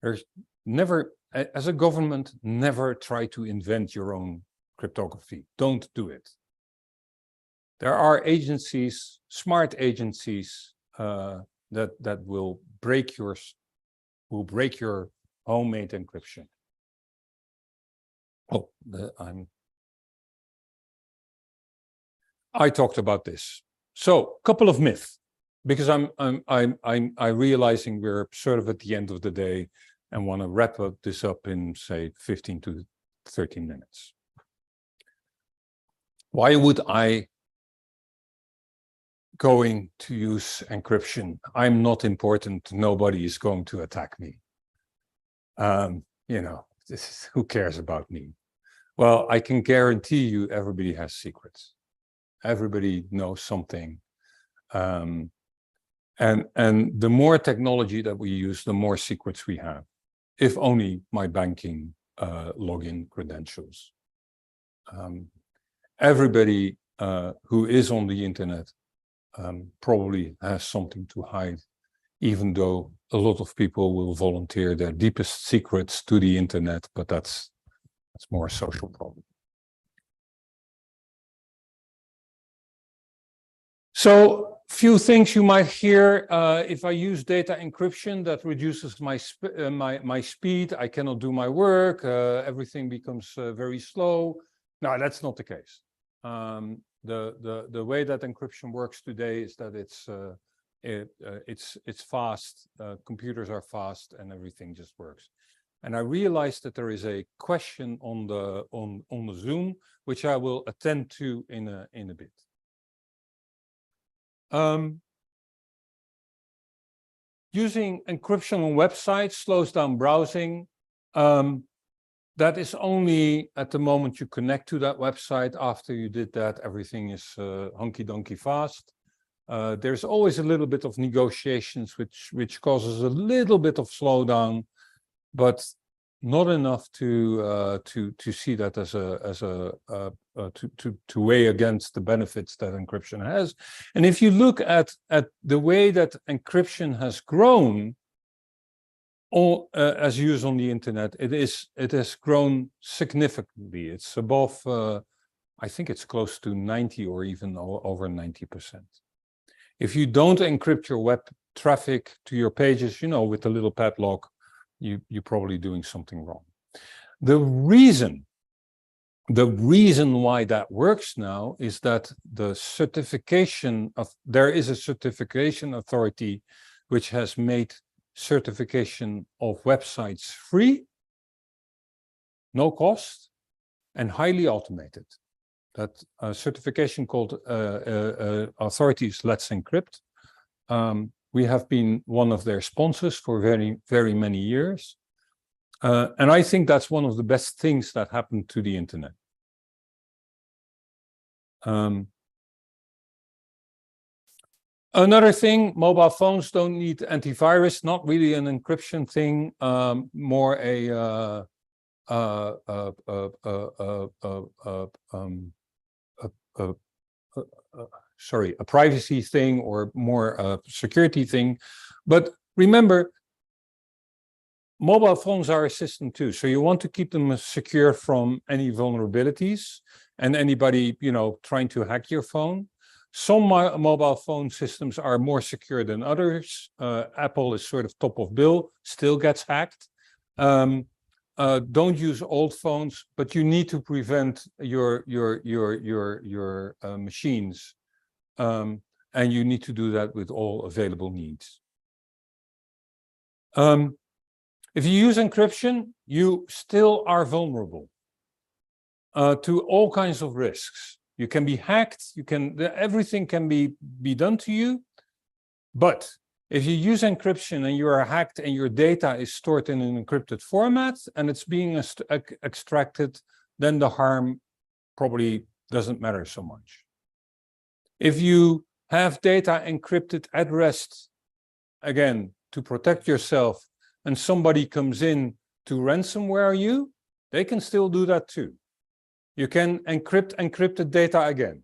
There's never, as a government, never try to invent your own cryptography. Don't do it. There are agencies, smart agencies, that will break your homemade encryption. Oh, I talked about this. So, couple of myths. because I'm realizing we're sort of at the end of the day and want to wrap this up in, say, 15 to 13 minutes. Why would I going to use encryption? I'm not important. Nobody is going to attack me. You know, who cares about me? Well, I can guarantee you everybody has secrets. Everybody knows something. And the more technology that we use, the more secrets we have. If only my banking login credentials. Everybody who is on the internet probably has something to hide, even though a lot of people will volunteer their deepest secrets to the internet, but that's more a social problem. So, few things you might hear. If I use data encryption, that reduces my speed. I cannot do my work. Everything becomes very slow. No, that's not the case. The way that encryption works today is that it's fast. Computers are fast, and everything just works. And I realized that there is a question on the Zoom, which I will attend to in a bit. Using encryption on websites slows down browsing. That is only at the moment you connect to that website. After you did that, everything is hunky-dunky fast. There's always a little bit of negotiations, which causes a little bit of slowdown, but not enough to see that to weigh against the benefits that encryption has. And if you look at the way that encryption has grown, as used on the internet, it has grown significantly. It's above, I think it's close to 90 or even over 90%. If you don't encrypt your web traffic to your pages, you know, with the little padlock, you're probably doing something wrong. The reason why that works now is that there is a certification authority which has made certification of websites free, no cost, and highly automated. That certification called authorities Let's Encrypt. We have been one of their sponsors for very, very many years. And I think that's one of the best things that happened to the internet. Another thing, mobile phones don't need antivirus, not really an encryption thing, more a privacy thing or more a security thing. But remember, mobile phones are a system too. So you want to keep them secure from any vulnerabilities and anybody, you know, trying to hack your phone. Some mobile phone systems are more secure than others. Apple is sort of top of bill, still gets hacked. Don't use old phones, but you need to prevent your machines. And you need to do that with all available means. If you use encryption, you still are vulnerable to all kinds of risks. You can be hacked, everything can be done to you. But if you use encryption and you are hacked and your data is stored in an encrypted format and it's being extracted, then the harm probably doesn't matter so much. If you have data encrypted at rest, again, to protect yourself, and somebody comes in to ransomware you, they can still do that too. You can encrypt encrypted data again.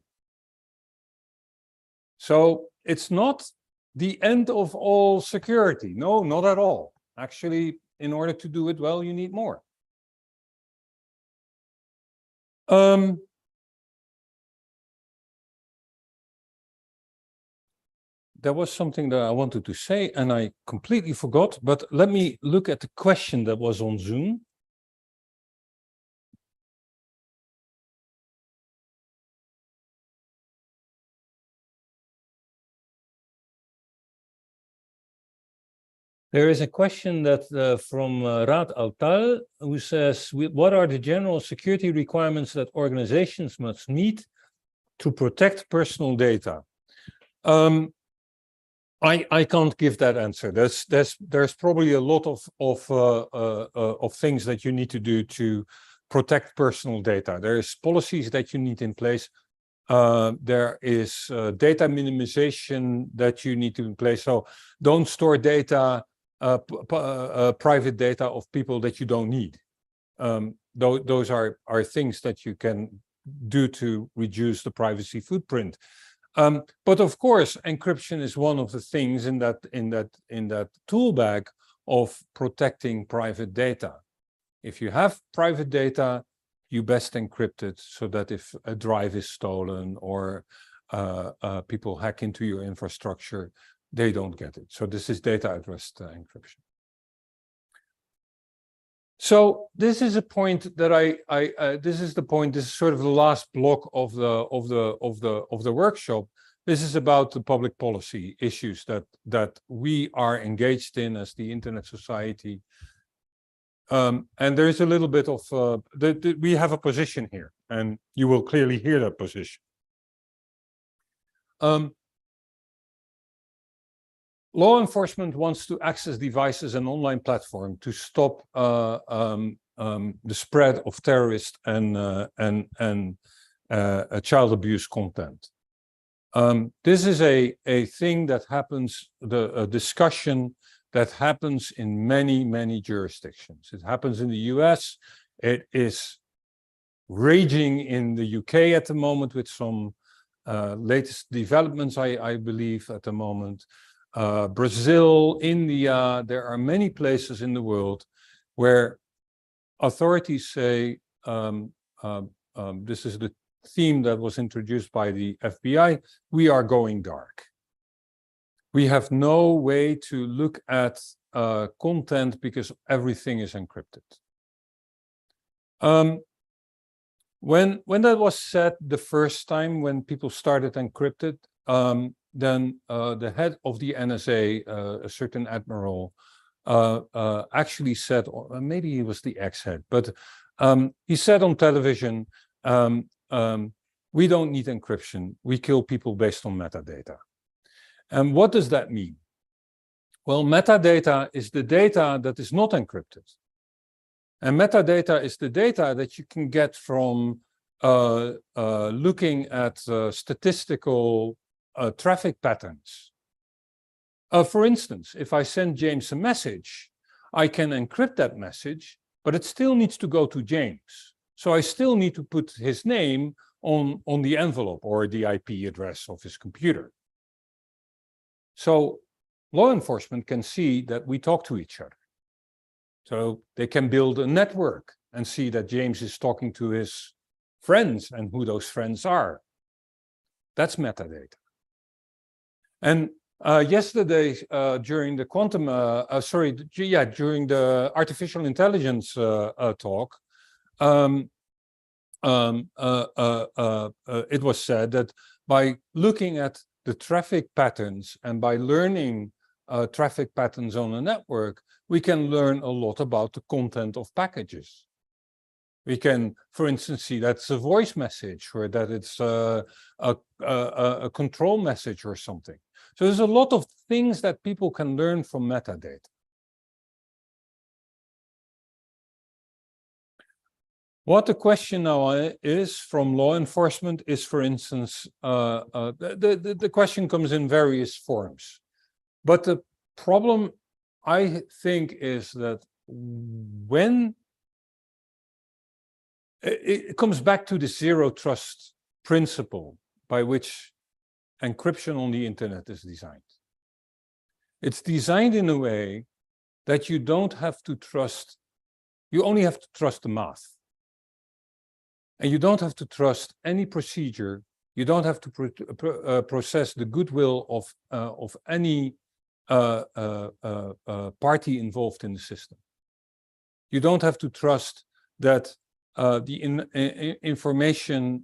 So it's not the end of all security. No, not at all. Actually, in order to do it well, you need more. There was something that I wanted to say and I completely forgot, but let me look at the question that was on Zoom. There is a question that from Raad Altal, who says, what are the general security requirements that organizations must meet to protect personal data? I can't give that answer. There's probably a lot of things that you need to do to protect personal data. There is policies that you need in place. There is data minimization that you need to in place. So don't store data, private data of people that you don't need. Those are things that you can do to reduce the privacy footprint. But of course, encryption is one of the things in that tool bag of protecting private data. If you have private data, you best encrypt it so that if a drive is stolen or people hack into your infrastructure, they don't get it. So this is data at rest encryption. So this is a point that this is sort of the last block of the workshop. This is about the public policy issues that we are engaged in as the Internet Society. And there's a little bit of, we have a position here, and you will clearly hear that position. Law enforcement wants to access devices and online platform to stop the spread of terrorist and child abuse content. This is a thing that happens, a discussion that happens in many jurisdictions. It happens in the US. It is raging in the UK at the moment with some latest developments, I believe, at the moment. Brazil, India, there are many places in the world where authorities say, this is the theme that was introduced by the FBI, we are going dark. We have no way to look at content because everything is encrypted. When that was said the first time, when people started encrypted, then the head of the NSA, a certain admiral, actually said, or maybe he was the ex-head, but he said on television, we don't need encryption. We kill people based on metadata. And what does that mean? Well, metadata is the data that is not encrypted. And metadata is the data that you can get from looking at statistical traffic patterns. For instance, if I send James a message, I can encrypt that message, but it still needs to go to James. So I still need to put his name on the envelope or the IP address of his computer. So law enforcement can see that we talk to each other. So they can build a network and see that James is talking to his friends and who those friends are. That's metadata. And yesterday, during the during the artificial intelligence talk, it was said that by looking at the traffic patterns and by learning traffic patterns on a network, we can learn a lot about the content of packages. We can, for instance, see that's a voice message or that it's a control message or something. So there's a lot of things that people can learn from metadata. What the question now is from law enforcement is, for instance, the question comes in various forms. But the problem, I think, is that when it comes back to the zero trust principle by which encryption on the internet is designed. It's designed in a way that you don't have to trust, you only have to trust the math. And you don't have to trust any procedure. You don't have to process the goodwill of any party involved in the system. You don't have to trust that the information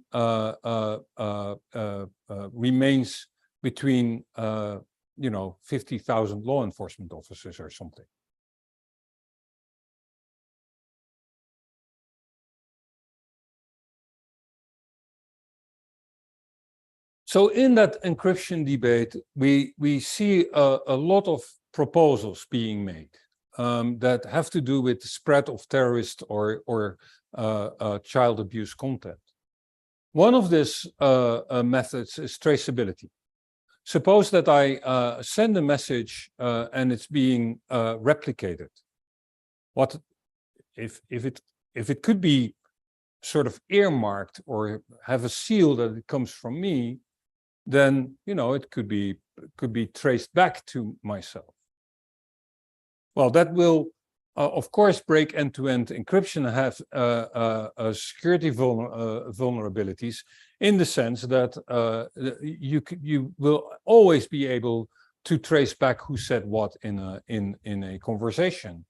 remains between you know, 50,000 law enforcement officers or something. So in that encryption debate, we see a lot of proposals being made that have to do with the spread of terrorist or child abuse content. One of these methods is traceability. Suppose that I send a message and it's being replicated. What if it could be sort of earmarked or have a seal that it comes from me? Then, you know, it could be traced back to myself. Well, that will, of course, break end-to-end encryption and have security vulnerabilities in the sense that you will always be able to trace back who said what in a conversation.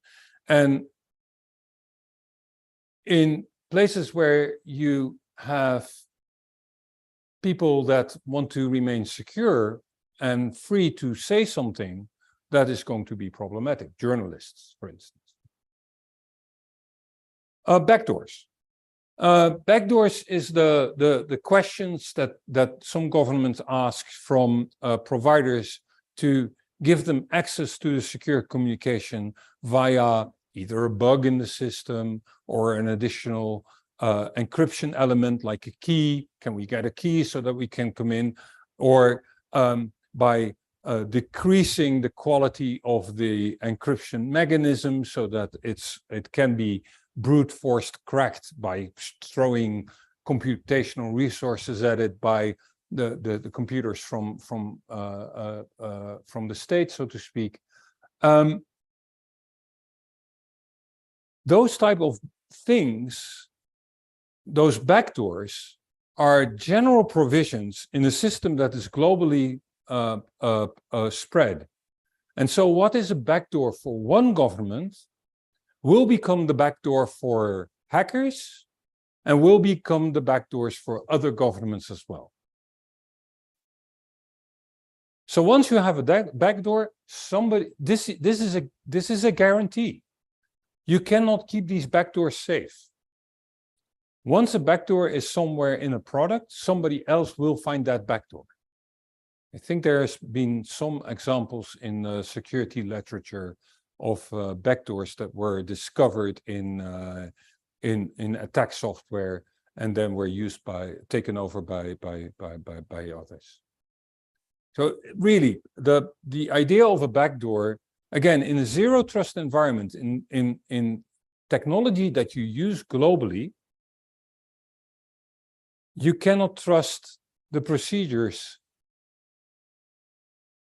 And in places where you have people that want to remain secure and free to say something, that is going to be problematic. Journalists, for instance. Backdoors. Backdoors is the questions that some governments ask from providers to give them access to the secure communication via either a bug in the system or an additional encryption element like a key. Can we get a key so that we can come in? Or by decreasing the quality of the encryption mechanism so that it can be brute force cracked by throwing computational resources at it by the computers from the state, so to speak. Those type of things, those backdoors, are general provisions in a system that is globally spread. And so what is a backdoor for one government will become the backdoor for hackers and will become the backdoors for other governments as well. So once you have a backdoor, this is a guarantee. You cannot keep these backdoors safe. Once a backdoor is somewhere in a product, somebody else will find that backdoor. I think there's been some examples in the security literature of backdoors that were discovered in attack software and then were taken over by others. So really, the idea of a backdoor, again, in a zero trust environment, in technology that you use globally, you cannot trust the procedures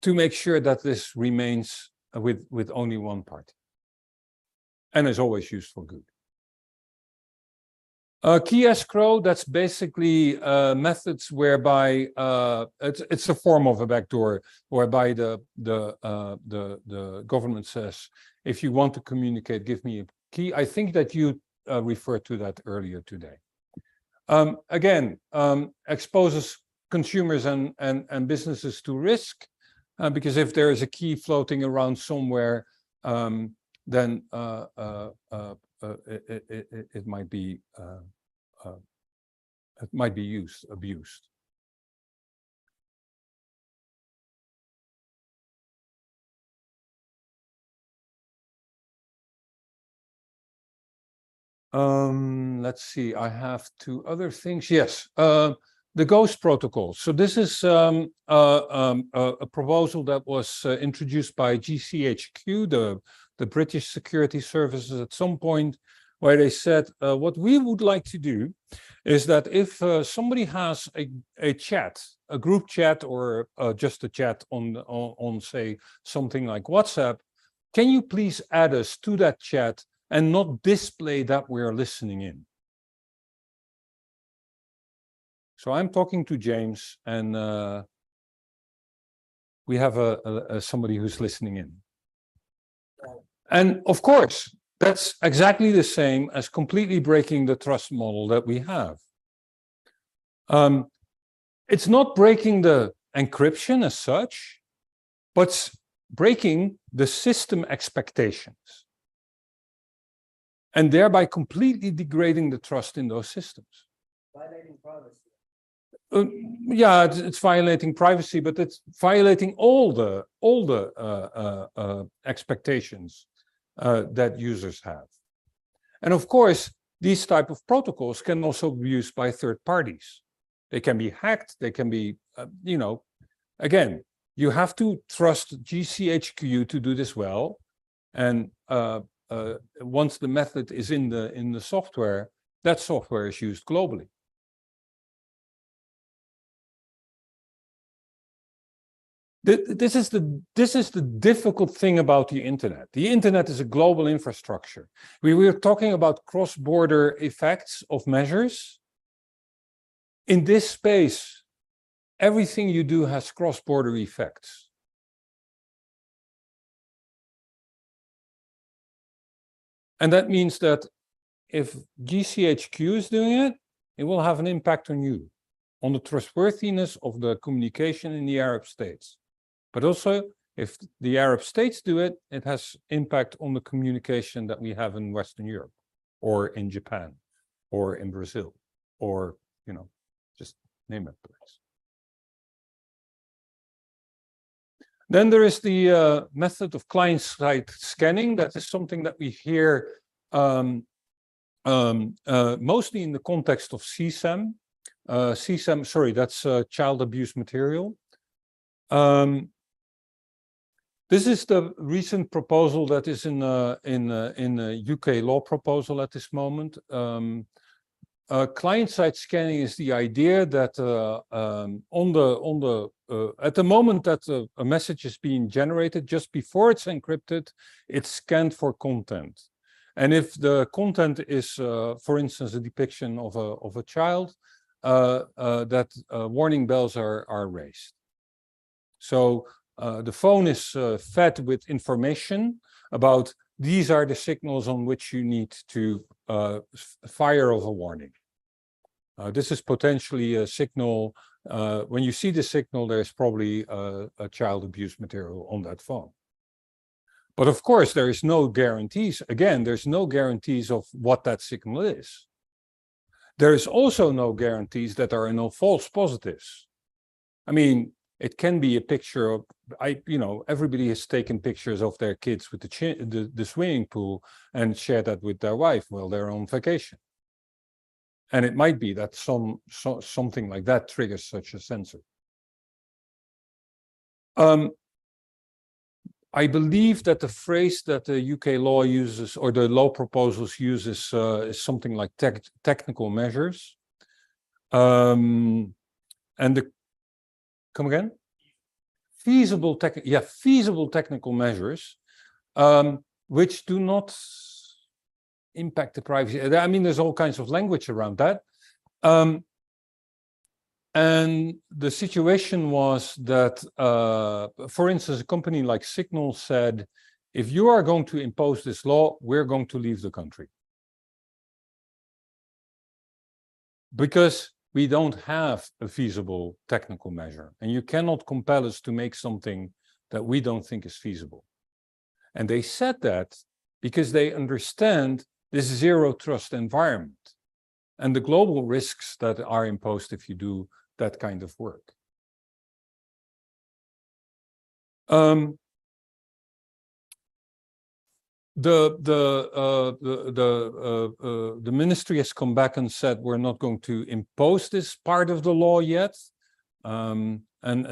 to make sure that this remains with only one party and is always used for good. Key escrow, that's basically methods whereby it's a form of a backdoor whereby the government says, if you want to communicate, give me a key. I think that you referred to that earlier today. Again, exposes consumers and businesses to risk, because if there is a key floating around somewhere, then it might be abused. Let's see, I have two other things. Yes, the Ghost protocol. So this is a proposal that was introduced by GCHQ, the British Security Services, at some point, where they said, what we would like to do is that if somebody has a chat, a group chat, or just a chat on say something like WhatsApp, can you please add us to that chat and not display that we're listening in? So I'm talking to James, and we have somebody who's listening in. And of course, that's exactly the same as completely breaking the trust model that we have. It's not breaking the encryption as such, but breaking the system expectations and thereby completely degrading the trust in those systems. Violating privacy. Yeah, it's violating privacy, but it's violating all the expectations that users have. And of course, these type of protocols can also be used by third parties. They can be hacked. They can be, again, you have to trust GCHQ to do this well. And once the method is in the software, that software is used globally. This is the difficult thing about the internet. The internet is a global infrastructure. We were talking about cross-border effects of measures. In this space, everything you do has cross-border effects. And that means that if GCHQ is doing it, it will have an impact on you, on the trustworthiness of the communication in the Arab states. But also, if the Arab states do it, it has impact on the communication that we have in Western Europe, or in Japan, or in Brazil, or, just name it, please. Then there is the method of client-side scanning. That is something that we hear mostly in the context of CSAM. CSAM, sorry, that's child abuse material. This is the recent proposal that is in a UK law proposal at this moment. Client-side scanning is the idea that at the moment that a message is being generated, just before it's encrypted, it's scanned for content. And if the content is, for instance, a depiction of a child, that warning bells are raised. So the phone is fed with information about these are the signals on which you need to fire off a warning. This is potentially a signal. When you see the signal, there's probably a child abuse material on that phone. But of course, there is no guarantees. Again, there's no guarantees of what that signal is. There is also no guarantees that there are no false positives. I mean, it can be a picture of, everybody has taken pictures of their kids with the swimming pool and shared that with their wife while they're on vacation. And it might be that something like that triggers such a sensor. I believe that the phrase that the UK law uses, or the law proposals uses, is something like technical measures. Come again? Feasible technical measures, which do not impact the privacy. I mean, there's all kinds of language around that. And the situation was that, for instance, a company like Signal said, if you are going to impose this law, we're going to leave the country. Because we don't have a feasible technical measure, and you cannot compel us to make something that we don't think is feasible. And they said that because they understand this zero trust environment and the global risks that are imposed if you do that kind of work. The ministry has come back and said we're not going to impose this part of the law yet, and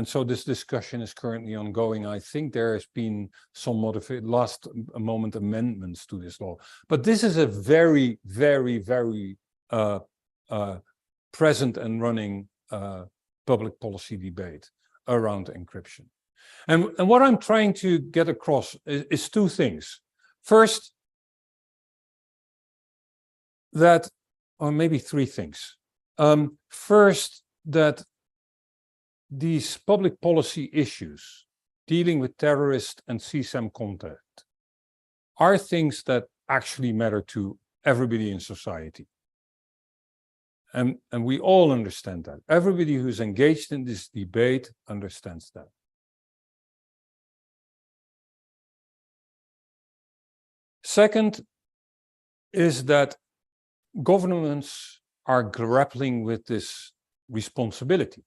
so this discussion is currently ongoing. I think there has been some last moment amendments to this law, but this is a very, very, very present and running public policy debate around encryption. And what I'm trying to get across is two things. First, or maybe three things. First, that these public policy issues dealing with terrorist and CSAM content are things that actually matter to everybody in society. And we all understand that. Everybody who's engaged in this debate understands that. Second is that governments are grappling with this responsibility.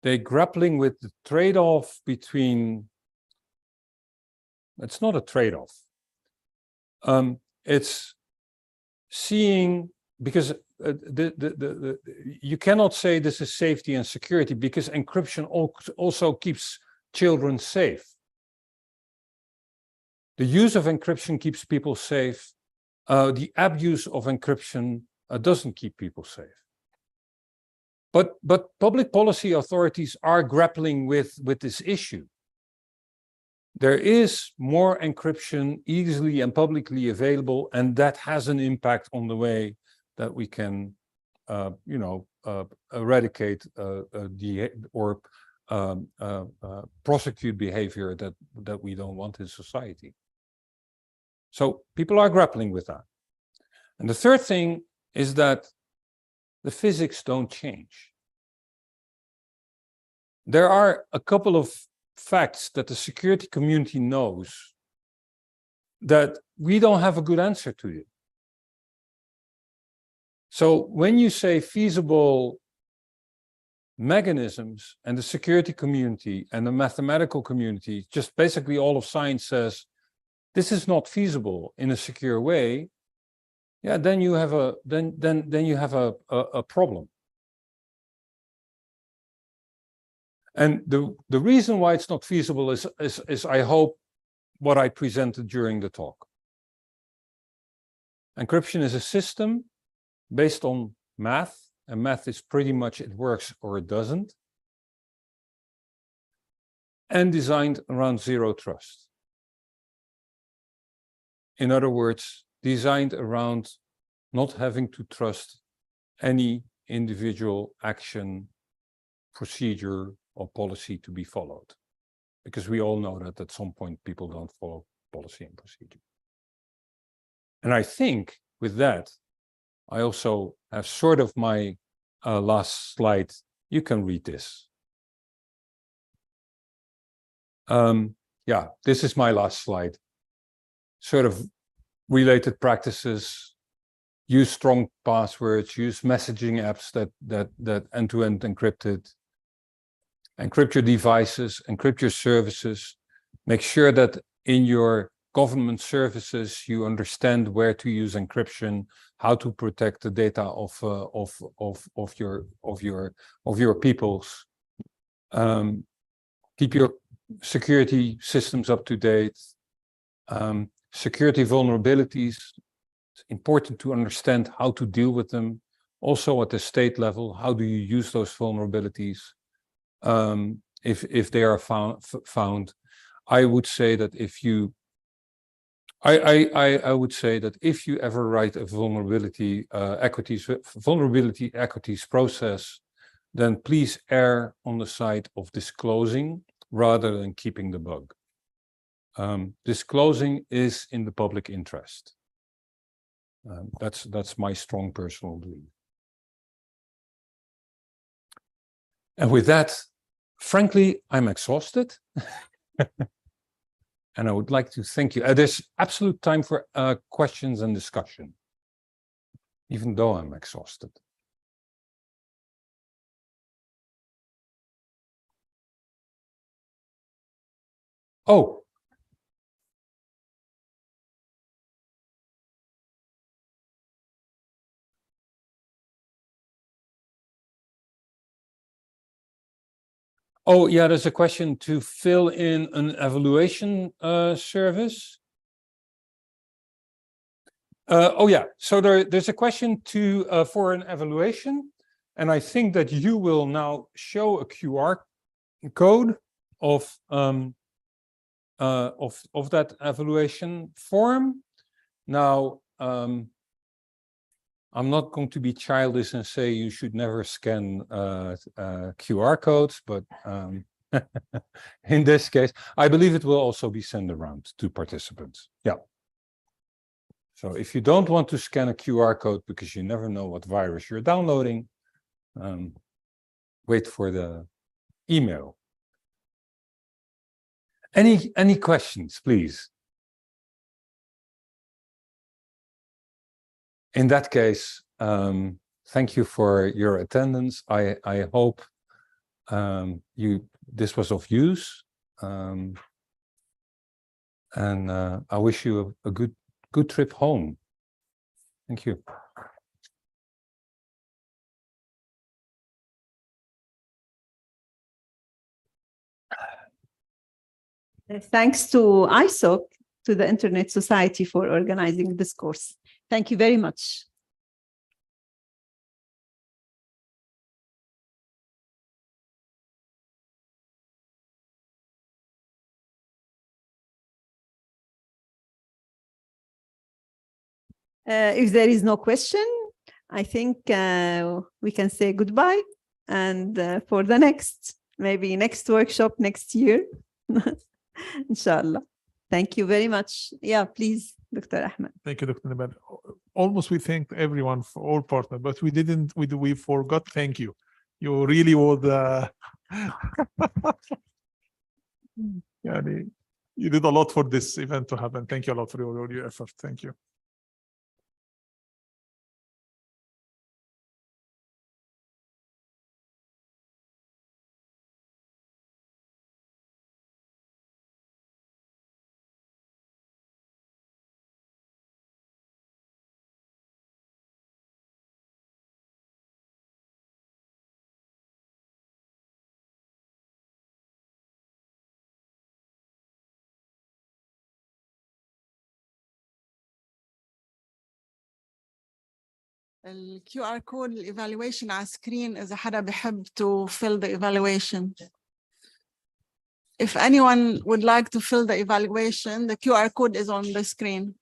They're grappling with the trade-off between, it's not a trade-off. It's seeing, because you cannot say this is safety and security, because encryption also keeps children safe. The use of encryption keeps people safe. The abuse of encryption doesn't keep people safe. But public policy authorities are grappling with this issue. There is more encryption easily and publicly available, and that has an impact on the way that we can, eradicate or prosecute behavior that we don't want in society. So people are grappling with that. And the third thing is that the physics don't change. There are a couple of facts that the security community knows that we don't have a good answer to it. So when you say feasible mechanisms, and the security community and the mathematical community, just basically all of science says, this is not feasible in a secure way, yeah, then you have a a problem. And the reason why it's not feasible is I hope what I presented during the talk. Encryption is a system based on math, and math is pretty much it works or it doesn't, and designed around zero trust. In other words, designed around not having to trust any individual action, procedure, or policy to be followed. Because we all know that at some point people don't follow policy and procedure. And I think with that, I also have sort of my last slide. You can read this. Yeah, this is my last slide. Sort of related practices, use strong passwords, use messaging apps that end-to-end encrypted, encrypt your devices, encrypt your services, make sure that in your government services you understand where to use encryption, how to protect the data of your peoples. Keep your security systems up to date. Security vulnerabilities, it's important to understand how to deal with them. Also at the state level, how do you use those vulnerabilities? If they are found, I would say that if you, I would say that if you ever write a vulnerability equities process, then please err on the side of disclosing rather than keeping the bug. Disclosing is in the public interest. That's my strong personal belief. And with that, frankly, I'm exhausted. And I would like to thank you. There's absolute time for questions and discussion, even though I'm exhausted. Oh. Oh, yeah, there's a question to fill in an evaluation service. Oh, yeah, so there's a question to for an evaluation, and I think that you will now show a QR code of that evaluation form. Now, I'm not going to be childish and say you should never scan QR codes, but in this case, I believe it will also be sent around to participants. Yeah. So if you don't want to scan a QR code because you never know what virus you're downloading, wait for the email. Any questions, please? In that case, thank you for your attendance. I hope this was of use. And I wish you a good trip home. Thank you. Thanks to ISOC, to the Internet Society for organizing this course. Thank you very much. If there is no question, I think we can say goodbye and for the maybe next workshop next year. Inshallah. Thank you very much. Yeah, please, Dr. Ahmed. Thank you, Dr. Nibal. Almost we thanked everyone for all partners, but we forgot thank you. You really would you did a lot for this event to happen. Thank you a lot for your effort. Thank you. ال QR code evaluation على screen إذا حدا بحب to fill the evaluation. If anyone would like to fill the evaluation, the QR code is on the screen.